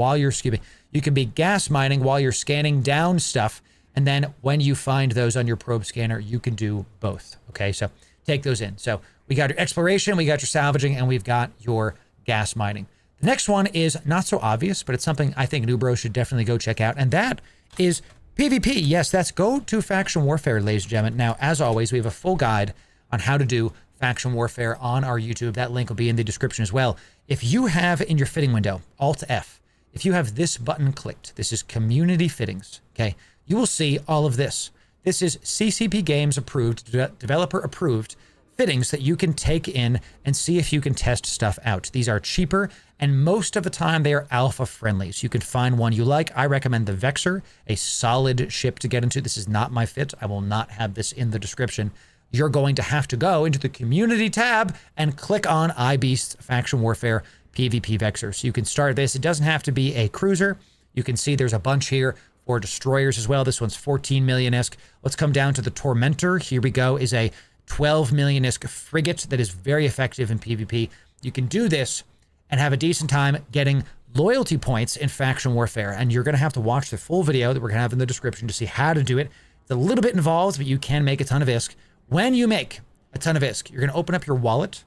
while you're scooping. You can be gas mining while you're scanning down stuff. And then when you find those on your probe scanner, you can do both. Okay, so take those in. So we got your exploration, we got your salvaging, and we've got your gas mining. The next one is not so obvious, but it's something I think New Bro should definitely go check out. And that is PvP. Yes, that's go to faction warfare, ladies and gentlemen. Now, as always, we have a full guide on how to do faction warfare on our YouTube. That link will be in the description as well. If you have in your fitting window, Alt F, if you have this button clicked, this is community fittings, okay? You will see all of this. This is CCP Games approved, developer approved fittings that you can take in and see if you can test stuff out. These are cheaper, and most of the time they are alpha friendly. So you can find one you like. I recommend the Vexor, a solid ship to get into. This is not my fit. I will not have this in the description. You're going to have to go into the community tab and click on iBeast Faction Warfare PvP Vexor. So you can start this. It doesn't have to be a cruiser. You can see there's a bunch here for destroyers as well. This one's 14 million ISK. Let's come down to the Tormentor. Here we go, is a 12 million ISK frigate that is very effective in PvP. You can do this and have a decent time getting loyalty points in faction warfare. And you're going to have to watch the full video that we're going to have in the description to see how to do it. It's a little bit involved, but you can make a ton of ISK. When you make a ton of ISK, you're going to open up your wallet.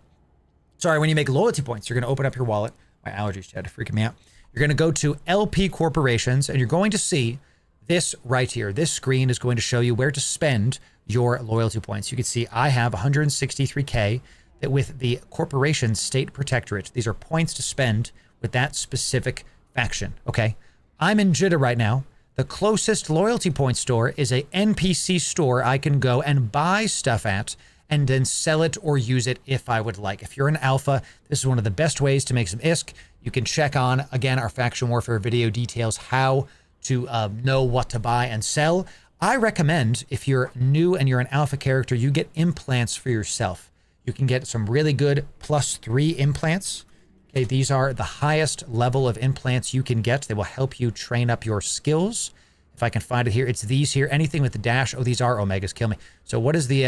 Sorry, when you make loyalty points, you're going to open up your wallet. My allergies, Chad, are freaking me out. You're going to go to LP Corporations, and you're going to see this right here. This screen is going to show you where to spend your loyalty points. You can see I have 163K that with the Corporation State Protectorate. These are points to spend with that specific faction, okay? I'm in Jeddah right now. The closest loyalty point store is a NPC store I can go and buy stuff at and then sell it or use it if I would like. If you're an alpha, this is one of the best ways to make some ISK. You can check on, again, our faction warfare video details how to know what to buy and sell. I recommend if you're new and you're an alpha character, you get implants for yourself. You can get some really good +3 implants. Okay, these are the highest level of implants you can get. They will help you train up your skills. If I can find it here, it's these here. Anything with the dash. Oh, these are Omegas. Kill me. So what is the,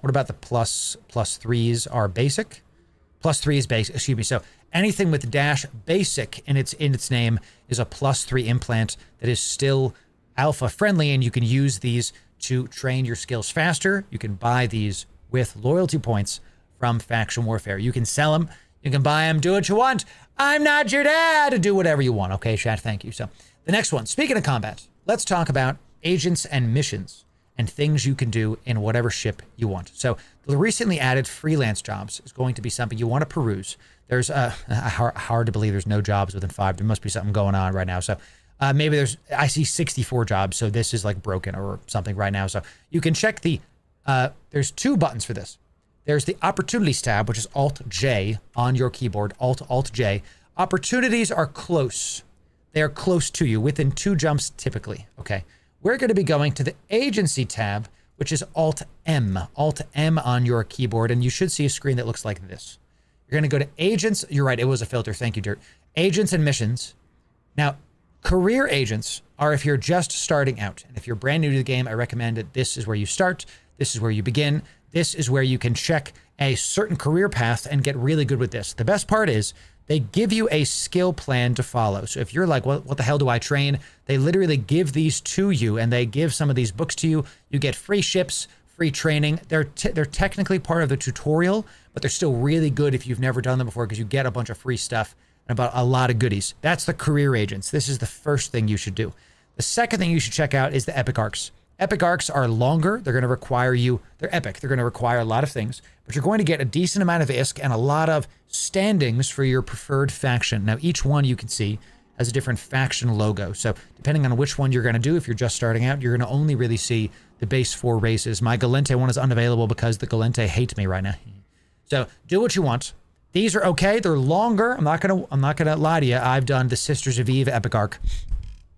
what about the +3s are basic? +3 is basic, excuse me. So anything with dash basic in its name is a +3 implant that is still alpha friendly, and you can use these to train your skills faster. You can buy these with loyalty points from faction warfare. You can sell them. You can buy them, do what you want. I'm not your dad. Do whatever you want. Okay, chat, thank you. So the next one, speaking of combat, let's talk about agents and missions and things you can do in whatever ship you want. So the recently added freelance jobs is going to be something you want to peruse. There's hard to believe there's no jobs within 5. There must be something going on right now. So maybe I see 64 jobs. So this is like broken or something right now. So you can check there's 2 buttons for this. There's the Opportunities tab, which is Alt-J on your keyboard, Alt-J. Opportunities are close. They are close to you, within 2 jumps typically, okay? We're going to be going to the Agency tab, which is Alt-M, Alt-M on your keyboard, and you should see a screen that looks like this. You're going to go to Agents. You're right, it was a filter. Thank you, Dirt. Agents and Missions. Now, career agents are if you're just starting out. And if you're brand new to the game, I recommend that this is where you start. This is where you begin. This is where you can check a certain career path and get really good with this. The best part is they give you a skill plan to follow. So if you're like, what the hell do I train? They literally give these to you, and they give some of these books to you. You get free ships, free training. They're technically part of the tutorial, but they're still really good if you've never done them before because you get a bunch of free stuff and about a lot of goodies. That's the career agents. This is the first thing you should do. The second thing you should check out is the epic arcs. Epic arcs are longer. They're going to require you, they're epic. They're going to require a lot of things, but you're going to get a decent amount of ISK and a lot of standings for your preferred faction. Now, each one you can see has a different faction logo. So depending on which one you're going to do, if you're just starting out, you're going to only really see the base 4 races. My Galente one is unavailable because the Galente hate me right now. So do what you want. These are okay. They're longer. I'm not gonna lie to you. I've done the Sisters of Eve epic arc.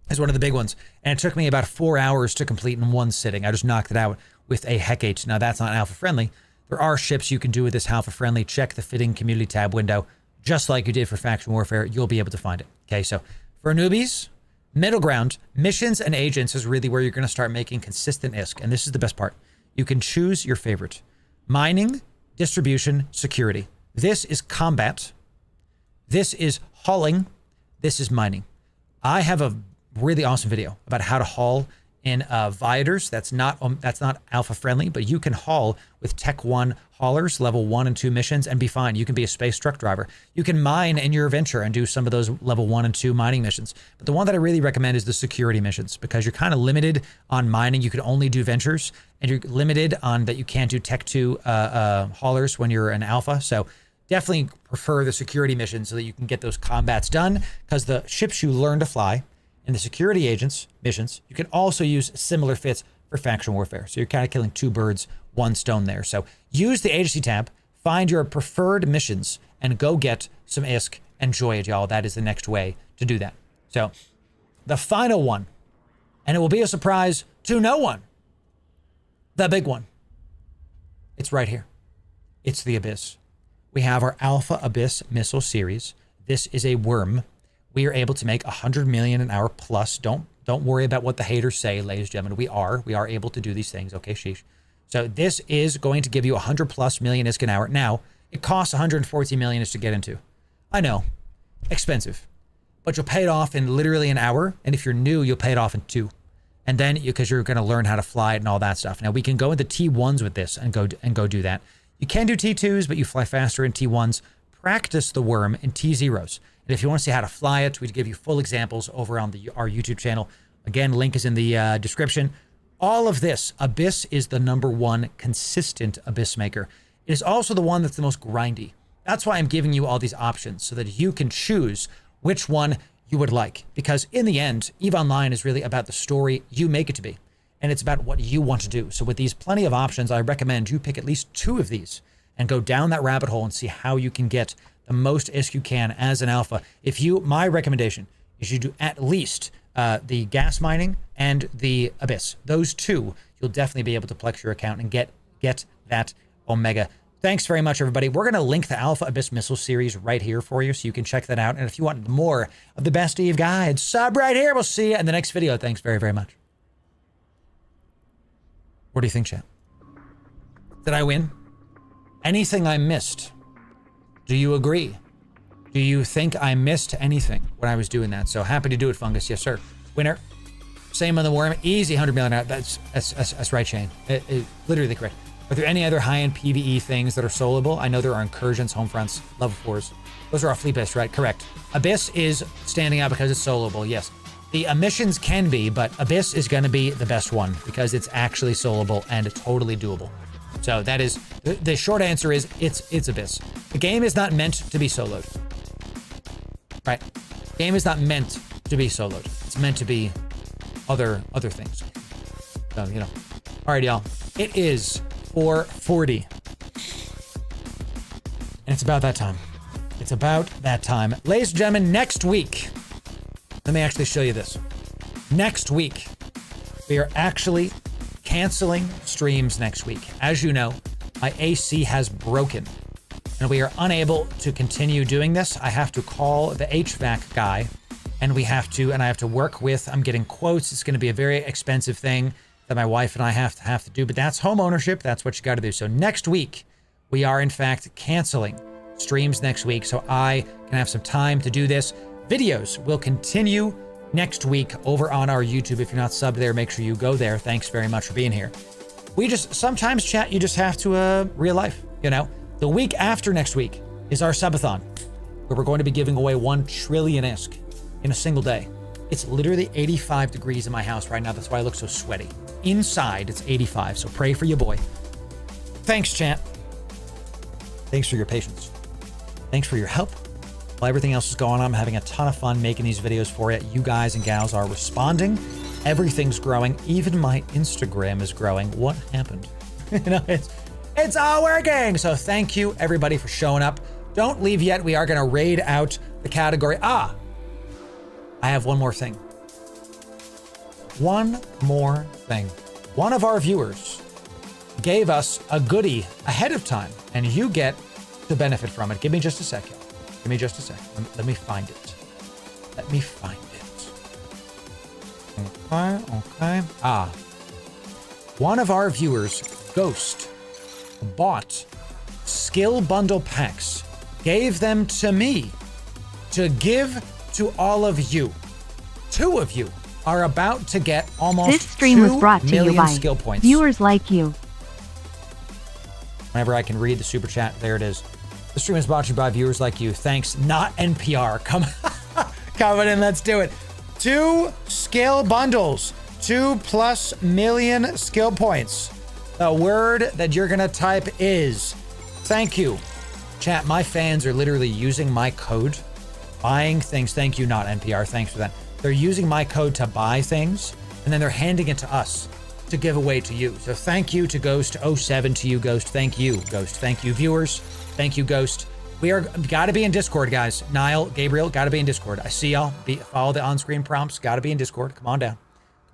Is one of the big ones. And it took me about 4 hours to complete in one sitting. I just knocked it out with a Hecate. Now, that's not alpha friendly. There are ships you can do with this alpha friendly. Check the fitting community tab window. Just like you did for faction warfare, you'll be able to find it. Okay, so for newbies, middle ground, missions and agents is really where you're going to start making consistent ISK. And this is the best part. You can choose your favorite. Mining, distribution, security. This is combat. This is hauling. This is mining. I have a really awesome video about how to haul in Viators. That's not alpha friendly, but you can haul with Tech 1 haulers, level 1 and 2 missions, and be fine. You can be a space truck driver. You can mine in your venture and do some of those level 1 and 2 mining missions. But the one that I really recommend is the security missions, because you're kind of limited on mining. You can only do ventures, and you're limited on that you can't do Tech 2 haulers when you're an alpha. So definitely prefer the security missions so that you can get those combats done, because the ships you learn to fly in the security agents missions, you can also use similar fits for faction warfare. So you're kind of killing 2 birds, 1 stone there. So use the agency tab, find your preferred missions, and go get some ISK. Enjoy it, y'all. That is the next way to do that. So the final one, and it will be a surprise to no one, the big one. It's right here. It's the Abyss. We have our Alpha Abyss missile series. This is a worm. We are able to make 100 million an hour plus. Don't worry about what the haters say, ladies and gentlemen. We are able to do these things. Okay, sheesh. So this is going to give you 100 plus million ISK an hour. Now, it costs 140 million ISK to get into. I know, expensive, but you'll pay it off in literally an hour. And if you're new, you'll pay it off in 2. And then because you're going to learn how to fly it and all that stuff. Now we can go into T1s with this and go do that. You can do T2s, but you fly faster in T1s. Practice the worm in T0s. And if you want to see how to fly it, we give you full examples over on our YouTube channel. Again, link is in the description. All of this, Abyss is the #1 consistent Abyss maker. It is also the one that's the most grindy. That's why I'm giving you all these options so that you can choose which one you would like. Because in the end, EVE Online is really about the story you make it to be. And it's about what you want to do. So with these plenty of options, I recommend you pick at least 2 of these and go down that rabbit hole and see how you can get the most ISK you can as an alpha. My recommendation is you do at least the gas mining and the Abyss. Those 2, you'll definitely be able to flex your account and get that Omega. Thanks very much, everybody. We're going to link the Alpha Abyss missile series right here for you, so you can check that out. And if you want more of the best EVE guides, sub right here. We'll see you in the next video. Thanks very, very much. What do you think, chat? Did I win? Anything I missed? Do you agree? Do you think I missed anything when I was doing that? So happy to do it, Fungus. Yes, sir. Winner. Same on the worm. Easy 100 million out. That's right, Shane. Literally correct. Are there any other high-end PvE things that are soloable? I know there are incursions, home fronts, level 4s. Those are off Fleet-based, right? Correct. Abyss is standing out because it's soloable, yes. The missions can be, but Abyss is going to be the best one because it's actually soloable and totally doable. So that is, the short answer is it's Abyss. The game is not meant to be soloed. Right? The game is not meant to be soloed. It's meant to be other things. So, you know. All right, y'all. It is 4:40. And it's about that time. It's about that time. Ladies and gentlemen, next week, let me actually show you this. Next week, we are actually canceling streams next week. As you know, my AC has broken and we are unable to continue doing this. I have to call the HVAC guy and I have to work with, I'm getting quotes. It's going to be a very expensive thing that my wife and I have to do, but that's home ownership. That's what you got to do. So next week, we are in fact canceling streams next week so I can have some time to do this. Videos will continue next week over on our YouTube. If you're not subbed there, make sure you go there. Thanks very much for being here. We just, sometimes chat, you just have to, real life, you know? The week after next week is our Subathon, where we're going to be giving away 1 trillion ISK in a single day. It's literally 85 degrees in my house right now. That's why I look so sweaty. Inside, it's 85, so pray for your boy. Thanks, chat. Thanks for your patience. Thanks for your help. While everything else is going on, I'm having a ton of fun making these videos for you. You guys and gals are responding. Everything's growing. Even my Instagram is growing. What happened? You know, it's all working. So thank you, everybody, for showing up. Don't leave yet. We are going to raid out the category. I have one more thing. One more thing. One of our viewers gave us a goodie ahead of time, and you get to benefit from it. Give me just a second. Give me just a second. Let me find it. Let me find it. Okay. One of our viewers, Ghost, bought skill bundle packs, gave them to me to give to all of you. 2 of you are about to get almost This stream was brought to you 2 million by skill points. viewers like you. Whenever I can read the super chat, there it is. The stream is brought to you by viewers like you. Thanks, not NPR. Come in, let's do it. 2 skill bundles, 2+ million skill points. The word that you're gonna type is thank you. Chat, my fans are literally using my code, buying things. Thank you, not NPR. Thanks for that. They're using my code to buy things, and then they're handing it to us to give away to you. So thank you to Ghost07, to you, Ghost. Thank you, Ghost. Thank you, viewers. Thank you, Ghost. We are gotta be in Discord, guys. Niall, Gabriel, gotta be in Discord. I see y'all. Follow the on-screen prompts. Gotta be in Discord. Come on down.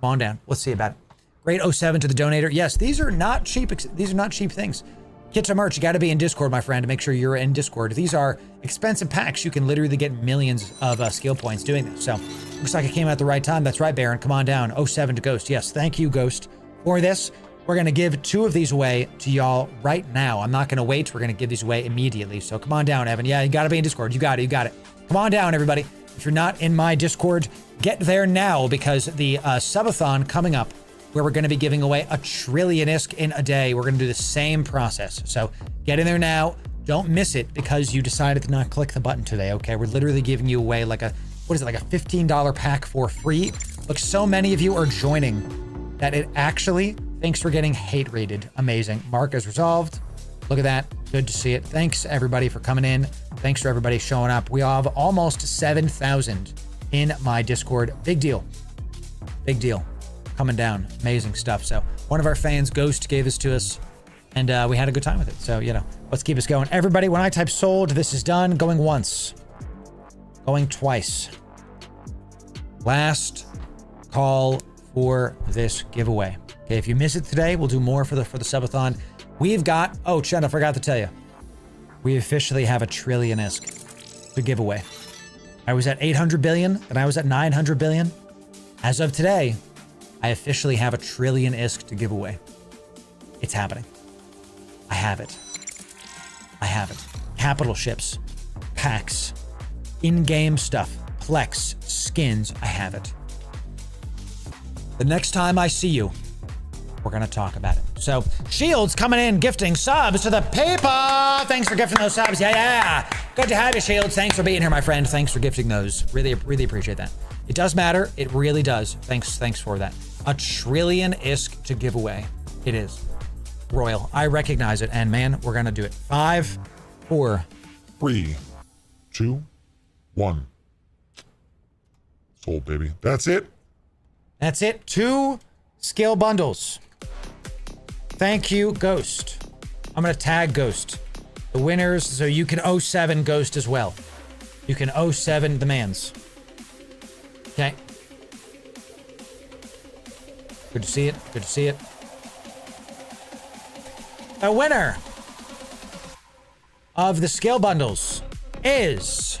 Come on down. Let's see about it. Great 07 to the donator. Yes, these are not cheap. These are not cheap things. Get some merch. You got to be in Discord, my friend, to make sure you're in Discord. These are expensive packs. You can literally get millions of skill points doing this. So looks like it came at the right time. That's right, Baron. Come on down. 07 to Ghost. Yes, thank you, Ghost, for this. We're going to give 2 of these away to y'all right now. I'm not going to wait. We're going to give these away immediately. So come on down, Evan. Yeah, you got to be in Discord. You got it. You got it. Come on down, everybody. If you're not in my Discord, get there now, because the Subathon coming up, where we're going to be giving away 1 trillion ISK in a day. We're going to do the same process. So get in there now. Don't miss it because you decided to not click the button today, okay? We're literally giving you away like a $15 pack for free. Look, so many of you are joining that it actually thinks we're getting hate rated. Amazing. Mark is resolved. Look at that. Good to see it. Thanks, everybody, for coming in. Thanks for everybody showing up. We have almost 7,000 in my Discord. Big deal. Big deal. Coming down. Amazing stuff. So one of our fans, Ghost, gave this to us, and we had a good time with it. So, you know, let's keep us going. Everybody, when I type sold, this is done. Going once. Going twice. Last call for this giveaway. Okay, if you miss it today, we'll do more for the Subathon. We've got, oh, Chen, I forgot to tell you. We officially have 1 trillion ISK to give away. I was at 800 billion, and I was at 900 billion. As of today, I officially have 1 trillion ISK to give away. It's happening. I have it. I have it. Capital ships, packs, in-game stuff, Plex, skins, I have it. The next time I see you, we're going to talk about it. So, Shields coming in, gifting subs to the paper. Thanks for gifting those subs. Yeah. Good to have you, Shields. Thanks for being here, my friend. Thanks for gifting those. Really, really appreciate that. It does matter. It really does. Thanks for that. 1 trillion ISK to give away. It is. Royal. I recognize it. And man, we're going to do it. 5, 4, 3, 2, 1. Sold, baby. That's it. That's it. 2 skill bundles. Thank you, Ghost. I'm going to tag Ghost. The winners, so you can 07 Ghost as well. You can 07 the mans. Okay. Good to see it. Good to see it. The winner of the skill bundles is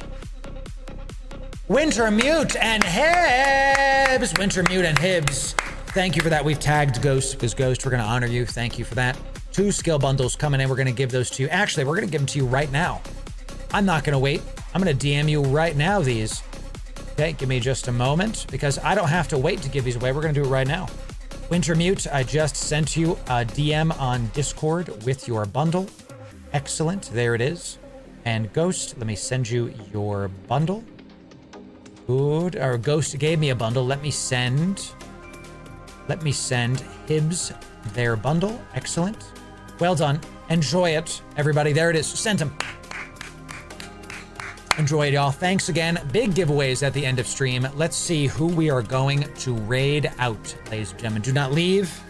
Wintermute and Hibbs. Wintermute and Hibbs. Thank you for that. We've tagged Ghost because Ghost, we're going to honor you. Thank you for that. 2 skill bundles coming in. We're going to give those to you. Actually, we're going to give them to you right now. I'm not going to wait. I'm going to DM you right now these. Okay, give me just a moment because I don't have to wait to give these away. We're going to do it right now. Wintermute, I just sent you a DM on Discord with your bundle. Excellent. There it is. And Ghost, let me send you your bundle. Good. Or Ghost gave me a bundle. Let me send Hibbs their bundle. Excellent. Well done. Enjoy it, everybody. There it is. Sent him. Enjoy it, y'all. Thanks again. Big giveaways at the end of stream. Let's see who we are going to raid out, ladies and gentlemen. Do not leave.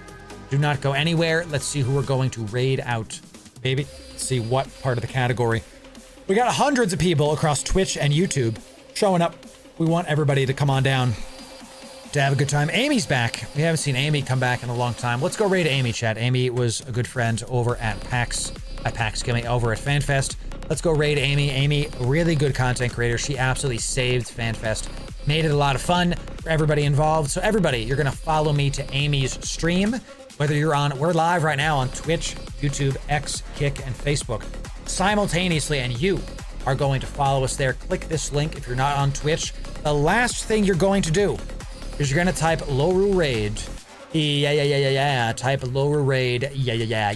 Do not go anywhere. Let's see who we're going to raid out, baby. Let's see what part of the category. We got hundreds of people across Twitch and YouTube showing up. We want everybody to come on down to have a good time. Amy's back. We haven't seen Amy come back in a long time. Let's go raid Amy, chat. Amy was a good friend over at over at FanFest. Let's go raid Amy. Amy, really good content creator. She absolutely saved FanFest. Made it a lot of fun for everybody involved. So everybody, you're going to follow me to Amy's stream. Whether you're on, we're live right now on Twitch, YouTube, X, Kick, and Facebook simultaneously, and you are going to follow us there. Click this link if you're not on Twitch. The last thing you're going to do is you're gonna type Loru raid. Yeah. Type Loru raid. Yeah.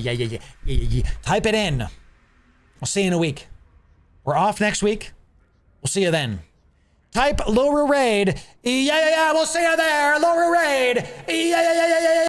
Type it in. I'll see you in a week. We're off next week. We'll see you then. Type Loru raid. Yeah. We'll see you there. Loru raid. Yeah.